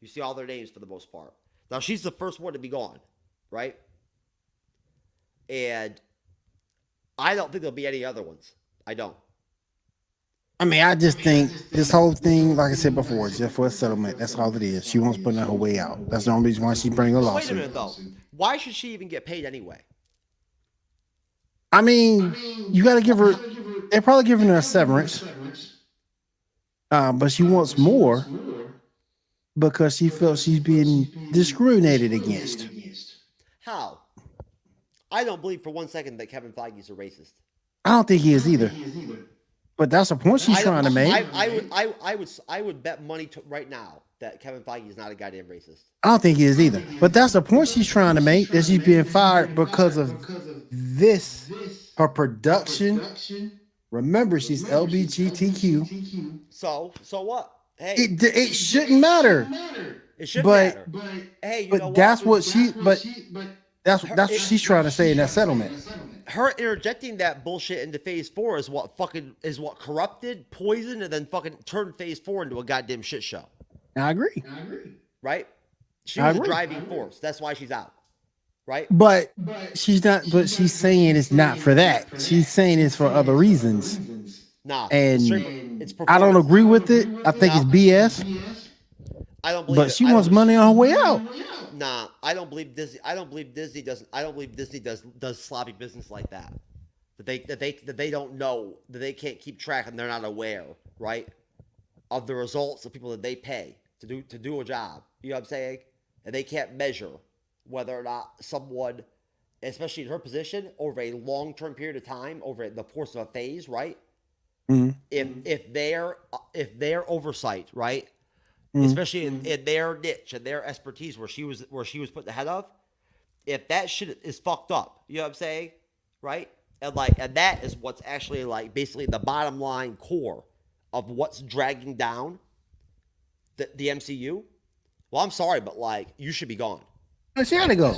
You see all their names for the most part. Now she's the first one to be gone. Right? And I don't think there'll be any other ones. I don't. I mean, I just think this whole thing, like I said before, is just for a settlement. That's all it is. She wants to put her way out. That's the only reason why she bring a lawsuit. Wait a minute, though. Why should she even get paid anyway? I mean, you got to give her. They're probably giving her a severance, but she wants more because she felt she's being discriminated against. How? I don't believe for 1 second that Kevin Feige's a racist. I don't think he is either. But that's the point she's trying to make. I would bet money right now that Kevin Feige is not a goddamn racist. I don't think he is either. But that's the point she's trying to make, that she's being fired because of this. Her production. Remember, she's LGBTQ. So what? Hey, it shouldn't matter. It shouldn't matter. Hey, you know what? That's what that's what she's trying to say in that settlement. Her interjecting that bullshit into Phase 4 is what corrupted, poisoned, and then fucking turned Phase 4 into a goddamn shit show. I agree. Right? She was a driving force. That's why she's out. Right? But she's not. But she's saying it's not for that. She's saying it's for other reasons. Nah. And I don't agree with it. I think it's BS. I don't believe. But she wants money on her way out. Nah, I don't believe Disney. I don't believe Disney doesn't. I don't believe Disney does sloppy business like that. That they don't know, that they can't keep track, and they're not aware, right, of the results of people that they pay to do a job. You know what I'm saying? And they can't measure whether or not someone, especially in her position, over a long-term period of time, over the course of a phase, right? Mm-hmm. If their oversight, right, especially in their niche and their expertise, where she was put the head of, if that shit is fucked up, you know what I'm saying, right? And that is what's actually basically the bottom line core of what's dragging down the MCU. Well, I'm sorry, but you should be gone. She had to go.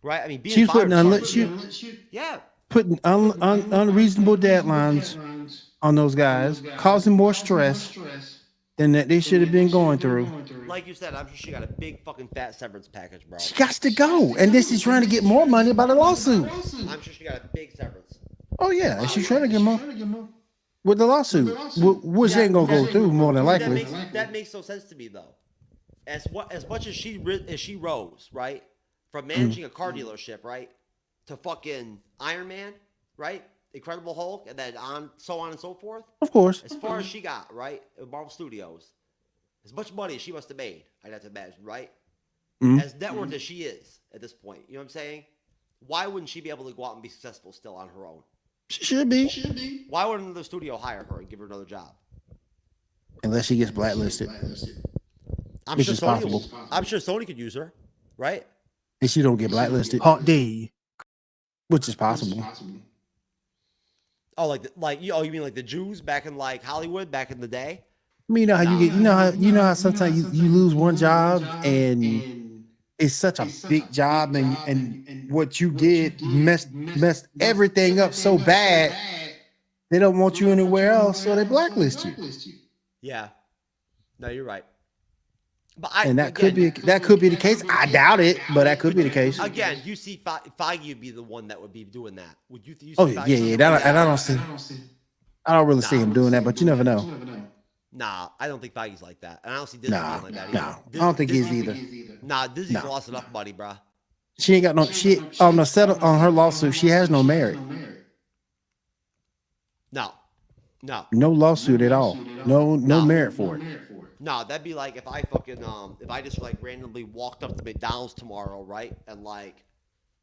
Right? I mean, being she's fired putting unreasonable deadlines on those guys, causing more stress than that they should have been going through. Like you said, I'm sure she got a big fucking fat severance package, bro. She got to go, and this is trying to get more money by the lawsuit. I'm sure she got a big severance. Oh yeah, she's trying to get more with the lawsuit, which ain't gonna go through more than likely. That makes no sense to me though. As much as she rose, right, from managing a car dealership, right, to fucking Iron Man, right, Incredible Hulk, and then so on and so forth. Of course. As far as she got, right, at Marvel Studios, as much money as she must have made, I'd have to imagine, right? As net worth as she is at this point, you know what I'm saying? Why wouldn't she be able to go out and be successful still on her own? She should be. Why wouldn't the studio hire her and give her another job? Unless she gets blacklisted. I'm sure Sony could use her, right? And she don't get blacklisted. Hot D, which is possible. Oh, you mean like the Jews back in Hollywood back in the day? I mean, you know how you get, you know how sometimes you lose one job and it's such a big job and what you get messed everything up so bad they don't want you anywhere else, so they blacklist you. Yeah, no, you're right. But that could be the case. I doubt it, but that could be the case. Again, you see Feige would be the one that would be doing that. Would you? Oh yeah. I don't really see him doing that, but you never know. Nah, I don't think Feige's like that, and I don't see Disney being like that either. I don't think he's either. Nah, Disney's lost enough money, bro. She ain't got no. She on the settle on her lawsuit. She has no merit. No. No lawsuit at all. No merit for it. No, that'd be like if I just randomly walked up to McDonald's tomorrow, right, and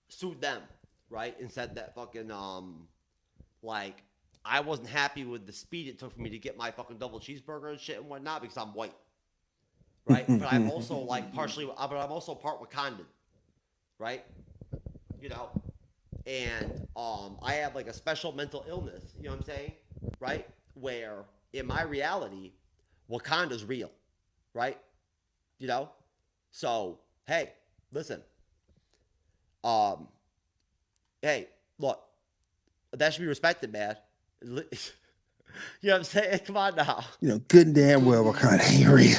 sued them, right, and said that fucking I wasn't happy with the speed it took for me to get my fucking double cheeseburger and shit and whatnot because I'm white, right? But I'm also I'm also part Wakandan, right? You know, and I have a special mental illness, you know what I'm saying, right? Where in my reality, Wakanda's real, right? You know, so hey, listen, hey, look, that should be respected, man. You know what I'm saying? Come on now. You know, good and damn well Wakanda ain't real.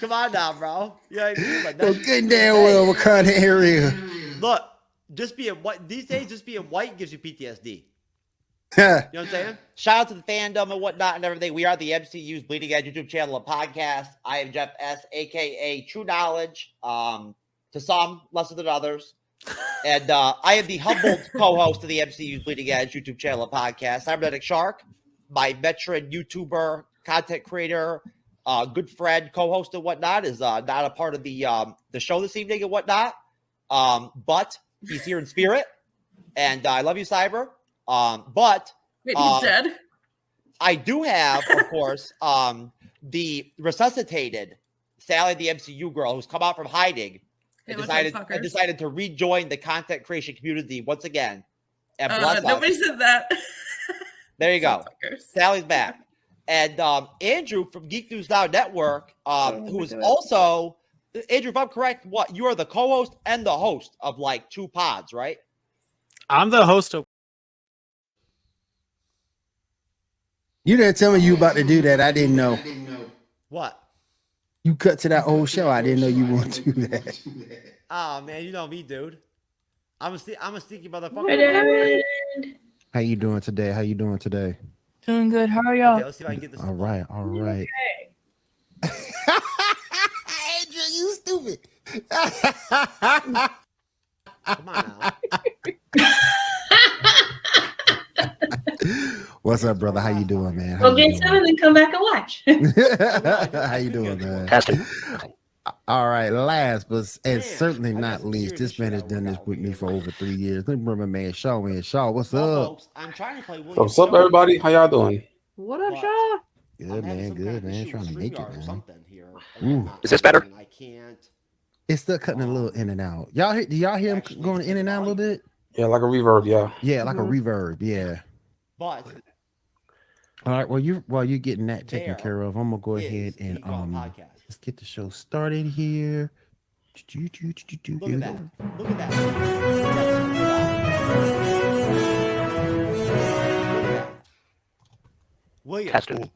Come on now, bro. You know what I mean? Good and damn well Wakanda ain't real. Look, just being white these days, just being white gives you PTSD. You know what I'm saying? Shout out to the fandom and whatnot and everything. We are the MCU's Bleeding Edge YouTube channel and podcast. I am Jeff S, aka True Knowledge. To some, lesser than others. And I am the humbled co-host of the MCU's Bleeding Edge YouTube channel and podcast. Cybernetic Shark, my veteran YouTuber, content creator, good friend, co-host and whatnot, is not a part of the show this evening and whatnot. But he's here in spirit, and I love you, Cyber. But Wait, he's dead? I do have, of course, the resuscitated Sally the MCU girl who's come out from hiding and decided to rejoin the content creation community once again. And bless nobody us. said that. There you go. Sally's back. And Andrew from Geek News Now Network, who is also, Andrew, if I'm correct, you are the co-host and the host of like 2 pods, right? I'm the host of. You didn't tell me you about to do that. I didn't know. What? You cut to that old show. I didn't know you want to do that. Oh man, you know me, dude. I'm a sneaky motherfucker. How you doing today? Doing good. How are y'all? Okay, let's see if I can get this. All right. Okay. Andrew, you stupid. Come on now. What's up, brother? How you doing, man? Go get some and then come back and watch. How you doing, man? Testing. All right, last but certainly not least, this man has done this with me for over 3 years. Let me bring my man Shaw in. Shaw, what's up? I'm trying to play What's up, everybody? How y'all doing? What up, Shaw? Good, man. Trying to make it, man. Ooh. Is this better? I can't. It's still cutting a little in and out. Do y'all hear him going in and out a little bit? Yeah, like a reverb, yeah. Yeah, like a reverb, yeah. But all right, while you're getting that taken care of, I'm gonna go ahead and let's get the show started here. Look at that. Look at that. William. Testing.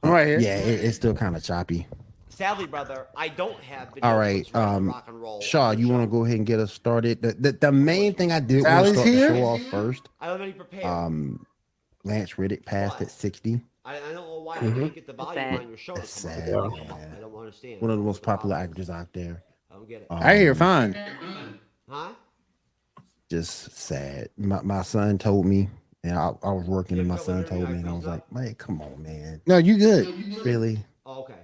All right here. Yeah, it's still kind of choppy. Sadly, brother, I don't have video all right, rock and roll. Shaw, you want to go ahead and get us started? The main thing I did was start the show off first. I already prepared. Lance Riddick passed at 60. I don't know why you can't get the volume on your show. That's sad. I don't understand. One of the most popular actors out there. I don't get it. I hear fine. Huh? Just sad. My son told me, and I was working, and my son told me, and I was like, "Man, come on, man." No, you good? Really? Oh, okay.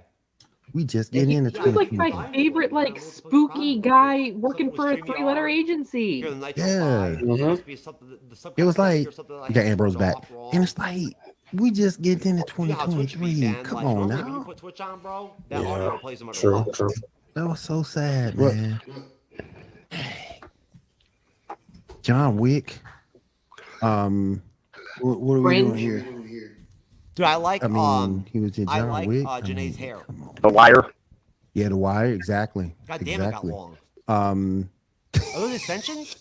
We just get into He's like my favorite, like spooky guy working for a 3-letter agency. Yeah. It was like you got Ambrose back, and it's like we just get into 2023. Come on now. You put Twitch on, bro. Yeah, true. That was so sad, man. John Wick. What are we doing here? Dude, I like. I mean, he was in John Wick. Janae's hair. The Wire. Yeah, The Wire. Exactly. God damn, it got long. Are those extensions?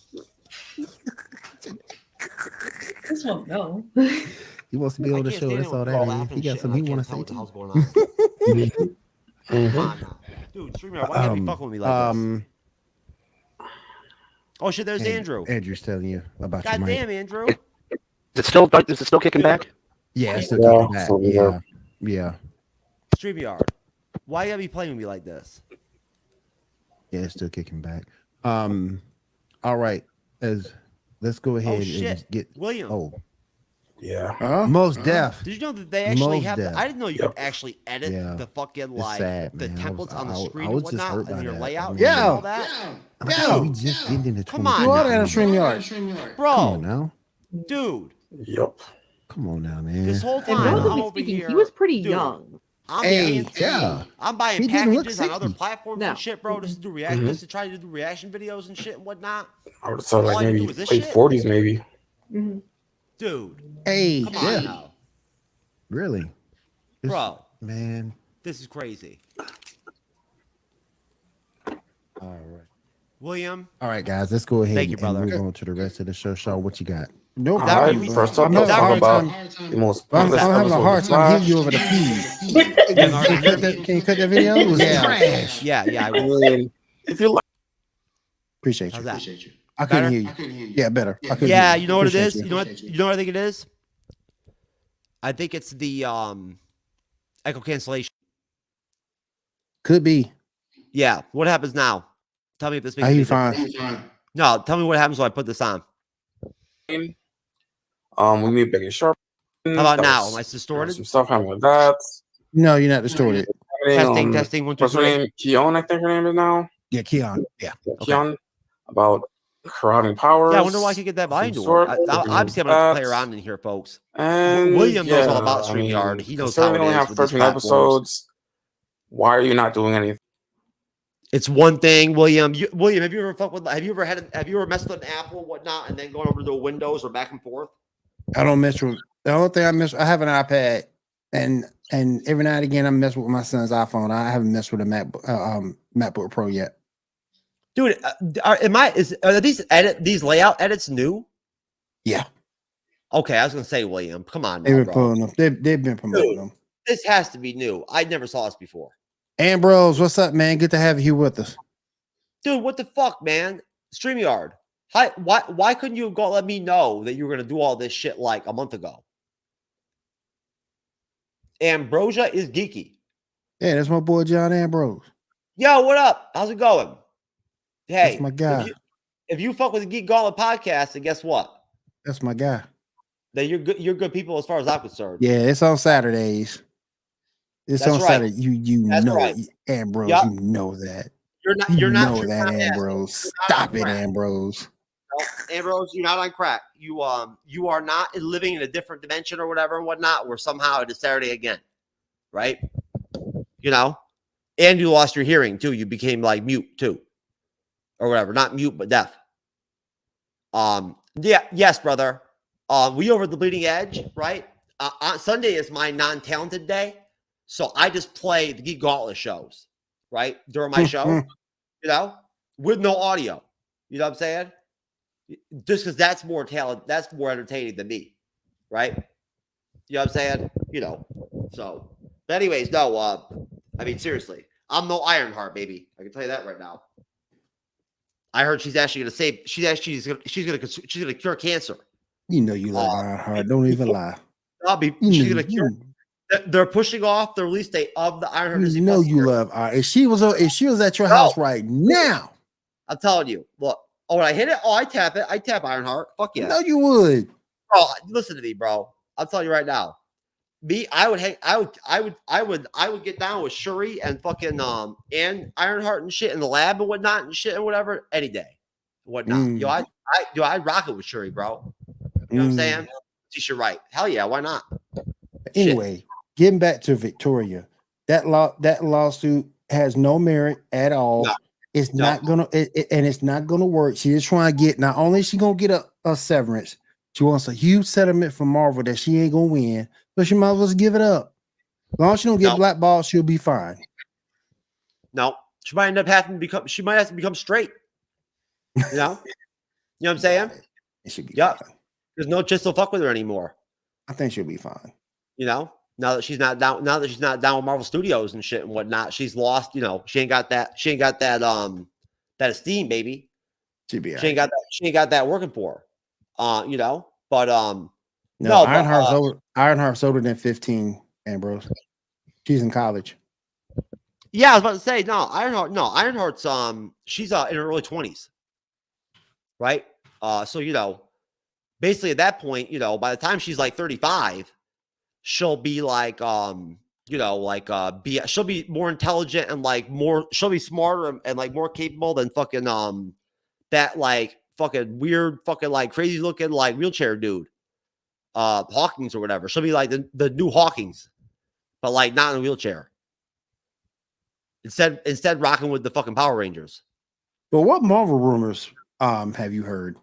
This won't go. He wants to be on the show. That's all that is. He got something he want to say. How's going on? Come on now. Dude, streamer, why you be fucking with me like this? Oh shit, there's Andrew. Andrew's telling you about God your mic. damn, Andrew. Is it still kicking back? Yeah, it's still kicking back. Yeah. StreamYard. Why you gotta be playing with me like this? Yeah, it's still kicking back. All right. Let's go ahead and get William. Oh. Yeah. Most deaf. Did you know that they actually have? Deaf. I didn't know you could actually edit the fucking sad, the man. templates on the screen I was and just hurt whatnot by and your that. layout. Yeah. And all that. Yeah. We just get into 2023. Come on. Do all that on StreamYard. Bro. Come on now. Dude. Yep. Come on now, man. This whole And time I'm relatively over speaking, here. he was pretty dude, young. I'm Hey, buying, yeah. I'm buying He didn't look packages on other 60. platforms and shit, bro. Just to do reaction, just to try to do reaction videos and shit and whatnot. I would have thought All like I can maybe do is this late shit. 40s, maybe. Dude. Hey, Come on yeah. now. Really? This- Bro. Man. This is crazy. All right. William. All right, guys. Let's go ahead Thank you, and brother. move on to the rest of the show. Shaw, what you got? Nope. All right, first up, let's talk about the most I'm pointless having a episode hard of time Flash. hitting you over the feed. Can you cut that video? It was trash. Yeah, I I will. mean, if you like, Appreciate you. How's that? Appreciate you. I couldn't hear you. Yeah, better. I couldn't Yeah, hear you know what it Appreciate is? You know what I think it is? I think it's the echo cancellation. Could be. Yeah. What happens now? Tell me if this makes I hear any you fine. difference. No, tell me what happens when I put this on. We need Becky Sharp. How about now? Am I distorted? Some stuff happening with that. No, you're not distorted. Testing. 1, 2, What's her 3. name? Keon, I think her name is now. Yeah, Keon. Yeah. Keon. About her having powers. Yeah, I wonder why I could get that volume to work. Obviously, I'm going to play around in here, folks. And William knows all about StreamYard. He knows how it only is have with these 13 platforms. episodes. Why are you not doing anything? It's one thing, William. William, have you ever messed with an Apple, whatnot, and then going over to Windows or back and forth? I don't mess with. The only thing I have an iPad, and every now and again I mess with my son's iPhone. I haven't messed with a MacBook Pro yet. Dude, are these layout edits new? Yeah. Okay, I was gonna say, William, come on, They've now, been bro. pulling them. They've been promoting them. This has to be new. I never saw this before. Ambrose, what's up, man? Good to have you here with us. Dude, what the fuck, man? StreamYard. Hi, why couldn't you go let me know that you were gonna do all this shit like a month ago? Ambrosia is geeky. Yeah, that's my boy John Ambrose. Yo, what up? How's it going? Hey, That's my guy. If you fuck with the Geek Gauntlet podcast, then guess what? That's my guy. Then you're good people as far as I'm concerned. Yeah, it's on Saturdays. It's That's on right. Saturday. You That's know right. it, Ambrose. Yep. You know that. You're not You know you're that, not Ambrose. You're not Stop on it, crack. Ambrose. No, Ambrose, you're not on crack. You are not living in a different dimension or whatever and whatnot, where somehow it is Saturday again. Right? You know? And you lost your hearing too. You became like mute too. Or whatever. Not mute, but deaf. Yeah, yes, brother. We over at the Bleeding Edge, right? On Sunday is my non-talented day. So I just play the Geek Gauntlet shows, right? During my show, you know, with no audio. You know what I'm saying? Just because that's more talent, that's more entertaining than me, right? You know what I'm saying? You know. So, but anyways, no, I mean, seriously, I'm no Ironheart, baby. I can tell you that right now. I heard she's actually going to save. She's going to cure cancer. You know you love Ironheart. Don't even lie. She's going to cure. They're pushing off the release date of the Ironheart. You know you love Ironheart. If she was at your house right now, I'm telling you. Look. Oh, when I hit it, I tap it. I tap Ironheart. Fuck yeah. No, you would. Oh, listen to me, bro. I'm telling you right now. I would get down with Shuri and fucking and Ironheart and shit in the lab and whatnot and shit and whatever any day. Whatnot. I'd rock it with Shuri, bro. You know what I'm saying? She's right. Hell yeah, why not? Anyway, getting back to Victoria, that lawsuit has no merit at all. No. It's not gonna and it's not gonna work. She is trying to get, not only is she gonna get a severance, she wants a huge settlement from Marvel that she ain't gonna win, but she might as well give it up. As long as she don't get blackballed, she'll be fine. No, she might end up having to become. She might have to become straight. You know, you know what I'm saying? It should be. Yeah, there's no chance to fuck with her anymore. I think she'll be fine. You know, now that she's not down. Now that she's not down with Marvel Studios and shit and whatnot, she's lost. You know, she ain't got that. She ain't got that. That esteem, baby. She ain't got that. She ain't got that working for her. You know, but no, Ironheart's older than 15, Ambrose. She's in college. Yeah, I was about to say Ironheart's she's in her early 20s. Right? So you know, basically at that point, you know, by the time she's like 35, she'll be like you know, like she'll be more intelligent and like she'll be smarter and like more capable than fucking that like fucking weird fucking like crazy looking like wheelchair dude. Hawkins or whatever. She'll be like the new Hawkins, but like not in a wheelchair. Instead rocking with the fucking Power Rangers. But what Marvel rumors have you heard?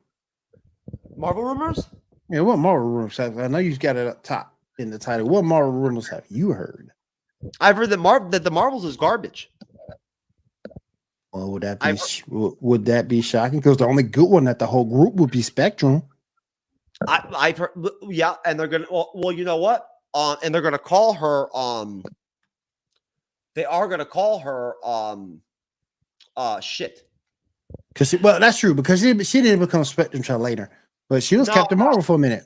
Marvel rumors? Yeah, what Marvel rumors have? I know you've got it up top in the title. What Marvel rumors have you heard? I've heard that the Marvels is garbage. Well, would that be shocking? Because the only good one at the whole group would be Spectrum. I've heard, yeah, and they're gonna. Well, you know what? And they're gonna call her. They are gonna call her. Shit. Because that's true. Because she didn't become Spectrum until later, but she was Captain Marvel for a minute.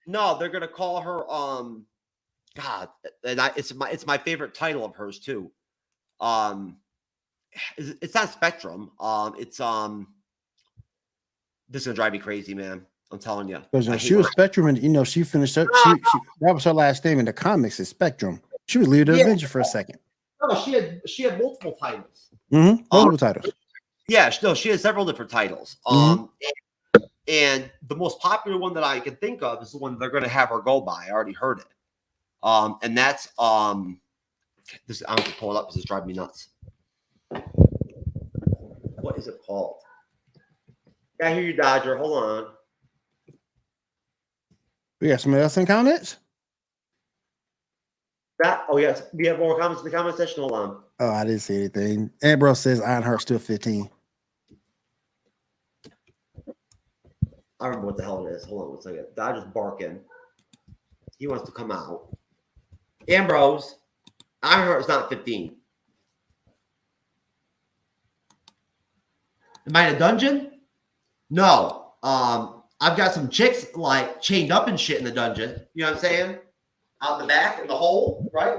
No, they're gonna call her. God, and it's my favorite title of hers too. It's not Spectrum. It's This is gonna drive me crazy, man. I'm telling you. Because she was Spectrum, and she finished her. That was her last name in the comics. Is Spectrum. She was leader of the Avenger for a second. No, she had multiple titles. Multiple titles. Yeah, she had several different titles. And the most popular one that I can think of is the one they're going to have her go by. I already heard it. And that's this. I don't have to pull it up because it's driving me nuts. What is it called? I hear you, Dodger. Hold on. We got somebody else in comments. Oh yes, we have more comments in the comment section. Hold on. Oh, I didn't see anything. Ambrose says Ironheart still 15. I remember what the hell it is. Hold on one second. Dodger's barking. He wants to come out. Ambrose, Ironheart's not 15. Am I in a dungeon? No. I've got some chicks like chained up and shit in the dungeon. You know what I'm saying? Out in the back in the hole, right?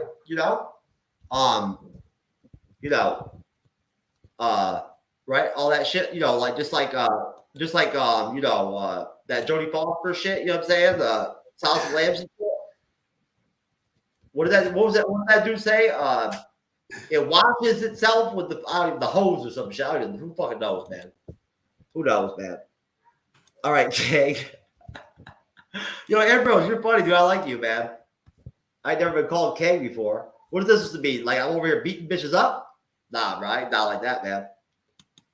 Right? All that shit, like just like that Jodie Foster shit, you know what I'm saying? The Silence of the Lambs and shit. What was that dude say? It washes itself with the hose or some shit. Who fucking knows, man? Who knows, man? All right, Jake. Ambrose, you're funny, dude. I like you, man. I've never been called Kang before. What is this supposed to be? Like I'm over here beating bitches up? Nah, right? Not like that, man.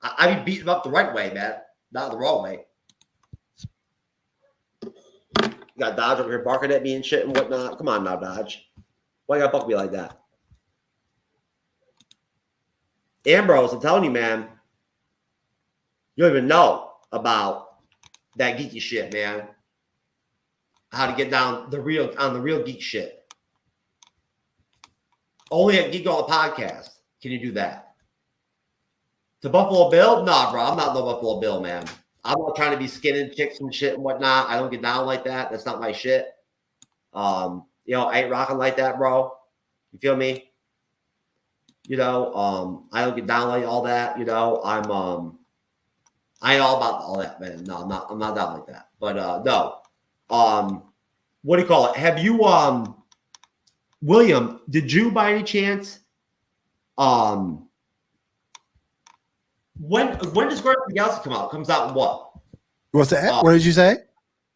I be beating them up the right way, man. Not the wrong way. You got Dodge over here barking at me and shit and whatnot. Come on now, Dodge. Why you gotta fuck me like that? Ambrose, I'm telling you, man. You don't even know about that geeky shit, man. How to get down the real geek shit. Only at Geek on the Podcast can you do that. To Buffalo Bill? Nah, bro. I'm not no Buffalo Bill, man. I'm not trying to be skinning chicks and shit and whatnot. I don't get down like that. That's not my shit. I ain't rocking like that, bro. You feel me? I don't get down like all that. I ain't all about all that, man. No, I'm not down like that. But no. What do you call it? Have you William, did you by any chance when does Guardians of the Galaxy come out? It comes out in what? What's that? What did you say?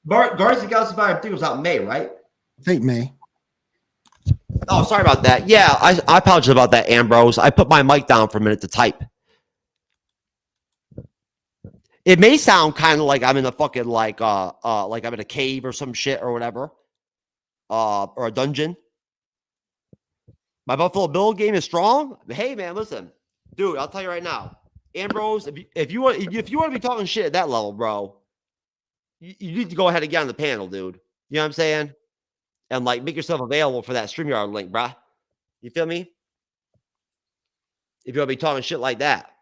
Guardians of the Galaxy, I think it was out in May, right? I think May. Oh, sorry about that. Yeah, I apologize about that, Ambrose. I put my mic down for a minute to type. It may sound kind of like I'm in a fucking like I'm in a cave or some shit or whatever, or a dungeon. My Buffalo Bill game is strong. Hey man, listen, dude, I'll tell you right now, Ambrose, if you want to be talking shit at that level, bro, you need to go ahead and get on the panel, dude. You know what I'm saying? And like make yourself available for that StreamYard link, bruh. You feel me? If you want to be talking shit like that.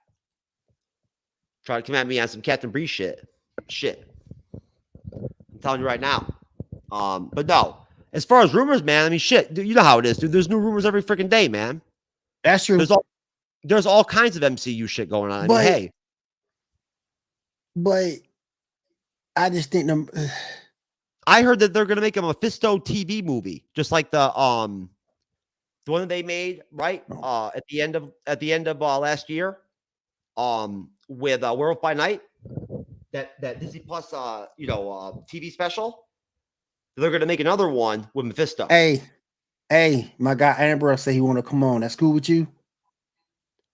Try to come at me on some Captain Breeze shit. I'm telling you right now. But no. As far as rumors, man, I mean, shit. Dude, you know how it is, dude. There's new rumors every freaking day, man. That's true. There's all kinds of MCU shit going on. But, I mean, hey. But I just think I heard that they're gonna make a Mephisto TV movie, just like the one that they made, right? At the end of last year. With Werewolf by Night, that Disney Plus, TV special. They're gonna make another one with Mephisto. Hey, my guy Ambrose said he want to come on. That's cool with you?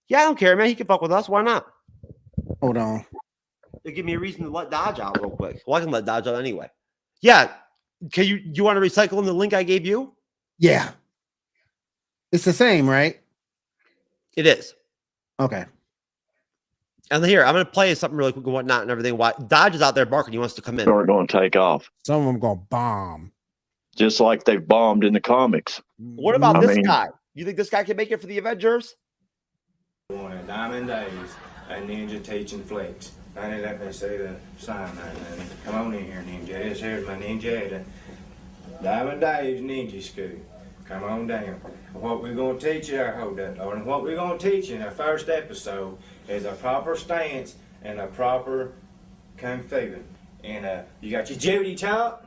Yeah, I don't care, man. He can fuck with us. Why not? Hold on. They give me a reason to let Dodge out real quick. Well, I can let Dodge out anyway. Yeah. Can you want to recycle in the link I gave you? Yeah. It's the same, right? It is. Okay. And here, I'm going to play something really quick and whatnot and everything. Why Dodge is out there barking. He wants to come in. They're going to take off. Some of them going to bomb. Just like they've bombed in the comics. What about this guy? You think this guy can make it for the Avengers? Diamond Days, a ninja teaching flicks. Honey, let me see the sign there, honey. Come on in here, ninja. Here's my ninja. Diamond Days Ninja School. Come on down. What we're going to teach you, hold up, Lord. And what we're going to teach you in our first episode is a proper stance and a proper kung fu. And you got your Judy chop,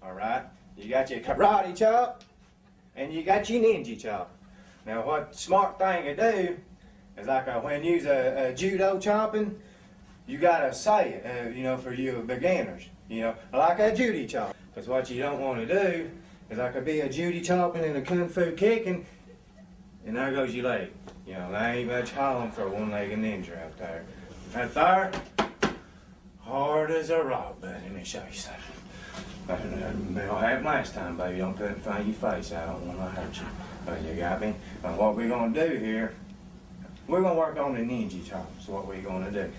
all right? You got your karate chop, and you got your ninja chop. Now, what smart thing to do is like when you use a judo chopping, you gotta say it, you know, for you beginners, you know, like a Judy chop. Because what you don't want to do is like be a Judy chopping and a kung fu kicking, and there goes your leg. You know, there ain't much home for a one-legged ninja out there. Right there, hard as a rock, buddy. Let me show you something. I don't have last time, baby. Don't put it in front of your face. I don't want to hurt you. You got me? But what we're going to do here, we're going to work on the ninja chop. So what we're going to do.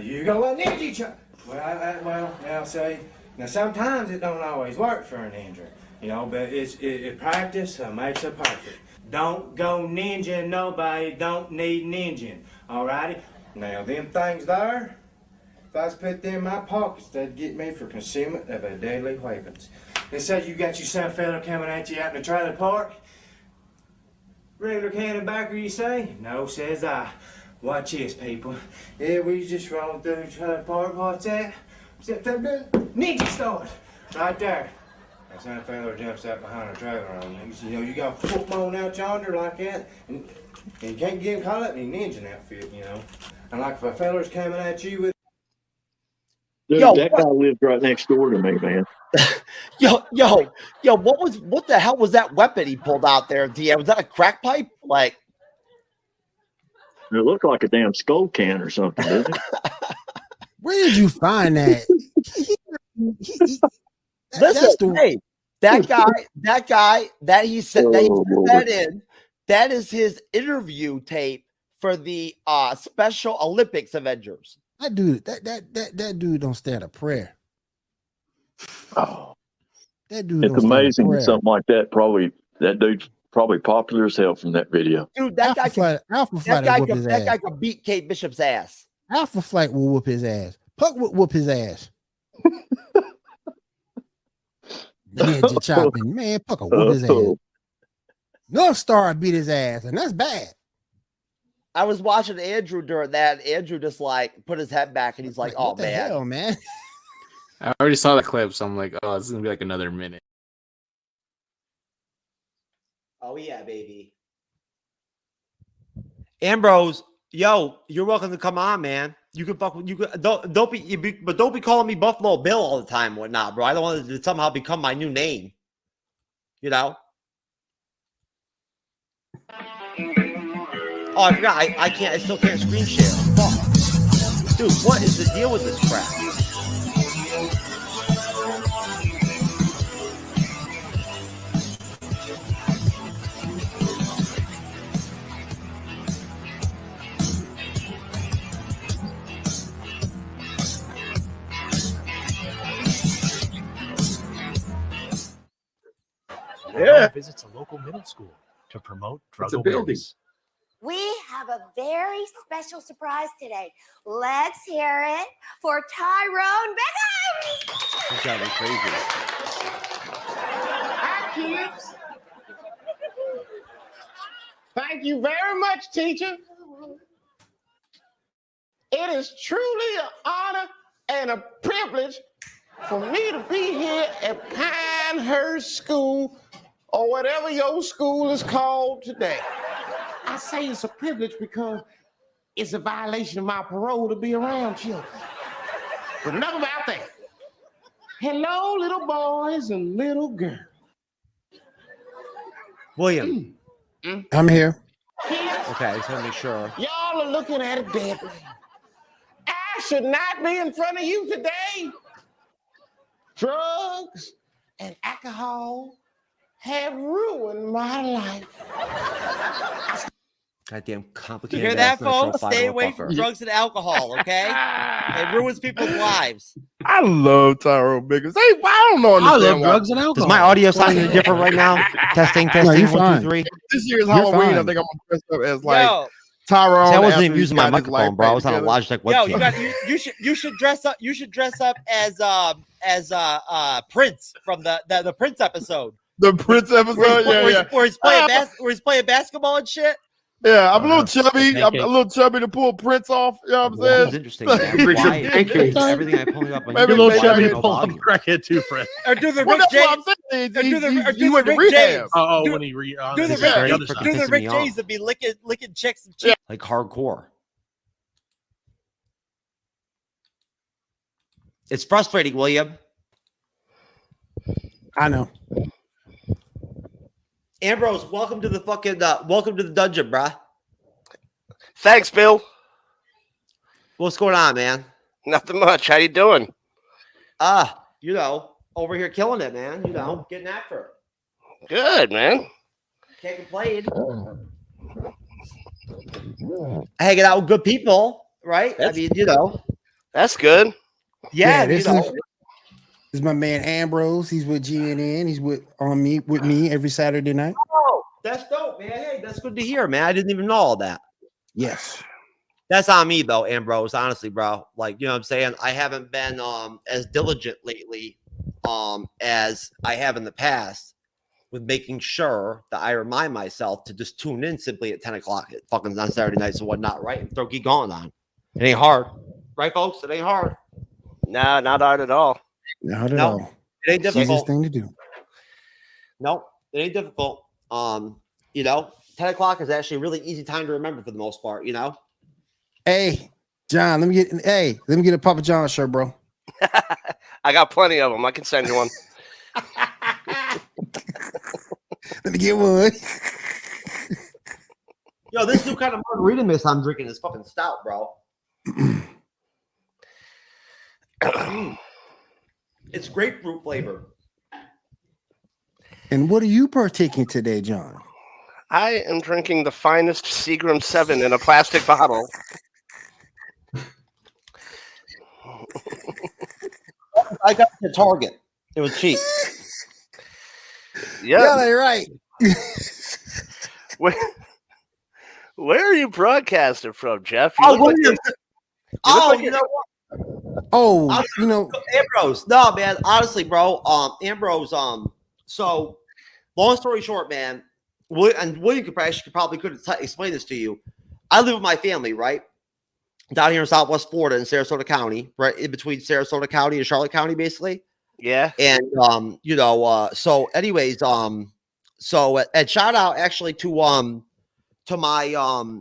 You go a ninja chop. Well, now see, now sometimes it don't always work for a ninja. You know, but it practice makes it perfect. Don't go ninja nobody. Don't need ninja. Alrighty? Now, them things there, if I was put them in my pockets, they'd get me for concealment of a deadly weapons. It says you got your son fella coming at you out in the trailer park. Regular cannon-backer, you say? No, says I. Watch this, people. Yeah, we just rolling through the trailer park. What's that? What's that fella doing? Ninja start. Right there. That son fella jumps up behind a trailer on you. You know, you got a football out yonder like that, and you can't get him caught up in your ninja outfit, you know. And like if a fella's coming at you with... Dude, that guy lived right next door to me, man. Yo, what the hell was that weapon he pulled out there, DM? Was that a crack pipe? Like, It looked like a damn skull can or something, didn't it? Where did you find that? listen, hey, that guy that he said that in, that is his interview tape for the Special Olympics Avengers. That dude don't stand a prayer. Oh, that dude. It's amazing something like that dude's probably popular as hell from that video. Dude, that guy could beat Kate Bishop's ass. Alpha Flight will whoop his ass. Puck will whoop his ass. Ninja chopping, man. Puck will whoop his ass. North Star beat his ass, and that's bad. I was watching Andrew during that. Andrew just like put his head back and he's like, "Oh man, hell, man." I already saw that clip, so I'm like, "Oh, this is gonna be like another minute." Oh yeah, baby. Ambrose, yo, you're welcome to come on, man. You can fuck. You could don't be calling me Buffalo Bill all the time, and whatnot, bro. I don't want it to somehow become my new name. You know. Oh, I forgot. I still can't screen share. Fuck. Dude, what is the deal with this crap? Yeah. Visits a local middle school to promote drug It's a building. awareness. We have a very special surprise today. Let's hear it for Tyrone Beckham. This got me crazy. Hi, kids. Thank you very much, teacher. It is truly an honor and a privilege for me to be here at Pinehurst School, or whatever your school is called today. I say it's a privilege because it's a violation of my parole to be around children. But enough about that. Hello, little boys and little girls. William. I'm here. Okay, I just want to make sure. Y'all are looking at it deadly. I should not be in front of you today. Drugs and alcohol have ruined my life. Goddamn complicated. You hear that, ass Metro folks? 5 Stay away fucker. from drugs and alcohol, okay? It ruins people's lives. I love Tyrone Biggums. I don't know. I love drugs and alcohol. Does my audio sound any different right now? Testing, No, you're 1, fine. 2, 3. This year's You're Halloween, I fine. think I'm gonna dress up as like Yo. Tyrone. See, I wasn't after even he's using my got his microphone, life bro. I back was on a together. Logitech Yo, webcam. you should dress up. You should dress up as Prince from the Prince episode. The Prince episode, Where he's playing basketball and shit. Yeah, I'm a little chubby. I'm Pancake. a little chubby to pull Prince off. You know what I'm Well, saying? it's interesting, man. Why everything I pull up on Maybe YouTube, little why chubby no to pull volume? Crackhead too, Fred. Or do the Well, Rick that's what James. I'm saying. Or do the He went to Rick rehab. James. Oh, do, when he do this the is Rick, the great other for side. do the pissing Rick me James off. to be licking chicks and cheeks. Like hardcore. It's frustrating, William. I know. Ambrose, welcome to the fucking welcome to the dungeon, bruh. Thanks, Bill. What's going on, man? Nothing much. How you doing? You know, over here killing it, man. You know, getting after it. Good, man. Can't complain. Hanging out with good people, right? I mean, you know. That's good. Yeah, this you know. is my man Ambrose. He's with GNN. He's with me every Saturday night. Oh, that's dope, man. Hey, that's good to hear, man. I didn't even know all that. Yes. That's on me though, Ambrose. Honestly, bro. Like, you know what I'm saying? I haven't been as diligent lately as I have in the past with making sure that I remind myself to just tune in simply at 10 o'clock fucking on Saturday nights and whatnot, right? And throw Geek On. It ain't hard. Right, folks? It ain't hard. No, not hard at all. Not at all. It ain't Easiest difficult. thing to do. Nope, it ain't difficult. You know, 10 o'clock is actually a really easy time to remember for the most part, you know? Hey, John, let me get a Papa John shirt, bro. I got plenty of them. I can send you one. Let me get one. Yo, this new kind of margarita mist I'm drinking is fucking stout, bro. It's grapefruit flavor. And what are you partaking today, John? I am drinking the finest Seagram 7 in a plastic bottle. I got it at Target. It was cheap. Yeah, they're right. Where are you broadcasting from, Jeff? Oh, William. You know what? Oh, you know, Ambrose. No, man. Honestly, bro. Ambrose. So, long story short, man. William could probably explain this to you. I live with my family, right, down here in Southwest Florida in Sarasota County, right in between Sarasota County and Charlotte County, basically. Yeah. And you know, so anyways, so and shout out actually to my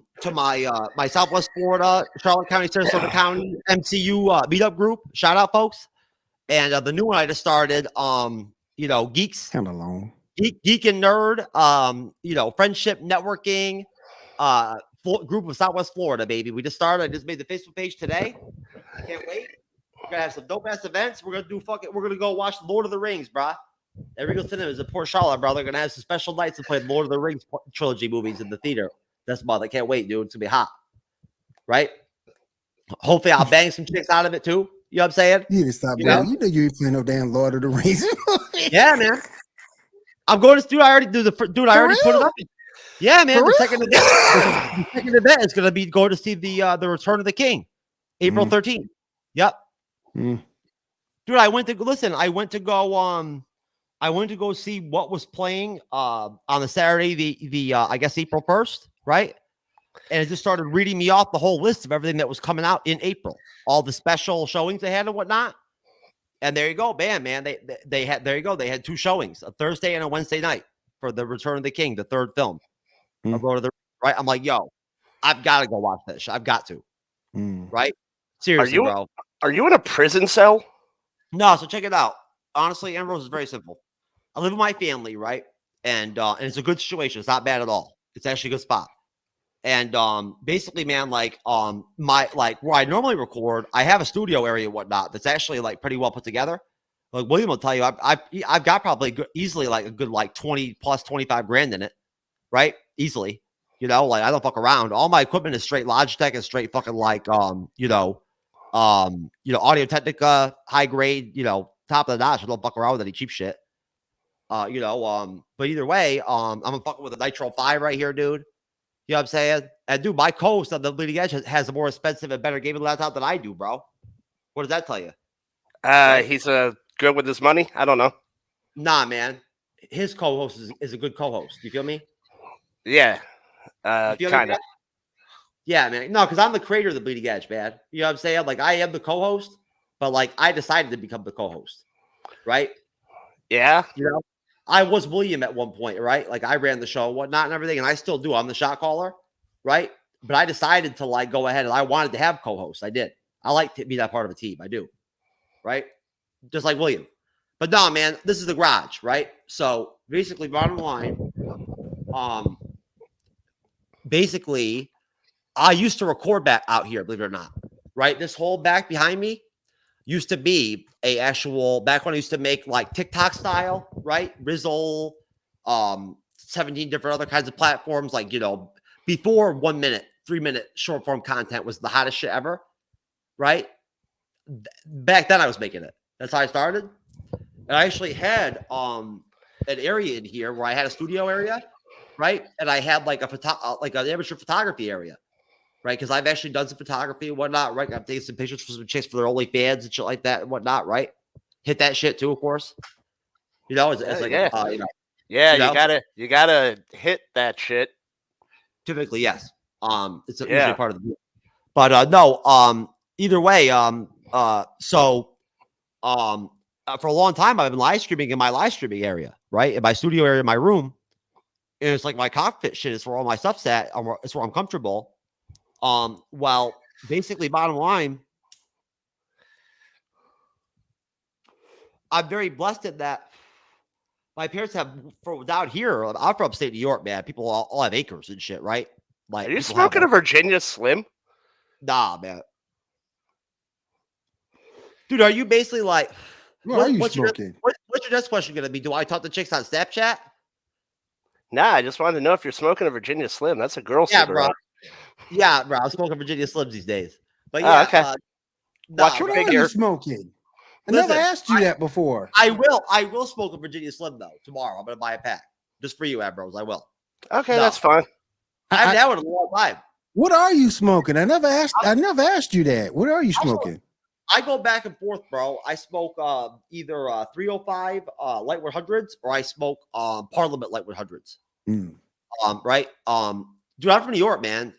my Southwest Florida, Charlotte County, Sarasota County MCU meetup group. Shout out, folks. And the new one I just started, you know, geeks, kind of long. Geek and nerd, you know, friendship networking, group of Southwest Florida, baby. We just started. I just made the Facebook page today. I can't wait. We're gonna have some dope ass events. We're gonna go watch Lord of the Rings, bro. Every go cinema is in Port Charlotte, bro. They're gonna have some special nights to play Lord of the Rings trilogy movies in the theater. That's about. I can't wait, dude. It's gonna be hot, right? Hopefully, I'll bang some chicks out of it too. You know what I'm saying? You need to stop, You bro. know? You know you ain't playing no damn Lord of the Rings. Yeah, man. I'm going to dude. I already do the dude. I already put it up. Yeah, man. The second event is gonna be going to see the Return of the King, April 13th. Yep. Dude, I went to go see what was playing on the Saturday, the I guess April 1st, right? And it just started reading me off the whole list of everything that was coming out in April, all the special showings they had and whatnot. And there you go, bam, man. They had there you go. They had two showings, a Thursday and a Wednesday night for the Return of the King, the third film. Of Lord of the right. I'm like, yo, I've got to go watch that shit. I've got to. Right? Seriously, bro. Are you in a prison cell? No, so check it out. Honestly, Ambrose is very simple. I live with my family, right? And it's a good situation. It's not bad at all. It's actually a good spot. And basically, man, like my where I normally record, I have a studio area and whatnot that's actually like pretty well put together. Like William will tell you, I've got probably easily like a good like 20 plus 25 grand in it, right? Easily, you know, like I don't fuck around. All my equipment is straight Logitech and straight fucking like you know, Audio Technica, high grade, you know, top of the notch. I don't fuck around with any cheap shit. You know, but either way, I'm fucking with a Nitro 5 right here, dude. You know what I'm saying? And dude, my co-host on the Bleeding Edge has a more expensive and better gaming laptop than I do, bro. What does that tell you? He's good with his money. I don't know. Nah, man. His co-host is a good co-host. You feel me? Yeah. You feel me, Kind of. man? Yeah, man. No, because I'm the creator of the Bleeding Edge, man. You know what I'm saying? Like, I am the co-host, but like, I decided to become the co-host, right? Yeah. You know, I was William at one point, right? Like, I ran the show, and whatnot, and everything, and I still do. I'm the shot caller, right? But I decided to like go ahead, and I wanted to have co-hosts. I did. I like to be that part of a team. I do, right? Just like William. But no, man, this is the garage, right? So basically, bottom line, basically, I used to record back out here, believe it or not, right? This whole back behind me used to be a actual, back when I used to make like TikTok style, right? Rizzle, 17 different other kinds of platforms, like, you know, before 1 minute, 3 minute short form content was the hottest shit ever, right? Back then I was making it. That's how I started. And I actually had an area in here where I had a studio area, right? And I had like like an amateur photography area, right? Because I've actually done some photography and whatnot, right? I'm taking some pictures for some chicks for their OnlyFans and shit like that and whatnot, right? Hit that shit too, of course. You know, it's like, yeah. You know, Yeah, you know? you gotta hit that shit. Typically, yes. It's usually part of the deal. But no, either way, for a long time I've been live streaming in my live streaming area, right? In my studio area, in my room. And it's like my cockpit shit is where all my stuff's at. It's where I'm comfortable. Well, basically, bottom line, I'm very blessed in that my parents have, for down here, I'm from upstate New York, man. People all have acres and shit, right? Like, Are you people have, smoking a Virginia Slim? Nah, man. Dude, are you basically like, What are you smoking? What's your next question going to be? Do I talk to chicks on Snapchat? Nah, I just wanted to know if you're smoking a Virginia Slim. That's a girl Yeah, cigarette. bro. Yeah, bro. I'm smoking Virginia Slims these days. But Oh, yeah, okay. nah, What bro. are you smoking? I Listen, never asked you that before. I will smoke a Virginia Slim though tomorrow. I'm gonna buy a pack just for you, Ambrose. I will. Okay, No. that's fine. I haven't had one in a long time. What are you smoking? I never asked you that. What are you smoking? I go back and forth, bro. I smoke either 305 light 100s or I smoke Parliament light 100s. Right. Dude, I'm from New York, man.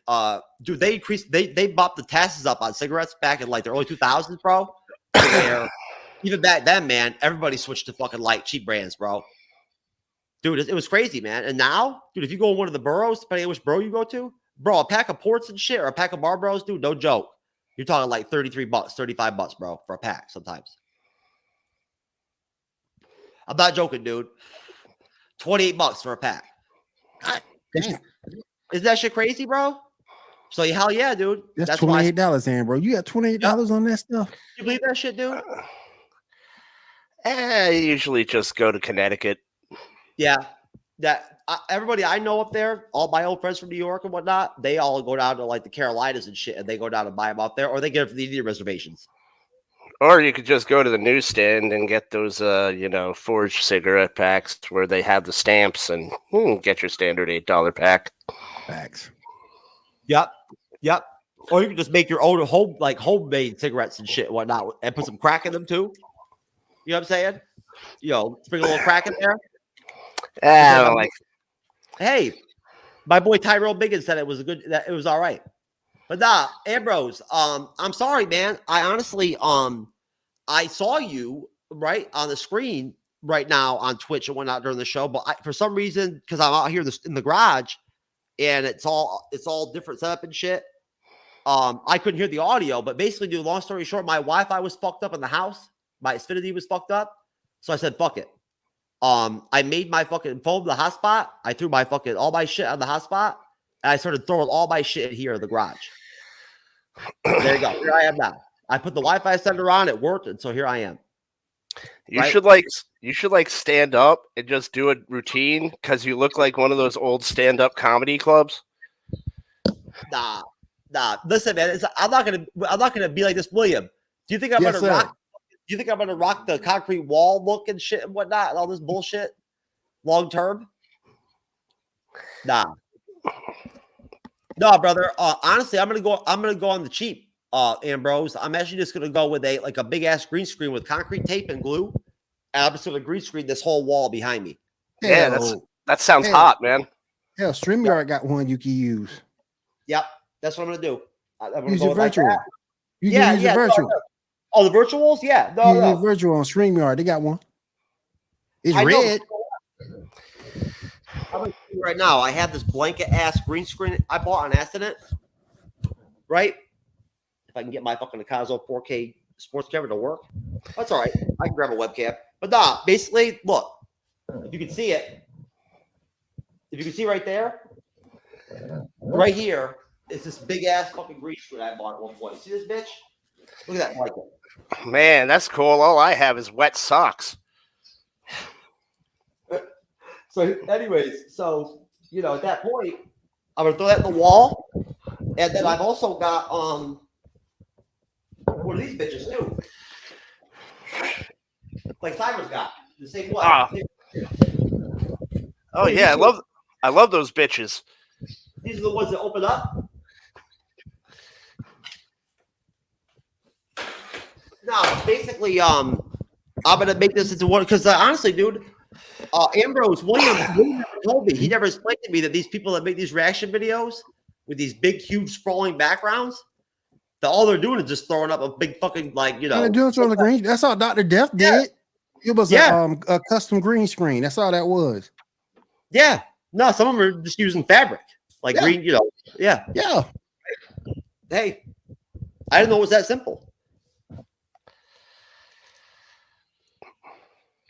Dude, they bumped the taxes up on cigarettes back in like the early 2000s, bro. Where even back then, man, everybody switched to fucking light, cheap brands, bro. Dude, it was crazy, man. And now, dude, if you go in one of the boroughs, depending on which borough you go to, bro, a pack of Ports and shit or a pack of Marlboros, dude, no joke. You're talking like $33, $35, bro, for a pack sometimes. I'm not joking, dude. $28 for a pack. God damn. Isn't that shit crazy, bro? So hell yeah, dude. That's why $28, and bro. You got $28 on that stuff. you believe that shit, dude? I usually just go to Connecticut. Yeah. Everybody I know up there, all my old friends from New York and whatnot, they all go down to like the Carolinas and shit, and they go down and buy them up there, or they get it from the Indian reservations. Or you could just go to the newsstand and get those, forged cigarette packs where they have the stamps and get your standard $8 pack. Facts. Yep. Or you can just make your own homemade cigarettes and shit and whatnot, and put some crack in them too. You know what I'm saying? You know, bring a little crack in there. I don't like. Hey, my boy Tyrell Biggins said it was it was all right. But nah, Ambrose, I'm sorry, man. I honestly, I saw you right on the screen right now on Twitch and whatnot during the show, but for some reason, because I'm out here in the garage and it's all different setup and shit, I couldn't hear the audio. But basically, dude, long story short, my Wi-Fi was fucked up in the house. My Xfinity was fucked up, so I said, "Fuck it." I made my fucking phone the hotspot. I threw my fucking all my shit on the hotspot, and I started throwing all my shit in here in the garage. There you go. Here I am now. I put the Wi-Fi sender on. It worked, and so here I am. You Right? should stand up and just do a routine because you look like one of those old stand-up comedy clubs. Nah. Listen, man, I'm not gonna be like this, William. Do you think I'm Yes, gonna sir. rock? Do you think I'm gonna rock the concrete wall look and shit and whatnot and all this bullshit long term? Nah. No, brother. Honestly, I'm gonna go on the cheap, Ambrose. I'm actually just gonna go with a big ass green screen with concrete tape and glue, and I'm just gonna green screen this whole wall behind me. Yeah, that sounds hot, man. Hell, StreamYard got one you can use. Yep, that's what I'm gonna do. I'm gonna Use go your with like virtual. that. You can use your virtual. No. Oh, the virtuals? Yeah. You use virtual on StreamYard. They got one. It's I know. red. I'm gonna tell you right now, I have this blanket ass green screen I bought on accident. Right? If I can get my fucking Akazo 4K sports camera to work, that's all right. I can grab a webcam. But nah, basically, look, if you can see it, if you can see right there, right here is this big ass fucking green screen I bought at one point. See this bitch? Look at that blanket. Man, that's cool. All I have is wet socks. So, anyways, you know, at that point, I'm gonna throw that in the wall, and then I've also got one of these bitches too, like Cyber's got the same one. Oh yeah, I love those bitches. These are the ones that open up. No, basically, I'm gonna make this into one because honestly, dude. Ambrose Williams told me, he never explained to me that these people that make these reaction videos with these big, huge, sprawling backgrounds, that all they're doing is just throwing up a big fucking, like, you know. They're doing something green. That's all Dr. Death did. It was a custom green screen. That's all that was. Yeah. No, some of them are just using fabric, like green, you know. Yeah. Yeah. Hey, I didn't know it was that simple.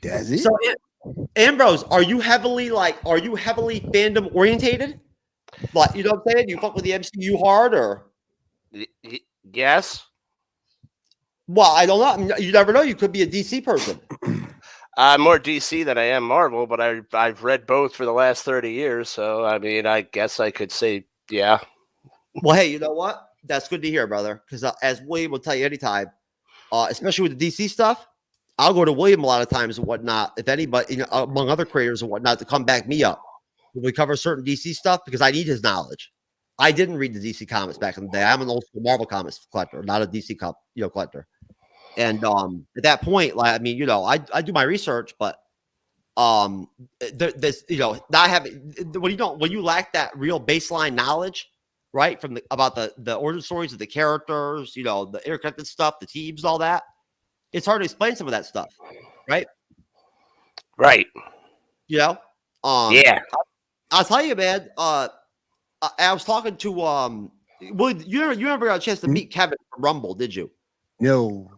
Does it? So, Ambrose, are you heavily fandom orientated? Like, you know what I'm saying? You fuck with the MCU hard, or? Yes. Well, I don't know. I mean, you never know. You could be a DC person. I'm more DC than I am Marvel, but I've read both for the last 30 years. So, I mean, I guess I could say, yeah. Well, hey, you know what? That's good to hear, brother. Because as William will tell you anytime, especially with the DC stuff, I'll go to William a lot of times and whatnot, if anybody, you know, among other creators and whatnot, to come back me up when we cover certain DC stuff because I need his knowledge. I didn't read the DC comics back in the day. I'm an old school Marvel comics collector, not a DC collector. And at that point, like, I mean, you know, I do my research, but this, you know, not having when you lack that real baseline knowledge, right, from about the origin stories of the characters, you know, the interconnected stuff, the teams, all that. It's hard to explain some of that stuff, right? Right. You know? Yeah. I'll tell you, man. I was talking to well, you never got a chance to meet Kevin from Rumble, did you? No.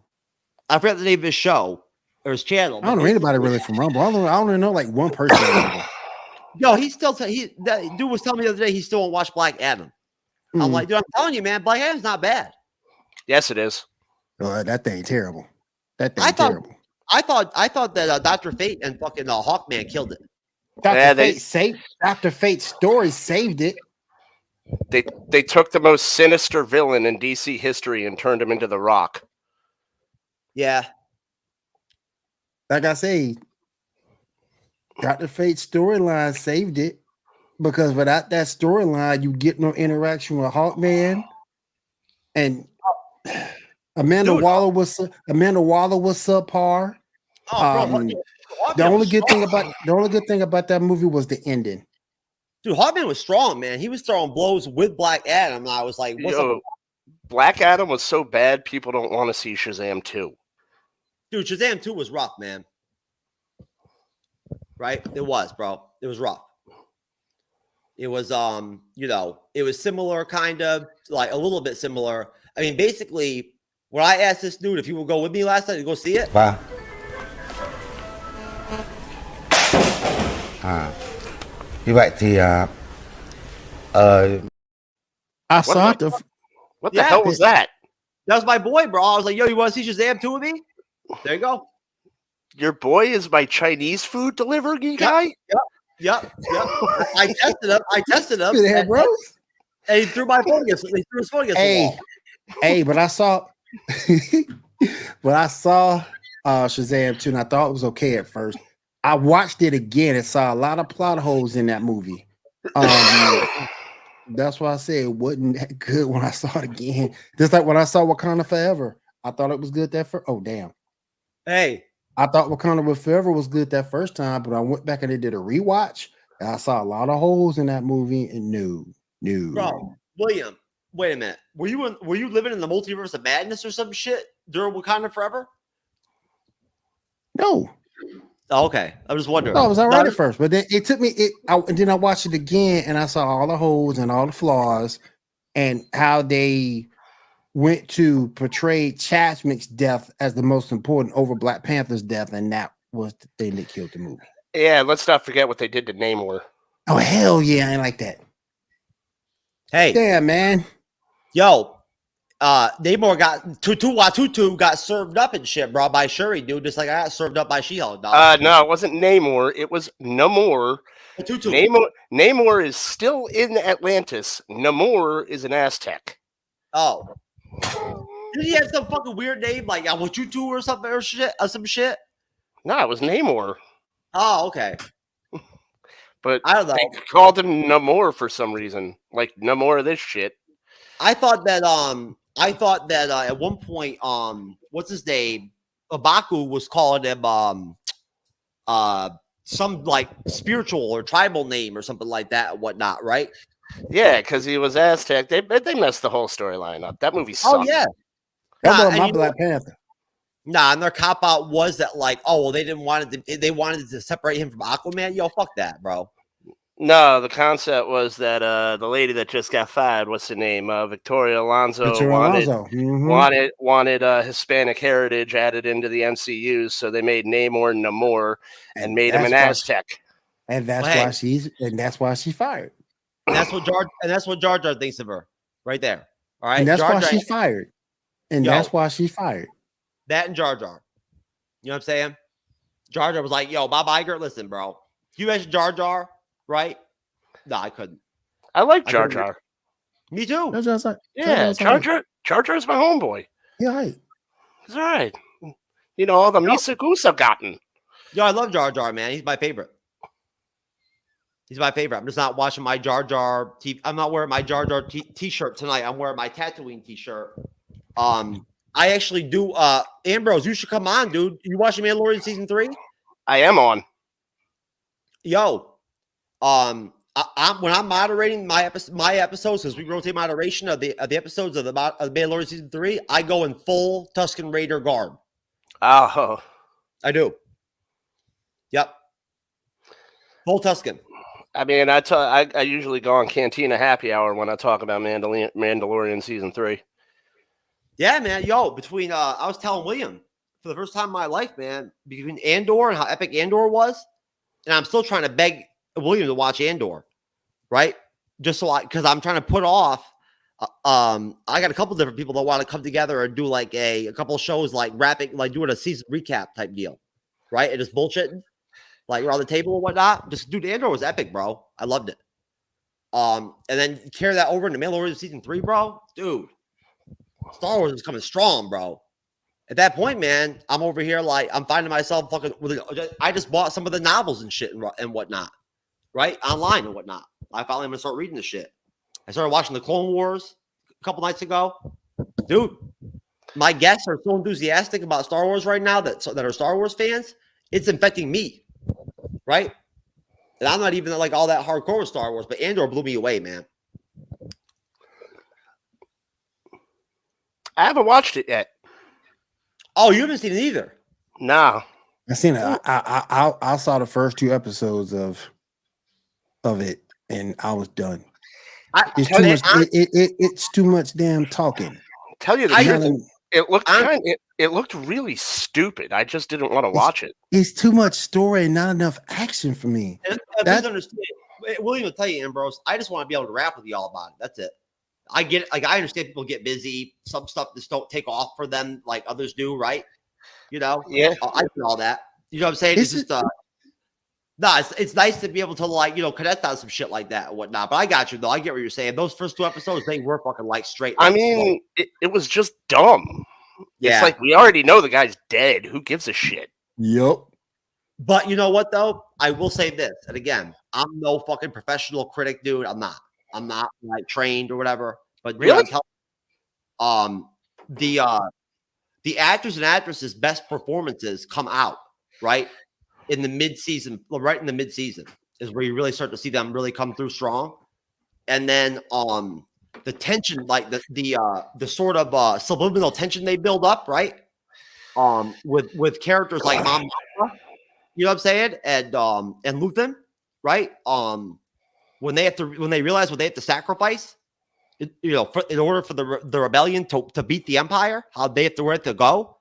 I forgot the name of his show or his channel. I don't know anybody really from Rumble. I only know like one person. Yo, that dude was telling me the other day he still won't watch Black Adam. I'm like, dude, I'm telling you, man, Black Adam's not bad. Yes, it is. Oh, that thing terrible. That thing terrible. I thought that Dr. Fate and fucking Hawkman killed it. Dr. Fate's story saved it. They took the most sinister villain in DC history and turned him into the Rock. Yeah. Like I say, Dr. Fate's storyline saved it because without that storyline, you get no interaction with Hawkman, and Amanda Waller was subpar. The only good thing about that movie was the ending. Dude, Hawkman was strong, man. He was throwing blows with Black Adam. And I was like, what's up? Black Adam was so bad, people don't want to see Shazam 2. Dude, Shazam 2 was rough, man. Right? It was, bro. It was rough. It was, you know, it was similar, kind of, like a little bit similar. I mean, basically, when I asked this dude if he would go with me last night to go see it. Wow. Như vậy thì I saw it. What the hell was that? That was my boy, bro. I was like, yo, you want to see Shazam 2 with me? There you go. Your boy is my Chinese food delivery guy? Yep. I tested him. Yeah, bro. And he threw my phone against the wall. Hey, but I saw Shazam 2, and I thought it was okay at first. I watched it again and saw a lot of plot holes in that movie. That's why I said it wasn't that good when I saw it again. Just like when I saw Wakanda Forever, I thought it was good that first. Oh, damn. Hey. I thought Wakanda Forever was good that first time, but I went back and I did a rewatch. I saw a lot of holes in that movie, and no. Bro, William, wait a minute. Were you living in the multiverse of madness or some shit during Wakanda Forever? No. Oh, okay. I was wondering. No, it was all right at first, but then it took me. And then I watched it again, and I saw all the holes and all the flaws, and how they went to portray Chadwick's death as the most important over Black Panther's death, and that was the thing that killed the movie. Yeah, let's not forget what they did to Namor. Oh hell yeah, I ain't like that. Hey, damn man, yo, Namor got Tutu got served up and shit, bro, by Shuri, dude. Just like I got served up by She-Hulk, dog. No, it wasn't Namor. It was Namor. Tutu. Namor is still in Atlantis. Namor is an Aztec. Oh, did he have some fucking weird name like Tutu or something or shit or some shit? No, it was Namor. Oh, okay. But I don't know. They called him Namor for some reason. Like no more of this shit. I thought that at one point what's his name? Abaku was calling him some like spiritual or tribal name or something like that and whatnot, right? Yeah, because he was Aztec. They messed the whole storyline up. That movie sucked. Oh yeah. That was my Black Panther. Nah, and their cop out was that like, oh well, they wanted to separate him from Aquaman. Yo, fuck that, bro. No, the concept was that the lady that just got fired, what's her name? Victoria Alonso wanted Hispanic heritage added into the MCU, so they made Namor Namor and made him an Aztec. And that's why she's fired. And that's what Jar Jar thinks of her, right there. All right, And that's Jar why Jar, she's fired. And that's why she's fired. That and Jar Jar. You know what I'm saying? Jar Jar was like, yo, Bob Iger, listen, bro. You mentioned Jar Jar, right? No, I couldn't. I like Jar Jar. Me too. Yeah, Jar Jar's my homeboy. Yeah, right. He's all right. You know, all the Misa Goose gotten. Yo, I love Jar Jar, man. He's my favorite. He's my favorite. I'm just not watching my Jar Jar. I'm not wearing my Jar Jar t-shirt tonight. I'm wearing my Tatooine t-shirt. I actually do. Ambrose, you should come on, dude. You watching Mandalorian season 3? I am on. Yo, when I'm moderating my episodes, because we rotate moderation of the episodes of the Mandalorian season 3, I go in full Tusken Raider garb. Oh, I do. Yep, full Tusken. I mean, I usually go on Cantina Happy Hour when I talk about Mandalorian season 3. Yeah, man. Yo, between I was telling William for the first time in my life, man, between Andor and how epic Andor was, and I'm still trying to beg William to watch Andor, right? Just so because I'm trying to put off. I got a couple different people that want to come together and do like a couple of shows, like doing a season recap type deal, right? And just bullshitting, like around the table and whatnot. Just dude, Andor was epic, bro. I loved it. And then carry that over into Mandalorian season 3, bro, dude. Star Wars is coming strong, bro. At that point, man, I'm over here like I'm finding myself fucking. I just bought some of the novels and shit and whatnot, right, online and whatnot. I finally am gonna start reading this shit. I started watching the Clone Wars a couple nights ago, dude. My guests are so enthusiastic about Star Wars right now that are Star Wars fans. It's infecting me, right? And I'm not even like all that hardcore with Star Wars, but Andor blew me away, man. I haven't watched it yet. Oh, you haven't seen it either? No. I seen it. I saw the first 2 episodes of it, and I was done. It's too much damn talking. Tell you the truth, it looked really stupid. I just didn't want to watch it. It's too much story and not enough action for me. Please understand. William will tell you, Ambrose. I just want to be able to rap with you all about it. That's it. I get it. Like I understand people get busy. Some stuff just don't take off for them like others do, right? You know? Yeah. I get all that. You know what I'm saying? It's just it's nice to be able to like, connect on some shit like that and whatnot. But I got you though. I get what you're saying. Those first 2 episodes, they were fucking like straight. I mean, it was just dumb. Yeah. It's like we already know the guy's dead. Who gives a shit? Yep. But you know what though? I will say this, and again, I'm no fucking professional critic, dude. I'm not like trained or whatever. But really, the actors and actresses' best performances come out right in the mid-season, is where you really start to see them really come through strong. And then the tension, like the sort of subliminal tension they build up, right? With characters like Mom, you know what I'm saying, and Luthen, right? When they realize what they have to sacrifice, in order for the rebellion to beat the Empire, how they have to where to go.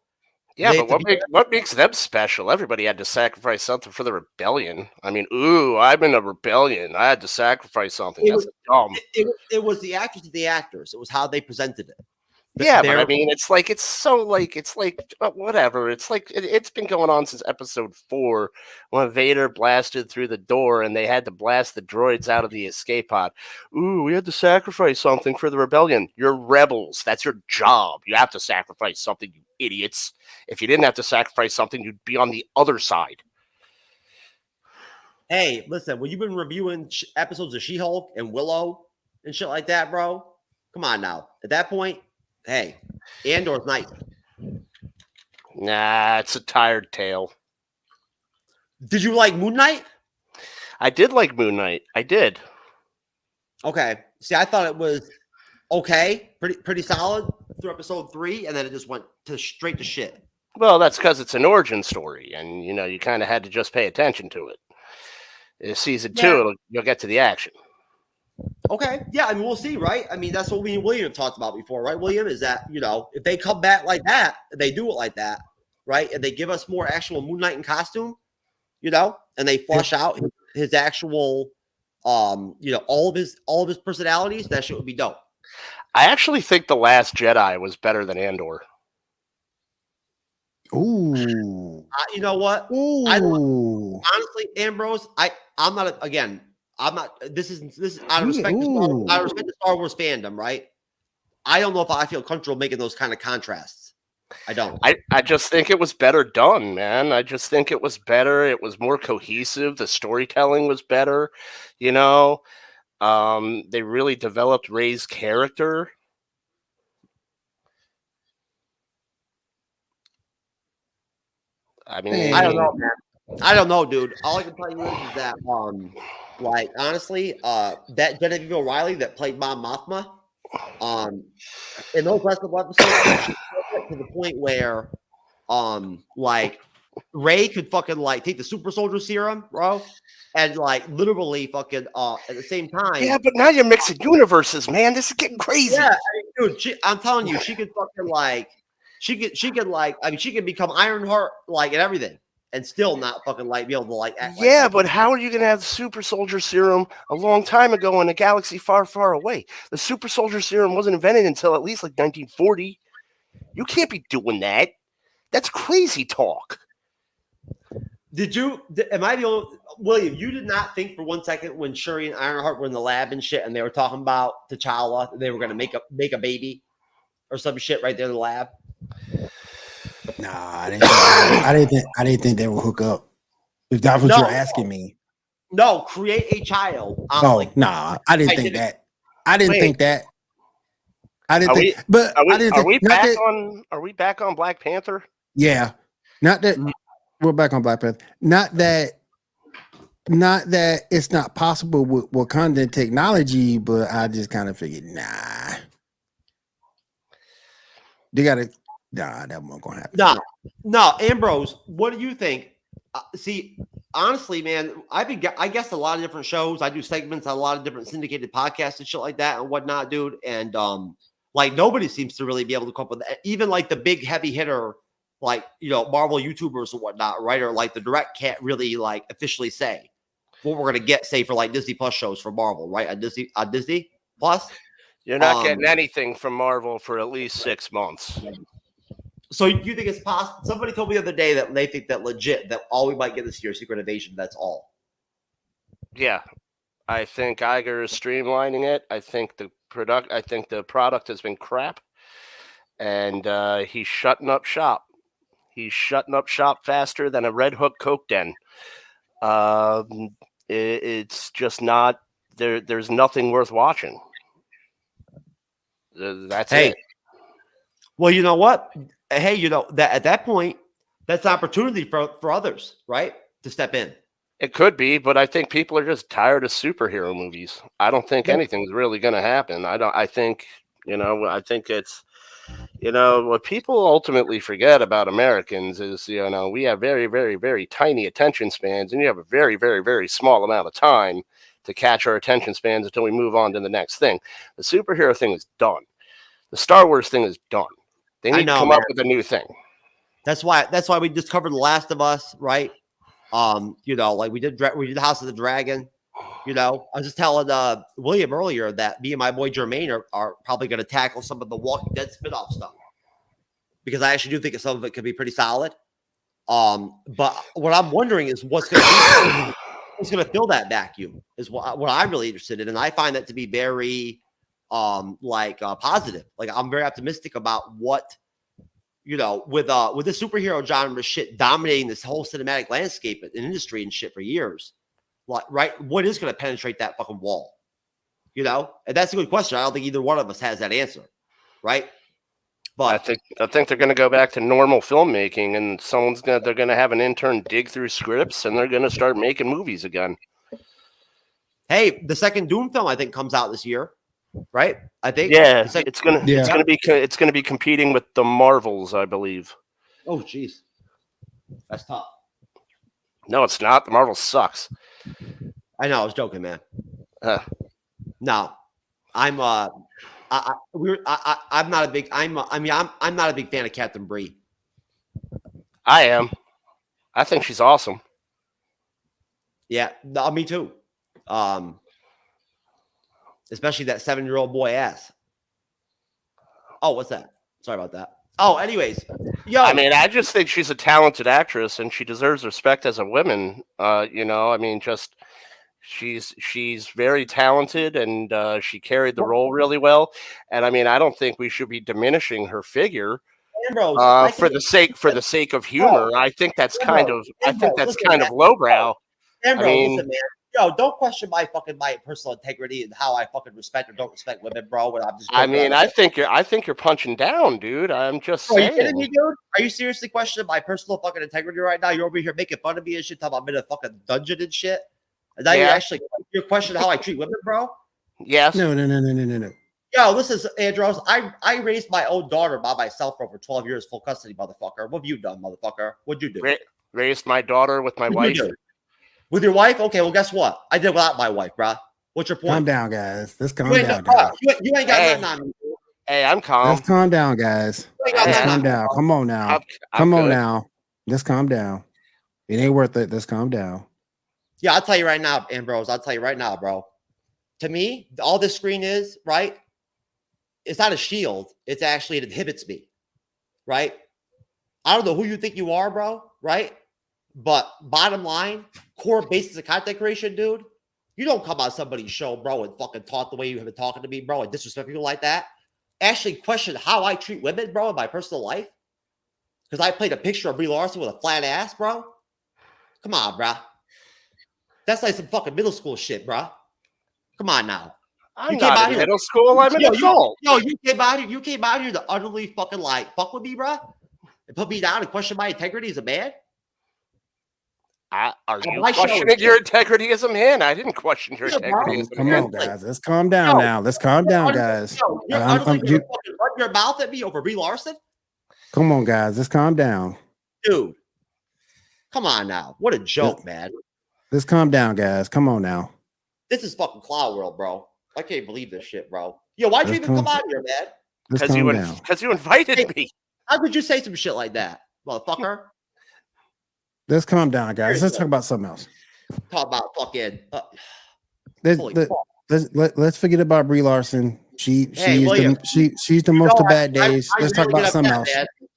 Yeah, but what makes them special? Everybody had to sacrifice something for the rebellion. I mean, I'm in a rebellion. I had to sacrifice something. That's dumb. It was the actors and the actors. It was how they presented it. Yeah, but I mean, it's like whatever. It's like it's been going on since episode 4 when Vader blasted through the door and they had to blast the droids out of the escape pod. We had to sacrifice something for the rebellion. You're rebels. That's your job. You have to sacrifice something, you idiots. If you didn't have to sacrifice something, you'd be on the other side. Hey, listen, when you've been reviewing episodes of She-Hulk and Willow and shit like that, bro, come on now. At that point, hey, Andor's nice. Nah, it's a tired tale. Did you like Moon Knight? I did like Moon Knight. I did. Okay. See, I thought it was okay, pretty solid through episode 3, and then it just went straight to shit. Well, that's because it's an origin story, and you kind of had to just pay attention to it. In season 2, you'll get to the action. Okay. Yeah, I mean, we'll see, right? I mean, that's what me and William have talked about before, right, William? Is that, if they come back like that, they do it like that, right? And they give us more actual Moon Knight in costume, and they flush out his actual, all of his personalities, that shit would be dope. I actually think The Last Jedi was better than Andor. Ooh. You know what? Ooh. Honestly, Ambrose, I'm not, this is out of respect to Star Wars fandom, right? I don't know if I feel comfortable making those kind of contrasts. I don't. I just think it was better done, man. I just think it was better. It was more cohesive. The storytelling was better. They really developed Rey's character. I mean, I don't know, man. I don't know, dude. All I can tell you is that, honestly, that Genevieve O'Reilly that played Mom Mothma, in those last couple episodes, she to the point where, Rey could fucking take the super soldier serum, bro, and literally fucking at the same time. Yeah, but now you're mixing universes, man. This is getting crazy. Yeah, dude. I'm telling you, she could fucking she could become Ironheart and everything, and still not fucking be able to act. Yeah, but how are you gonna have the super soldier serum a long time ago in a galaxy far, far away? The super soldier serum wasn't invented until at least 1940. You can't be doing that. That's crazy talk. Am I the only William? You did not think for 1 second when Shuri and Ironheart were in the lab and shit, and they were talking about T'Challa, they were gonna make a baby or some shit right there in the lab. Nah, I didn't think they would hook up. If that's what you're asking me. No, create a child. Nah, I didn't think that. I didn't think that. I didn't think. But are we back on Black Panther? Yeah, not that we're back on Black Panther. Not that it's not possible with Wakandan technology, but I just kind of figured, nah. They gotta. Nah, that wasn't gonna happen. No, Ambrose, what do you think? See, honestly, man, I guess a lot of different shows. I do segments on a lot of different syndicated podcasts and shit like that and whatnot, dude. And nobody seems to really be able to come up with that. Even the big heavy hitter, Marvel YouTubers and whatnot, right? Or the direct can't really officially say what we're gonna get, say for Disney Plus shows for Marvel, right? On Disney Plus. You're not getting anything from Marvel for at least 6 months. So you think it's possible? Somebody told me the other day that they think that legit that all we might get this year is Secret Invasion. That's all. Yeah, I think Iger is streamlining it. I think the product has been crap, and he's shutting up shop. He's shutting up shop faster than a Red Hook Coke den. It's just not there. There's nothing worth watching. That's it. Well, you know what? Hey, that at that point, that's opportunity for others, right? To step in. It could be, but I think people are just tired of superhero movies. I don't think anything's really going to happen. I think it's, what people ultimately forget about Americans is, we have very, very, very tiny attention spans, and you have a very, very, very small amount of time to catch our attention spans until we move on to the next thing. The superhero thing is done. The Star Wars thing is done. They need to come up with a new thing. That's why we just covered The Last of Us, right? Like we did House of the Dragon. I was just telling William earlier that me and my boy Jermaine are probably going to tackle some of the Walking Dead spinoff stuff, because I actually do think some of it could be pretty solid. But what I'm wondering is what's going to fill that vacuum is what I'm really interested in, and I find that to be very positive. Like, I'm very optimistic about what. With the superhero genre shit dominating this whole cinematic landscape and industry and shit for years, right? What is going to penetrate that fucking wall? And that's a good question. I don't think either one of us has that answer, right? But I think they're going to go back to normal filmmaking, and they're going to have an intern dig through scripts, and they're going to start making movies again. Hey, the second Doom film I think comes out this year. Right, I think. Yeah, it's gonna be competing with the Marvels, I believe. Oh, jeez, that's tough. No, it's not. The Marvel sucks. I know. I was joking, man. No, I'm not a big. I'm not a big fan of Captain Bree. I am. I think she's awesome. Yeah, no, me too. Especially that 7-year-old boy ass. Oh, what's that? Sorry about that. Oh, anyways. I just think she's a talented actress, and she deserves respect as a woman. She's very talented, and she carried the role really well. And I don't think we should be diminishing her figure for the sake of humor. I think that's kind of lowbrow. Listen, man. Don't question my personal integrity and how I fucking respect or don't respect women, bro. I think you're punching down, dude. I'm just saying. Are you kidding me, dude? Are you seriously questioning my personal fucking integrity right now? You're over here making fun of me and shit, talking about I'm in a fucking dungeon and shit. And now you're questioning how I treat women, bro? Yes. No. This is Andros. I raised my own daughter by myself for over 12 years, full custody, motherfucker. What have you done, motherfucker? What'd you do? Raised my daughter with my wife. With your wife? Okay, well, guess what? I did without my wife, bro. What's your point? Calm down, guys. Let's calm down, guys. You ain't got nothing on me. Hey, I'm calm. Let's calm down, guys. Let's calm down. Come on now. Come on now. Let's calm down. It ain't worth it. Let's calm down. Yeah, I'll tell you right now, Ambrose. I'll tell you right now, bro. To me, all this screen is, right? It's not a shield. It inhibits me, right? I don't know who you think you are, bro, right? But bottom line, core basis of content creation, dude, you don't come on somebody's show, bro, and fucking talk the way you have been talking to me, bro, and disrespect people like that. Actually question how I treat women, bro, in my personal life. Because I played a picture of Brie Larson with a flat ass, bro. Come on, bro. That's like some fucking middle school shit, bro. Come on now. I'm not in middle school. I'm an adult. You came out here to utterly fucking fuck with me, bro, and put me down and question my integrity as a man. Are you questioning your integrity as a man? I didn't question your integrity as a man. Come on, guys. Let's calm down now. Let's calm down, guys. You're utterly gonna fucking run your mouth at me over Brie Larson? Come on, guys. Let's calm down. Dude. Come on now. What a joke, man. Let's calm down, guys. Come on now. This is fucking Cloud World, bro. I can't believe this shit, bro. Yo, why'd you even come out here, man? Because you invited me. How could you say some shit like that, motherfucker? Let's calm down, guys. Let's talk about something else. Talk about fucking. Let's forget about Brie Larson. She's the most of bad days. Let's talk about something else.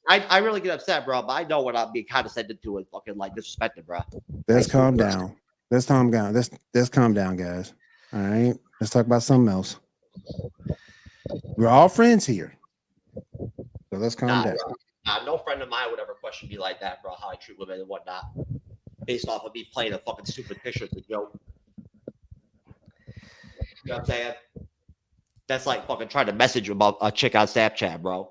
I really get upset, bro. But I know what I'm being condescended to and fucking disrespected, bro. Let's calm down. Let's calm down. Let's calm down, guys. All right. Let's talk about something else. We're all friends here, so let's calm down. No friend of mine would ever question me like that, bro, how I treat women and whatnot, based off of me playing a fucking stupid picture to joke. You know what I'm saying? That's like fucking trying to message about a chick on Snapchat, bro,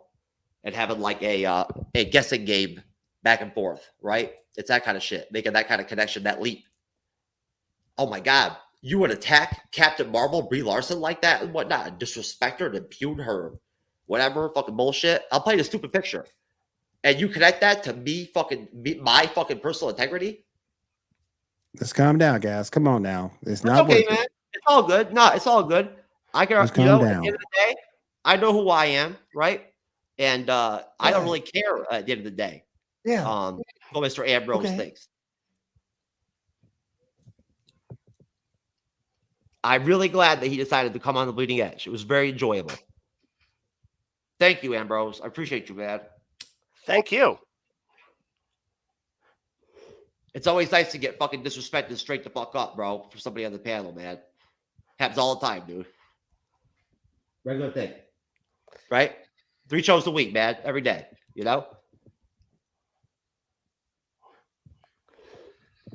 and having like a guessing game back and forth, right? It's that kind of shit, making that kind of connection, that leap. oh my God, you would attack Captain Marvel, Brie Larson like that and whatnot, and disrespect her and impugn her, whatever fucking bullshit. I'll play the stupid picture. And you connect that to my fucking personal integrity? Let's calm down, guys. Come on now. It's It's not okay, worth man. it. It's all good. No, it's all good. I can, Let's you calm know, at down. the end of the day, I know who I am, right? And I don't really care at the end of the day. Yeah. What Mr. Ambrose Okay. thinks. I'm really glad that he decided to come on the Bleeding Edge. It was very enjoyable. Thank you, Ambrose. I appreciate you, man. Thank you. It's always nice to get fucking disrespected straight the fuck up, bro, for somebody on the panel, man. Happens all the time, dude. Regular thing. Right? 3 shows a week, man. Every day. You know?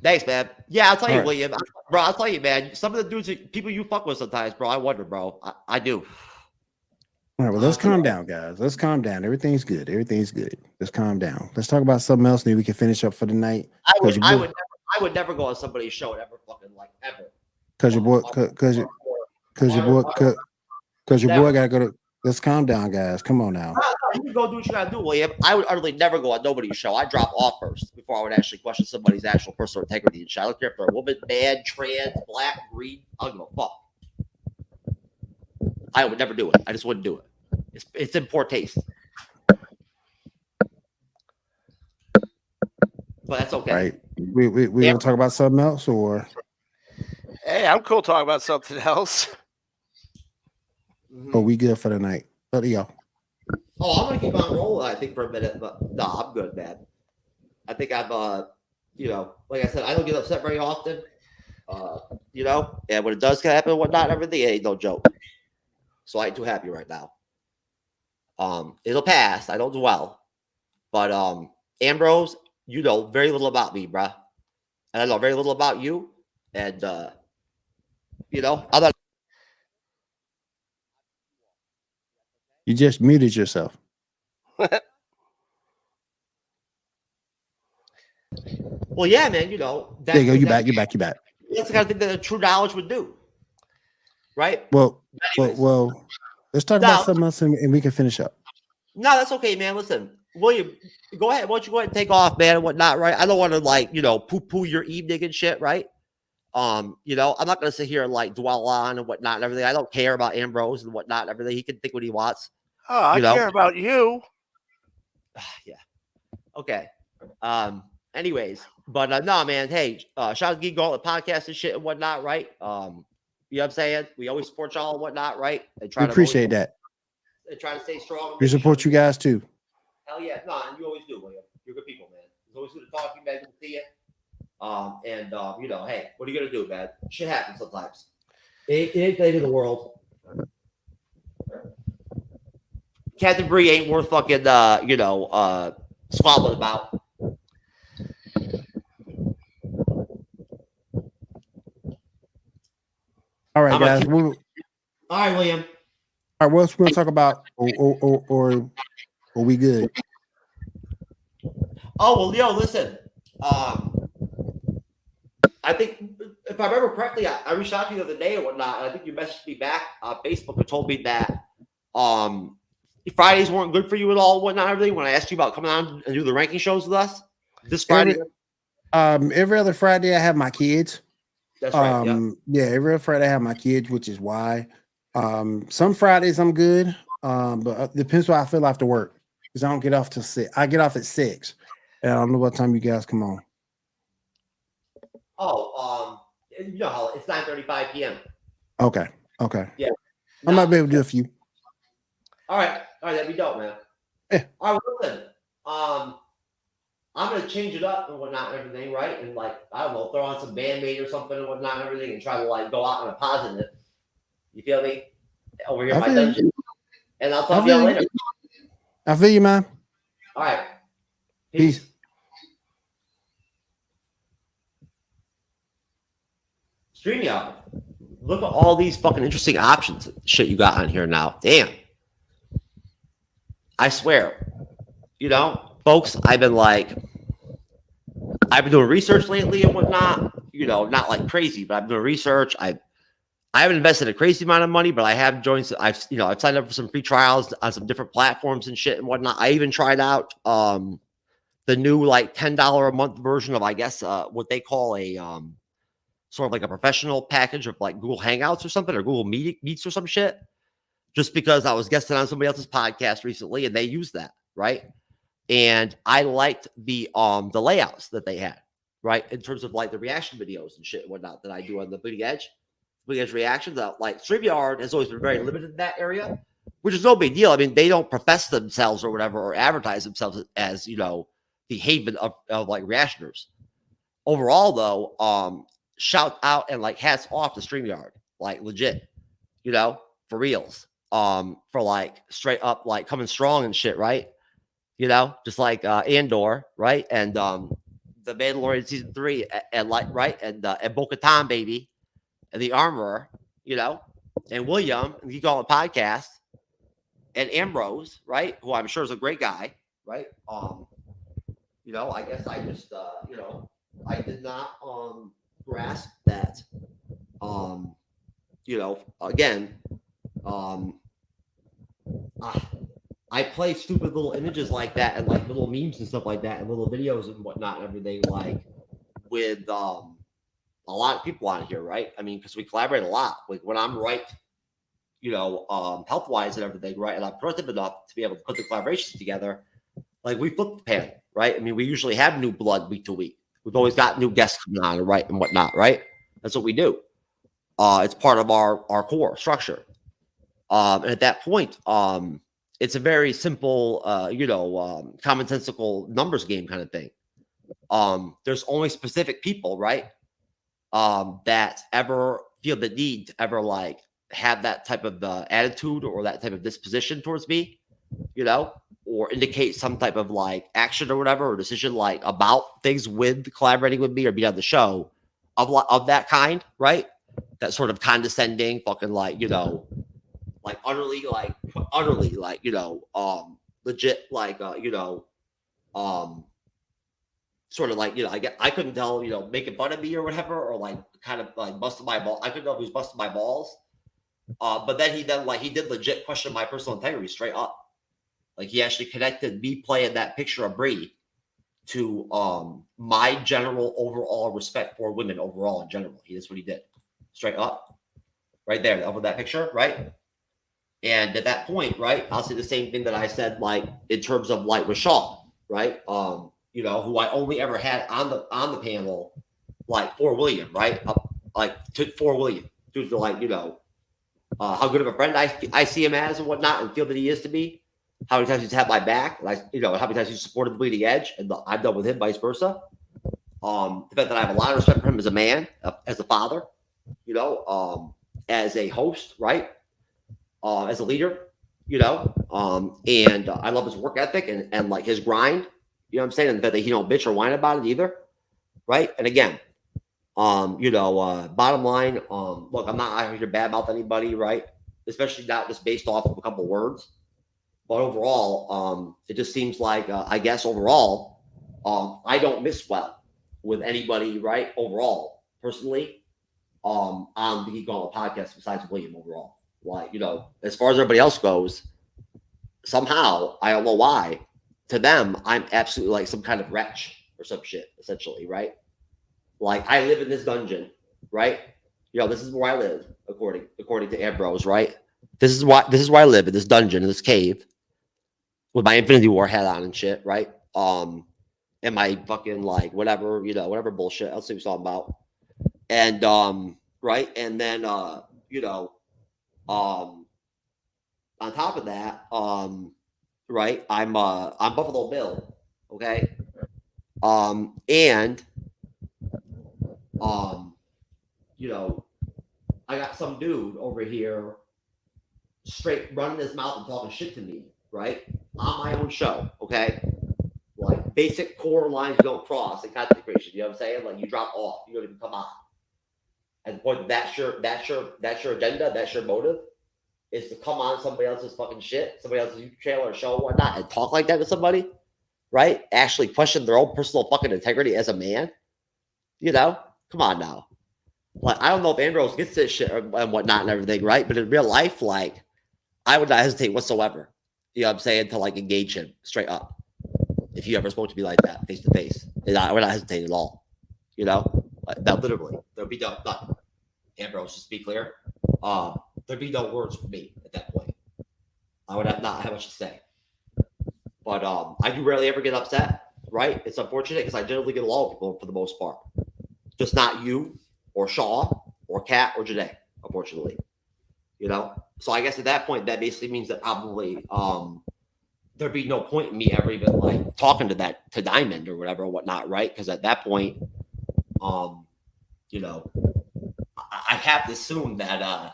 Thanks, man. Yeah, I'll tell you, All right. William. Bro, I'll tell you, man. Some of the dudes, people you fuck with sometimes, bro, I wonder, bro. I do. All right, well, let's calm down, guys. Let's calm down. Everything's good. Everything's good. Let's calm down. Let's talk about something else, and then we can finish up for the night. I Because would never go on somebody's show and ever fucking like ever. your boy, because your boy gotta go to. Let's calm down, guys. Come on now. No, you can go do what you gotta do, William. I would utterly never go on nobody's show. I drop off first before I would actually question somebody's actual personal integrity and shit. I don't care if they're a woman, man, trans, black, green. I don't give a fuck. I would never do it. I just wouldn't do it. It's in poor taste. But that's okay. Right. We Yeah. gonna talk about something else, or Hey, I'm cool talking about something else. are we good for the night? What do y'all? Oh, I'm gonna keep on rolling, I think, for a minute, but no, I'm good, man. I think I'm you know, like I said, I don't get upset very often. You know, and when it does happen and whatnot, everything, it ain't no joke. So I ain't too happy right now. It'll pass. I don't dwell. But Ambrose, you know very little about me, bruh. And I know very little about you. And you know, I'm not. You just muted yourself. Well, yeah, man, you know. There you go. You back. You back. You back. That's the kind of thing that a true knowledge would do. Right? Well, Anyways. well. Let's talk about something else, and we can finish up. No, that's okay, man. Listen, William, go ahead. Why don't you go ahead and take off, man, and whatnot, right? I don't want to, like, you know, poo-poo your evening and shit, right? You know, I'm not going to sit here and, like, dwell on and whatnot and everything. I don't care about Ambrose and whatnot and everything. He can think what he wants. Oh, I You know? care about you. Yeah. Okay. Anyways, but no, man. Hey, shout out to Geek Gauntlet podcast and shit and whatnot, right? You know what I'm saying? We always support y'all and whatnot, right? And We appreciate that. And try to stay strong. We support you guys too. Hell yeah. No, and you always do, William. You're good people, man. It's always good to talk to you, man. Good to see you. You know, hey, what are you gonna do, man? Shit happens sometimes. It ain't the end of the world. Captain Bree ain't worth fucking you know, squabbling about. All right, I'm gonna guys. keep- All right, William. All right, what else we gonna talk about, or we good? Oh well, yo, listen. I think if I remember correctly, I reached out to you the other day or whatnot, and I think you messaged me back on Facebook and told me that Fridays weren't good for you at all, whatnot, everything. When I asked you about coming on and do the ranking shows with us this Friday, Every other Friday I have my kids. that's right. Yeah, every other Friday I have my kids, which is why some Fridays I'm good. But it depends what I feel after work. Because I don't get off till 6. I get off at 6. And I don't know what time you guys come on. Oh, you know how it's 9:35 p.m. Okay. Yeah. I might be able to do a few. All right, that'd be dope, man. Yeah. All right, listen. I'm gonna change it up and whatnot and everything, right? And like, I don't know, throw on some Bandmate or something and whatnot and everything, and try to like go out on a positive. You feel me? Over here in I my feel you. dungeon. And I'll I talk to you feel later. you. I feel you, man. All right. Peace. StreamYard. Look at all these fucking interesting options and shit you got on here now. Damn. I swear. You know, folks, I've been doing research lately and whatnot. you know, not like crazy, but I'm doing research. I haven't invested a crazy amount of money, but I have joined. I've signed up for some free trials on some different platforms and shit and whatnot. I even tried out the new like $10 a month version of, I guess, what they call a sort of like a professional package of like Google Hangouts or something, or Google Meets or some shit. Just because I was guesting on somebody else's podcast recently and they used that, right? And I liked the layouts that they had, right? In terms of like the reaction videos and shit and whatnot that I do on the Bleeding Edge reactions. Like StreamYard has always been very limited in that area, which is no big deal. I mean, they don't profess themselves or whatever or advertise themselves as, you know, the haven of like reactioners. Overall, though, shout out and like hats off to StreamYard, like legit, you know, for reals. For like straight up like coming strong and shit, right? You know, just like Andor, right? And the Mandalorian season 3 and like right and Bo-Katan, baby, and the Armorer, you know, and William, and you call it podcast, and Ambrose, right? Who I'm sure is a great guy, right? You know, I guess I just you know, I did not grasp that you know, again, I play stupid little images like that and like little memes and stuff like that and little videos and whatnot and everything, like with a lot of people on here, right? I mean, because we collaborate a lot. Like when I'm right, you know, health wise and everything, right? And I'm productive enough to be able to put the collaborations together. Like we flip the panel, right? I mean, we usually have new blood week to week. We've always got new guests coming on, right, and whatnot, right? That's what we do. It's part of our core structure. And at that point, it's a very simple, you know, commonsensical numbers game kind of thing. There's only specific people, right, that ever feel the need to ever like have that type of attitude or that type of disposition towards me, you know, or indicate some type of like action or whatever, or decision like about things with collaborating with me or being on the show of that kind, right? That sort of condescending, fucking like, you know, like utterly, like, you know, legit, like, you know, sort of like, you know, I couldn't tell, you know, making fun of me or whatever, or like kind of like busting my ball. I couldn't know if he was busting my balls. But then he did legit question my personal integrity straight up. Like he actually connected me playing that picture of Bree to my general overall respect for women overall in general. That's what he did. Straight up. Right there, over that picture, right? And at that point, right, I'll say the same thing that I said, like in terms of like with Shaw, right? You know, who I only ever had on the panel, like for William, right? For William, due to like, you know, how good of a friend I see him as and whatnot, and feel that he is to me. How many times he's had my back, and you know, how many times he's supported the Bleeding Edge, and I've done with him, vice versa. The fact that I have a lot of respect for him as a man, as a father, you know, as a host, right? As a leader, you know, and I love his work ethic and like his grind, you know what I'm saying? And the fact that he don't bitch or whine about it either, right? And again, you know, bottom line, look, I'm not out here to badmouth anybody, right? Especially not just based off of a couple words. But overall, it just seems like, I guess overall, I don't miss well with anybody, right? Overall, personally, on the Geek Gauntlet podcast besides William overall. Like, you know, as far as everybody else goes, somehow, I don't know why, to them, I'm absolutely like some kind of wretch or some shit, essentially, right? Like, I live in this dungeon, right? You know, this is where I live, according to Ambrose, right? This is where I live, in this dungeon, in this cave, with my Infinity War hat on and shit, right? And my fucking like whatever, you know, whatever bullshit. I'll see what I'm talking about. And right, and then you know, on top of that, right, I'm Buffalo Bill, okay? And you know, I got some dude over here straight running his mouth and talking shit to me, right? On my own show, okay? Like basic core lines don't cross in content creation, you know what I'm saying? Like you drop off, you don't even come on. And the point that's your agenda, that's your motive, is to come on somebody else's fucking shit, somebody else's YouTube channel or show or whatnot, and talk like that to somebody, right? Actually question their own personal fucking integrity as a man, you know? Come on now. Like, I don't know if Ambrose gets this shit and whatnot and everything, right? But in real life, like, I would not hesitate whatsoever. You know what I'm saying? To like engage him straight up. If you ever spoke to me like that, face to face, I would not hesitate at all. You know? Like, that literally, there'd be nothing. Ambrose, just to be clear, there'd be no words from me at that point. I would not have much to say. But I do rarely ever get upset, right? It's unfortunate because I generally get along with people for the most part. Just not you or Shaw or Kat or Janae, unfortunately. You know? So I guess at that point, that basically means that probably there'd be no point in me ever even like talking to Diamond or whatever or whatnot, right? Because at that point, you know, I have to assume that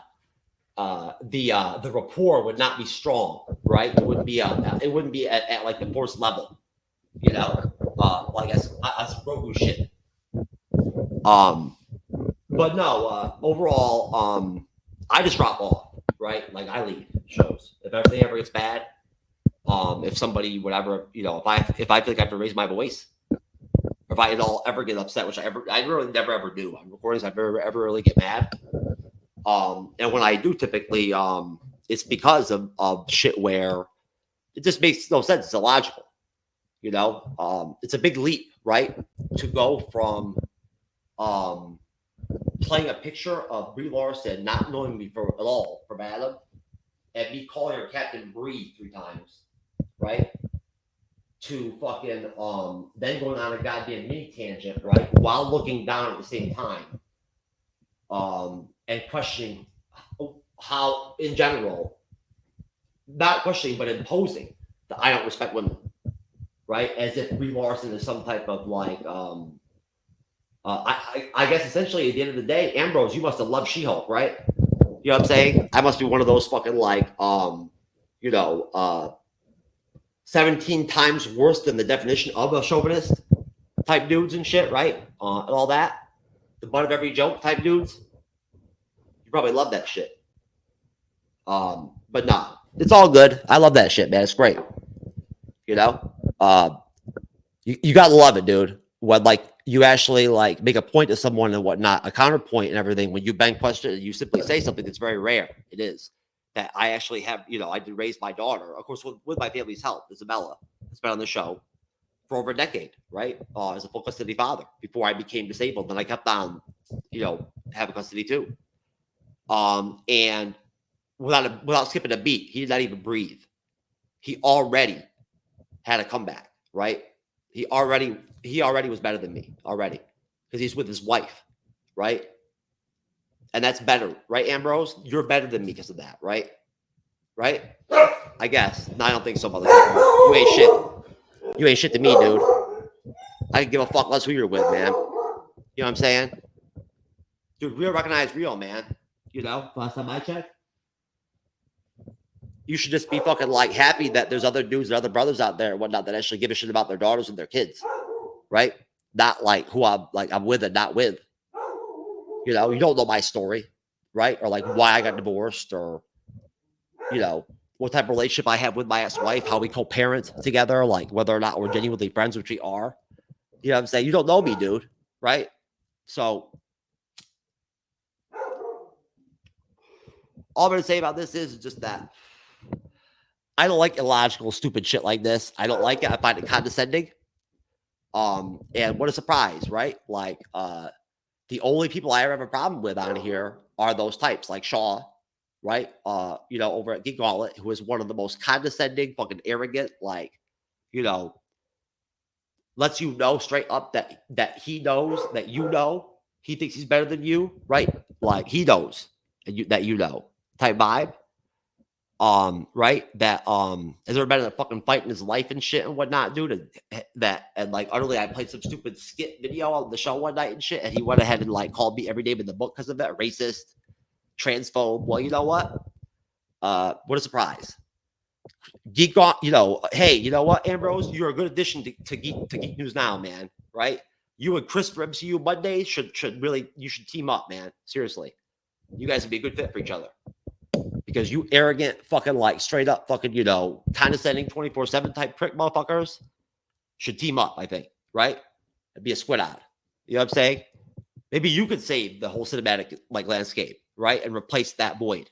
the rapport would not be strong, right? It wouldn't be at like the force level, you know, like as Grogu shit. But no, overall, I just drop off, right? Like I leave shows if everything ever gets bad. If somebody, whatever, you know, if I feel like I have to raise my voice, or if I at all ever get upset, which I really never ever do on recordings, I ever really get mad. And when I do, typically, it's because of shit where it just makes no sense. It's illogical, you know. It's a big leap, right, to go from playing a picture of Brie Larson, not knowing me at all from Adam, and me calling her Captain Brie 3 times, right? To fucking then going on a goddamn mini tangent, right? While looking down at the same time. And questioning how, in general, not questioning, but imposing that I don't respect women, right? As if Brie Larson is some type of like, I guess essentially at the end of the day, Ambrose, you must have loved She-Hulk, right? You know what I'm saying? I must be one of those fucking like, 17 times worse than the definition of a chauvinist type dudes and shit, right? And all that. The butt of every joke type dudes. You probably love that shit. But nah, it's all good. I love that shit, man. It's great. You know? You gotta love it, dude. When like you actually like make a point to someone and whatnot, a counterpoint and everything, when you bang question, you simply say something that's very rare. It is. That I actually have, you know, I did raise my daughter, of course, with my family's help, Isabella. It's been on the show for over a decade, right? As a full custody father before I became disabled. Then I kept on, you know, having custody too. And without skipping a beat, he did not even breathe. He already had a comeback, right? He already was better than me already because he's with his wife, right? And that's better, right, Ambrose? You're better than me because of that, right? Right? I guess. No, I don't think so, motherfucker. You ain't shit. You ain't shit to me, dude. I can give a fuck less who you're with, man. You know what I'm saying? Dude, real recognize real, man. You know, last time I checked. You should just be fucking like happy that there's other dudes and other brothers out there and whatnot that actually give a shit about their daughters and their kids, right? Not like who I'm with and not with. You know, you don't know my story, right? Or like why I got divorced, or you know what type of relationship I have with my ex-wife, how we co-parent together, like whether or not we're genuinely friends, which we are. You know what I'm saying? You don't know me, dude, right? So all I'm gonna say about this is just that I don't like illogical, stupid shit like this. I don't like it. I find it condescending. And what a surprise, right? Like, the only people I ever have a problem with on here are those types, like Shaw, right? You know, over at Geek Gauntlet, who is one of the most condescending, fucking arrogant, like, you know, lets you know straight up that he knows that you know he thinks he's better than you, right? Like he knows that you know type vibe. Right? That has ever been in a fucking fight in his life and shit and whatnot, dude. And like utterly, I played some stupid skit video on the show one night and shit, and he went ahead and like called me every name in the book because of that. Racist, transphobe. Well, you know what? What a surprise. Geek on, you know, hey, you know what, Ambrose? You're a good addition to Geek News Now, man. Right? You and Chris for MCU Monday should team up, man. Seriously. You guys would be a good fit for each other. Because you arrogant, fucking like straight up fucking, you know, condescending 24/7 type prick motherfuckers should team up, I think, right? It'd be a squid out. You know what I'm saying? Maybe you could save the whole cinematic like landscape, right? And replace that void.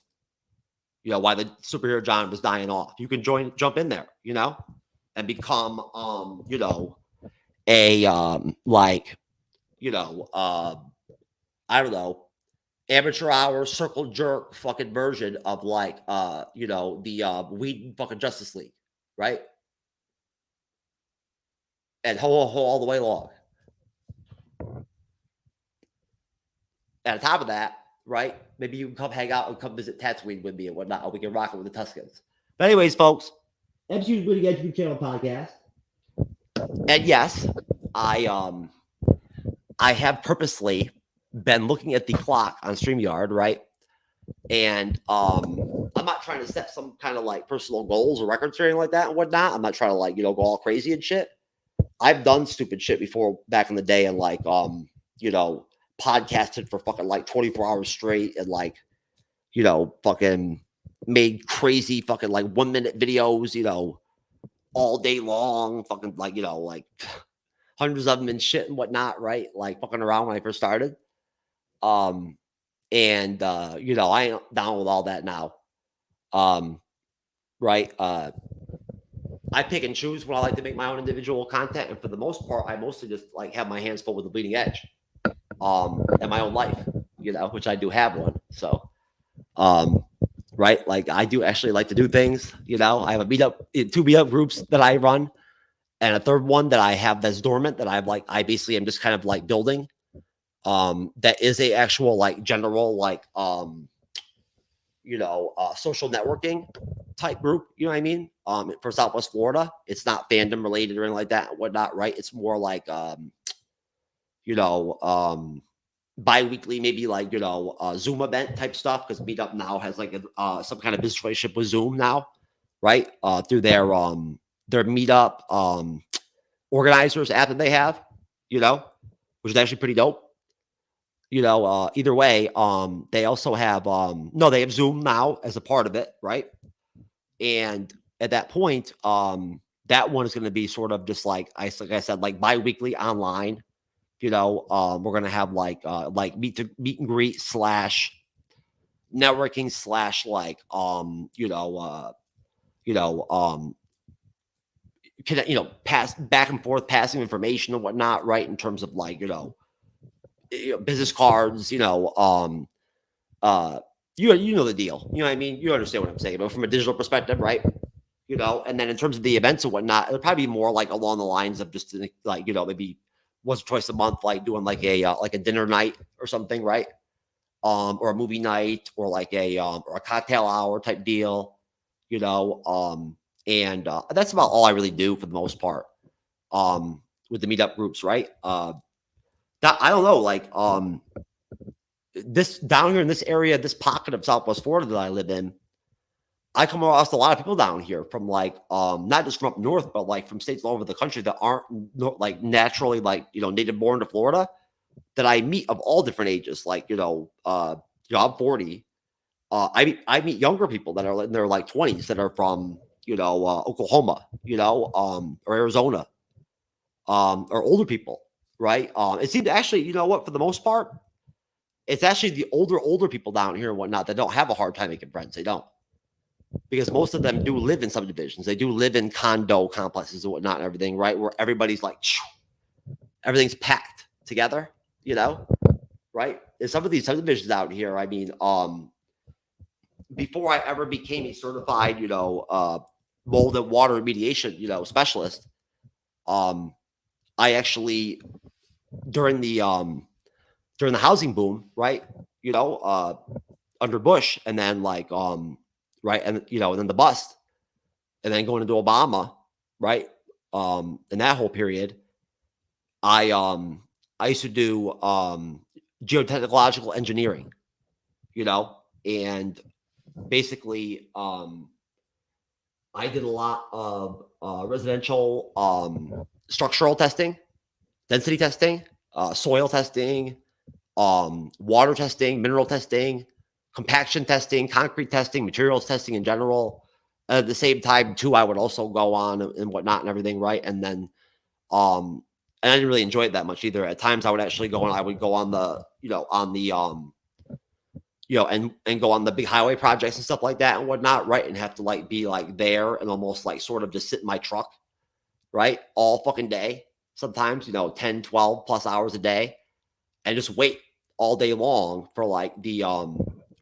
You know, while the superhero John was dying off. You can jump in there, you know, and become you know, a like, you know, I don't know, amateur hour circle jerk fucking version of like you know, the Whedon fucking Justice League, right? And ho all the way along. And on top of that, right? Maybe you can come hang out and come visit Tatooine with me and whatnot. Or we can rock it with the Tuskens. But anyways, folks, MCU's Winning Edge YouTube channel podcast. And yes, I have purposely been looking at the clock on StreamYard, right? And I'm not trying to set some kind of like personal goals or records or anything like that and whatnot. I'm not trying to like, you know, go all crazy and shit. I've done stupid shit before back in the day and like you know, podcasted for fucking like 24 hours straight and like, you know, fucking made crazy fucking like 1 minute videos, you know, all day long, fucking like, you know, like hundreds of them and shit and whatnot, right? Like fucking around when I first started. And you know, I ain't down with all that now. Right. I pick and choose when I like to make my own individual content. And for the most part, I mostly just like have my hands full with the Bleeding Edge. In my own life, you know, which I do have one. So, right, like I do actually like to do things, you know. I have a two meetup groups that I run, and a third one that I have that's dormant that I basically am just kind of like building. That is a actual like general like you know, social networking type group, you know what I mean? For Southwest Florida, it's not fandom related or anything like that, whatnot, right? It's more like you know, bi-weekly, maybe like, you know, Zoom event type stuff, because Meetup now has like some kind of business relationship with Zoom now, right? Through their Meetup organizers app that they have, you know, which is actually pretty dope. You know, either way, they also have they have Zoom now as a part of it, right? And at that point, that one is going to be sort of just like I said, like bi-weekly online. You know, we're gonna have like meet and greet / networking / like pass back and forth, passing information and whatnot, right? In terms of like business cards, you know the deal. You know what I mean? You understand what I'm saying, but from a digital perspective, right? You know, and then in terms of the events and whatnot, it'll probably be more like along the lines of just like maybe once or twice a month, like doing like a dinner night or something, right? Or a movie night, or like or a cocktail hour type deal, you know. And that's about all I really do for the most part. With the meetup groups, right? I don't know, like this down here in this area, this pocket of Southwest Florida that I live in, I come across a lot of people down here from like not just from up north, but like from states all over the country that aren't like naturally like native born to Florida, that I meet of all different ages. Like I'm 40. I meet younger people that are in their like 20s that are from Oklahoma, or Arizona, or older people, right? It seems actually, for the most part, it's actually the older people down here and whatnot that don't have a hard time making friends. They don't. Because most of them do live in subdivisions. They do live in condo complexes and whatnot and everything, right? Where everybody's like, everything's packed together, right? And some of these subdivisions out here, I mean, before I ever became a certified, mold and water remediation, specialist, I actually, during the housing boom, right? Under Bush, and then like, right. And, and then the bust, and then going into Obama, right. In that whole period, I used to do, geotechnological engineering, and basically, I did a lot of, residential, structural testing, density testing, soil testing, water testing, mineral testing, compaction testing, concrete testing, materials testing in general. At the same time, too, I would also go on and whatnot and everything, right? And then And I didn't really enjoy it that much either. At times I would actually go and I would go on the, and go on the big highway projects and stuff like that and whatnot, right? And have to like be like there and almost like sort of just sit in my truck, right? All fucking day. Sometimes, 10, 12 plus hours a day, and just wait all day long for like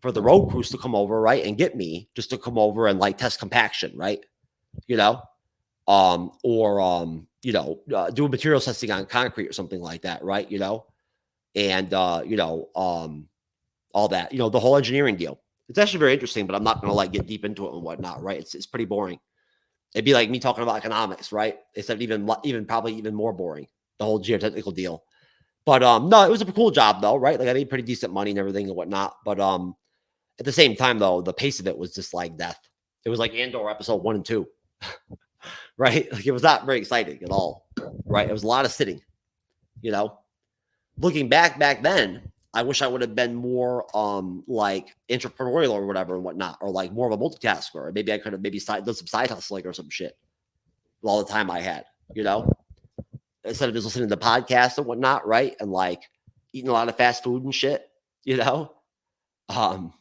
for the road crews to come over, right? And get me just to come over and like test compaction, right? Do material testing on concrete or something like that, right? And all that, the whole engineering deal. It's actually very interesting, but I'm not going to like get deep into it and whatnot, right? It's pretty boring. It'd be like me talking about economics, right? Except even probably even more boring, the whole geotechnical deal. But no, it was a cool job though, right? Like I made pretty decent money and everything and whatnot. But at the same time though, the pace of it was just like death. It was like Andor episode 1 and 2, right? Like it was not very exciting at all, right? It was a lot of sitting, Looking back then, I wish I would have been more like entrepreneurial or whatever and whatnot, or like more of a multitasker. Or maybe I could have done some side hustling or some shit with all the time I had, instead of just listening to podcasts and whatnot, right? And like eating a lot of fast food and shit, That's all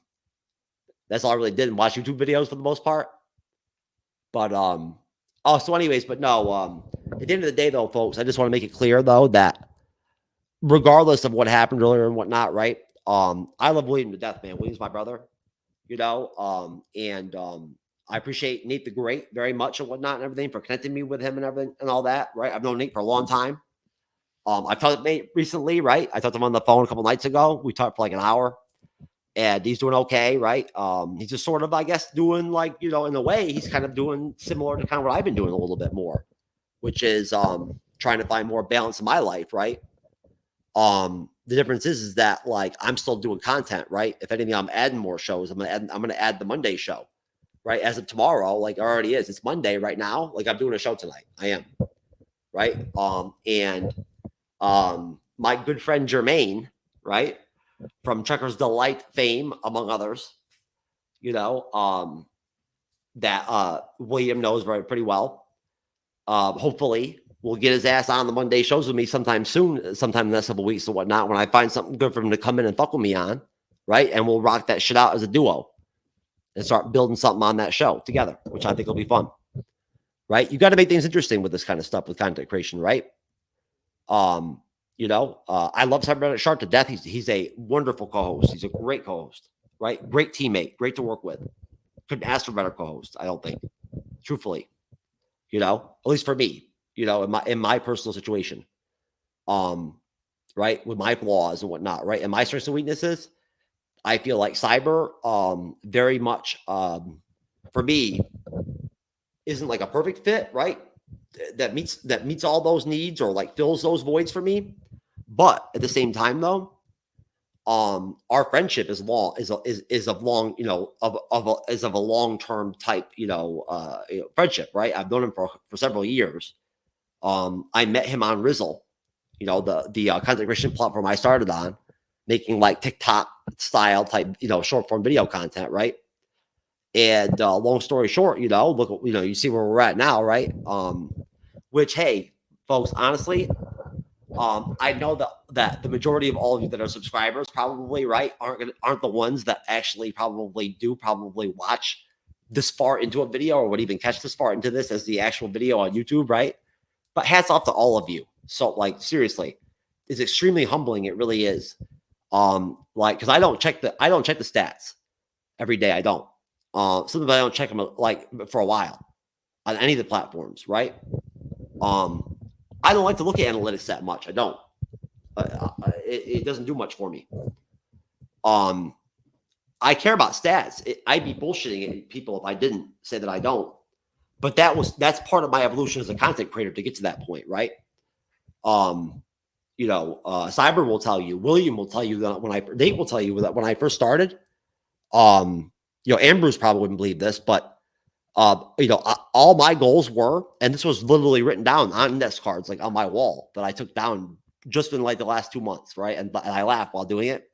I really did, and watch YouTube videos for the most part. But so anyways, but no, at the end of the day though, folks, I just want to make it clear though that regardless of what happened earlier and whatnot, right? I love William to death, man. William's my brother, I appreciate Nate the Great very much and whatnot and everything for connecting me with him and everything and all that, right? I've known Nate for a long time. I've talked to Nate recently, right? I talked to him on the phone a couple nights ago. We talked for like an hour, and he's doing okay, right? He's just sort of, I guess, doing like, in a way, he's kind of doing similar to kind of what I've been doing a little bit more, which is trying to find more balance in my life, right? The difference is that like I'm still doing content, right? If anything, I'm adding more shows. I'm gonna add the Monday show, right? As of tomorrow, like it already is. It's Monday right now. Like I'm doing a show tonight. I am, right? My good friend Jermaine, right, from Trucker's Delight fame, among others, that William knows pretty well. Hopefully will get his ass on the Monday shows with me sometime soon, sometime in the next couple weeks or whatnot, when I find something good for him to come in and fuck with me on, right? And we'll rock that shit out as a duo and start building something on that show together, which I think will be fun, right? You got to make things interesting with this kind of stuff with content creation, right? I love Cybernetic Shark to death. He's a wonderful co-host. He's a great co-host, right? Great teammate, great to work with. Couldn't ask for a better co-host, I don't think, truthfully, at least for me. In my personal situation, right, with my flaws and whatnot, right, and my strengths and weaknesses, I feel like Cyber, very much, for me, isn't like a perfect fit, right? That meets all those needs or like fills those voids for me. But at the same time, though, our friendship is of a long-term type, friendship, right? I've known him for several years. I met him on Rizzle, the content creation platform I started on, making like TikTok style type, short form video content, right? And long story short, look, you see where we're at now, right? Which, hey, folks, honestly, I know that the majority of all of you that are subscribers probably, right, aren't the ones that actually probably watch this far into a video or would even catch this far into this as the actual video on YouTube, right? But hats off to all of you. So, like, seriously, it's extremely humbling. It really is. Because I don't check the stats every day. I don't. Sometimes I don't check them like for a while on any of the platforms, right? I don't like to look at analytics that much. I don't. It doesn't do much for me. I care about stats. I'd be bullshitting people if I didn't say that I don't. But that's part of my evolution as a content creator to get to that point, right? Cyber will tell you, William will tell you that Nate will tell you that when I first started, Ambrose probably wouldn't believe this, but all my goals were, and this was literally written down on index cards, like on my wall that I took down just in like the last 2 months, right? And I laugh while doing it.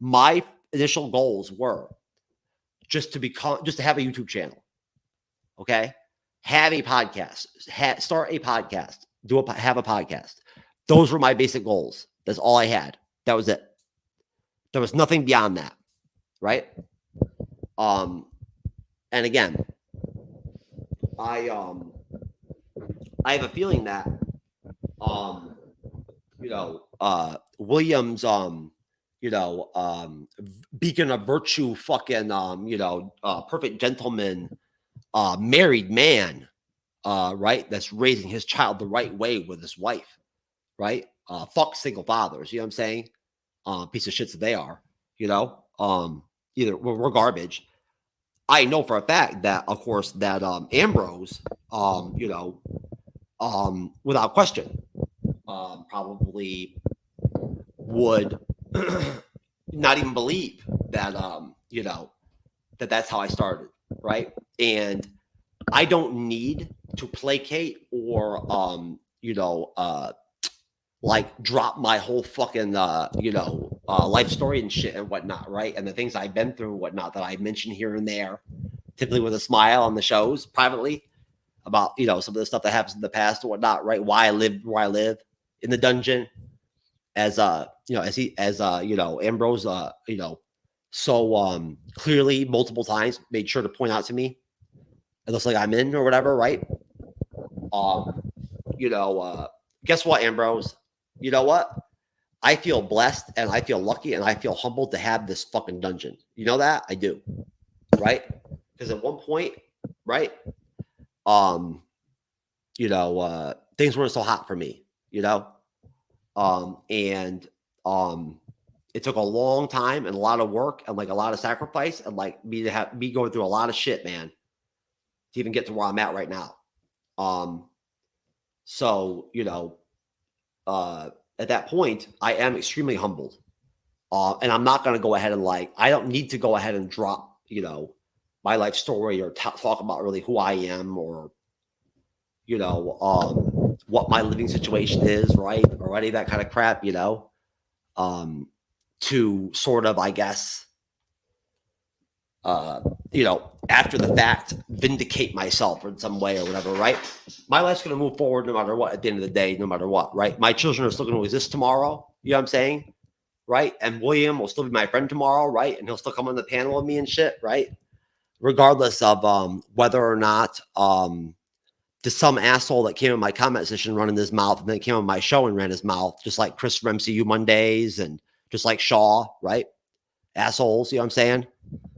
My initial goals were just to have a YouTube channel, okay? Have a podcast, start a podcast, have a podcast, Those were my basic goals. That's all I had. That was it. There was nothing beyond that, right? And again, I have a feeling that Williams beacon of virtue, fucking perfect gentleman, married man, right? That's raising his child the right way with his wife, right? Fuck single fathers, you know what I'm saying? Piece of shits that they are, either we're garbage. I know for a fact that, of course, that Ambrose, without question, probably would not even believe that, that's how I started, right? And I don't need to placate or, like drop my whole fucking, life story and shit and whatnot, right? And the things I've been through and whatnot that I mention here and there, typically with a smile on the shows privately about, some of the stuff that happens in the past and whatnot, right? Why I live where I live in the dungeon as, Ambrose, so clearly multiple times made sure to point out to me. It looks like I'm in or whatever, right? Guess what, Ambrose? You know what? I feel blessed and I feel lucky and I feel humbled to have this fucking dungeon. You know that? I do. Right? Because at one point, right? Things weren't so hot for me, and it took a long time and a lot of work and like a lot of sacrifice and like me going through a lot of shit, man, to even get to where I'm at right now. At that point, I am extremely humbled. And I'm not going to go ahead and I don't need to go ahead and drop, my life story or talk about really who I am or, what my living situation is, right? Or any of that kind of crap, to sort of, I guess, after the fact, vindicate myself in some way or whatever, right? My life's going to move forward no matter what at the end of the day, no matter what, right? My children are still going to exist tomorrow. You know what I'm saying? Right? And William will still be my friend tomorrow, right? And he'll still come on the panel with me and shit, right? Regardless of whether or not to some asshole that came in my comment section running his mouth and then came on my show and ran his mouth, just like Chris from MCU Mondays and just like Shaw, right? Assholes, you know what I'm saying?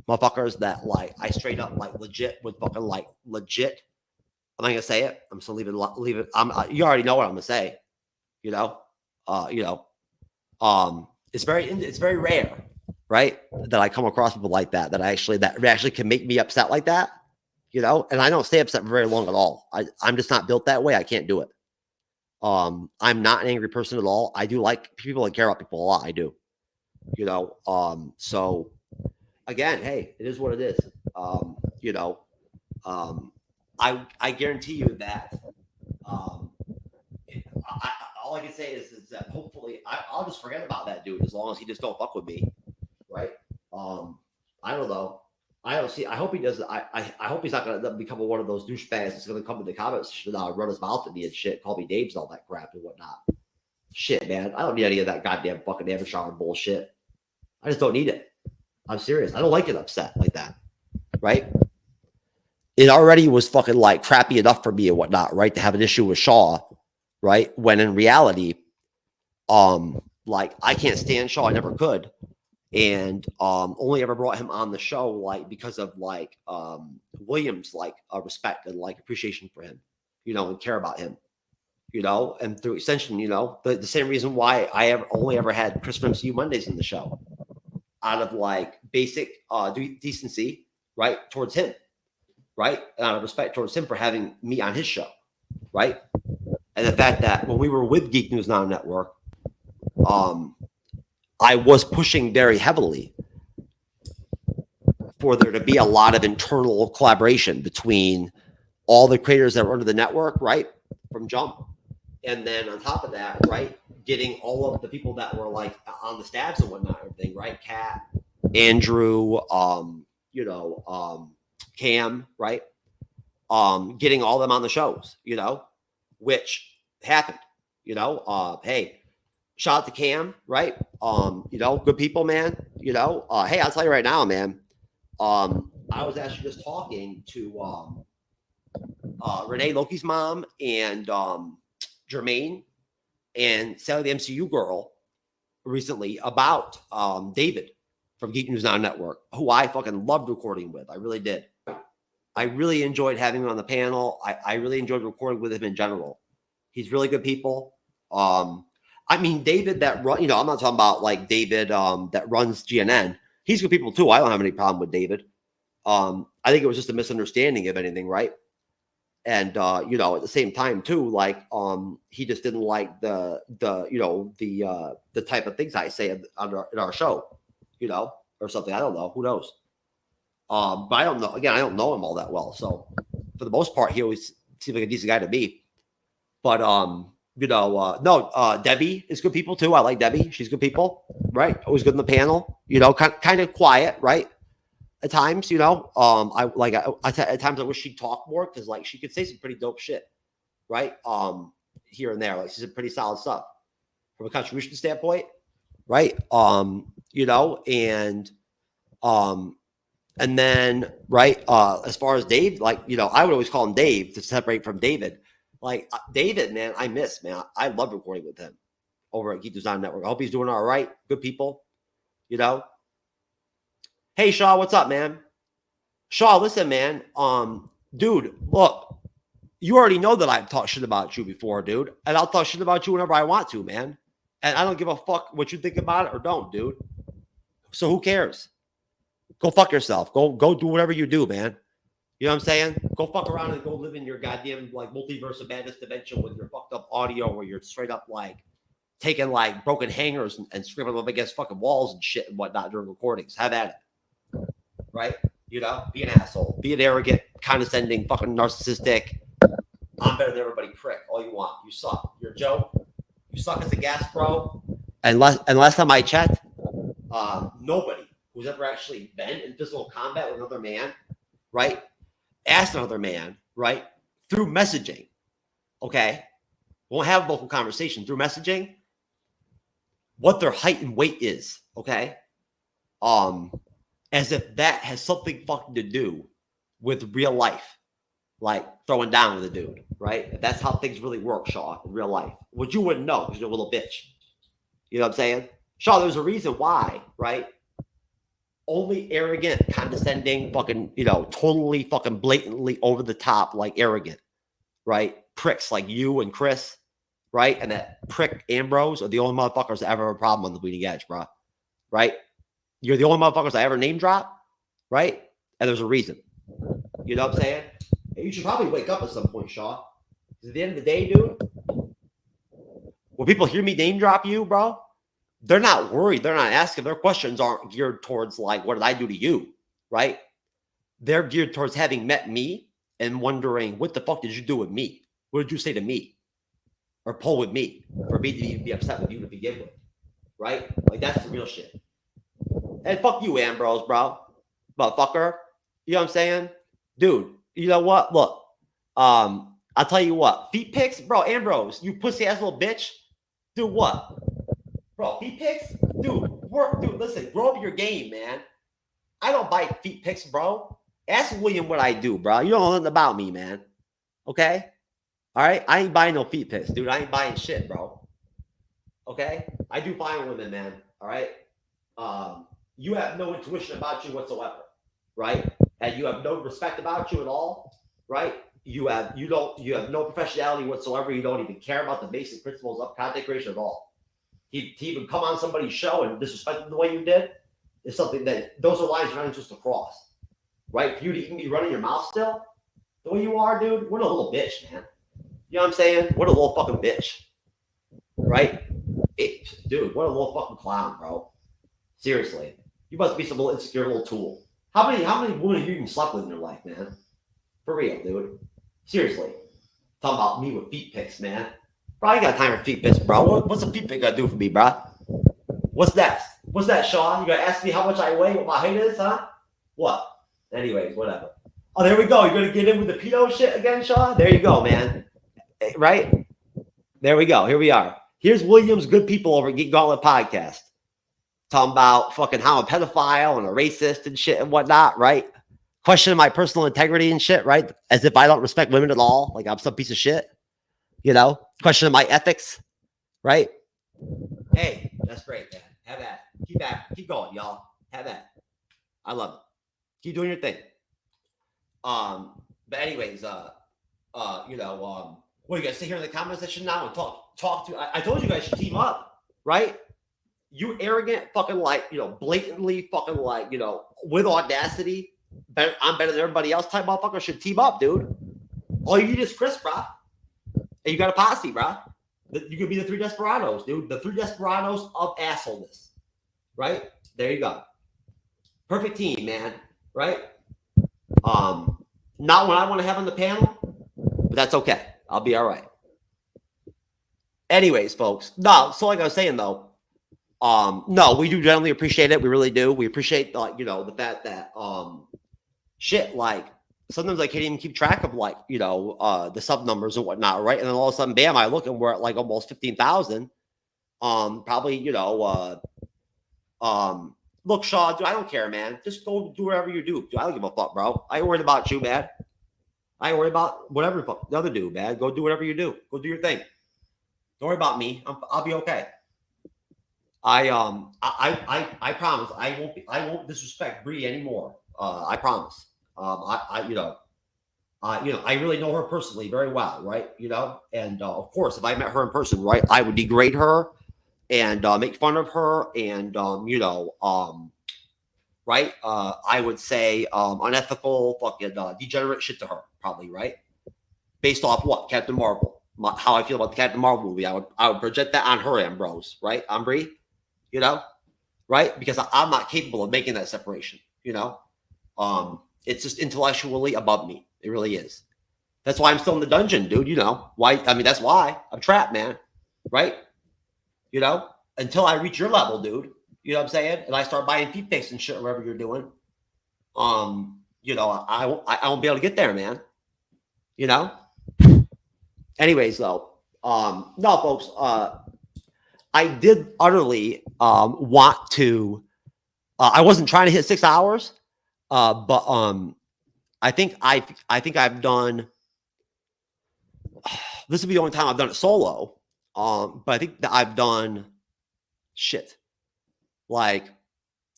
Motherfuckers that I straight up legit would fucking legit. I'm not gonna say it. I'm just gonna leave it. You already know what I'm gonna say. It's very rare, right? That I come across people like that actually can make me upset like that. And I don't stay upset for very long at all. I'm just not built that way. I can't do it. I'm not an angry person at all. I do like people that care about people a lot. I do. So again, hey, it is what it is. I guarantee you that all I can say is that hopefully I'll just forget about that dude as long as he just don't fuck with me, right? I don't know. I don't see. I hope he doesn't. I hope he's not gonna become one of those douchebags that's gonna come in the comments and run his mouth at me and shit, call me names and all that crap and whatnot. Shit, man, I don't need any of that goddamn fucking amateur bullshit. I just don't need it. I'm serious. I don't like it upset like that, right? It already was fucking crappy enough for me and whatnot, right? To have an issue with Shaw, right? When in reality, I can't stand Shaw. I never could. And only ever brought him on the show because of Williams respect and appreciation for him, and care about him, and through extension, the same reason why I only ever had Chris from MCU Mondays in the show, out of basic decency, right, towards him, right, and out of respect towards him for having me on his show, right, and the fact that when we were with Geek News Now Network, I was pushing very heavily for there to be a lot of internal collaboration between all the creators that were under the network, right, from jump. And then on top of that, right, getting all of the people that were on the staffs and whatnot, everything, right, Kat, Andrew, Cam, right, getting all of them on the shows, which happened, You know, hey, shout out to Cam, right? You know, good people, man. You know, hey, I'll tell you right now, man. I was actually just talking to Renee Loki's mom and Jermaine and Sally the MCU girl recently about David from Geek News Now Network, who I fucking loved recording with. I really did. I really enjoyed having him on the panel. I really enjoyed recording with him in general. He's really good people. I mean, David that run, you know, I'm not talking about like David that runs GNN. He's good people too. I don't have any problem with David. I think it was just a misunderstanding of anything, right? And you know, at the same time too, like he just didn't like the you know the type of things I say in our show, you know, or something. I don't know. Who knows? But I don't know. Again, I don't know him all that well. So for the most part, he always seems like a decent guy to me. But you know, no, Debbie is good people too. I like Debbie. She's good people, right? Always good in the panel. You know, kind of quiet, right? At times, you know, at times I wish she'd talk more because like she could say some pretty dope shit, right? Here and there, like she's a pretty solid stuff from a contribution standpoint, right? You know, and then right, as far as Dave, like you know, I would always call him Dave to separate from David. Like David, man, I miss, man. I love recording with him over at Geek Design Network. I hope he's doing all right. Good people, you know. Hey, Shaw, what's up, man? Shaw, listen, man. Dude, look, you already know that I've talked shit about you before, dude. And I'll talk shit about you whenever I want to, man. And I don't give a fuck what you think about it or don't, dude. So who cares? Go fuck yourself. Go do whatever you do, man. You know what I'm saying? Go fuck around and go live in your goddamn like multiverse of madness dimension with your fucked up audio where you're straight up like taking like broken hangers and scraping them up against fucking walls and shit and whatnot during recordings. Have at it. Right? You know, be an asshole, be an arrogant, condescending, fucking narcissistic. I'm better than everybody, prick. All you want. You suck. You're a joke. You suck as a gas bro. And last time I checked, nobody who's ever actually been in physical combat with another man, right, asked another man, right, through messaging. Okay, won't have a vocal conversation through messaging. What their height and weight is. Okay, as if that has something fucking to do with real life, like throwing down with a dude, right? If that's how things really work, Shaw, in real life, which you wouldn't know because you're a little bitch. You know what I'm saying? Shaw, there's a reason why, right? Only arrogant, condescending, fucking, you know, totally fucking blatantly over the top, like arrogant, right? Pricks like you and Chris, right? And that prick Ambrose are the only motherfuckers that ever have a problem on the bleeding edge, bro. Right? You're the only motherfuckers I ever name drop, right? And there's a reason. You know what I'm saying? And you should probably wake up at some point, Shaw. Because at the end of the day, dude, when people hear me name drop you, bro, they're not worried. They're not asking. Their questions aren't geared towards, like, what did I do to you, right? They're geared towards having met me and wondering, what the fuck did you do with me? What did you say to me? Or pull with me for me to even be upset with you to begin with, right? Like, that's the real shit. And fuck you, Ambrose, bro. Motherfucker. You know what I'm saying? Dude, you know what? Look, I'll tell you what. Feet pics? Bro, Ambrose, you pussy-ass little bitch. Do what? Bro, feet pics? Dude, listen, grow up your game, man. I don't buy feet pics, bro. Ask William what I do, bro. You don't know nothing about me, man. Okay? All right? I ain't buying no feet pics, dude. I ain't buying shit, bro. Okay? I do fine women, man. All right? You have no intuition about you whatsoever, right? And you have no respect about you at all, right? You have no professionality whatsoever. You don't even care about the basic principles of content creation at all. To even come on somebody's show and disrespect them the way you did is something that those are lines you're not supposed to cross, right? For you to even be running your mouth still the way you are, dude, what a little bitch, man. You know what I'm saying? What a little fucking bitch, right? Dude, what a little fucking clown, bro. Seriously. You must be some little insecure little tool. How many women have you even slept with in your life, man? For real, dude. Seriously. Talking about me with feet pics, man. Bro, I ain't got time for feet pics, bro. What's a feet pic gonna do for me, bro? What's that? What's that, Sean? You gonna ask me how much I weigh, what my height is, huh? What? Anyways, whatever. Oh, there we go. You're gonna get in with the pedo shit again, Sean? There you go, man. Right? There we go. Here we are. Here's William's good people over at Geek Gauntlet Podcast. Talking about fucking how I'm a pedophile and a racist and shit and whatnot, right? Questioning my personal integrity and shit, right? As if I don't respect women at all. Like I'm some piece of shit. You know? Questioning my ethics, right? Hey, that's great, man. Have that. Keep going, y'all. Have that. I love it. Keep doing your thing. But anyways, what do you guys sit here in the comment section now and talk to? I told you guys should team up, right? You arrogant fucking blatantly fucking with audacity. I'm better than everybody else type motherfucker should team up, dude. All you need is Chris, bro. And you got a posse, bro. You could be the three desperados, dude. The three desperados of assholeness, right? There you go. Perfect team, man. Right? Not what I want to have on the panel, but that's okay. I'll be all right. Anyways, folks. No, so like I was saying though, no, we do generally appreciate it. We really do. We appreciate the fact that sometimes I can't even keep track of the sub numbers and whatnot, right? And then all of a sudden, bam, I look and we're at almost 15,000. Look, Shaw, dude, I don't care, man. Just go do whatever you do. Dude, I don't give a fuck, bro. I ain't worried about you, man. I ain't worried about whatever the other dude, man. Go do whatever you do. Go do your thing. Don't worry about me. I'll be okay. I promise I won't disrespect Bree anymore. I promise. I really know her personally very well, right? And of course, if I met her in person, right, I would degrade her and make fun of her and right? I would say unethical, fucking degenerate shit to her, probably, right? Based off what? Captain Marvel. How I feel about the Captain Marvel movie. I would project that on her, Ambrose, right? On Bree, right? Because I'm not capable of making that separation, It's just intellectually above me. It really is. That's why I'm still in the dungeon, dude. Why? I mean, that's why I'm trapped, man. Right? Until I reach your level, dude. You know what I'm saying? And I start buying feet pics and shit, or whatever you're doing. I won't be able to get there, man. Anyways, though, no, folks. I did utterly want to. I wasn't trying to hit 6 hours. But I think I've done. This will be the only time I've done it solo. But I think that I've done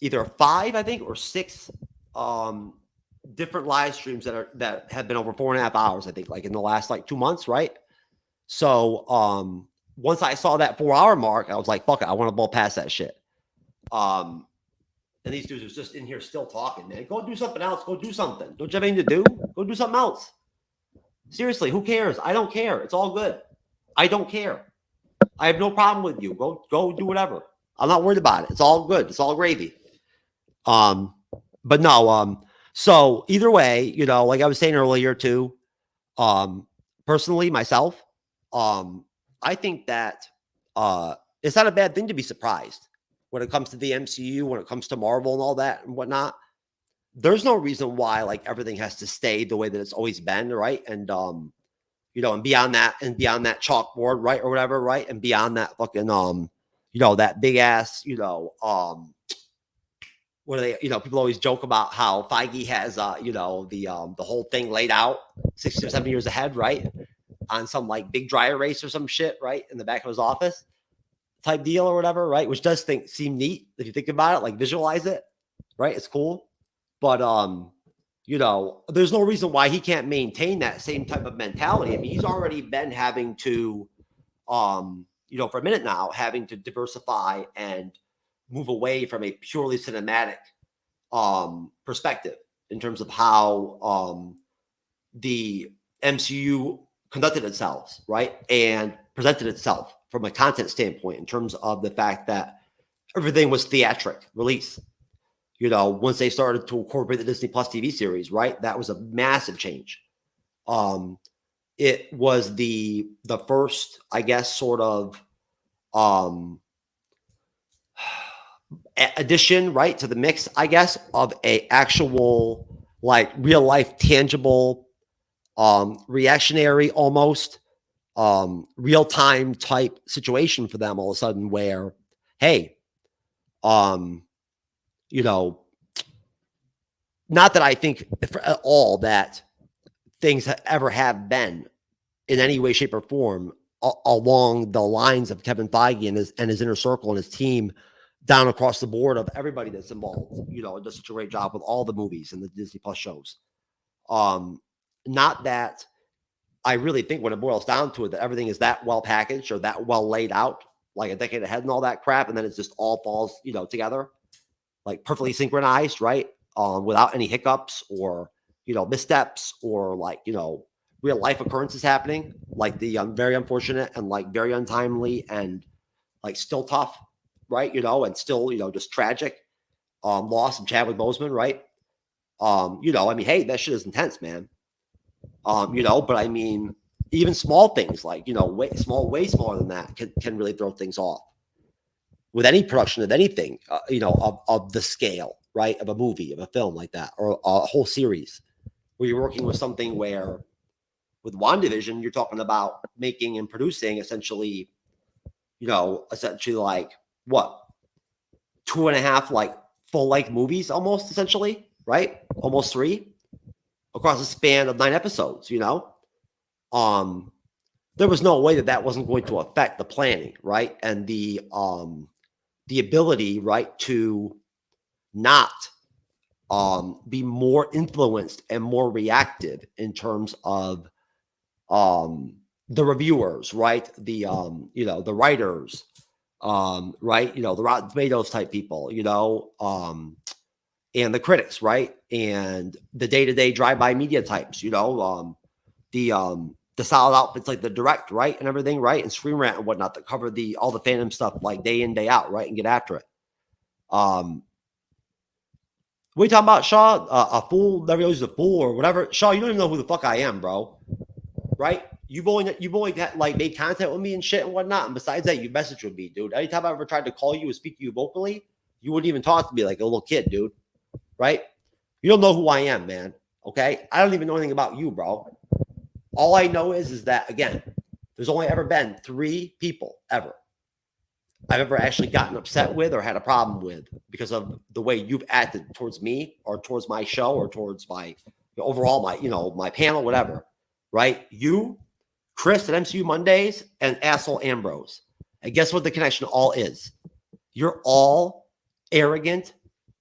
either 5, I think, or 6 different live streams that have been over 4.5 hours. I think, in the last 2 months, right? So once I saw that 4-hour mark, I was like, "Fuck it, I want to blow past that shit." And these dudes are just in here still talking, man. Go do something else. Go do something. Don't you have anything to do? Go do something else. Seriously, who cares? I don't care. It's all good. I don't care. I have no problem with you. Go do whatever. I'm not worried about it. It's all good. It's all gravy. But no, so either way, like I was saying earlier too, personally, myself, I think that it's not a bad thing to be surprised. When it comes to the MCU, when it comes to Marvel and all that and whatnot, there's no reason why everything has to stay the way that it's always been, right? And and beyond that chalkboard, right, or whatever, right, and beyond that fucking that big ass, what are they? People always joke about how Feige has the whole thing laid out 60 or 70 years ahead, right, on some big dry erase or some shit, right, in the back of his office. Type deal or whatever, right? Which does seem neat if you think about it, visualize it, right? It's cool. But there's no reason why he can't maintain that same type of mentality. I mean, he's already been having to for a minute now, having to diversify and move away from a purely cinematic perspective in terms of how the MCU conducted itself, right? And presented itself from a content standpoint in terms of the fact that everything was theatric release. Once they started to incorporate the Disney Plus TV series, right? That was a massive change. It was the first, I guess, sort of addition, right, to the mix, I guess, of a actual real life tangible reactionary almost real time type situation for them all of a sudden where, hey, you know, not that I think at all that things ever have been in any way, shape, or form along the lines of Kevin Feige and his inner circle and his team down across the board of everybody that's involved, you know, does such a great job with all the movies and the Disney Plus shows. Not that I really think when it boils down to it, that everything is that well packaged or that well laid out, like a decade ahead and all that crap. And then it just all falls, you know, together, like perfectly synchronized, right? Without any hiccups or, you know, missteps or like, you know, real life occurrences happening, like the very unfortunate and like very untimely and like still tough, right? You know, and still, you know, just tragic loss of Chadwick Boseman, right? You know, I mean, hey, that shit is intense, man. You know, but I mean, even small things like, you know, way smaller than that can really throw things off with any production of anything, you know, of the scale, right? Of a movie, of a film like that, or a whole series where you're working with something where with WandaVision, you're talking about making and producing essentially, you know, like what? 2.5 like full length movies almost essentially, right? Almost 3 across a span of 9 episodes, you know? There was no way that wasn't going to affect the planning, right? And the ability, right, to not be more influenced and more reactive in terms of the reviewers, right? The you know, the writers, right? You know, the Rotten Tomatoes type people, you know, and the critics, right? And the day-to-day drive-by media types, you know, the solid outfits like the Direct, right? And everything, right? And Screen Rant and whatnot that cover all the fandom stuff like day in, day out, right? And get after it. What are you talking about, Shaw? A fool never knows he's a fool or whatever. Shaw, you don't even know who the fuck I am, bro. Right? You've only like made content with me and shit and whatnot. And besides that, you message with me, dude. Anytime I ever tried to call you and speak to you vocally, you wouldn't even talk to me like a little kid, dude. Right? You don't know who I am, man. Okay? I don't even know anything about you, bro. All I know is that, again, there's only ever been 3 people ever I've ever actually gotten upset with or had a problem with because of the way you've acted towards me or towards my show or towards my overall, my, you know, my panel, whatever, right? You, Chris at MCU Mondays, and asshole Ambrose. And guess what the connection all is? You're all arrogant,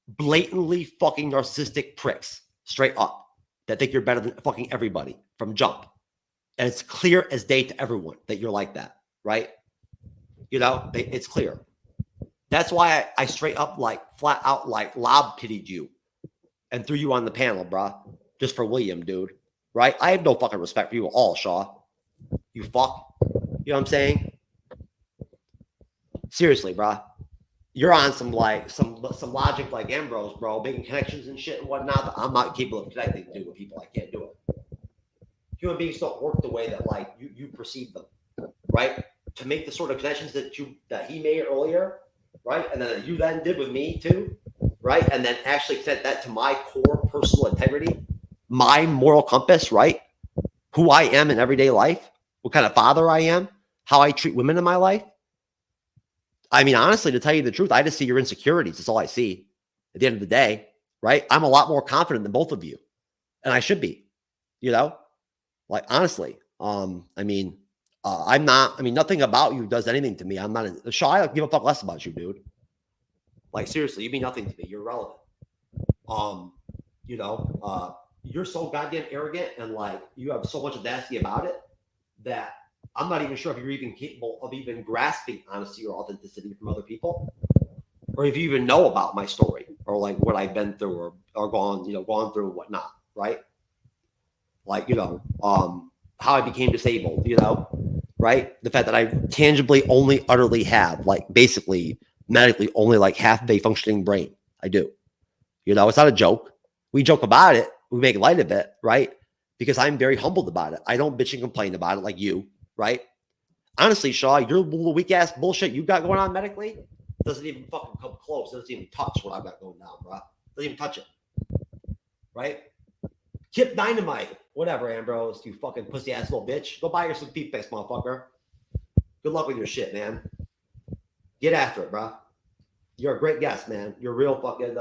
blatantly fucking narcissistic pricks, straight up, that think you're better than fucking everybody from jump. And it's clear as day to everyone that you're like that, right? You know, it's clear. That's why I straight up, like, flat out, like, lob pitied you and threw you on the panel, bruh, just for William, dude, right? I have no fucking respect for you at all, Shaw. You fuck. You know what I'm saying? Seriously, bruh. You're on some logic like Ambrose, bro, making connections and shit and whatnot that I'm not capable of connecting to with people. I can't do it. Human beings don't work the way that, like, you perceive them, right? To make the sort of connections that he made earlier, right? And then you then did with me too, right? And then actually set that to my core personal integrity, my moral compass, right? Who I am in everyday life, what kind of father I am, how I treat women in my life. I mean, honestly, to tell you the truth, I just see your insecurities. That's all I see at the end of the day, right? I'm a lot more confident than both of you. And I should be, you know? Like, honestly, I mean, I'm not, I mean, nothing about you does anything to me. I'm not, Shaw, I give a fuck less about you, dude. Like, seriously, you mean nothing to me. You're irrelevant. You know, you're so goddamn arrogant and, like, you have so much audacity about it that I'm not even sure if you're even capable of even grasping honesty or authenticity from other people, or if you even know about my story or, like, what I've been through or gone through and whatnot, right? Like, you know, how I became disabled, you know, right? The fact that I tangibly only utterly have, like, basically medically only like half of a functioning brain. I do. You know, it's not a joke. We joke about it. We make light of it, right? Because I'm very humbled about it. I don't bitch and complain about it like you, right? Honestly, Shaw, your little weak ass bullshit you got going on medically doesn't even fucking come close. It doesn't even touch what I've got going down, bro. Doesn't even touch it, right? Kip Dynamite Whatever, Ambrose, you fucking pussy ass little bitch. Go buy your some toothpaste, motherfucker. Good luck with your shit, man. Get after it, bro. You're a great guest, man. You're real fucking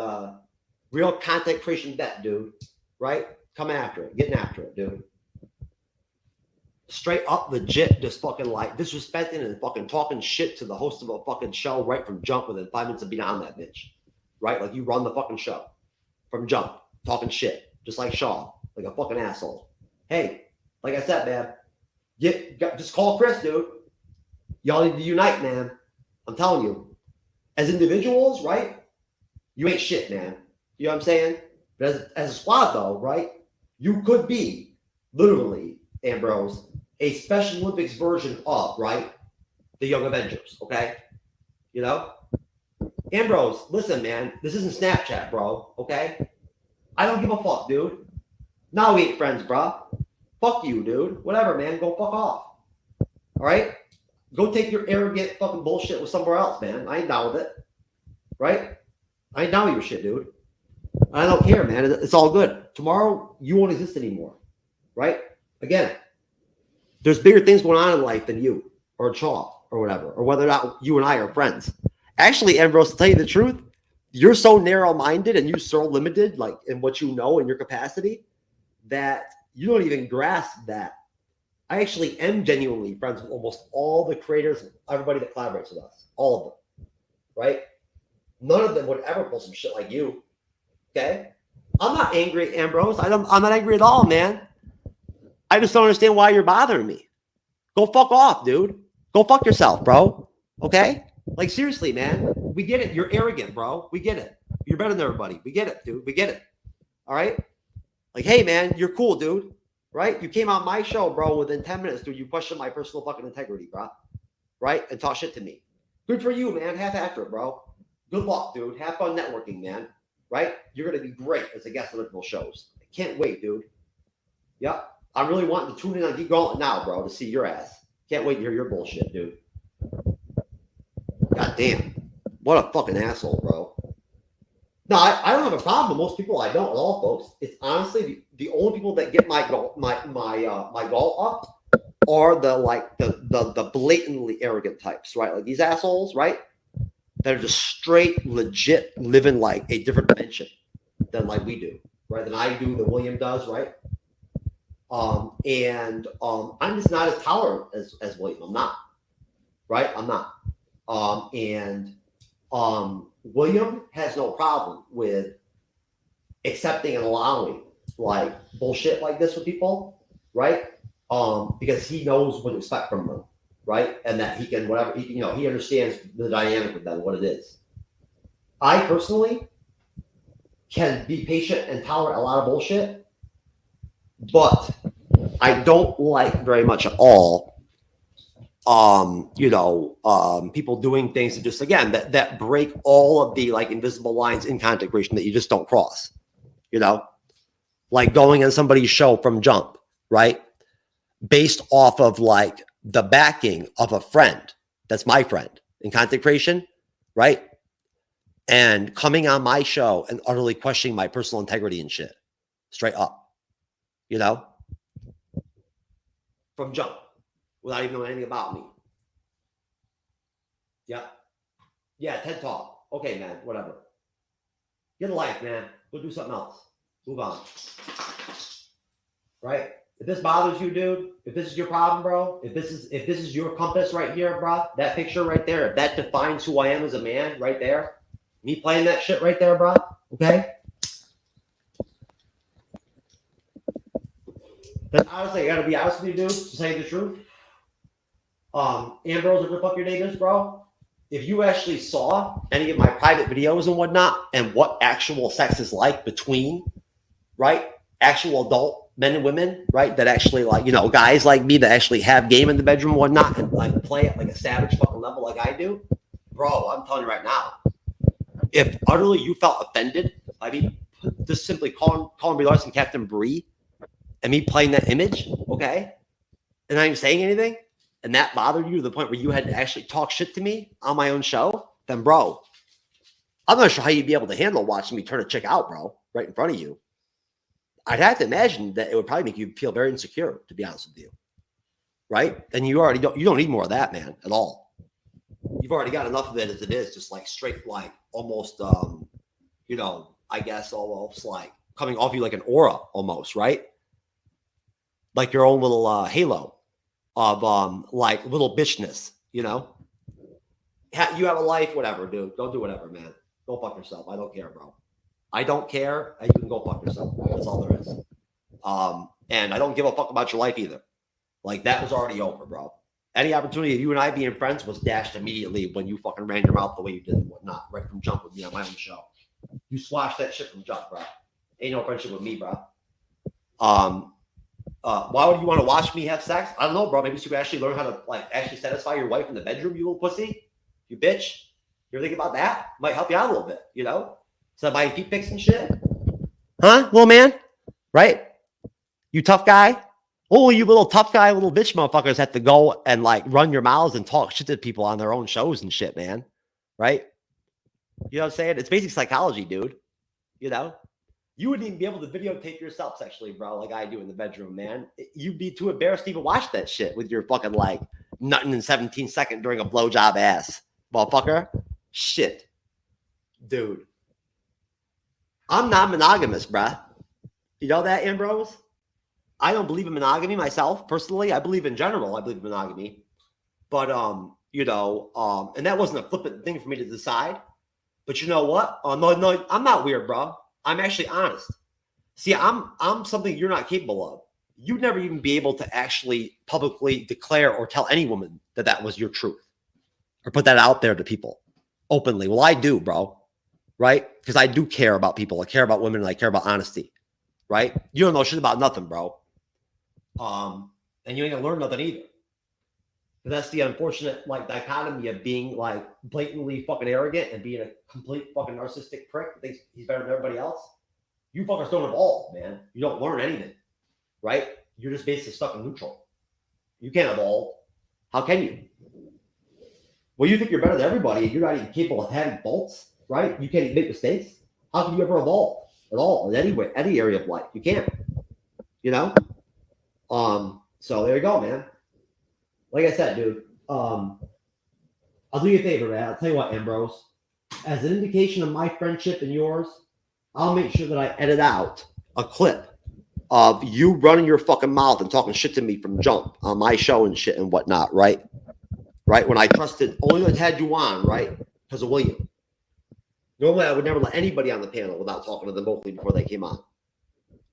real content creation vet, dude. Right? Coming after it. Getting after it, dude. Straight up legit, just fucking like disrespecting and fucking talking shit to the host of a fucking show right from jump within 5 minutes of being on that bitch. Right? Like you run the fucking show. From jump. Talking shit. Just like Shaw. Like a fucking asshole. Hey, like I said, man. Just call Chris, dude. Y'all need to unite, man. I'm telling you. As individuals, right? You ain't shit, man. You know what I'm saying? But as a squad, though, right? You could be, literally, Ambrose, a Special Olympics version of, right? The Young Avengers, okay? You know? Ambrose, listen, man. This isn't Snapchat, bro, okay? I don't give a fuck, dude. Now we ain't friends, bro. Fuck you, dude. Whatever, man. Go fuck off. All right? Go take your arrogant fucking bullshit with somewhere else, man. I ain't down with it. Right? I ain't down with your shit, dude. I don't care, man. It's all good. Tomorrow, you won't exist anymore. Right? Again, there's bigger things going on in life than you or Chaw or whatever, or whether or not you and I are friends. Actually, Ambrose, to tell you the truth, you're so narrow-minded and you're so limited, like in what you know in your capacity, that you don't even grasp that. I actually am genuinely friends with almost all the creators, everybody that collaborates with us, all of them, right? None of them would ever pull some shit like you, okay? I'm not angry, Ambrose. I'm not angry at all, man. I just don't understand why you're bothering me. Go fuck off, dude. Go fuck yourself, bro, okay? Like, seriously, man. We get it. You're arrogant, bro. We get it. You're better than everybody. We get it, dude. We get it, all right? Like, hey, man, you're cool, dude. Right? You came on my show, bro, within 10 minutes, dude. You questioned my personal fucking integrity, bro. Right? And talk shit to me. Good for you, man. Have after it, bro. Good luck, dude. Have fun networking, man. Right? You're going to be great as a guest on multiple shows. I can't wait, dude. Yep. I'm really wanting to tune in on Geek Gauntlet now, bro, to see your ass. Can't wait to hear your bullshit, dude. God damn. What a fucking asshole, bro. No, I don't have a problem with most people. I don't at all, folks. It's honestly the only people that get my goal up are the blatantly arrogant types, right? Like these assholes, right? That are just straight, legit living like a different dimension than like we do, right? Than I do, that William does, right? I'm just not as tolerant as William. I'm not, right? I'm not. William has no problem with accepting and allowing like bullshit like this with people, right? Because he knows what to expect from them, right? And that he can whatever he understands the dynamic with them, what it is. I personally can be patient and tolerate a lot of bullshit, but I don't like very much at all people doing things that just, again, that break all of the like invisible lines in content creation that you just don't cross, like going on somebody's show from jump, right? Based off of like the backing of a friend. That's my friend in content creation, right? And coming on my show and utterly questioning my personal integrity and shit straight up, from jump. Without even knowing anything about me. Yeah, TED Talk. Okay, man, whatever. Get a life, man. Go do something else. Move on. Right? If this bothers you, dude, if this is your problem, bro, if this is your compass right here, bro, that picture right there, if that defines who I am as a man right there, me playing that shit right there, bro, okay? Then honestly, I gotta be honest with you, dude, to tell you the truth. Ambrose, whatever the fuck your name is, bro. If you actually saw any of my private videos and whatnot, and what actual sex is like between, right, actual adult men and women, right, that actually like, guys like me that actually have game in the bedroom and whatnot, and like play at like a savage fucking level like I do, bro, I'm telling you right now, if utterly you felt offended, I mean, just simply calling Brie Larson Captain Brie, and me playing that image, okay, and not even saying anything, and that bothered you to the point where you had to actually talk shit to me on my own show, then bro, I'm not sure how you'd be able to handle watching me turn a chick out, bro, right in front of you. I'd have to imagine that it would probably make you feel very insecure, to be honest with you. Right? And you don't need more of that, man, at all. You've already got enough of it as it is, just like straight, like almost, you know, I guess almost like coming off you like an aura almost, right? Like your own little halo of like little bitchness, you know? You have a life, whatever, dude. Go do whatever, man. Go fuck yourself. I don't care, bro. I don't care. And you can go fuck yourself. That's all there is. And I don't give a fuck about your life either. Like, that was already over, bro. Any opportunity of you and I being friends was dashed immediately when you fucking ran your mouth the way you did and whatnot, right from jump with me on my own show. You squashed that shit from jump, bro. Ain't no friendship with me, bro. Why would you want to watch me have sex? I don't know, bro. Maybe you could actually learn how to, like, actually satisfy your wife in the bedroom, you little pussy. You bitch. You ever think about that? Might help you out a little bit, you know? So buying feet pics and shit. Huh, little man? Right? You tough guy? Oh, you little tough guy, little bitch motherfuckers have to go and like run your mouths and talk shit to people on their own shows and shit, man. Right? You know what I'm saying? It's basic psychology, dude. You know? You wouldn't even be able to videotape yourself sexually, bro, like I do in the bedroom, man. You'd be too embarrassed to even watch that shit with your fucking like nutting in 17 seconds during a blowjob ass. Motherfucker. Shit. Dude. I'm not monogamous, bruh. You know that, Ambrose? I don't believe in monogamy myself, personally. I believe in general. I believe in monogamy. But, you know, and that wasn't a flippant thing for me to decide. But you know what? No, I'm not weird, bro. I'm actually honest. See, I'm something you're not capable of. You'd never even be able to actually publicly declare or tell any woman that that was your truth or put that out there to people openly. Well, I do, bro. Right? Because I do care about people. I care about women and I care about honesty. Right? You don't know shit about nothing, bro. And you ain't gonna learn nothing either. But that's the unfortunate like dichotomy of being like blatantly fucking arrogant and being a complete fucking narcissistic prick that thinks he's better than everybody else. You fuckers don't evolve, man. You don't learn anything, right? You're just basically stuck in neutral. You can't evolve. How can you? Well, you think you're better than everybody and you're not even capable of having faults, right? You can't even make mistakes. How can you ever evolve at all in any area of life? You can't. You know? So there you go, man. Like I said, dude, I'll do you a favor, man. I'll tell you what, Ambrose. As an indication of my friendship and yours, I'll make sure that I edit out a clip of you running your fucking mouth and talking shit to me from jump on my show and shit and whatnot, right? Right? When I trusted, only had you on, right? Because of William. Normally, I would never let anybody on the panel without talking to them both before they came on.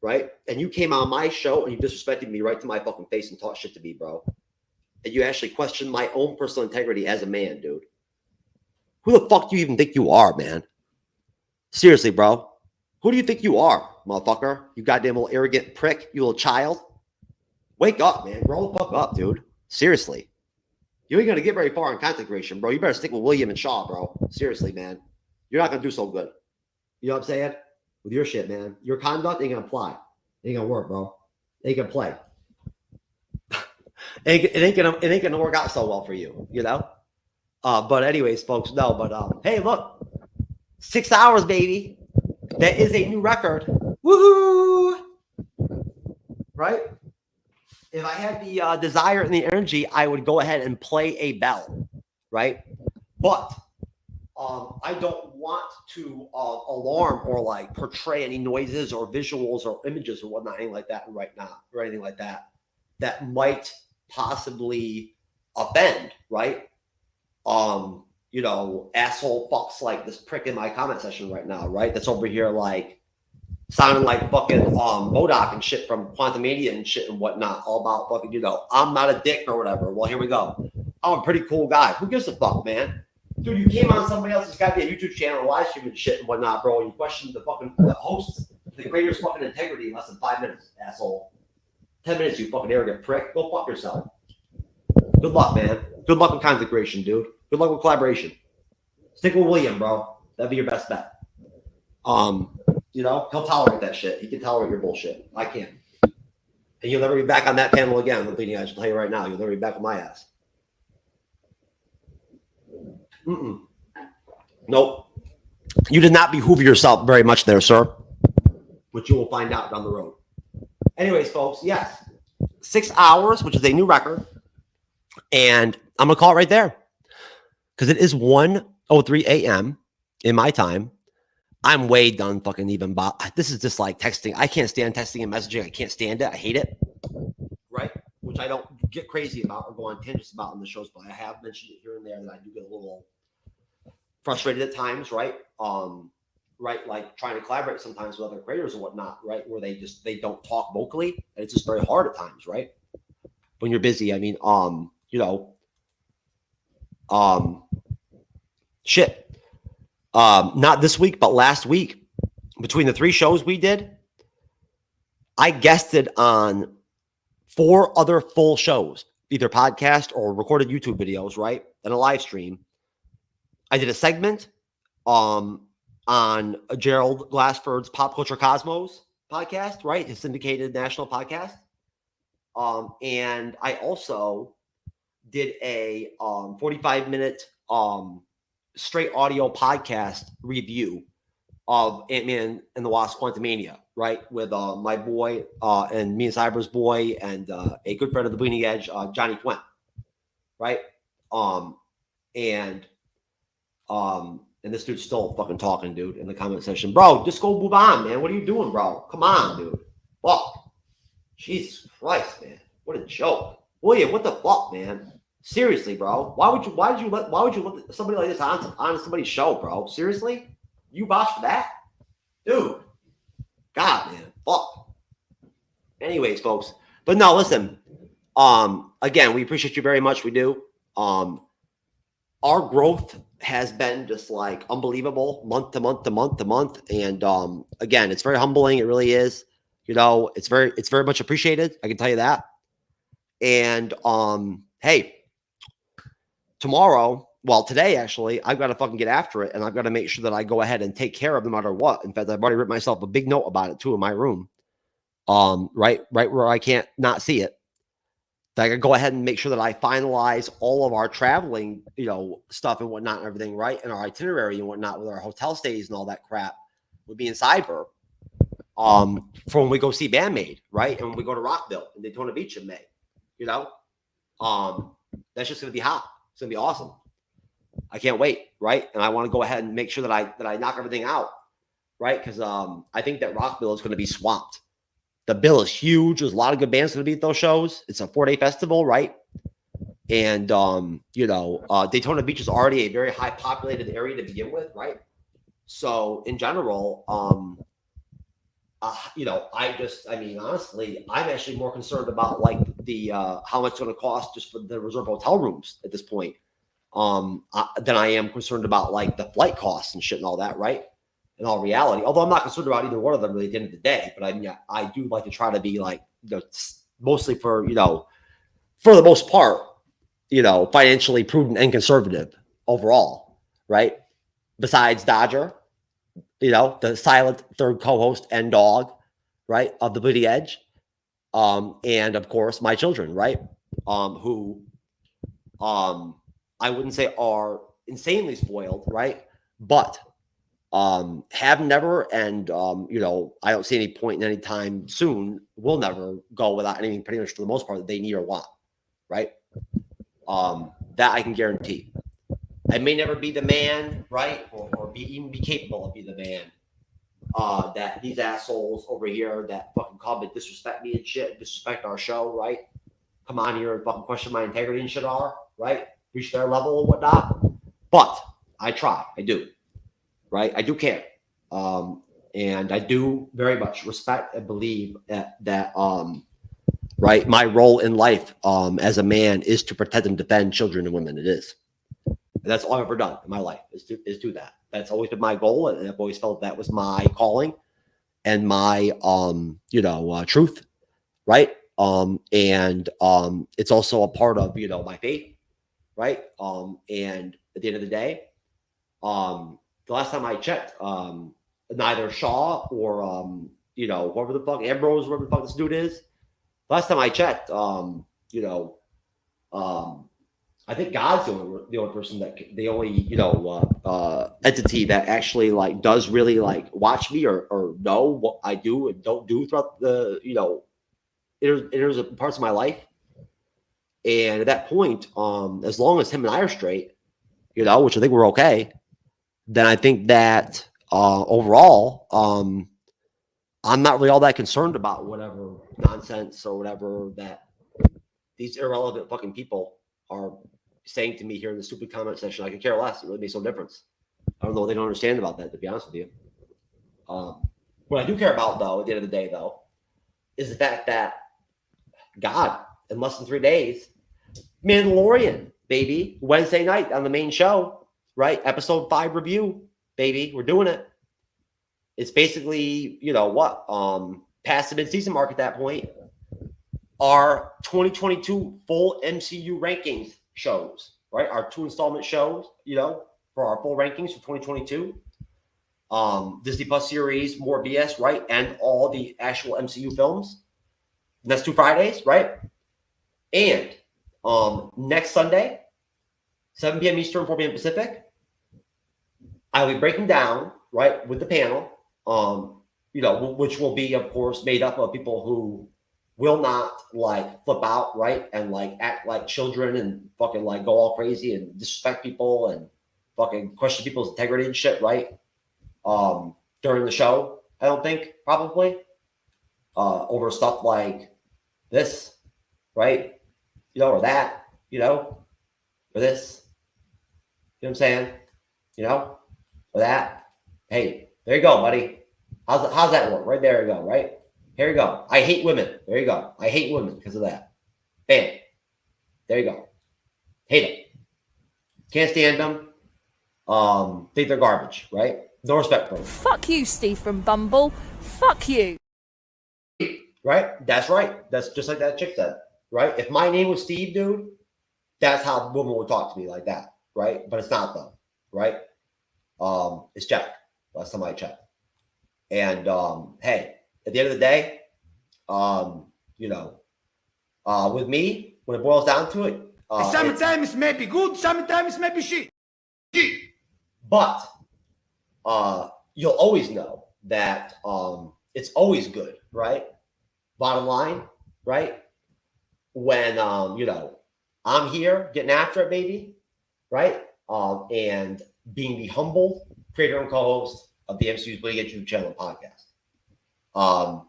Right? And you came on my show and you disrespected me right to my fucking face and talked shit to me, bro. And you actually questioned my own personal integrity as a man, dude. Who the fuck do you even think you are, man? Seriously, bro. Who do you think you are, motherfucker? You goddamn little arrogant prick, you little child. Wake up, man. Grow the fuck up, dude. Seriously. You ain't gonna get very far in content creation, bro. You better stick with William and Shaw, bro. Seriously, man. You're not gonna do so good. You know what I'm saying? With your shit, man. Your conduct ain't gonna apply. It ain't gonna work, bro. It ain't gonna play. It ain't gonna work out so well for you, you know? But anyways, folks, no, but hey, look. 6 hours, baby. That is a new record. Woohoo! Right? If I had the desire and the energy, I would go ahead and play a bell, right? But I don't want to alarm or like portray any noises or visuals or images or whatnot, anything like that right now, or anything like that, that might possibly offend, right? You know, asshole fucks like this prick in my comment section right now, right? That's over here like sounding like fucking MODOK and shit from Quantumania and shit and whatnot, all about fucking, you know, I'm not a dick or whatever. Well, here we go. I'm a pretty cool guy. Who gives a fuck, man? Dude, you came on somebody else's goddamn YouTube channel, live stream and shit and whatnot, bro, and you questioned the fucking host, the creator's fucking integrity in less than 5 minutes, asshole. 10 minutes, you fucking arrogant prick. Go fuck yourself. Good luck, man. Good luck with content creation, dude. Good luck with collaboration. Stick with William, bro. That'd be your best bet. You know, he'll tolerate that shit. He can tolerate your bullshit. I can't. And you'll never be back on that panel again. The bleeding eyes will tell you right now. You'll never be back on my ass. Nope. You did not behoove yourself very much there, sir. Which you will find out down the road. Anyways, folks, yes, 6 hours, which is a new record, and I'm gonna call it right there because it is 1:03 a.m. in my time. I'm way done fucking even. This is just like texting. I can't stand texting and messaging. I can't stand it. I hate it. Right? Which I don't get crazy about or go on tangents about in the shows, but I have mentioned it here and there that I do get a little frustrated at times, right? Right, like trying to collaborate sometimes with other creators and whatnot, right? Where they don't talk vocally, and it's just very hard at times, right? When you're busy, I mean, shit. Not this week, but last week, between the 3 shows we did, I guested on 4 other full shows, either podcast or recorded YouTube videos, right? And a live stream. I did a segment on Gerald Glassford's Pop Culture Cosmos podcast, right? His syndicated national podcast. And I also did a 45-minute straight audio podcast review of Ant-Man and the Wasp: Quantumania, right? With my boy and me and Cyber's boy and a good friend of the Bleeding Edge, Johnny Quent, right? And this dude's still fucking talking, dude, in the comment section. Bro, just go move on, man. What are you doing, bro? Come on, dude. Fuck. Jesus Christ, man. What a joke. William, what the fuck, man? Seriously, bro. Why would you let somebody like this on somebody's show, bro? Seriously? You vouch for that? Dude. God, man. Fuck. Anyways, folks. But no, listen. Again, we appreciate you very much. We do. Our growth has been just like unbelievable month to month to month to month. And again, it's very humbling. It really is. It's very much appreciated. I can tell you that. And hey, today actually, I've got to fucking get after it, and I've got to make sure that I go ahead and take care of no matter what. In fact, I've already written myself a big note about it too in my room. Right where I can't not see it. That I can go ahead and make sure that I finalize all of our traveling, stuff and whatnot and everything, right? And our itinerary and whatnot with our hotel stays and all that crap would be in Cyber. For when we go see Bandmade, right? And when we go to Rockville and Daytona Beach in May, that's just gonna be hot. It's gonna be awesome. I can't wait, right? And I want to go ahead and make sure that I knock everything out, right? Because I think that Rockville is gonna be swamped. The bill is huge. There's a lot of good bands going to be at those shows. It's a 4-day festival, right? And, Daytona Beach is already a very high populated area to begin with, right? So in general, honestly, I'm actually more concerned about like the, how much it's going to cost just for the reserve hotel rooms at this point, than I am concerned about like the flight costs and shit and all that, right? In all reality, although I'm not concerned about either one of them really at the end of the day, but I do like to try to be like, mostly for the most part, financially prudent and conservative overall, right? Besides Dodger, the silent third co-host and dog, right, of the Bleeding Edge, and of course my children, right, who I wouldn't say are insanely spoiled, right, but have never, and I don't see any point in any time soon, will never go without anything pretty much for the most part that they need or want, right? That I can guarantee. I may never be the man, right, or even be capable of being the man that these assholes over here that fucking come and disrespect me and shit, disrespect our show, right? Come on here and fucking question my integrity and shit are, right? Reach their level and whatnot. But I try. I do. Right? I do care. And I do very much respect and believe that right, my role in life as a man is to protect and defend children and women. It is. And that's all I've ever done in my life is do that. That's always been my goal, and I've always felt that was my calling and my truth, right? And it's also a part of my faith, right? And at the end of the day, the last time I checked, neither Shaw or whoever the fuck Ambrose, whoever the fuck this dude is. Last time I checked, I think God's the only person the only entity that actually does really watch me or know what I do and don't do throughout the enters parts of my life. And at that point, as long as him and I are straight, which I think we're okay, then I think that overall, I'm not really all that concerned about whatever nonsense or whatever that these irrelevant fucking people are saying to me here in the stupid comment section. I could care less. It really makes no difference. I don't know what they don't understand about that, to be honest with you. What I do care about, though, at the end of the day, though, is the fact that, God, in less than 3 days, Mandalorian, baby, Wednesday night on the main show, right? Episode 5 review, baby. We're doing it. It's basically, past the mid-season mark at that point. Our 2022 full MCU rankings shows, right? Our 2 installment shows, for our full rankings for 2022. Disney Plus series, more BS, right? And all the actual MCU films. And that's 2 Fridays, right? And next Sunday, 7 p.m. Eastern, 4 p.m. Pacific, I'll be breaking down, right, with the panel, which will be, of course, made up of people who will not flip out, right, and act like children and fucking go all crazy and disrespect people and fucking question people's integrity and shit, right? During the show, I don't think, probably, over stuff like this, right? Or that, or this, what I'm saying? Or that. Hey, there you go, buddy. How's that work? Right there you go, right? Here you go. I hate women. There you go. I hate women because of that. Bam. There you go. Hate them. Can't stand them. Think they're garbage, right? No respect for them. Fuck you, Steve from Bumble. Fuck you. Right? That's right. That's just like that chick said, right? If my name was Steve, dude, that's how a woman would talk to me like that, right? But it's not, though, right? It's Jack. Last time I checked. And, hey, at the end of the day, with me, when it boils down to it, Sometimes it may be good, sometimes it may be shit. But you'll always know that it's always good, right? Bottom line, right? When I'm here getting after it, baby, right? And being the humble creator and co-host of the MCU's Bleeding Edge YouTube channel and podcast.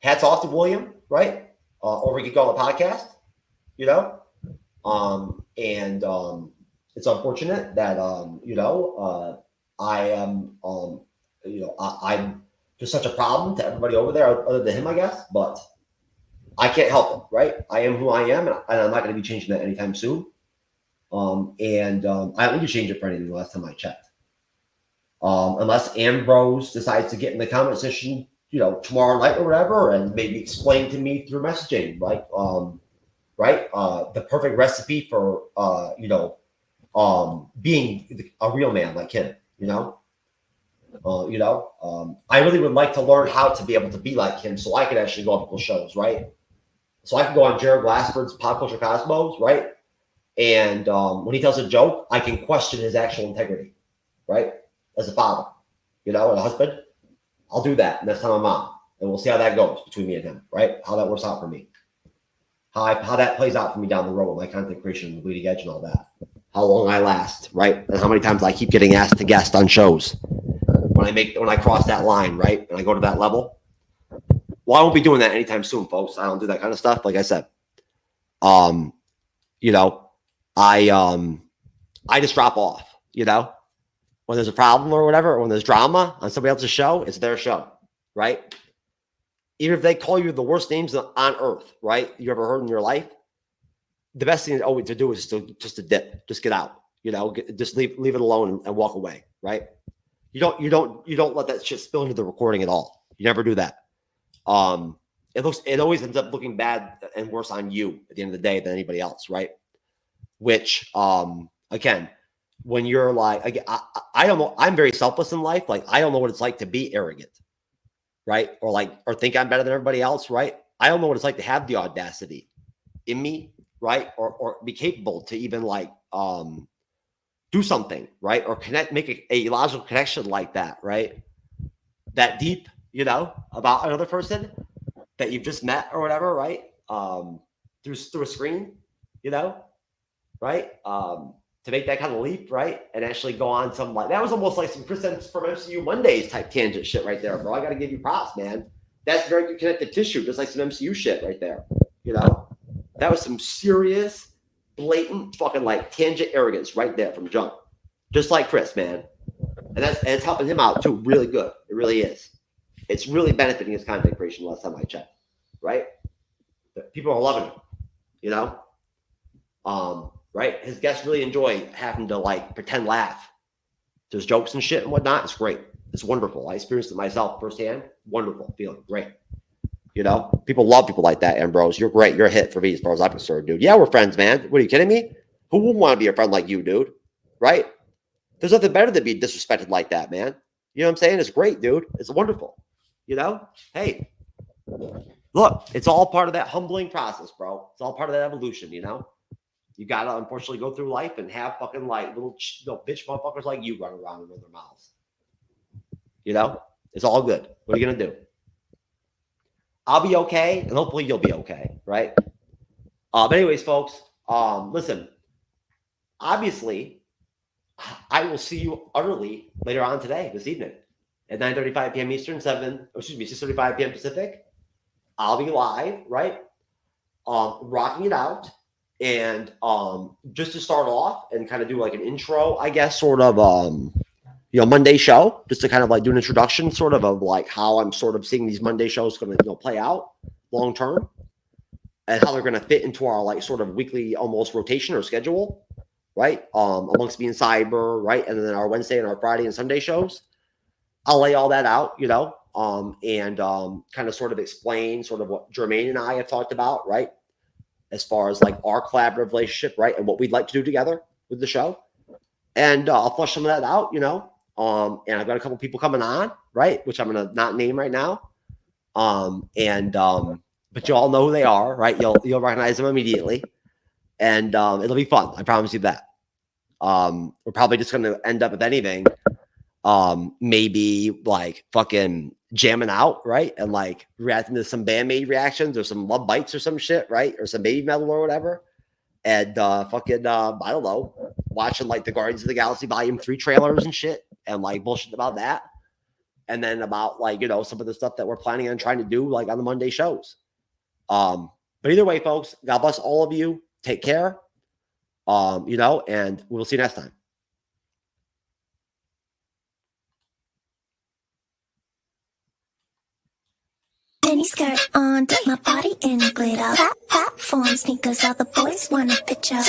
Hats off to William, right? Over Geek Gauntlet podcast, it's unfortunate that I am I'm just such a problem to everybody over there other than him, I guess, but I can't help it, right? I am who I am, and I'm not going to be changing that anytime soon. I don't need to change it for anything the last time I checked. Unless Ambrose decides to get in the comment section, tomorrow night or whatever, and maybe explain to me through messaging, the perfect recipe for, being a real man like him, I really would like to learn how to be able to be like him so I could actually go on people's shows, right? So I can go on Jared Glassford's Pop Culture Cosmos, right? And when he tells a joke, I can question his actual integrity, right? As a father, and a husband, I'll do that next time I'm on. And we'll see how that goes between me and him, right? How that works out for me. How that plays out for me down the road with my content creation, the Bleeding Edge and all that. How long I last, right? And how many times I keep getting asked to guest on shows. When I cross that line, right? And I go to that level. Well, I won't be doing that anytime soon, folks. I don't do that kind of stuff. Like I said, I just drop off, when there's a problem or whatever, or when there's drama on somebody else's show, it's their show, right? Even if they call you the worst names on earth, right? You ever heard in your life, the best thing always to do is just to dip, just get out, just leave it alone and walk away, right? You don't let that shit spill into the recording at all. You never do that. It always ends up looking bad and worse on you at the end of the day than anybody else, right? Which, again, when you're like, I don't know, I'm very selfless in life. Like, I don't know what it's like to be arrogant, right? Or think I'm better than everybody else, right? I don't know what it's like to have the audacity in me, right? Or be capable to even do something, right? Or make a logical connection like that, right? That deep, about another person that you've just met or whatever, right? Through a screen, you know, right? To make that kind of leap, right? And actually go on some like that was almost like some Chris from MCU Mondays type tangent shit right there, bro. I gotta give you props, man. That's very good connective tissue, just like some MCU shit right there. You know, that was some serious, blatant fucking like tangent arrogance right there from jump, just like Chris, man. And it's helping him out too, really good. It really is. It's really benefiting his content creation. Last time I checked, right? People are loving it, you know. Right? His guests really enjoy having to like pretend laugh. There's jokes and shit and whatnot. It's great. It's wonderful. I experienced it myself firsthand. Wonderful feeling. Great. You know, people love people like that, Ambrose. You're great. You're a hit for me as far as I'm concerned, dude. Yeah, we're friends, man. What are you kidding me? Who wouldn't want to be a friend like you, dude? Right? There's nothing better than being disrespected like that, man. You know what I'm saying? It's great, dude. It's wonderful. You know? Hey, look, it's all part of that humbling process, bro. It's all part of that evolution, you know? You gotta unfortunately go through life and have fucking like little bitch motherfuckers like you running around with their mouths. You know, it's all good. What are you gonna do? I'll be okay, and hopefully you'll be okay, right? But anyways, folks, listen. Obviously, I will see you utterly later on today, this evening, at 9:35 p.m. Eastern, 6:35 p.m. Pacific. I'll be live, right? Rocking it out. And just to start off and kind of do like an intro, I guess, sort of, Monday show, just to kind of like do an introduction sort of like how I'm sort of seeing these Monday shows going to play out long term and how they're going to fit into our like sort of weekly almost rotation or schedule, right? Amongst me and Cyber, right? And then our Wednesday and our Friday and Sunday shows. I'll lay all that out, you know, and kind of sort of explain sort of what Jermaine and I have talked about, right? As far as like our collaborative relationship, right? And what we'd like to do together with the show. And I'll flush some of that out, you know. And I've got a couple people coming on, right? Which I'm going to not name right now. But you all know who they are, right? You'll recognize them immediately. And it'll be fun. I promise you that. We're probably just going to end up, if anything, maybe like fucking jamming out, right? And like reacting to some Band-Maid reactions or some Love Bites or some shit, right? Or some Baby Metal or whatever. And I don't know, watching like the Guardians of the Galaxy Volume 3 trailers and shit and like bullshit about that. And then about like, you know, some of the stuff that we're planning on trying to do like on the Monday shows. But either way, folks, God bless all of you. Take care. You know, and we'll see you next time. Mini skirt on, dip my body in glitter. Platform sneakers, all the boys want a picture.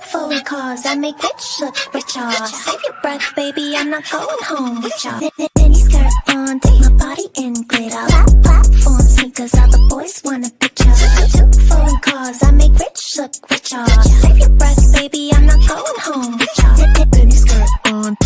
Foreign cars, I make rich look richer. Save your breath, baby, I'm not going home with y'all. Mini skirt on, dip my body in glitter. Platform sneakers, all the boys want a picture. Foreign cars, I make rich look richer. Save your breath, baby, I'm not going home with y'all. Mini skirt on.